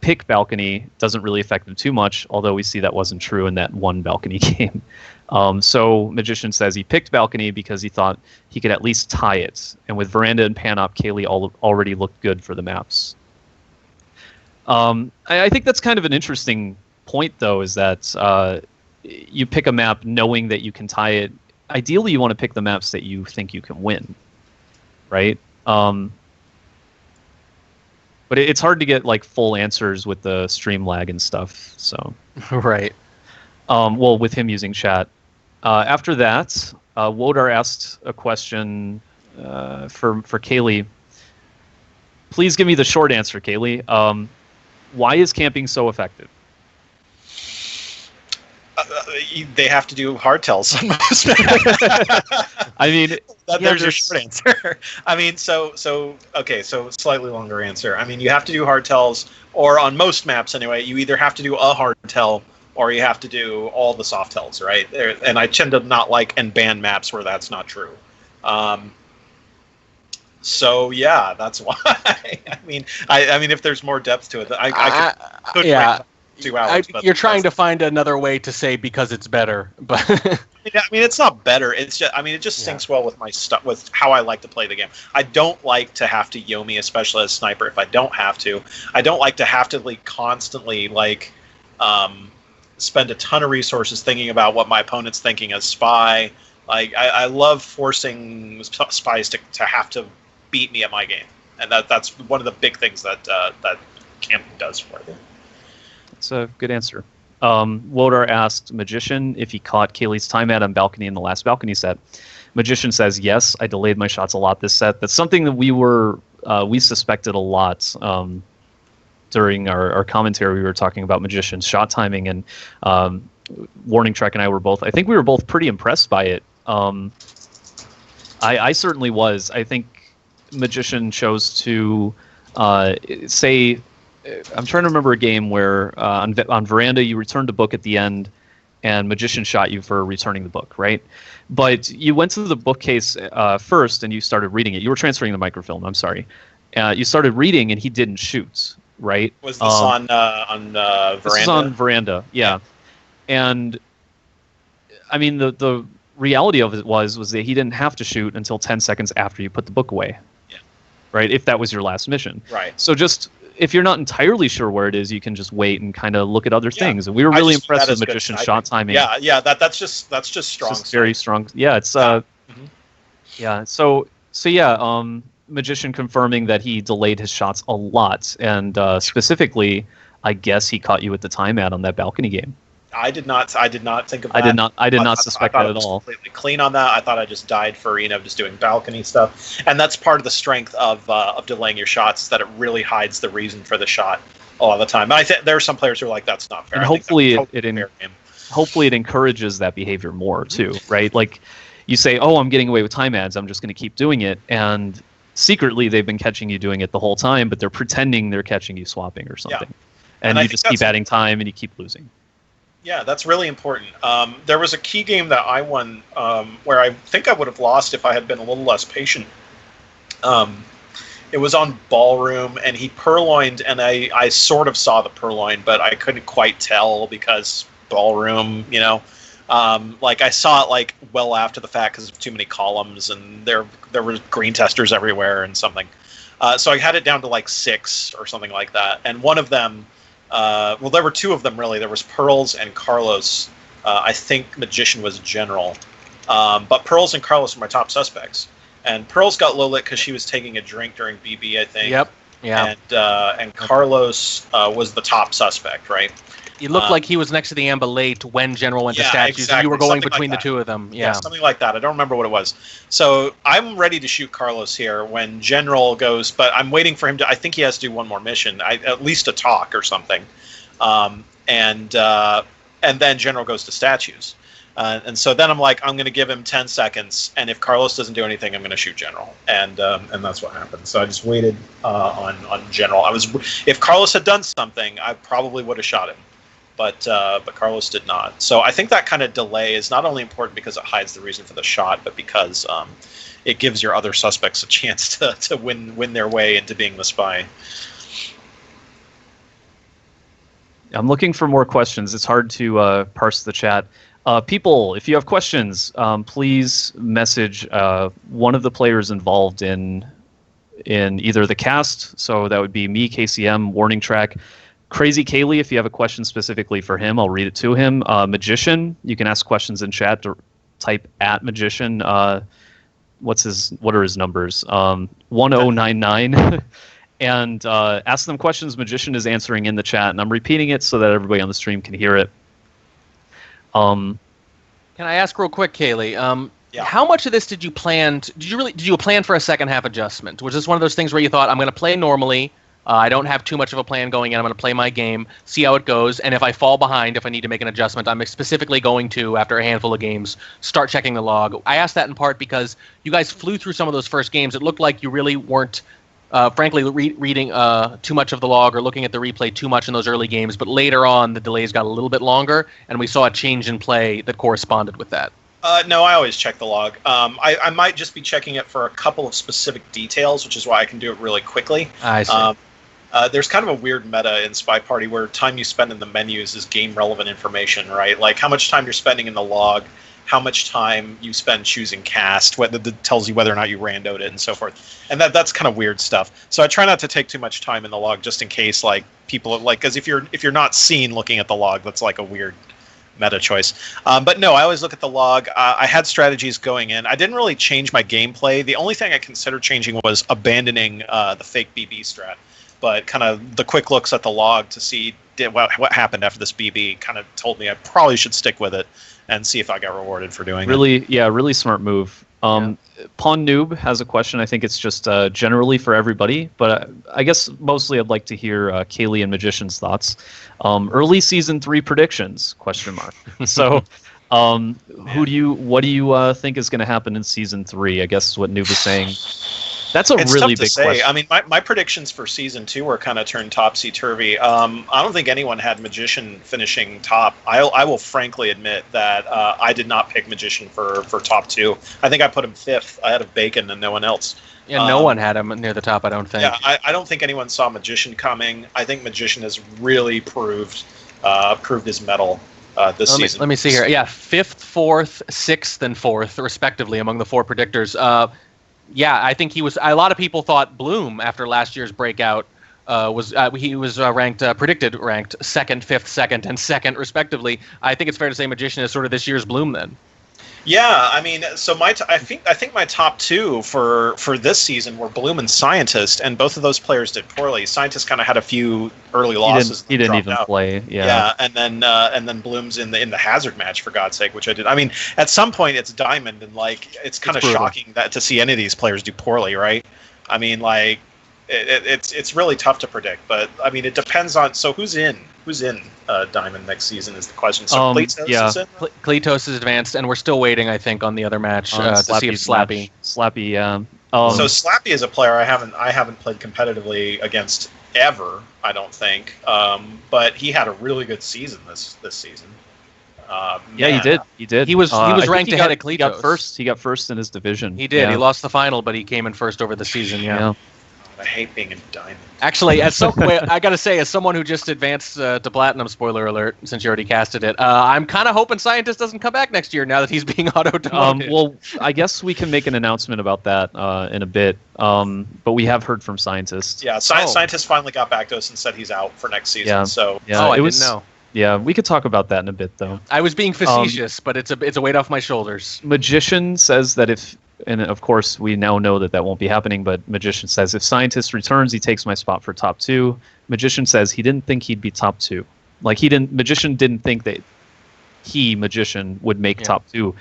Pick balcony doesn't really affect him too much, although we see that wasn't true in that one balcony game. So Magician says he picked balcony because he thought he could at least tie it. And with Veranda and Panop, Kaylee already looked good for the maps. I think that's kind of an interesting point, though, is that you pick a map knowing that you can tie it. Ideally, you want to pick the maps that you think you can win, right? But it's hard to get like full answers with the stream lag and stuff. So right. Well, with him using chat. After that, Wodar asked a question for Kaylee. Please give me the short answer, Kaylee. Why is camping so effective? They have to do hardtails. I mean, there's your short answer. I mean, so slightly longer answer. I mean, you have to do hardtails, or on most maps anyway, you either have to do a hardtail or you have to do all the softtails, right? And I tend to not like and ban maps where that's not true. So yeah, that's why. I mean, if there's more depth to it, I could yeah. 2 hours. You're trying to find another way to say because it's better, but I mean, it's not better. It's just, it just syncs well with my stuff, with how I like to play the game. I don't like to have to Yomi, especially as sniper, if I don't have to. I don't like to have to constantly spend a ton of resources thinking about what my opponent's thinking as spy. Like I love forcing spies to have to beat me at my game, and that's one of the big things that camping does for you. That's a good answer. Wodar asked Magician if he caught Kaylee's time on balcony in the last balcony set. Magician says, yes, I delayed my shots a lot this set. That's something that we suspected a lot during our commentary. We were talking about Magician's shot timing, and Warning Trek and I were both pretty impressed by it. I certainly was. I think Magician chose to say, I'm trying to remember a game where on Veranda you returned a book at the end, and Magician shot you for returning the book, right? But you went to the bookcase first, and you started reading it. You were transferring the microfilm. I'm sorry. You started reading, and he didn't shoot, right? Was this on Veranda? This is on Veranda, yeah. And I mean, the reality of it was that he didn't have to shoot until 10 seconds after you put the book away. Yeah. Right? If that was your last mission. Right. So just, if you're not entirely sure where it is, you can just wait and kind of look at other things. And we were really impressed with Magician shot timing. Yeah, that's just strong. It's just very strong. Yeah, it's yeah. So yeah, Magician confirming that he delayed his shots a lot, and specifically, I guess he caught you at the time on that balcony game. I did not think of that. I did not suspect that at all. Completely clean on that. I thought I just died for just doing balcony stuff, and that's part of the strength of delaying your shots, is that it really hides the reason for the shot a lot of the time. And I think there are some players who are like, that's not fair. And hopefully it encourages that behavior more too, right? Like you say, oh, I'm getting away with time ads, I'm just going to keep doing it, and secretly they've been catching you doing it the whole time, but they're pretending they're catching you swapping or something, and you just keep adding time and you keep losing. Yeah, that's really important. There was a key game that I won where I think I would have lost if I had been a little less patient. It was on Ballroom, and he purloined, and I sort of saw the purloin, but I couldn't quite tell because Ballroom, like I saw it like well after the fact because of too many columns, and there were green testers everywhere and something. So I had it down to like 6 or something like that, and one of them. Well, there were 2 of them, really. There was Pearls and Carlos. I think Magician was General. But Pearls and Carlos were my top suspects. And Pearls got low lit because she was taking a drink during BB, I think. Yep. Yeah. And Carlos was the top suspect, right? It looked like he was next to the Amber late when General went to statues, exactly. and you were going Something between like the 2 of them. Yeah, something like that. I don't remember what it was. So I'm ready to shoot Carlos here when General goes, but I'm waiting for him to. I think he has to do one more mission, at least a talk or something, and then General goes to statues, and so then I'm like, I'm going to give him 10 seconds, and if Carlos doesn't do anything, I'm going to shoot General, and that's what happened. So I just waited on General. If Carlos had done something, I probably would have shot him. But Carlos did not. So I think that kind of delay is not only important because it hides the reason for the shot, but because it gives your other suspects a chance to win their way into being the spy. I'm looking for more questions. It's hard to parse the chat. People, if you have questions, please message one of the players involved in either the cast. So that would be me, KCM, Warning Track. Crazy Kaylee, if you have a question specifically for him, I'll read it to him. Magician, you can ask questions in chat. Type at Magician. What are his numbers? 1099. And ask them questions. Magician is answering in the chat, and I'm repeating it so that everybody on the stream can hear it. Can I ask real quick, Kaylee? Yeah. How much of this did you plan? Did you plan for a second half adjustment? Was this one of those things where you thought, I'm going to play normally? I don't have too much of a plan going in. I'm going to play my game, see how it goes, and if I fall behind, if I need to make an adjustment, I'm specifically going to, after a handful of games, start checking the log. I asked that in part because you guys flew through some of those first games. It looked like you really weren't, frankly, reading too much of the log or looking at the replay too much in those early games, but later on, the delays got a little bit longer, and we saw a change in play that corresponded with that. No, I always check the log. I might just be checking it for a couple of specific details, which is why I can do it really quickly. I see. There's kind of a weird meta in SpyParty where time you spend in the menus is game-relevant information, right? Like how much time you're spending in the log, how much time you spend choosing cast, whether that tells you whether or not you randoed it, and so forth. And that's kind of weird stuff. So I try not to take too much time in the log, just in case, like people like, because if you're not seen looking at the log, that's like a weird meta choice. But no, I always look at the log. I had strategies going in. I didn't really change my gameplay. The only thing I considered changing was abandoning the fake BB strat. But kind of the quick looks at the log to see what happened after this BB kind of told me I probably should stick with it and see if I got rewarded for doing it. Yeah, really smart move. Pawn Noob has a question. I think it's just generally for everybody, but I guess mostly I'd like to hear Kaylee and Magician's thoughts. Early season 3 predictions? ? So, what do you think is going to happen in season 3? I guess is what Noob is saying. That's a It's really tough to big say. question. I mean, my predictions for season 2 were kind of turned topsy-turvy. I don't think anyone had Magician finishing top. I will frankly admit that I did not pick Magician for top 2. I think I put him 5th ahead of Bacon and no one else. Yeah, no one had him near the top, I don't think. Yeah, I don't think anyone saw Magician coming. I think Magician has really proved his mettle this season. Let me see here. Yeah, 5th, 4th, 6th, and 4th, respectively, among the 4 predictors. Yeah, I think he was. A lot of people thought Bloom, after last year's breakout, was predicted ranked 2nd, 5th, 2nd, and 2nd, respectively. I think it's fair to say Magician is sort of this year's Bloom then. Yeah, I mean, so I think my top 2 for this season were Bloom and Scientist, and both of those players did poorly. Scientist kind of had a few early losses. He didn't even out. play. Yeah. Yeah, and then Bloom's in the hazard match, for God's sake, which I did. I mean, at some point it's Diamond, and like it's kind of shocking that to see any of these players do poorly, right? I mean, like it's really tough to predict, but I mean, it depends on. So who's in Diamond next season is the question. So Kletos is in. Kletos is advanced, and we're still waiting, I think, on the other match to see if Slappy. Slappy, so Slappy is a player I haven't played competitively against ever. I don't think, but he had a really good season this season. Yeah, he did. He was ranked ahead of Kletos. He got first in his division. He did. Yeah. He lost the final, but he came in first over the season. Yeah. I hate being in Diamond. Actually, I gotta say, as someone who just advanced to Platinum, spoiler alert, since you already casted it, I'm kind of hoping Scientist doesn't come back next year now that he's being auto-demoted. Well, I guess we can make an announcement about that in a bit, but we have heard from Scientist. Yeah, Scientist finally got back to us and said he's out for next season. Yeah. So I didn't know. Yeah, we could talk about that in a bit, though. I was being facetious, but it's a weight off my shoulders. Magician says that and of course we now know that won't be happening, but Magician says if Scientist returns, he takes my spot for top 2. Magician says he didn't think he'd be top 2. Like Magician didn't think that Magician would make top 2.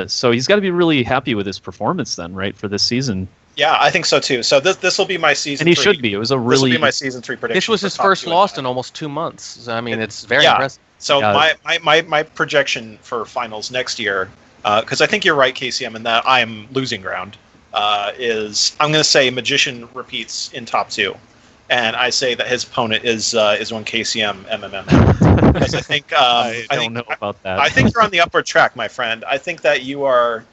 So he's got to be really happy with his performance then, right, for this season. Yeah, I think so too. So this will be my season. And he 3. should be. It was a really. This will be my season 3 prediction. This was his first loss in almost 2 months. So, I mean, it's very impressive. So my projection for finals next year, because I think you're right, KCM, in that I am losing ground. Is I'm going to say Magician repeats in top 2, and I say that his opponent is one KCM MMM. Because I think I don't know about that. I think you're on the upward track, my friend. I think that you are.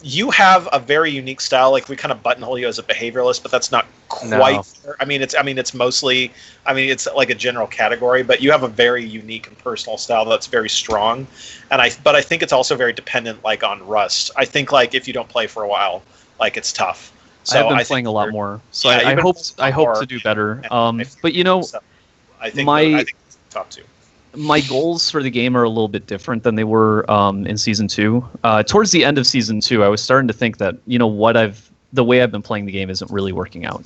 You have a very unique style. Like we kind of buttonhole you as a behavioralist, but that's not quite fair. It's mostly. It's like a general category, but you have a very unique and personal style that's very strong. But I think it's also very dependent, like on rust. I think like if you don't play for a while, like it's tough. So I've been playing a lot more, so I hope to do better. But I think it's top 2. My goals for the game are a little bit different than they were in season 2. Towards the end of season 2, I was starting to think that the way I've been playing the game isn't really working out.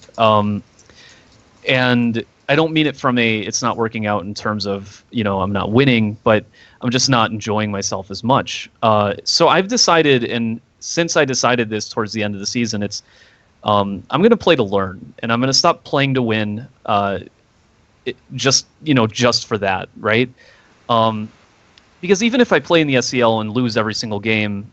And I don't mean it from it's not working out in terms of I'm not winning, but I'm just not enjoying myself as much. So I've decided, and since I decided this towards the end of the season, it's I'm going to play to learn, and I'm going to stop playing to win. Just for that, right? Because even if I play in the SCL and lose every single game,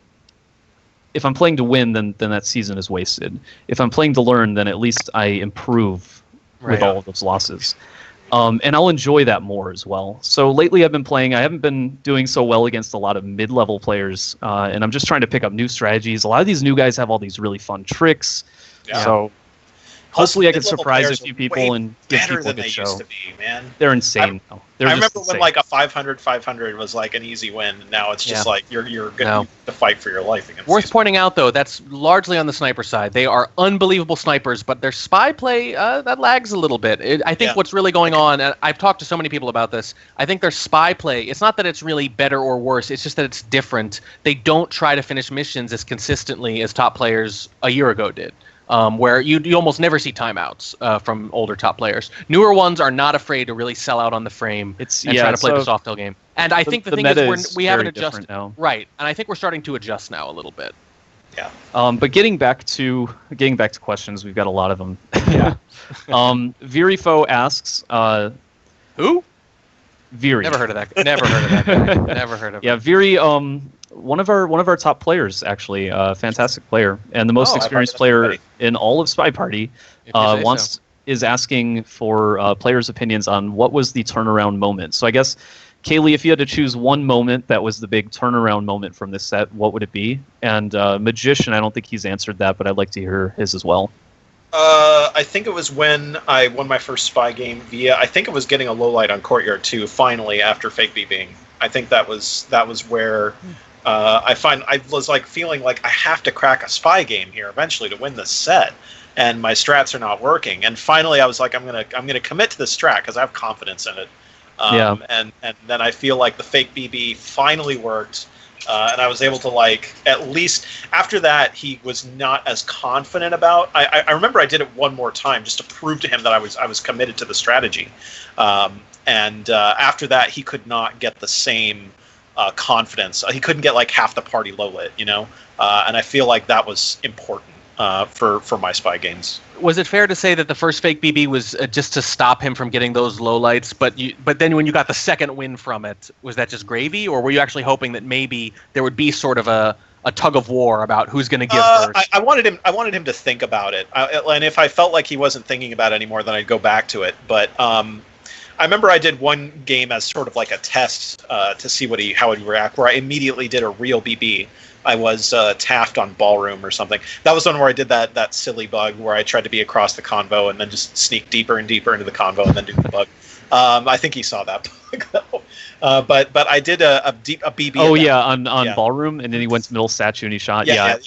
if I'm playing to win, then that season is wasted. If I'm playing to learn, then at least I improve with all of those losses. And I'll enjoy that more as well. So lately I've been playing, I haven't been doing so well against a lot of mid-level players, and I'm just trying to pick up new strategies. A lot of these new guys have all people things. Yeah. So hopefully I can surprise a few people and give people a good show. Used to be, man. They're insane. I remember when like a 500 was like an easy win. And now it's just like you're going to fight for your life against. Worth pointing out though, that's largely on the sniper side. They are unbelievable snipers, but their spy play that lags a little bit. I think what's really going on, and I've talked to so many people about this. I think their spy play. It's not that it's really better or worse. It's just that it's different. They don't try to finish missions as consistently as top players a year ago did. Where you almost never see timeouts from older top players. Newer ones are not afraid to really sell out on the frame and try to play the soft tail game. And I think the thing is we haven't adjusted now. Right, and I think we're starting to adjust now a little bit. Yeah. But getting back to questions, we've got a lot of them. Yeah. Virifo asks, who? Viri. Never heard of that. Never heard of that. Never heard of. Yeah, Viri. one of our top players, actually, a fantastic player and the most experienced player in all of SpyParty, is asking for players' opinions on what was the turnaround moment. So I guess, Kaylee, if you had to choose one moment that was the big turnaround moment from this set, what would it be? And Magician, I don't think he's answered that, but I'd like to hear his as well. I think it was when I won my first Spy game via. I think it was getting a low light on Courtyard 2 finally after fake BBing. I think that was where I was like feeling like I have to crack a Spy game here eventually to win this set, and my strats are not working. And finally, I was like, I'm gonna commit to this strat because I have confidence in it. And then I feel like the fake BB finally worked. And I was able to, like, at least after that, he was not as confident about. I remember I did it one more time just to prove to him that I was committed to the strategy. And after that, he could not get the same confidence. He couldn't get like half the party low lit, you know. And I feel like that was important for my Spy games. Was it fair to say that the first fake BB was just to stop him from getting those lowlights, but then when you got the second win from it, was that just gravy, or were you actually hoping that maybe there would be sort of a tug of war about who's going to give first? I wanted him to think about it, and if I felt like he wasn't thinking about it anymore, then I'd go back to it. But I remember I did one game as sort of like a test to see how he'd react, where I immediately did a real BB. I was taffed on Ballroom or something. That was one where I did that silly bug where I tried to be across the convo and then just sneak deeper and deeper into the convo and then do the bug. I think he saw that bug though. But I did a BB. Oh yeah, on Ballroom, and then he went to middle statue and he shot. Yeah.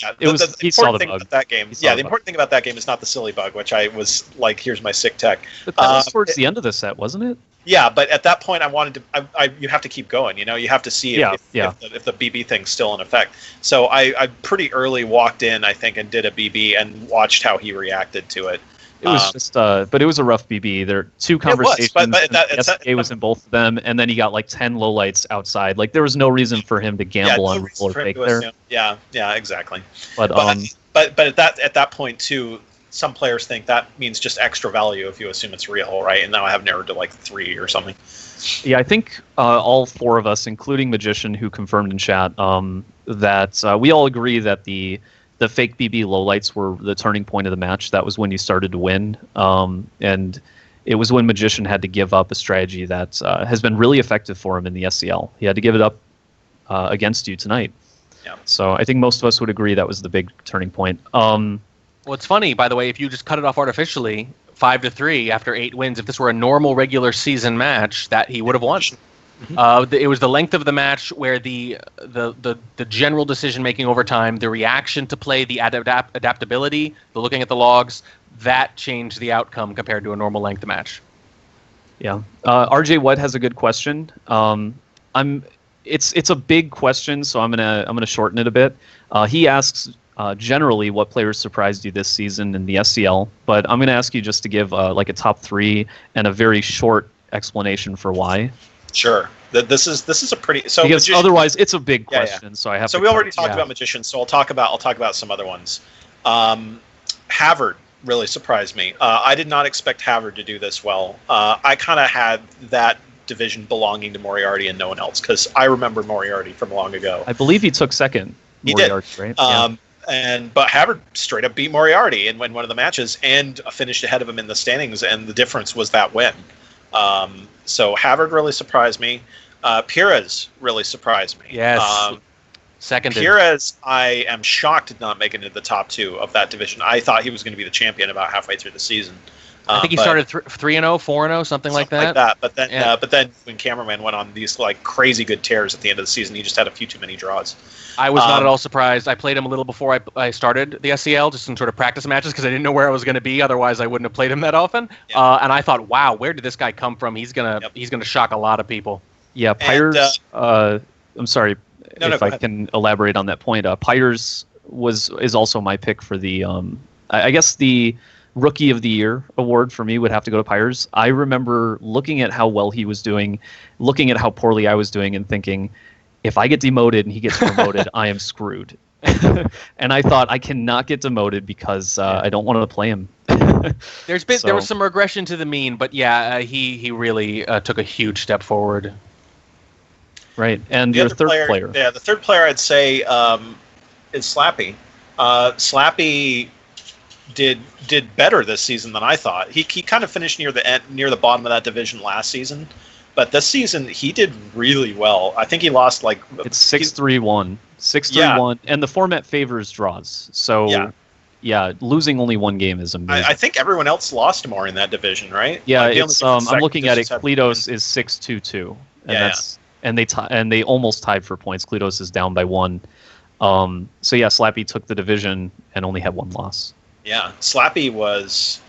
He saw the bug. That game. The important thing about that game is not the silly bug, which I was like, here's my sick tech. But that was towards the end of the set, wasn't it? Yeah, but at that point, I wanted to. You have to keep going. You know, you have to see if the BB thing's still in effect. So I pretty early walked in, I think, and did a BB and watched how he reacted to it. It was just, but it was a rough BB. There are two conversations. But SK was in both of them, and then he got like 10 lowlights outside. Like there was no reason for him to gamble on real or fake there. Yeah, exactly. But at that point too. Some players think that means just extra value if you assume it's real, right? And now I have narrowed to like 3 or something. Yeah, I think all four of us, including Magician, who confirmed in chat, that we all agree that the fake BB lowlights were the turning point of the match. That was when you started to win, and it was when Magician had to give up a strategy that has been really effective for him in the SCL. He had to give it up against you tonight. Yeah. So I think most of us would agree that was the big turning point. Well, it's funny, by the way, if you just cut it off artificially, 5-3 after 8 wins, if this were a normal regular season match, that he would have won. It was the length of the match where the general decision making over time, the reaction to play, the adaptability, the looking at the logs, that changed the outcome compared to a normal length match. Yeah. RJ White has a good question. It's a big question, so I'm gonna shorten it a bit. He asks. Generally, what players surprised you this season in the SCL? But I'm going to ask you just to give like a top 3 and a very short explanation for why. Sure. This is a pretty because Magician, otherwise it's a big question. Yeah. So I have. So we already talked about Magician. So I'll talk about some other ones. Havard really surprised me. I did not expect Havard to do this well. I kind of had that division belonging to Moriarty and no one else because I remember Moriarty from long ago. I believe he took second. Moriarty, he did. Right? But Havard straight up beat Moriarty and won one of the matches and finished ahead of him in the standings, and the difference was that win. So Havard really surprised me. Pires really surprised me. Yes. Second. Pires, I am shocked did not make it into the top 2 of that division. I thought he was going to be the champion about halfway through the season. I think he started 3-0, 4-0, something like that. But then when Cameraman went on these like crazy good tears at the end of the season, he just had a few too many draws. I was not at all surprised. I played him a little before I started the SCL, just in sort of practice matches because I didn't know where I was going to be. Otherwise, I wouldn't have played him that often. Yeah. And I thought, wow, where did this guy come from? He's gonna shock a lot of people. Yeah, Pires. I'm sorry if I can elaborate on that point. Pires is also my pick for the. I guess the Rookie of the Year award for me would have to go to Pires. I remember looking at how well he was doing, looking at how poorly I was doing, and thinking, if I get demoted and he gets promoted, I am screwed. And I thought, I cannot get demoted because I don't want to play him. There was some regression to the mean, but yeah, he really took a huge step forward. Right, and The your other third player. Yeah, the third player I'd say is Slappy. Slappy did better this season than I thought. He kind of finished near the bottom of that division last season, but this season he did really well. I think he lost like it's 6-3-1, 6-3-1, and the format favors draws. So yeah, losing only one game is amazing. I think everyone else lost more in that division, right? Yeah, like it's I'm looking at it. Kledos is 6-2-2, and and they almost tied for points. Kledos is down by 1. So yeah, Slappy took the division and only had 1 loss. Yeah, Slappy was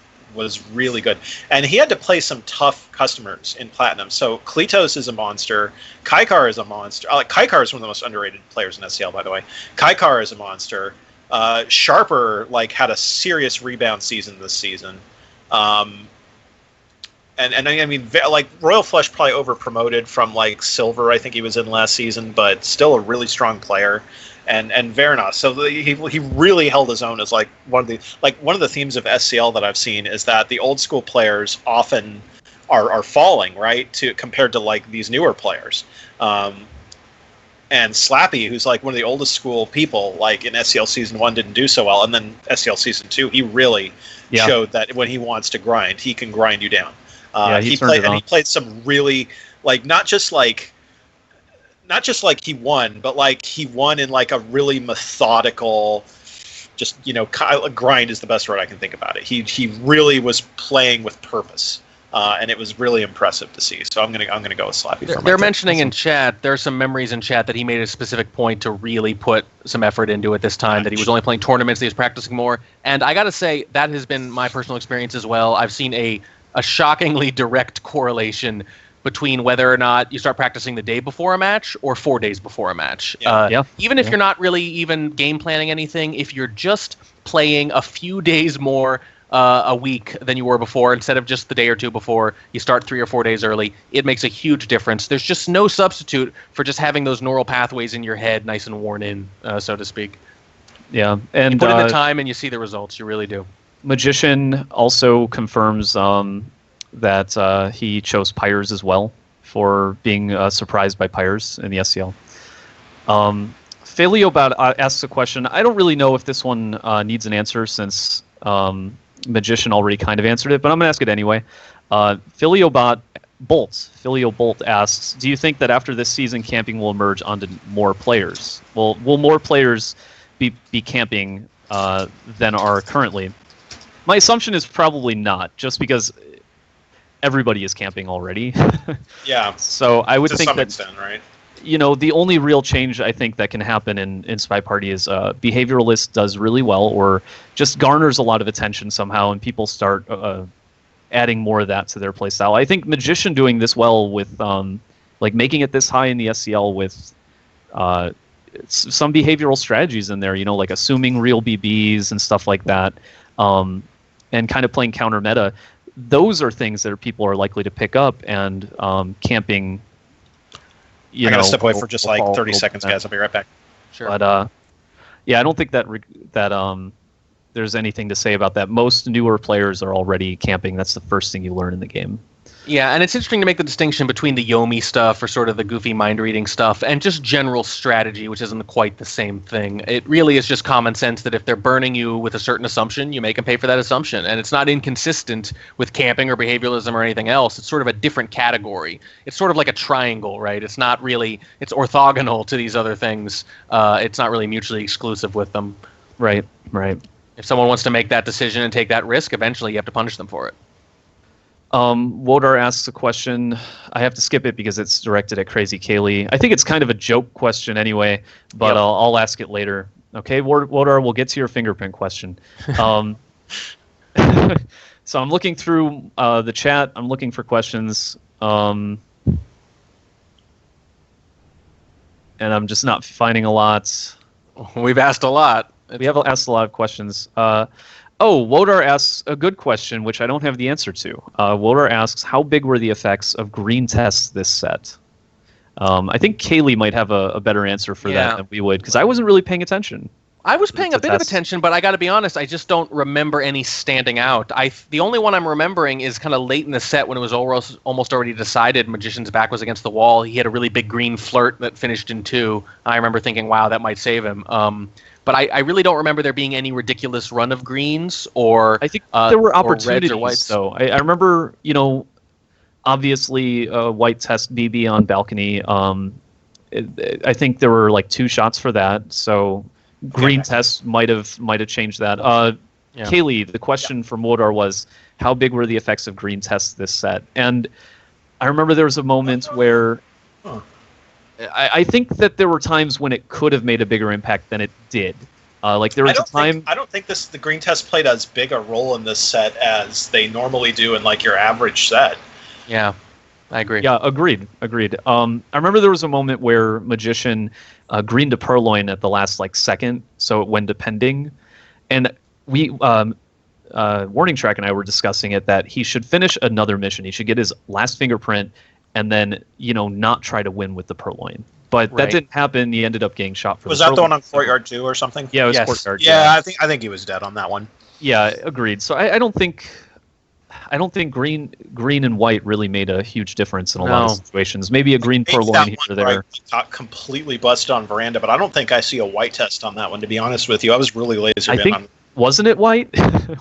really good, and he had to play some tough customers in Platinum. So Kletos is a monster. Kaikar is a monster. Kaikar is one of the most underrated players in SCL, by the way. Kaikar is a monster. Sharper had a serious rebound season this season. And I mean, Royal Flush probably over promoted from silver. I think he was in last season, but still a really strong player. And Veranda, so he really held his own as one of the themes of SCL that I've seen is that the old school players often are falling, right, compared to these newer players. And Slappy, who's one of the oldest school people, in SCL Season 1 didn't do so well, and then SCL Season 2, he really showed that when he wants to grind, he can grind you down. He played some really, not just he won, but he won in a really methodical, just grind is the best word I can think about it. He really was playing with purpose. And it was really impressive to see. So I'm gonna go with Slappy. They're mentioning in chat. There are some memories in chat that he made a specific point to really put some effort into it this time. That he was only playing tournaments. That he was practicing more. And I gotta say that has been my personal experience as well. I've seen a shockingly direct correlation between whether or not you start practicing the day before a match or 4 days before a match. Even if you're not really even game planning anything, if you're just playing a few days more a week than you were before, instead of just the day or two before, you start 3 or 4 days early, it makes a huge difference. There's just no substitute for just having those neural pathways in your head nice and worn in, so to speak. Yeah, and you put in the time and you see the results. You really do. Magician also confirms that he chose Pyres as well for being surprised by Pyres in the SCL. Philiobot asks a question. I don't really know if this one needs an answer since Magician already kind of answered it, but I'm going to ask it anyway. Philio Bolt asks, do you think that after this season camping will emerge onto more players? Will more players be camping than are currently? My assumption is probably not, just because everybody is camping already. Yeah. So I would think to some that, extent, right? The only real change I think that can happen in SpyParty is behavioralist does really well, or just garners a lot of attention somehow, and people start adding more of that to their playstyle. I think Magician doing this well with making it this high in the SCL with some behavioral strategies in there, like assuming real BBs and stuff like that, and kind of playing counter meta. Those are things that people are likely to pick up, and camping. I gotta step away for just 30 seconds, guys. I'll be right back. Sure. But I don't think that there's anything to say about that. Most newer players are already camping. That's the first thing you learn in the game. Yeah, and it's interesting to make the distinction between the Yomi stuff, or sort of the goofy mind-reading stuff, and just general strategy, which isn't quite the same thing. It really is just common sense that if they're burning you with a certain assumption, you make them pay for that assumption. And it's not inconsistent with camping or behavioralism or anything else. It's sort of a different category. It's sort of like a triangle, right? It's not really, it's orthogonal to these other things. It's not really mutually exclusive with them. Right. If someone wants to make that decision and take that risk, eventually you have to punish them for it. Wodar asks a question. I have to skip it because it's directed at Crazy Kaylee. I think it's kind of a joke question anyway, but I'll ask it later. Okay, Wodar, we'll get to your fingerprint question. So I'm looking through the chat. I'm looking for questions. And I'm just not finding a lot. We've asked a lot. We have asked a lot of questions. Wodar asks a good question, which I don't have the answer to. Wodar asks, how big were the effects of green tests this set? I think Kaylee might have a better answer for that than we would, because I wasn't really paying attention. I was paying a bit of test. attention, but I got to be honest, I just don't remember any standing out. The only one I'm remembering is kind of late in the set when it was almost already decided Magician's back was against the wall. He had a really big green flirt that finished in 2. I remember thinking, wow, that might save him. But I really don't remember there being any ridiculous run of greens or I think there were or reds opportunities, or whites. though. I remember, obviously white test BB on balcony. I think there were like 2 shots for that, so green test might have changed that. Kaylee, the question from Wodar was, how big were the effects of green tests this set? And I remember there was a moment where I think that there were times when it could have made a bigger impact than it did. Like there was a time. I don't think the green test played as big a role in this set as they normally do in like your average set. Yeah, I agree. Yeah, agreed. I remember there was a moment where Magician greened to Purloin at the last second, so it went to pending, and we Warning Track and I were discussing it that he should finish another mission. He should get his last fingerprint, and then not try to win with the Purloin. But that didn't happen. He ended up getting shot for. Was that the one on Courtyard 2 or something? Yeah, it was Courtyard. Yeah, I think he was dead on that one. Yeah, agreed. So I don't think green and white really made a huge difference in a lot of situations. Maybe a green Purloin here or there. Got completely busted on Veranda, but I don't think I see a white test on that one. To be honest with you, I was really laser. I think wasn't it white?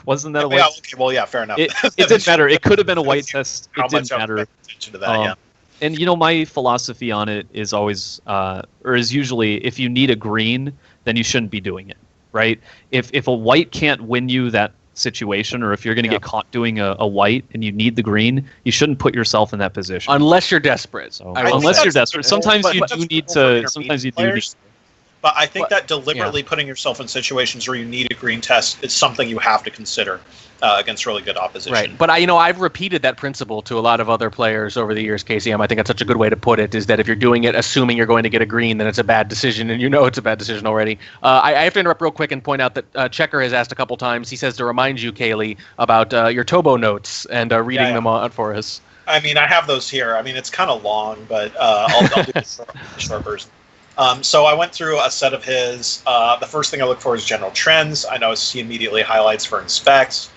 Wasn't that a white? Yeah, okay, well, yeah, fair enough. It didn't matter. It could have been a white test. It didn't matter. Attention to that, yeah. And my philosophy on it is always, or is usually, if you need a green, then you shouldn't be doing it, right? If a white can't win you that situation, or if you're going to get caught doing a white and you need the green, you shouldn't put yourself in that position unless you're desperate. So, unless you're desperate, sometimes you do need to. Sometimes you do. But I think that deliberately putting yourself in situations where you need a green test is something you have to consider against really good opposition. Right. But I've repeated that principle to a lot of other players over the years, KCM. I think that's such a good way to put it, is that if you're doing it assuming you're going to get a green, then it's a bad decision, and it's a bad decision already. I have to interrupt real quick and point out that Checker has asked a couple times. He says to remind you, Kaylee, about your Tobo notes and reading them out for us. I mean, I have those here. I mean, it's kind of long, but I'll do the short version. So I went through a set of his. The first thing I look for is general trends. I noticed he immediately highlights for inspects.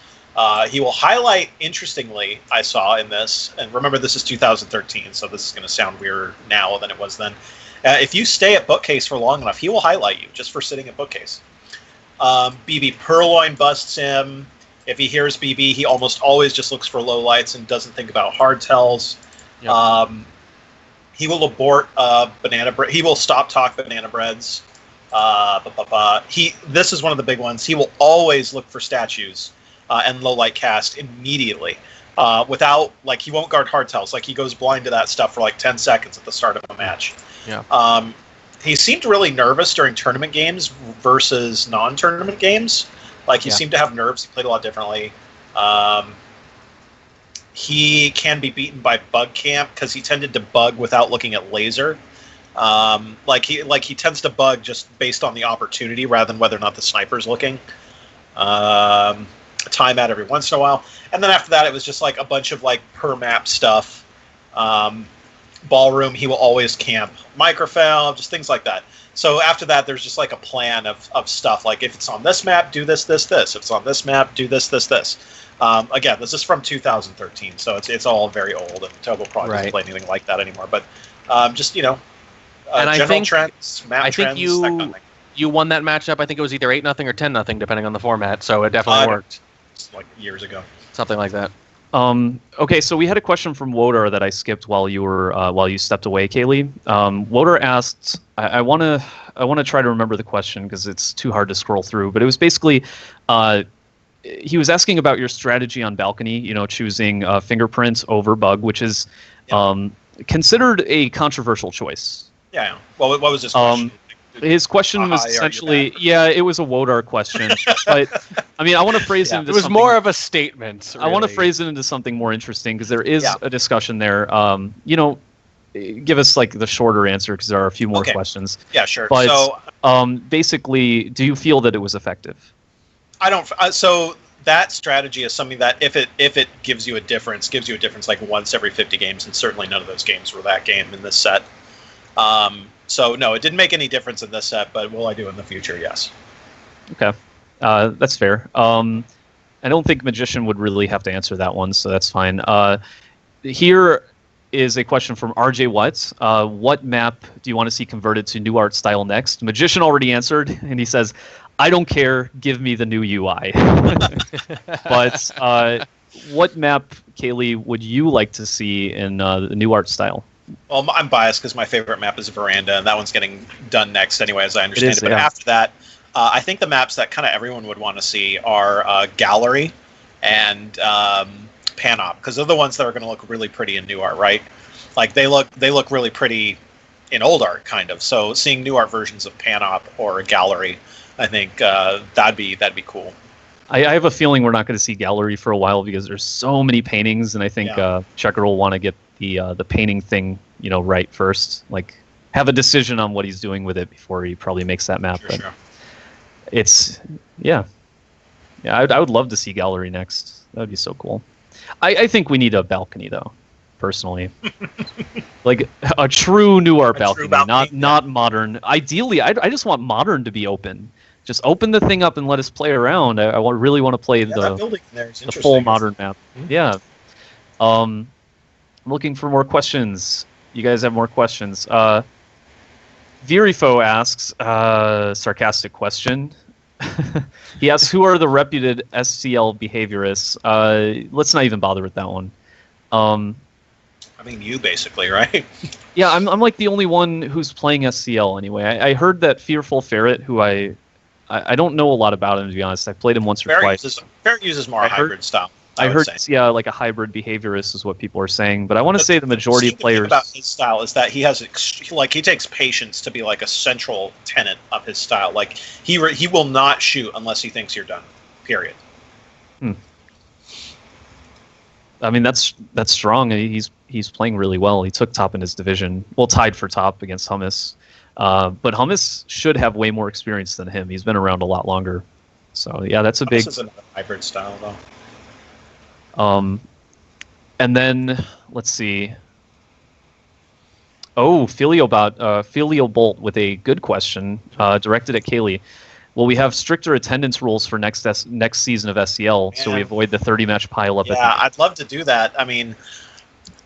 He will highlight, interestingly, I saw in this, and remember this is 2013, so this is going to sound weirder now than it was then. If you stay at bookcase for long enough, he will highlight you just for sitting at bookcase. BB Purloin busts him. If he hears BB, he almost always just looks for low lights and doesn't think about hard tells. Yep. He will abort banana bread. He will stop talk banana breads. This is one of the big ones. He will always look for statues and low light cast immediately. Without he won't guard hard tells. He goes blind to that stuff for 10 seconds at the start of a match. Yeah. He seemed really nervous during tournament games versus non-tournament games. He seemed to have nerves. He played a lot differently. He can be beaten by bug camp because he tended to bug without looking at laser. He tends to bug just based on the opportunity rather than whether or not the sniper's looking. Time out every once in a while, and then after that it was just a bunch of per map stuff. Ballroom, he will always camp. Microfilm, just things like that. So after that, there's just a plan of stuff. If it's on this map, do this, this, this. If it's on this map, do this, this, this. Again, this is from 2013, so it's all very old, and Tobo probably doesn't play anything like that anymore. But just and general trends, map trends, that kind of thing. You won that matchup. I think it was either 8-0 or 10-0, depending on the format. So it definitely worked. Years ago, something like that. Okay, so we had a question from Wodar that I skipped while you stepped away, Kaylee. Wodar asked, I want to try to remember the question because it's too hard to scroll through, but it was basically he was asking about your strategy on balcony. Choosing fingerprints over bug, which is considered a controversial choice. Yeah. Well, what was his question? His question was essentially, it was a Wodar question, but I want to phrase it into something. It was more of a statement. Really. I want to phrase it into something more interesting because there is a discussion there. Give us the shorter answer because there are a few more questions. Yeah, sure. But so, basically, do you feel that it was effective? I don't. So that strategy is something that if it gives you a difference once every 50 games, and certainly none of those games were that game in this set. So no, it didn't make any difference in this set, but will I do in the future? Yes. Okay, that's fair. I don't think Magician would really have to answer that one, so that's fine. Here is a question from RJ Watts. What map do you want to see converted to new art style next? Magician already answered, and he says, I don't care, give me the new UI. But what map, Kaylee, would you like to see in the new art style? Well, I'm biased because my favorite map is Veranda, and that one's getting done next anyway, as I understand it. But yeah. after that, I think the maps that kind of everyone would want to see are Gallery and Panop, because they're the ones that are going to look really pretty in new art, right? Like they look really pretty in old art, kind of. So seeing new art versions of Panop or Gallery, I think that'd be cool. I have a feeling we're not going to see Gallery for a while because there's so many paintings, and I think Checker will want to get the painting thing, right first. Like, have a decision on what he's doing with it before he probably makes that map. Sure. It's I would love to see Gallery next. That would be so cool. I think we need a balcony though, personally. Like a true new art balcony, not modern. Ideally, I just want modern to be open. Just open the thing up and let us play around. I really want to play the full modern map. Mm-hmm. Yeah. I'm looking for more questions. You guys have more questions. Virifo asks, sarcastic question. He asks, who are the reputed SCL behaviorists? Let's not even bother with that one. I mean, you basically, right? Yeah, I'm like the only one who's playing SCL anyway. I heard that Fearful Ferret, who I don't know a lot about him, to be honest. I played him once or twice. Ferret uses more hybrid style. I heard, like a hybrid behaviorist is what people are saying, but I want to say the majority of players. The thing about his style is that he has he takes patience to be like a central tenet of his style. Like he will not shoot unless he thinks you're done. Period. I mean that's strong. He's playing really well. He took top in his division. Well, tied for top against Hummus. But Hummus should have way more experience than him. He's been around a lot longer. So yeah, that's a big. This is another hybrid style though. And then let's see. Oh, Filio Bolt with a good question directed at Kaylee. Will we have stricter attendance rules for next season of SCL so we avoid the 30-match pileup? Yeah, I'd love to do that. I mean,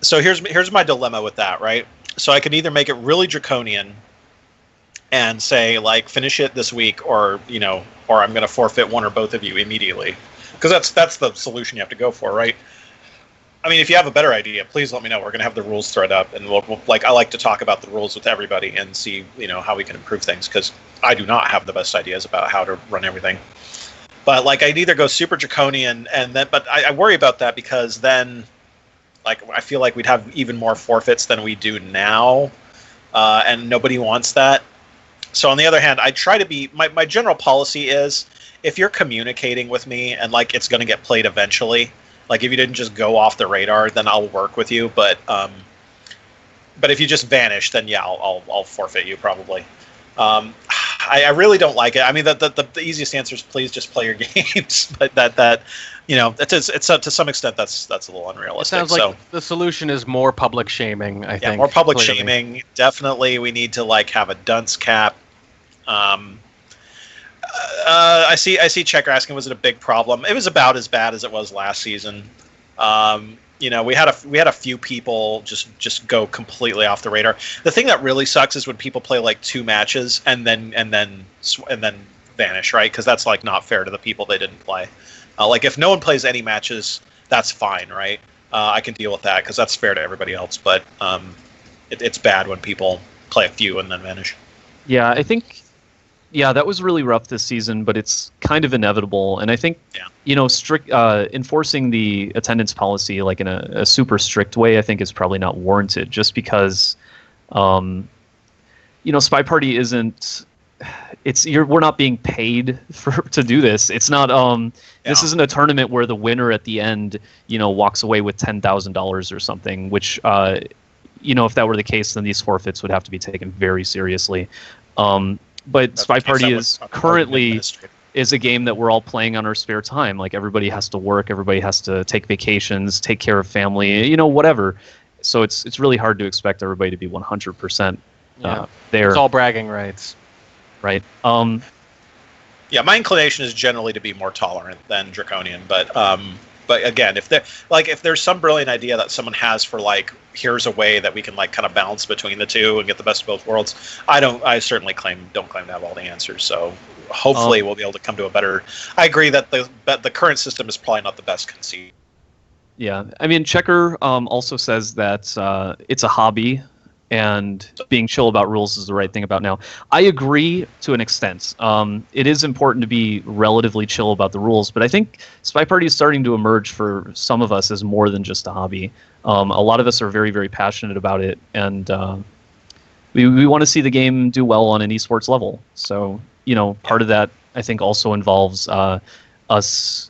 so here's my dilemma with that, right? So I could either make it really draconian and say like finish it this week, or I'm going to forfeit one or both of you immediately. Because that's the solution you have to go for, right? I mean, if you have a better idea, please let me know. We're going to have the rules thread up, and we'll I like to talk about the rules with everybody and see how we can improve things, because I do not have the best ideas about how to run everything. But like I'd either go super draconian but I worry about that because then like I feel like we'd have even more forfeits than we do now, and nobody wants that. So on the other hand, I try to be my general policy is, if you're communicating with me and like it's going to get played eventually, like if you didn't just go off the radar, then I'll work with you. But if you just vanish, then yeah, I'll forfeit you probably. I really don't like it. I mean, the easiest answer is please just play your games. But it's to some extent that's a little unrealistic. It sounds like the solution is more public shaming. I think. Yeah, more public shaming. Definitely, we need to like have a dunce cap. I see Checker asking, was it a big problem? It was about as bad as it was last season. We had a few people just go completely off the radar. The thing that really sucks is when people play like 2 matches and then vanish, right? Because that's like not fair to the people they didn't play. Like if no one plays any matches, that's fine, right? I can deal with that because that's fair to everybody else. But it's bad when people play a few and then vanish. Yeah, I think. Yeah, that was really rough this season, but it's kind of inevitable. And I think, strict enforcing the attendance policy like in a super strict way, I think is probably not warranted. Just because, SpyParty isn't. We're not being paid to do this. It's not. This isn't a tournament where the winner at the end, walks away with $10,000 or something. Which, if that were the case, then these forfeits would have to be taken very seriously. But SpyParty is currently is a game that we're all playing on our spare time. Like everybody has to work, everybody has to take vacations, take care of family, whatever. So it's really hard to expect everybody to be 100% there. It's all bragging rights, right? Yeah, my inclination is generally to be more tolerant than draconian, but again, if there's some brilliant idea that someone has for like, here's a way that we can like kind of balance between the two and get the best of both worlds, I certainly don't claim to have all the answers. So hopefully we'll be able to come to a better. I agree that the current system is probably not the best conceived. Yeah, I mean, Checker also says that it's a hobby, and being chill about rules is the right thing about now. I agree to an extent. It is important to be relatively chill about the rules, but I think SpyParty is starting to emerge for some of us as more than just a hobby. A lot of us are very, very passionate about it, and we want to see the game do well on an esports level. So, part of that, I think, also involves us,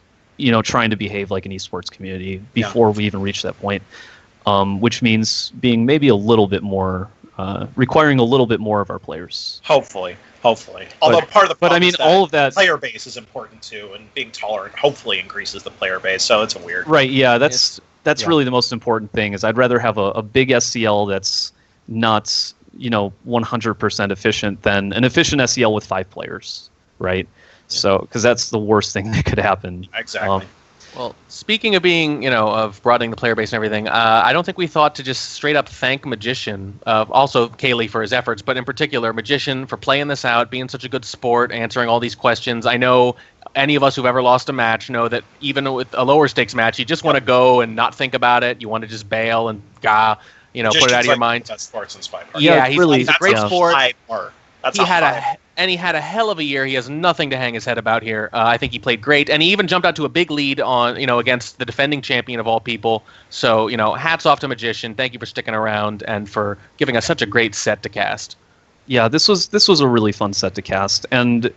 trying to behave like an esports community before we even reach that point. Which means being maybe a little bit more, requiring a little bit more of our players. Hopefully. Although part of the problem is that all of that player base is important too, and being tolerant hopefully increases the player base. So it's a weird. Right. Yeah. That's really the most important thing. Is I'd rather have a big SCL that's not 100% efficient than an efficient SCL with 5 players. Right. Yeah. So because that's the worst thing that could happen. Exactly. Well, speaking of being, of broadening the player base and everything, I don't think we thought to just straight up thank Magician, also Kaylee for his efforts, but in particular Magician for playing this out, being such a good sport, answering all these questions. I know any of us who've ever lost a match know that even with a lower stakes match, you just want to go and not think about it. You want to just bail and put it out of your mind. That's sports and SpyParty. Yeah, he's a great sport. He had a hell of a year. He has nothing to hang his head about here. I think he played great, and he even jumped out to a big lead on, against the defending champion of all people. So, hats off to Magician. Thank you for sticking around and for giving us such a great set to cast. Yeah, this was a really fun set to cast, and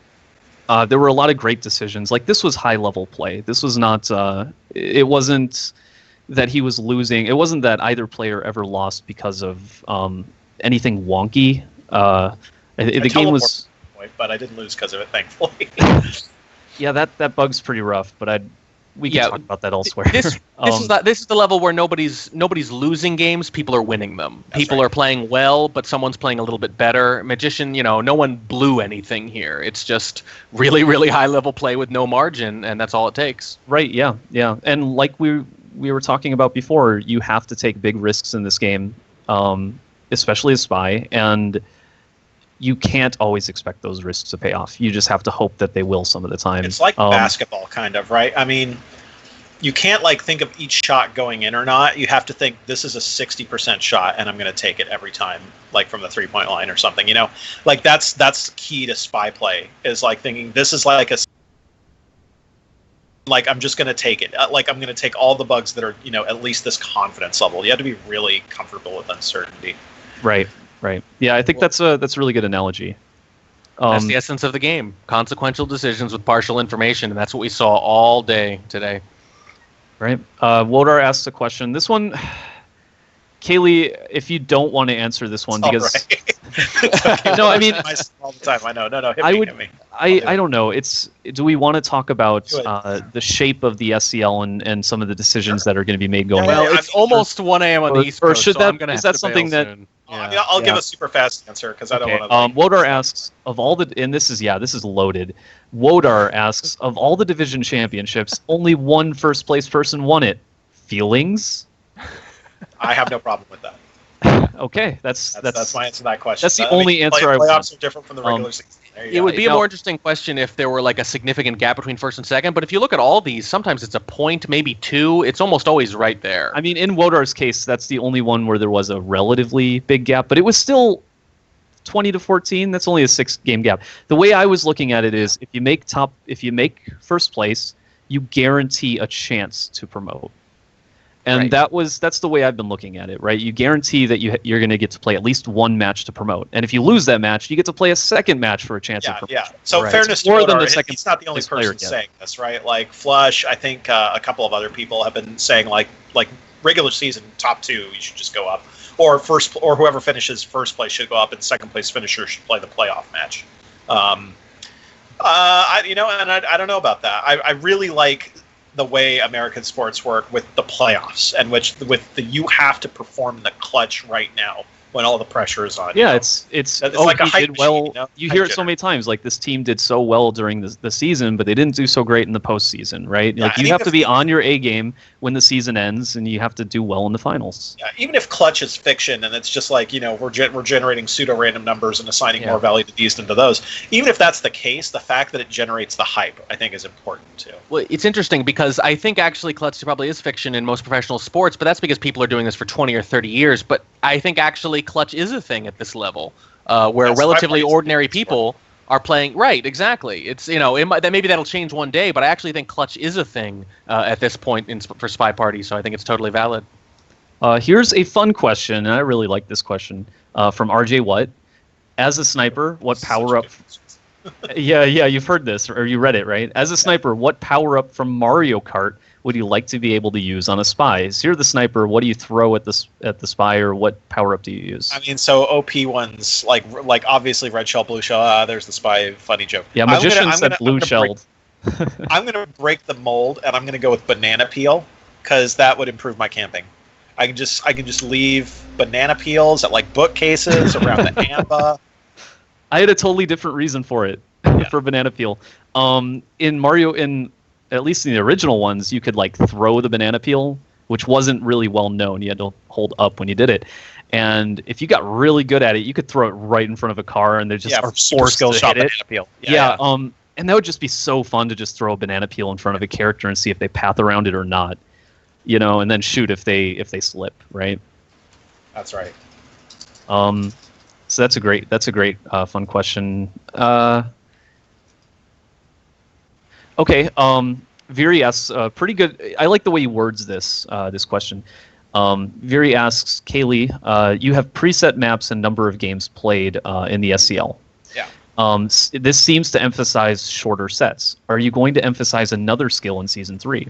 there were a lot of great decisions. Like, this was high level play. This was not. It wasn't that he was losing. It wasn't that either player ever lost because of anything wonky. The game was. But I didn't lose because of it, thankfully. Yeah, that bug's pretty rough, but we can talk about that elsewhere. This is the level where nobody's losing games. People are winning them. People are playing well, but someone's playing a little bit better. Magician, no one blew anything here. It's just really, really high level play with no margin, and that's all it takes. Right? Yeah. And like we were talking about before, you have to take big risks in this game, especially as Spy, and you can't always expect those risks to pay off. You just have to hope that they will some of the time. It's like basketball, kind of, right? I mean, you can't think of each shot going in or not. You have to think, this is a 60% shot, and I'm going to take it every time, from the 3-point line or something. That's key to Spy play, is thinking this is I'm just going to take it. I'm going to take all the bugs that are at least this confidence level. You have to be really comfortable with uncertainty. Right. Yeah, I think that's a really good analogy. That's the essence of the game. Consequential decisions with partial information, and that's what we saw all day today. Right. Wodar asks a question. This one, Kaylee, if you don't want to answer this one, because okay. No, I mean all the time. I know. No, hit me. I don't know. Do we want to talk about the shape of the SCL and some of the decisions that are going to be made going? Well, it's almost 1 a.m. on the East Coast, should so I'm going to have to something bail that? Soon. I'll give a super fast answer because I don't want to. Wodar asks of all the, and this is loaded. Wodar asks of all the division championships, only one first place person won it. Feelings? I have no problem with that. Okay, that's my answer to that question. That's the only answer I want. Playoffs are different from the regular season. It would be a more interesting question if there were a significant gap between first and second, but if you look at all these, sometimes it's a point, maybe 2. It's almost always right there. I mean, in Wodar's case, that's the only one where there was a relatively big gap, but it was still 20 to 14. That's only a 6-game gap. The way I was looking at it is, if you make first place, you guarantee a chance to promote. And that's the way I've been looking at it, right? You guarantee that you're going to get to play at least one match to promote, and if you lose that match, you get to play a second match for a chance of promotion. Yeah. So fairness to Wodar, he's not the only person saying this, right? Flush, I think a couple of other people have been saying regular season top 2, you should just go up, or whoever finishes first place should go up, and second place finisher should play the playoff match. I don't know about that. I really like the way American sports work with the playoffs, and with you have to perform the clutch right now when all the pressure is on. Yeah, you know? it's like a he hype did well. machine, you know? You Hype hear it so generator. many times. Like this team did so well during the season, but they didn't do so great in the postseason, right? Yeah, Like and you have even to be if- on your A game when the season ends, and you have to do well in the finals. Yeah, even if clutch is fiction and it's just like, you know, we're generating pseudo random numbers and assigning more value to these than to those. Even if that's the case, the fact that it generates the hype, I think, is important too. Well, it's interesting because I think actually clutch probably is fiction in most professional sports, but that's because people are doing this for 20 or 30 years. But I think actually clutch is a thing at this level, where That's relatively SpyParty's ordinary sport. people are playing. Right, exactly. It's, you know, maybe that'll change one day, but I actually think clutch is a thing at this point for SpyParty, so I think it's totally valid. Here's a fun question, and I really like this question from RJ What. As a sniper, what power up? Yeah, you've heard this or you read it, right? As a sniper, what power up from Mario Kart would you like to be able to use on a spy? So you're the sniper. What do you throw at the spy, or what power up do you use? I mean, so OP ones like obviously red shell, blue shell. There's the spy funny joke. Yeah, magician said blue shelled. I'm gonna break the mold, and I'm gonna go with banana peel because that would improve my camping. I can just leave banana peels at like bookcases around the amba. I had a totally different reason for it, for banana peel. In Mario, at least in the original ones, you could like throw the banana peel, which wasn't really well known. You had to hold up when you did it. And if you got really good at it, you could throw it right in front of a car, and they just are forced to hit it. Banana peel. Yeah. And that would just be so fun to just throw a banana peel in front of a character and see if they path around it or not. You know, and then shoot if they slip, right? That's right. So that's a great fun question. Okay, Viri asks, pretty good. I like the way he words this question. Viri asks, Kaylee, you have preset maps and number of games played in the SCL. Yeah. This seems to emphasize shorter sets. Are you going to emphasize another skill in Season 3?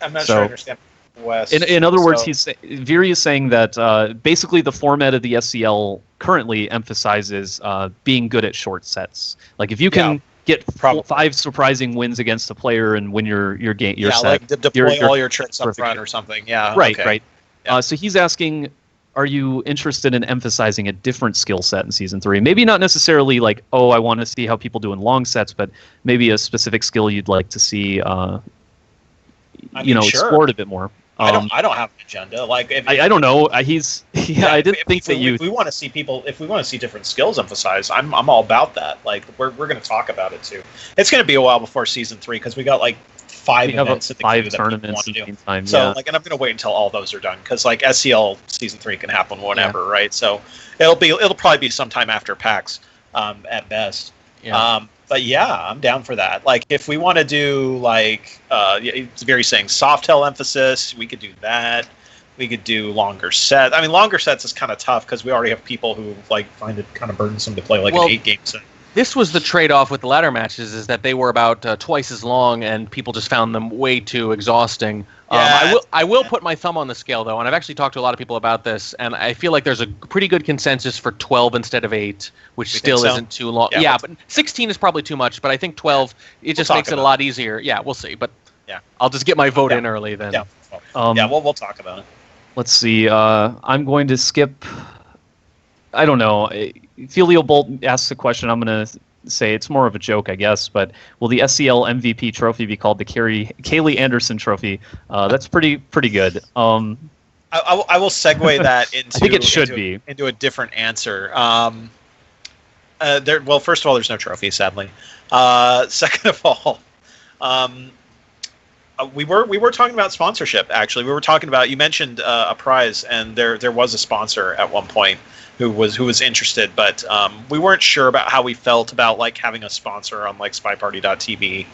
I'm not sure I understand. West, in other words, Viri is saying that basically the format of the SCL currently emphasizes being good at short sets. Like if you can get 5 surprising wins against a player and win your set, like deploy all your tricks up perfect. front or something. Yeah, right, okay. right. Yeah. So he's asking, are you interested in emphasizing a different skill set in Season 3? Maybe not necessarily like, oh, I want to see how people do in long sets, but maybe a specific skill you'd like to see, explored a bit more. I don't have an agenda. Like I don't know. I didn't think that you. If we want to see people, if we want to see different skills emphasized, I'm all about that. Like we're going to talk about it too. It's going to be a while before Season 3 because we got like 5 events in the queue that people want to do. Time, so and I'm going to wait until all those are done because like SCL Season 3 can happen whenever, right? So it'll probably be sometime after PAX at best. Yeah. But yeah, I'm down for that. Like, if we want to do like, it's very saying soft tail emphasis, we could do that. We could do longer sets. I mean, longer sets is kind of tough because we already have people who like find it kind of burdensome to play like an 8-game set. This was the trade-off with the ladder matches, is that they were about twice as long, and people just found them way too exhausting. I will put my thumb on the scale, though, and I've actually talked to a lot of people about this, and I feel like there's a pretty good consensus for 12 instead of 8, which still isn't too long. Yeah, but 16 is probably too much, but I think 12, it just makes it a lot easier. Yeah, we'll see, but I'll just get my vote in early then. Yeah, we'll talk about it. Let's see. I'm going to skip. I don't know. Filio Bolt asks a question. I'm going to say it's more of a joke, I guess. But will the SCL MVP trophy be called the Kaylee Anderson Trophy? That's pretty good. I will segue that into. I think it should be into a different answer. Well, first of all, there's no trophy, sadly. Second of all, we were talking about sponsorship. Actually, we were talking about. You mentioned a prize, and there was a sponsor at one point who was interested, but we weren't sure about how we felt about like having a sponsor on like SpyParty.tv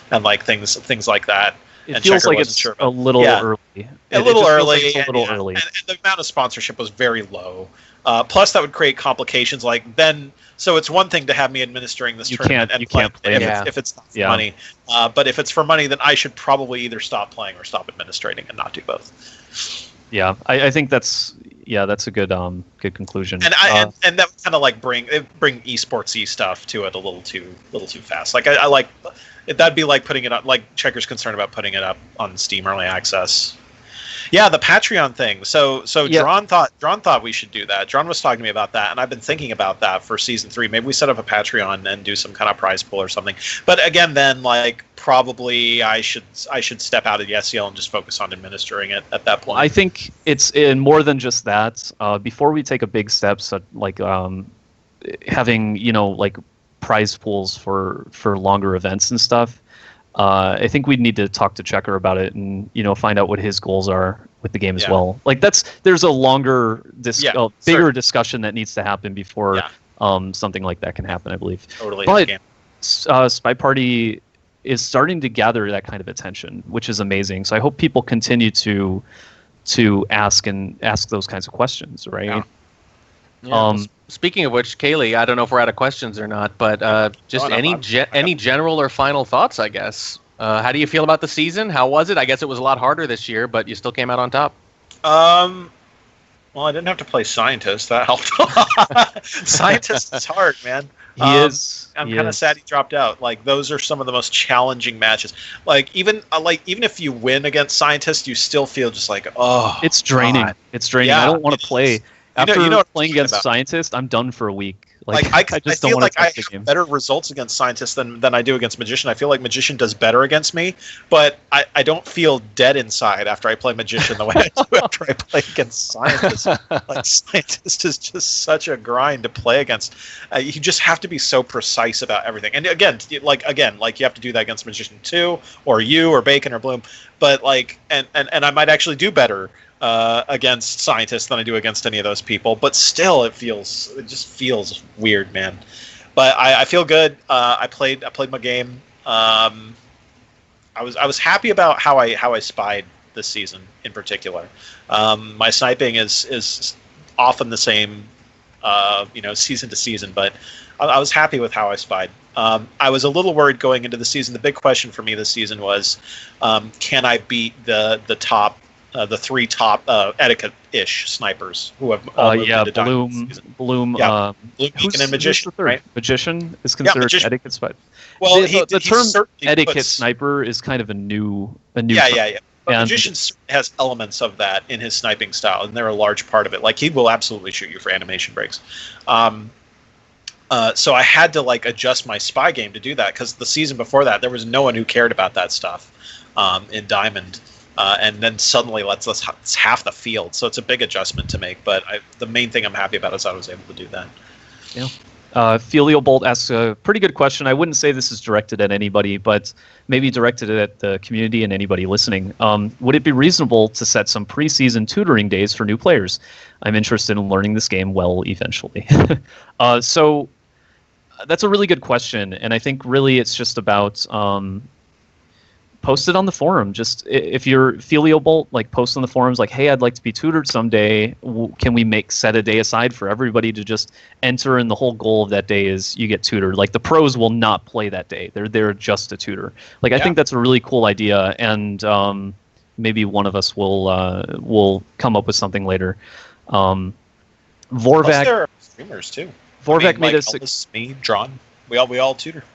and like things like that. It feels like it's a little early. A little early. And the amount of sponsorship was very low. Plus, that would create complications. Like then, so it's one thing to have me administering this tournament and can't play if it's not for money. But if it's for money, then I should probably either stop playing or stop administrating and not do both. Yeah, I think that's a good conclusion. And that would kind of like bring esportsy stuff to it a little too fast. Like I like that'd be like putting it up, like Checker's concerned about putting it up on Steam Early Access. Yeah, the Patreon thing. So Yeah. Drawn thought we should do that. Drawn was talking to me about that, and I've been thinking about that for season 3. Maybe we set up a Patreon and do some kind of prize pool or something. But again, then like probably I should step out of the SCL and just focus on administering it at that point. I think it's in more than just that. Before we take a big step, so like having like prize pools for longer events and stuff. I think we'd need to talk to Checker about it and find out what his goals are with the game as well. Like there's a longer, bigger discussion that needs to happen before something like that can happen, I believe. Totally. But SpyParty is starting to gather that kind of attention, which is amazing. So I hope people continue to ask those kinds of questions, right? Yeah. Yeah. Speaking of which, Kaylee, I don't know if we're out of questions or not, but just any general or final thoughts, I guess. How do you feel about the season? How was it? I guess it was a lot harder this year, but you still came out on top. Well, I didn't have to play Scientist. That helped. Scientist is hard, man. I'm kind of sad he dropped out. Like those are some of the most challenging matches. Like even if you win against Scientist, you still feel just like, oh, it's draining. God. It's draining. Yeah, I don't want to play. After playing against Scientist, I'm done for a week. Like I just don't want to touch the game. Better results against Scientist than I do against Magician. I feel like Magician does better against me, but I don't feel dead inside after I play Magician the way I do after I play against Scientist. Like Scientist is just such a grind to play against. You just have to be so precise about everything. And again, like you have to do that against Magician 2 or you or Bacon or Bloom. But like and I might actually do better against Scientists than I do against any of those people, but still it just feels weird, man. But I feel good. I played my game. I was happy about how I spied this season in particular. My sniping is often the same, season to season, but I was happy with how I spied. I was a little worried going into the season. The big question for me this season was, can I beat the top? The 3 top etiquette-ish snipers who have all moved into Diamond this season. Bloom, Bloom, Beacon, and Magician. Right? Magician is considered etiquette sniper. Well, the term etiquette sniper is kind of a new term. Yeah. But Magician has elements of that in his sniping style, and they're a large part of it. Like he will absolutely shoot you for animation breaks. So I had to adjust my spy game to do that because the season before that there was no one who cared about that stuff in Diamond. And then suddenly it's half the field, so it's a big adjustment to make. But the main thing I'm happy about is I was able to do that. Yeah. Filio Bolt asks a pretty good question. I wouldn't say this is directed at anybody, but maybe directed at the community and anybody listening. Would it be reasonable to set some preseason tutoring days for new players? I'm interested in learning this game well eventually. So that's a really good question, and I think really it's just about post it on the forum. Just if you're Filio Bolt, post on the forums hey, I'd like to be tutored someday. Can we set a day aside for everybody to just enter, and the whole goal of that day is you get tutored. The pros will not play that day. They're there just to tutor. I think that's a really cool idea, and maybe one of us will come up with something later. Vorvac. Plus there are streamers too. Vorvac made us. Elvis, me, Drawn. We all tutor.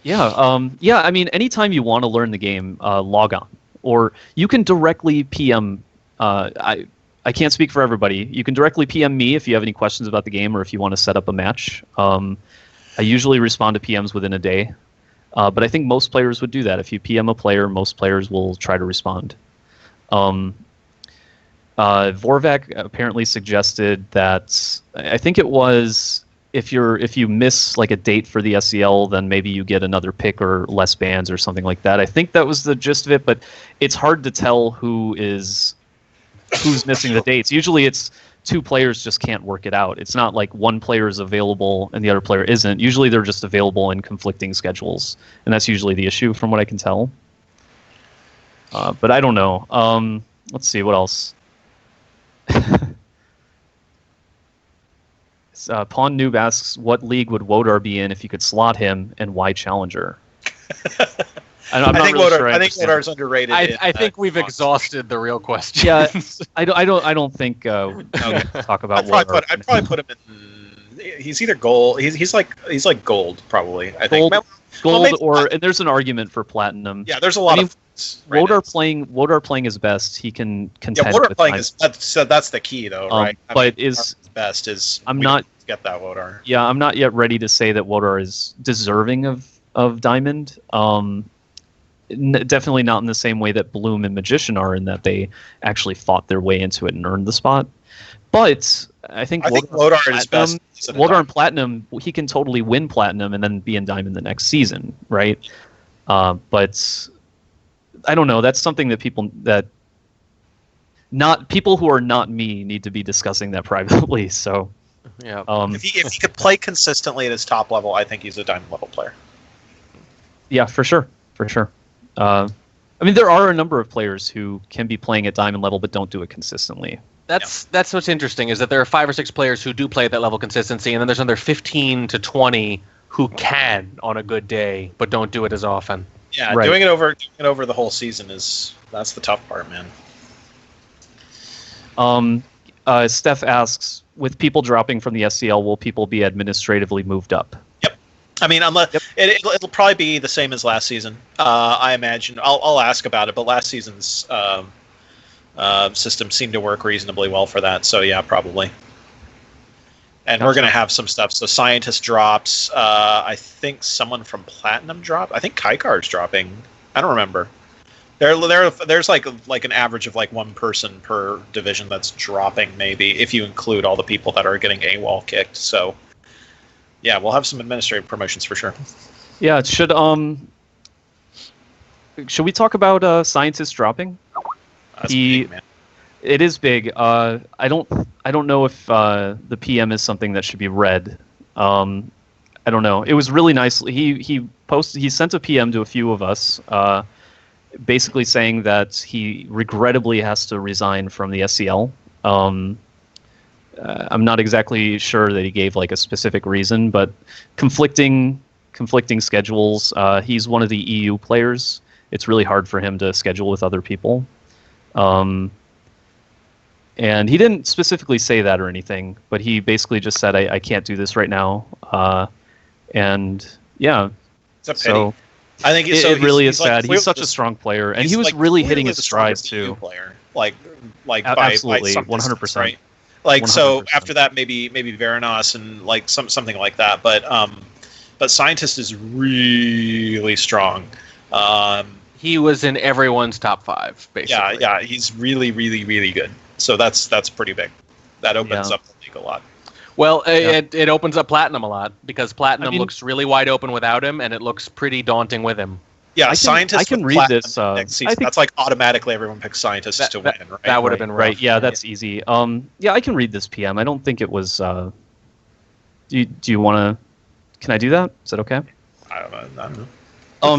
Yeah, I mean, anytime you want to learn the game, log on. Or you can directly PM, I can't speak for everybody. You can directly PM me if you have any questions about the game or if you want to set up a match. I usually respond to PMs within a day. But I think most players would do that. If you PM a player, most players will try to respond. Vorvac apparently suggested that, I think it was... If you miss a date for the SCL, then maybe you get another pick or less bans or something like that. I think that was the gist of it, but it's hard to tell who's missing the dates. Usually it's 2 players just can't work it out. It's not like one player is available and the other player isn't. Usually they're just available in conflicting schedules, and that's usually the issue from what I can tell. But I don't know. Let's see, what else? Pawn Noob asks, what league would Wodar be in if you could slot him, and why Challenger? I think Wodar's underrated. I think we've exhausted the real question. Yeah, I don't think we can talk about Wodar. I'd probably put him in. He's either gold. He's like gold probably. I think. gold, maybe and there's an argument for platinum. Yeah, there's a lot of. Wodar playing his best. He can contend. Yeah, Wodar with playing time. is so that's the key though, right? But his best is I'm not get that Wodar. Yeah, I'm not yet ready to say that Wodar is deserving of diamond. Definitely not in the same way that Bloom and Magician are, in that they actually fought their way into it and earned the spot. But I think Wodar is best. Wodar and Platinum, he can totally win Platinum and then be in Diamond the next season, right? But I don't know. That's something that people who are not me need to be discussing that privately. So, yeah. If he could play consistently at his top level, I think he's a Diamond level player. Yeah, for sure. I mean, there are a number of players who can be playing at Diamond level but don't do it consistently. That's what's interesting, is that there are 5 or 6 players who do play at that level consistency, and then there's another 15 to 20 who can on a good day but don't do it as often. Yeah, right. doing it over the whole season that's the tough part, man. Steph asks, with people dropping from the SCL, will people be administratively moved up? Yep. I mean, unless it'll probably be the same as last season. I imagine. I'll ask about it, but last season's system seemed to work reasonably well for that. So yeah, probably. And we're going to have some stuff. So Scientist drops. I think someone from Platinum dropped. I think Kaikar's dropping. I don't remember. There's like an average of like one person per division that's dropping, maybe, if you include all the people that are getting AWOL kicked. So yeah, we'll have some administrative promotions for sure. Yeah, should we talk about Scientist dropping? That's big, man. It is big. I don't know if the PM is something that should be read. I don't know. It was really nice. He sent a PM to a few of us, basically saying that he regrettably has to resign from the SCL. I'm not exactly sure that he gave like a specific reason, but conflicting schedules. He's one of the EU players. It's really hard for him to schedule with other people. And he didn't specifically say that or anything, but he basically just said, I can't do this right now. And yeah, it's a pity. So I think it really is sad. Like, he's such a strong player, and he was really hitting his stride too. Player. Like absolutely, by 100%. Right? Like 100%. So after that, maybe Veranos and like something like that. But Scientist is really strong. He was in everyone's top 5, basically. Yeah, he's really, really, really good. So that's pretty big. That opens up the league a lot. Well, it opens up Platinum a lot, because Platinum looks really wide open without him, and it looks pretty daunting with him. Yeah, Scientist. I can read this. Next season. That's like automatically everyone picks Scientists to win, right? That would have been right. rough. Yeah, that's easy. Yeah, I can read this PM. I don't think it was. Do you want to? Can I do that? Is that okay? I don't know.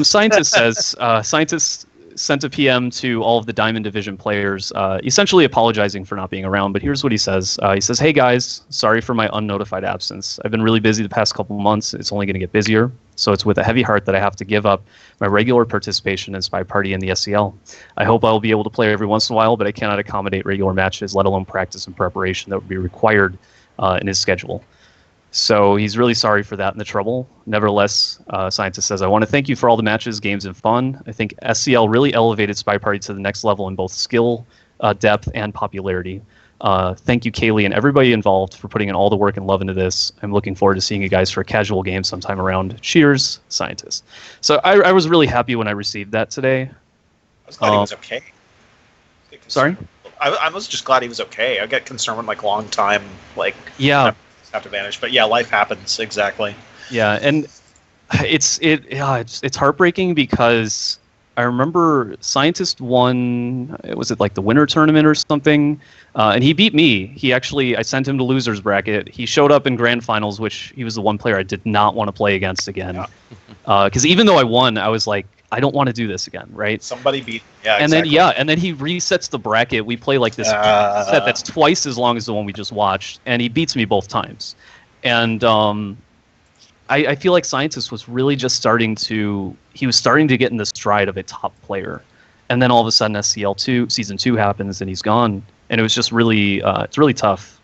Scientist says Scientist sent a PM to all of the Diamond Division players, essentially apologizing for not being around. But here's what he says. He says, "Hey guys, sorry for my unnotified absence. I've been really busy the past couple months. It's only going to get busier. So it's with a heavy heart that I have to give up my regular participation in SpyParty and the SCL. I hope I will be able to play every once in a while, but I cannot accommodate regular matches, let alone practice and preparation that would be required in his schedule." So he's really sorry for that and the trouble. Nevertheless, Scientist says, "I want to thank you for all the matches, games, and fun. I think SCL really elevated SpyParty to the next level in both skill, depth, and popularity. Thank you, Kaylee, and everybody involved for putting in all the work and love into this. I'm looking forward to seeing you guys for a casual game sometime around. Cheers, Scientist." So I was really happy when I received that today. I was glad he was okay. Sorry? I was just glad he was okay. I get concerned when like long time have to vanish, but yeah, life happens. Exactly. Yeah, and it's heartbreaking because I remember Scientist won. Was it like the winter tournament or something? And he beat me. I sent him to losers bracket. He showed up in grand finals, which he was the one player I did not want to play against again. Because even though I won, I was like, I don't want to do this again, right? Somebody beat. And then he resets the bracket. We play like this set that's twice as long as the one we just watched, and he beats me both times. And I feel like Scientist was really just starting to get in the stride of a top player, and then all of a sudden SCL2 season 2 happens and he's gone, and it was just really it's really tough.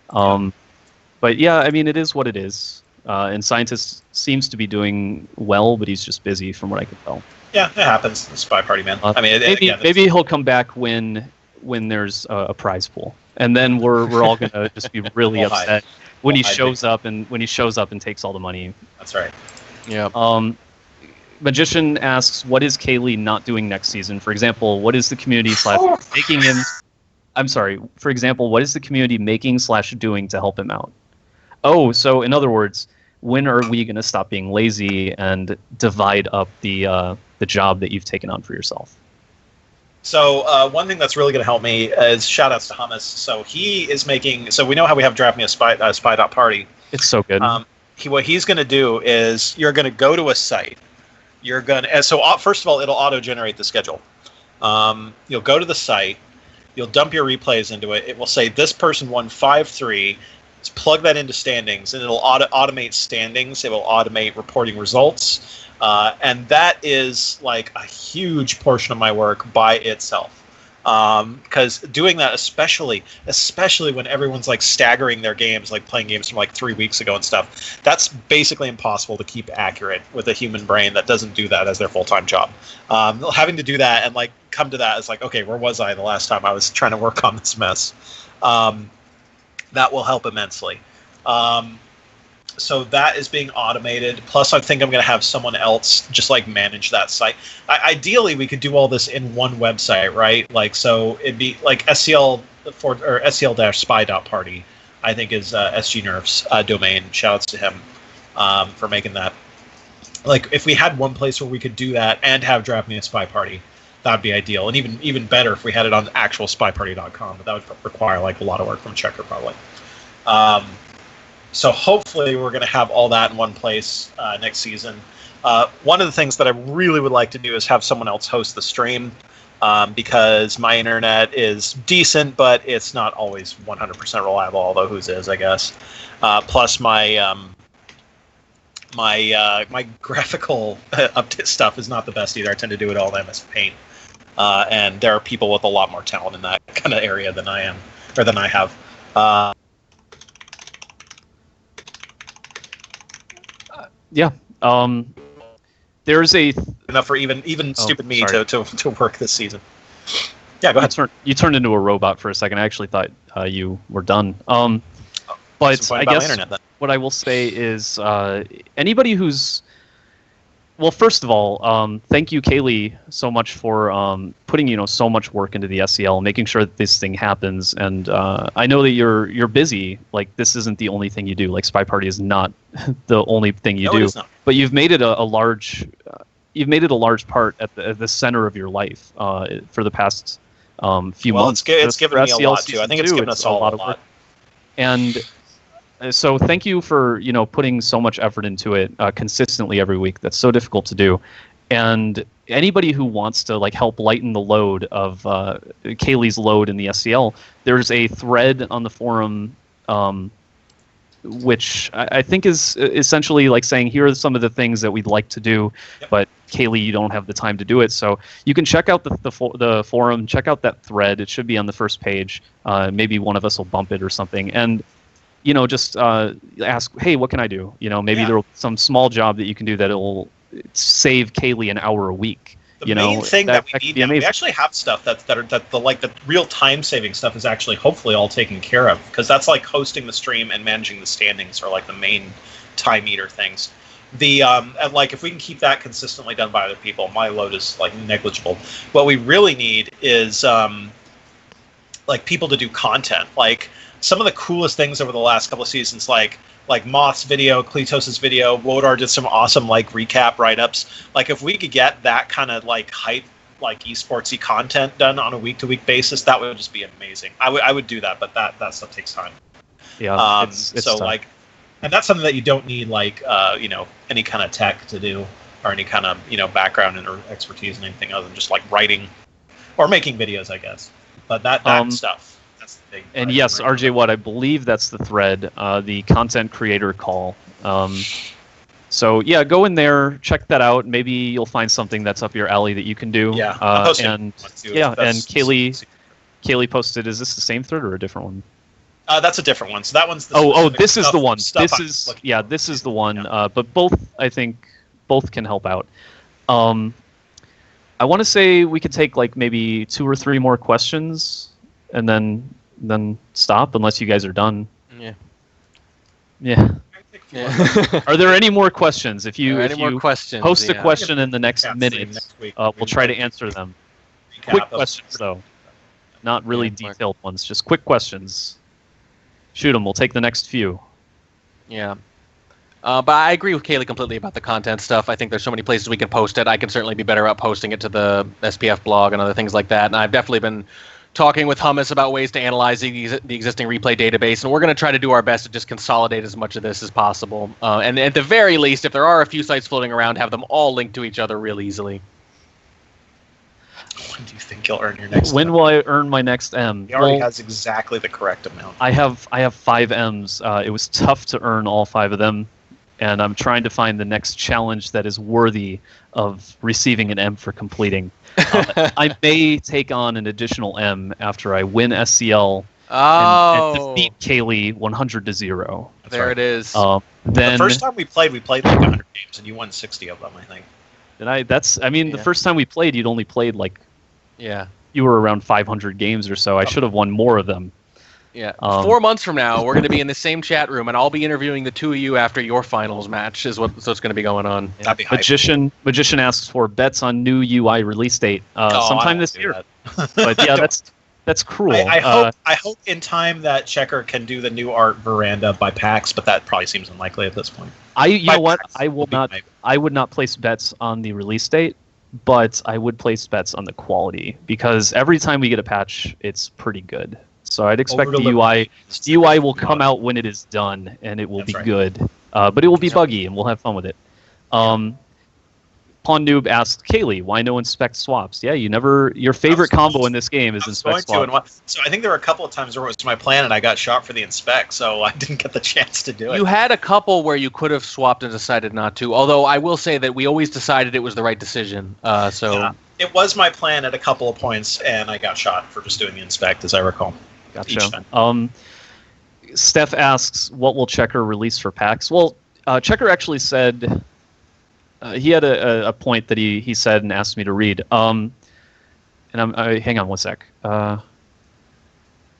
But yeah, I mean, it is what it is. And Scientist seems to be doing well, but he's just busy from what I can tell. Yeah, it happens. The Spy Party, man. I mean, maybe he'll come back when there's a prize pool, and then we're all gonna just be really upset when he shows up and takes all the money. That's right. Yeah. Magician asks, what is Kaylee not doing next season? For example, what is the community making him? I'm sorry. For example, what is the community making / doing to help him out? Oh, so in other words, when are we going to stop being lazy and divide up the job that you've taken on for yourself? So one thing that's really going to help me is shout outs to Hummus. So he is making. So we know how we have Draft Me a Spy.party. It's so good. What he's going to do is you're going to go to a site. You're going to first of all, it'll auto generate the schedule. You'll go to the site. You'll dump your replays into it. It will say this person won 5-3. Just plug that into standings, and it'll automate standings. It will automate reporting results, and that is like a huge portion of my work by itself. Because doing that, especially when everyone's like staggering their games, like playing games from like 3 weeks ago and stuff, that's basically impossible to keep accurate with a human brain that doesn't do that as their full-time job. Having to do that and like come to that is like, okay, where was I the last time I was trying to work on this mess? That will help immensely. So that is being automated. Plus, I think I'm going to have someone else just like manage that site. Ideally, we could do all this in one website, right? Like, so it'd be like SCL-Spy.party, I think is SG Nerf's domain. Shout outs to him for making that. Like, if we had one place where we could do that and have Draft Me a Spy Party, that'd be ideal. And even better if we had it on actual SpyParty.com, but that would require like a lot of work from Checker probably. So hopefully we're going to have all that in one place next season. One of the things that I really would like to do is have someone else host the stream because my internet is decent, but it's not always 100% reliable, although whose is, I guess. Plus my my graphical update stuff is not the best either. I tend to do it all in MS Paint. And there are people with a lot more talent in that kind of area than I am, or than I have. Yeah. There's enough for even stupid me to work this season. Yeah, go ahead. You turned into a robot for a second. I actually thought you were done. But I guess internet, what I will say is anybody who's... Well, first of all, thank you, Kaylee, so much for putting so much work into the SCL, making sure that this thing happens. And I know that you're busy. Like, this isn't the only thing you do. Like, Spy Party is not the only thing you do. It is not. But you've made it a large part at the center of your life for the past few months. It's given me a lot too. I think it's given us all a lot. And so thank you for putting so much effort into it consistently every week. That's so difficult to do. And anybody who wants to help lighten the load of Kaylee's load in the SCL, there's a thread on the forum which I think is essentially saying, here are some of the things that we'd like to do, but Kaylee, you don't have the time to do it. So you can check out the forum, check out that thread. It should be on the first page. Maybe one of us will bump it or something. And just ask, hey, what can I do? Maybe there'll be some small job that you can do that'll save Kaylee an hour a week. The main thing that we need now, we actually have stuff that the real time saving stuff is actually hopefully all taken care of, because that's like hosting the stream and managing the standings are like the main time eater things. The and if we can keep that consistently done by other people, my load is negligible. What we really need is people to do content. Some of the coolest things over the last couple of seasons, like Moth's video, Kletos' video, Wodar did some awesome recap write-ups. If we could get that kind of hype, esportsy content done on a week-to-week basis, that would just be amazing. I would do that, but that stuff takes time. Yeah, it's so tough. And that's something that you don't need any kind of tech to do, or any kind of background or expertise in anything other than just writing or making videos, I guess. But that stuff. And yes, RJ Watt, I believe that's the thread, the content creator call. So yeah, go in there, check that out. Maybe you'll find something that's up your alley that you can do. Yeah, and Kaylee posted. Is this the same thread or a different one? That's a different one. So that one's the this is the one. This is the one. But both, I think, both can help out. I want to say we could take like maybe 2 or 3 more questions, and then stop unless you guys are done. Yeah. Are there any more questions? If you post a question in the next minute, we'll try to answer them. Quick questions though, not really detailed ones. Just quick questions. Shoot them. We'll take the next few. Yeah. But I agree with Kaylee completely about the content stuff. I think there's so many places we can post it. I can certainly be better at posting it to the SPF blog and other things like that. And I've definitely been talking with Hummus about ways to analyze the existing replay database. And we're going to try to do our best to just consolidate as much of this as possible. And at the very least, if there are a few sites floating around, have them all linked to each other real easily. When do you think you'll earn your next When will I earn my next M? He already has exactly the correct amount. I have 5 M's. It was tough to earn all 5 of them. And I'm trying to find the next challenge that is worthy of receiving an M for completing. I may take on an additional M after I win SCL and defeat Kaylee 100-0. There it is. Then the first time we played like 100 games, and you won 60 of them, I think. And the first time we played, you'd only played like, you were around 500 games or so. I should have won more of them. Yeah. 4 months from now, we're going to be in the same chat room, and I'll be interviewing the 2 of you after your finals match. So it's going to be going on. Yeah. That'd be hype. Magician asks for bets on new UI release date sometime this year. But yeah, that's cruel. I hope in time that Checker can do the new art Veranda by PAX, but that probably seems unlikely at this point. You know what? I would not place bets on the release date, but I would place bets on the quality, because every time we get a patch, it's pretty good. So I'd expect the UI will come out when it is done, and it will be good. But it will be buggy, and we'll have fun with it. Pawn Noob asks, Kaylee, why no inspect swaps? Yeah, your favorite combo in this game is inspect swaps. So I think there were a couple of times where it was my plan, and I got shot for the inspect, so I didn't get the chance to do it. You had a couple where you could have swapped and decided not to, although I will say that we always decided it was the right decision. It was my plan at a couple of points, and I got shot for just doing the inspect, as I recall. Gotcha. Steph asks, what will Checker release for PAX? Well, Checker actually said, he had a point that he said and asked me to read. And hang on one sec.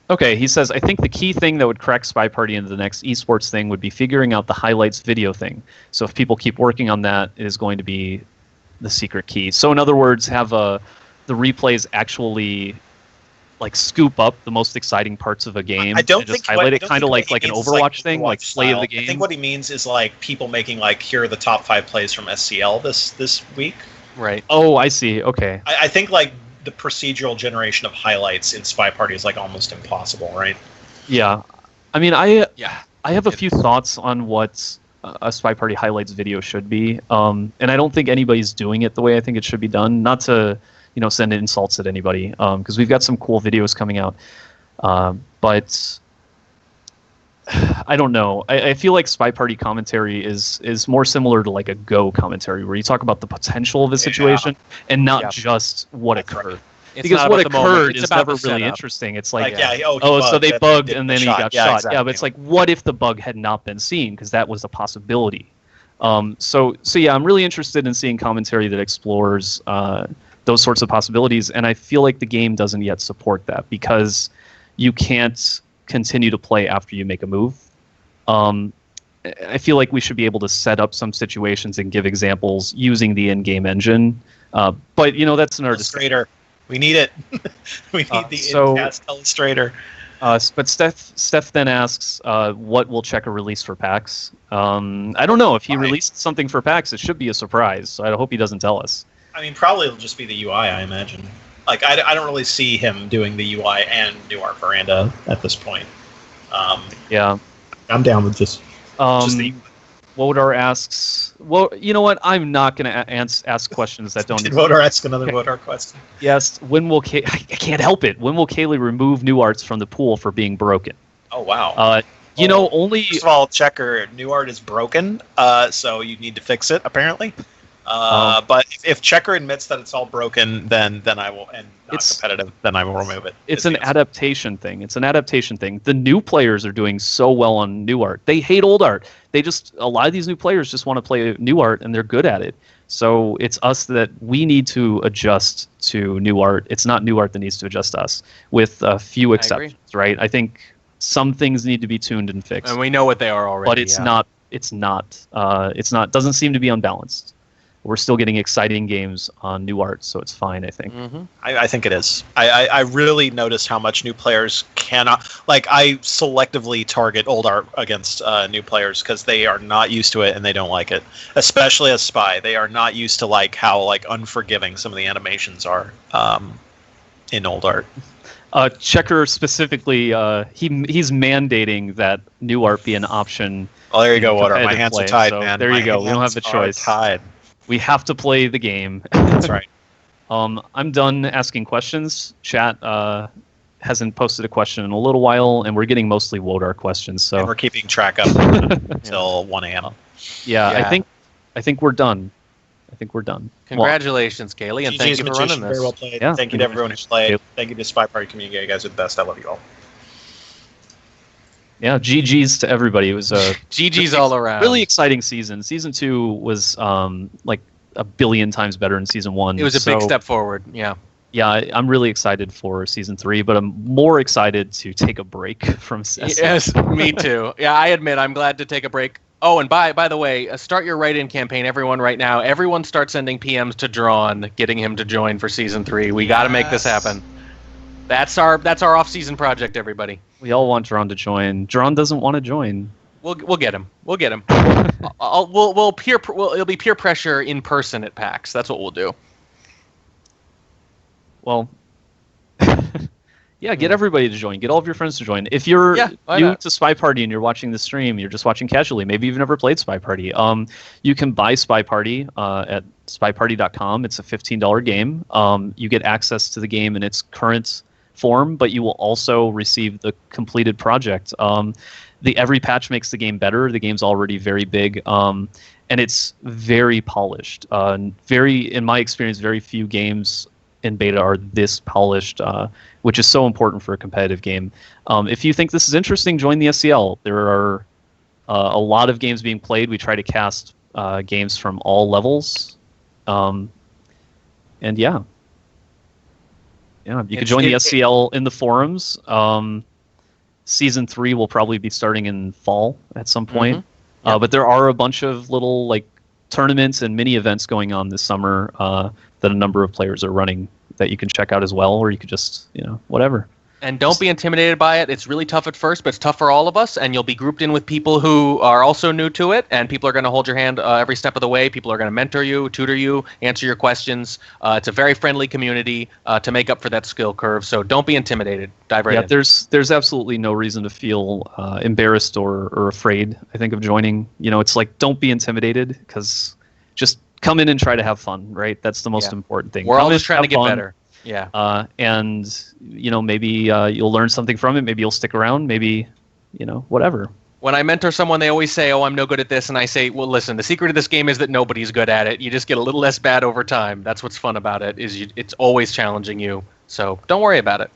Okay, he says, I think the key thing that would crack SpyParty into the next esports thing would be figuring out the highlights video thing. So if people keep working on that, it is going to be the secret key. So in other words, have the replays actually like scoop up the most exciting parts of a game. I don't and think just highlight it, kind of like an Overwatch thing, like play of the game. I think what he means is like people making like, here are the top 5 plays from SCL this week. Right. Oh, I see. Okay. I think like the procedural generation of highlights in SpyParty is like almost impossible, right? Yeah. I mean, I have a few thoughts on what a SpyParty highlights video should be, and I don't think anybody's doing it the way I think it should be done. Not to send insults at anybody, because we've got some cool videos coming out. But I don't know. I feel like SpyParty commentary is more similar to like a Go commentary, where you talk about the potential of the situation and not just what occurred. Right. Because what occurred is never really interesting. It's like, so they bugged and then he got shot. Exactly. Yeah, but it's like, what if the bug had not been seen? Because that was a possibility. So yeah, I'm really interested in seeing commentary that explores those sorts of possibilities, and I feel like the game doesn't yet support that, because you can't continue to play after you make a move. I feel like we should be able to set up some situations and give examples using the in-game engine, but that's another illustrator. We need it. We need the in-cast illustrator. But Steph then asks, what will Checker release for PAX? I don't know. If he released something for PAX, it should be a surprise, so I hope he doesn't tell us. I mean, probably it'll just be the UI, I imagine. Like, I don't really see him doing the UI and new art Veranda at this point. Yeah. I'm down with just the... Wodar asks... Well, you know what? I'm not going to ask questions that don't... Did Wodar ask another Wodar question? Yes. When will I can't help it. When will Kaylee remove new arts from the pool for being broken? Oh, wow. Only... First of all, Checker, new art is broken, so you need to fix it, apparently. But if Checker admits that it's all broken, then I will, and not It's- competitive, then I will remove it. It's is an the answer. adaptation thing. It's an adaptation thing. The new players are doing so well on new art. They hate old art. A lot of these new players just want to play new art, and they're good at it. So it's us that we need to adjust to new art. It's not new art that needs to adjust us, with a few agree. exceptions, right? I think some things need to be tuned and fixed, And we know what they are already. but it's not. It's not. Doesn't seem to be unbalanced. We're still getting exciting games on new art, so it's fine, I think. Mm-hmm. I think it is. I really noticed how much new players cannot. Like, I selectively target old art against new players because they are not used to it and they don't like it. Especially as Spy, they are not used to like how like unforgiving some of the animations are in old art. Checker specifically, he's mandating that new art be an option. Oh, there you go, in Water. My competitive hands are play, tied, so man. There My you go. We don't have hands the are choice. Tied. We have to play the game. That's right. I'm done asking questions. Chat hasn't posted a question in a little while, and we're getting mostly Wodar questions. And So we're keeping track up until 1 a.m. yeah, Yeah. I think we're done. Well, Congratulations, Kaylee, and thank GG's you for Magician, running this. very well played. Yeah. Thank you to everyone who played. Thank you to Spy Party community. You guys are the best. I love you all. yeah, GG's to everybody. It was a GG's all around. really exciting season. Season 2 was like a billion times better than season 1. It was a big So, step forward. Yeah. Yeah, I'm really excited for season 3, but I'm more excited to take a break from SCL. Yes, me too. Yeah, I admit I'm glad to take a break. Oh, and by the way, start your write-in campaign, everyone, right now. Everyone start sending PMs to Drawn, getting him to join for season 3. We got to make this happen. That's our off-season project, everybody. We all want Drawn to join. Drawn doesn't want to join. We'll get him. We'll get him. It'll be peer pressure in person at PAX. That's what we'll do. Well, yeah, get everybody to join. Get all of your friends to join. If you're why new not? to Spy Party and you're watching the stream, you're just watching casually. Maybe you've never played Spy Party. You can buy Spy Party at SpyParty.com. It's a $15 game. You get access to the game in its current form, but you will also receive the completed project. Every patch makes the game better. The game's already very big, and it's very polished. In my experience, very few games in beta are this polished, which is so important for a competitive game. If you think this is interesting, join the SCL. There are a lot of games being played. We try to cast games from all levels, and yeah, you can join the SCL in the forums. Season 3 will probably be starting in fall at some point, but there are a bunch of little like tournaments and mini events going on this summer that a number of players are running that you can check out as well, or you could just, whatever. And don't be intimidated by it. It's really tough at first, but it's tough for all of us, and you'll be grouped in with people who are also new to it, and people are going to hold your hand every step of the way. People are going to mentor you, tutor you, answer your questions. It's a very friendly community to make up for that skill curve, so don't be intimidated. Dive right in. There's absolutely no reason to feel embarrassed or afraid, I think, of joining. It's like, don't be intimidated, because just come in and try to have fun, right? That's the most important thing. We're Come all in, just trying to have get fun, better. Yeah. And maybe you'll learn something from it. Maybe you'll stick around. Maybe whatever. When I mentor someone, they always say, "Oh, I'm no good at this," and I say, "Well, listen. The secret of this game is that nobody's good at it. You just get a little less bad over time. That's what's fun about it. It's always challenging you. So don't worry about it."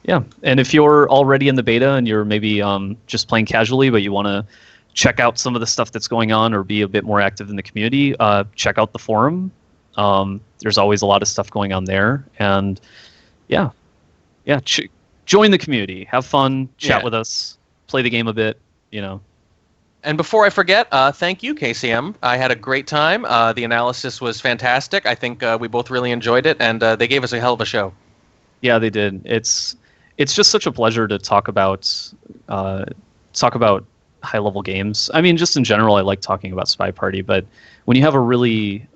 Yeah. And if you're already in the beta and you're maybe just playing casually, but you want to check out some of the stuff that's going on or be a bit more active in the community, check out the forum. There's always a lot of stuff going on there, and join the community, have fun, chat with us, play the game a bit, And before I forget, thank you, KCM. I had a great time. The analysis was fantastic. I think we both really enjoyed it, and they gave us a hell of a show. Yeah, they did. It's just such a pleasure to talk about high-level games. I mean, just in general, I like talking about Spy Party, but when you have a really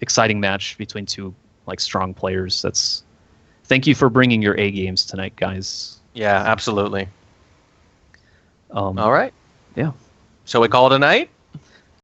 exciting match between two strong players, thank you for bringing your A games tonight, guys. Yeah, absolutely. All right. Yeah. Shall we call it a night?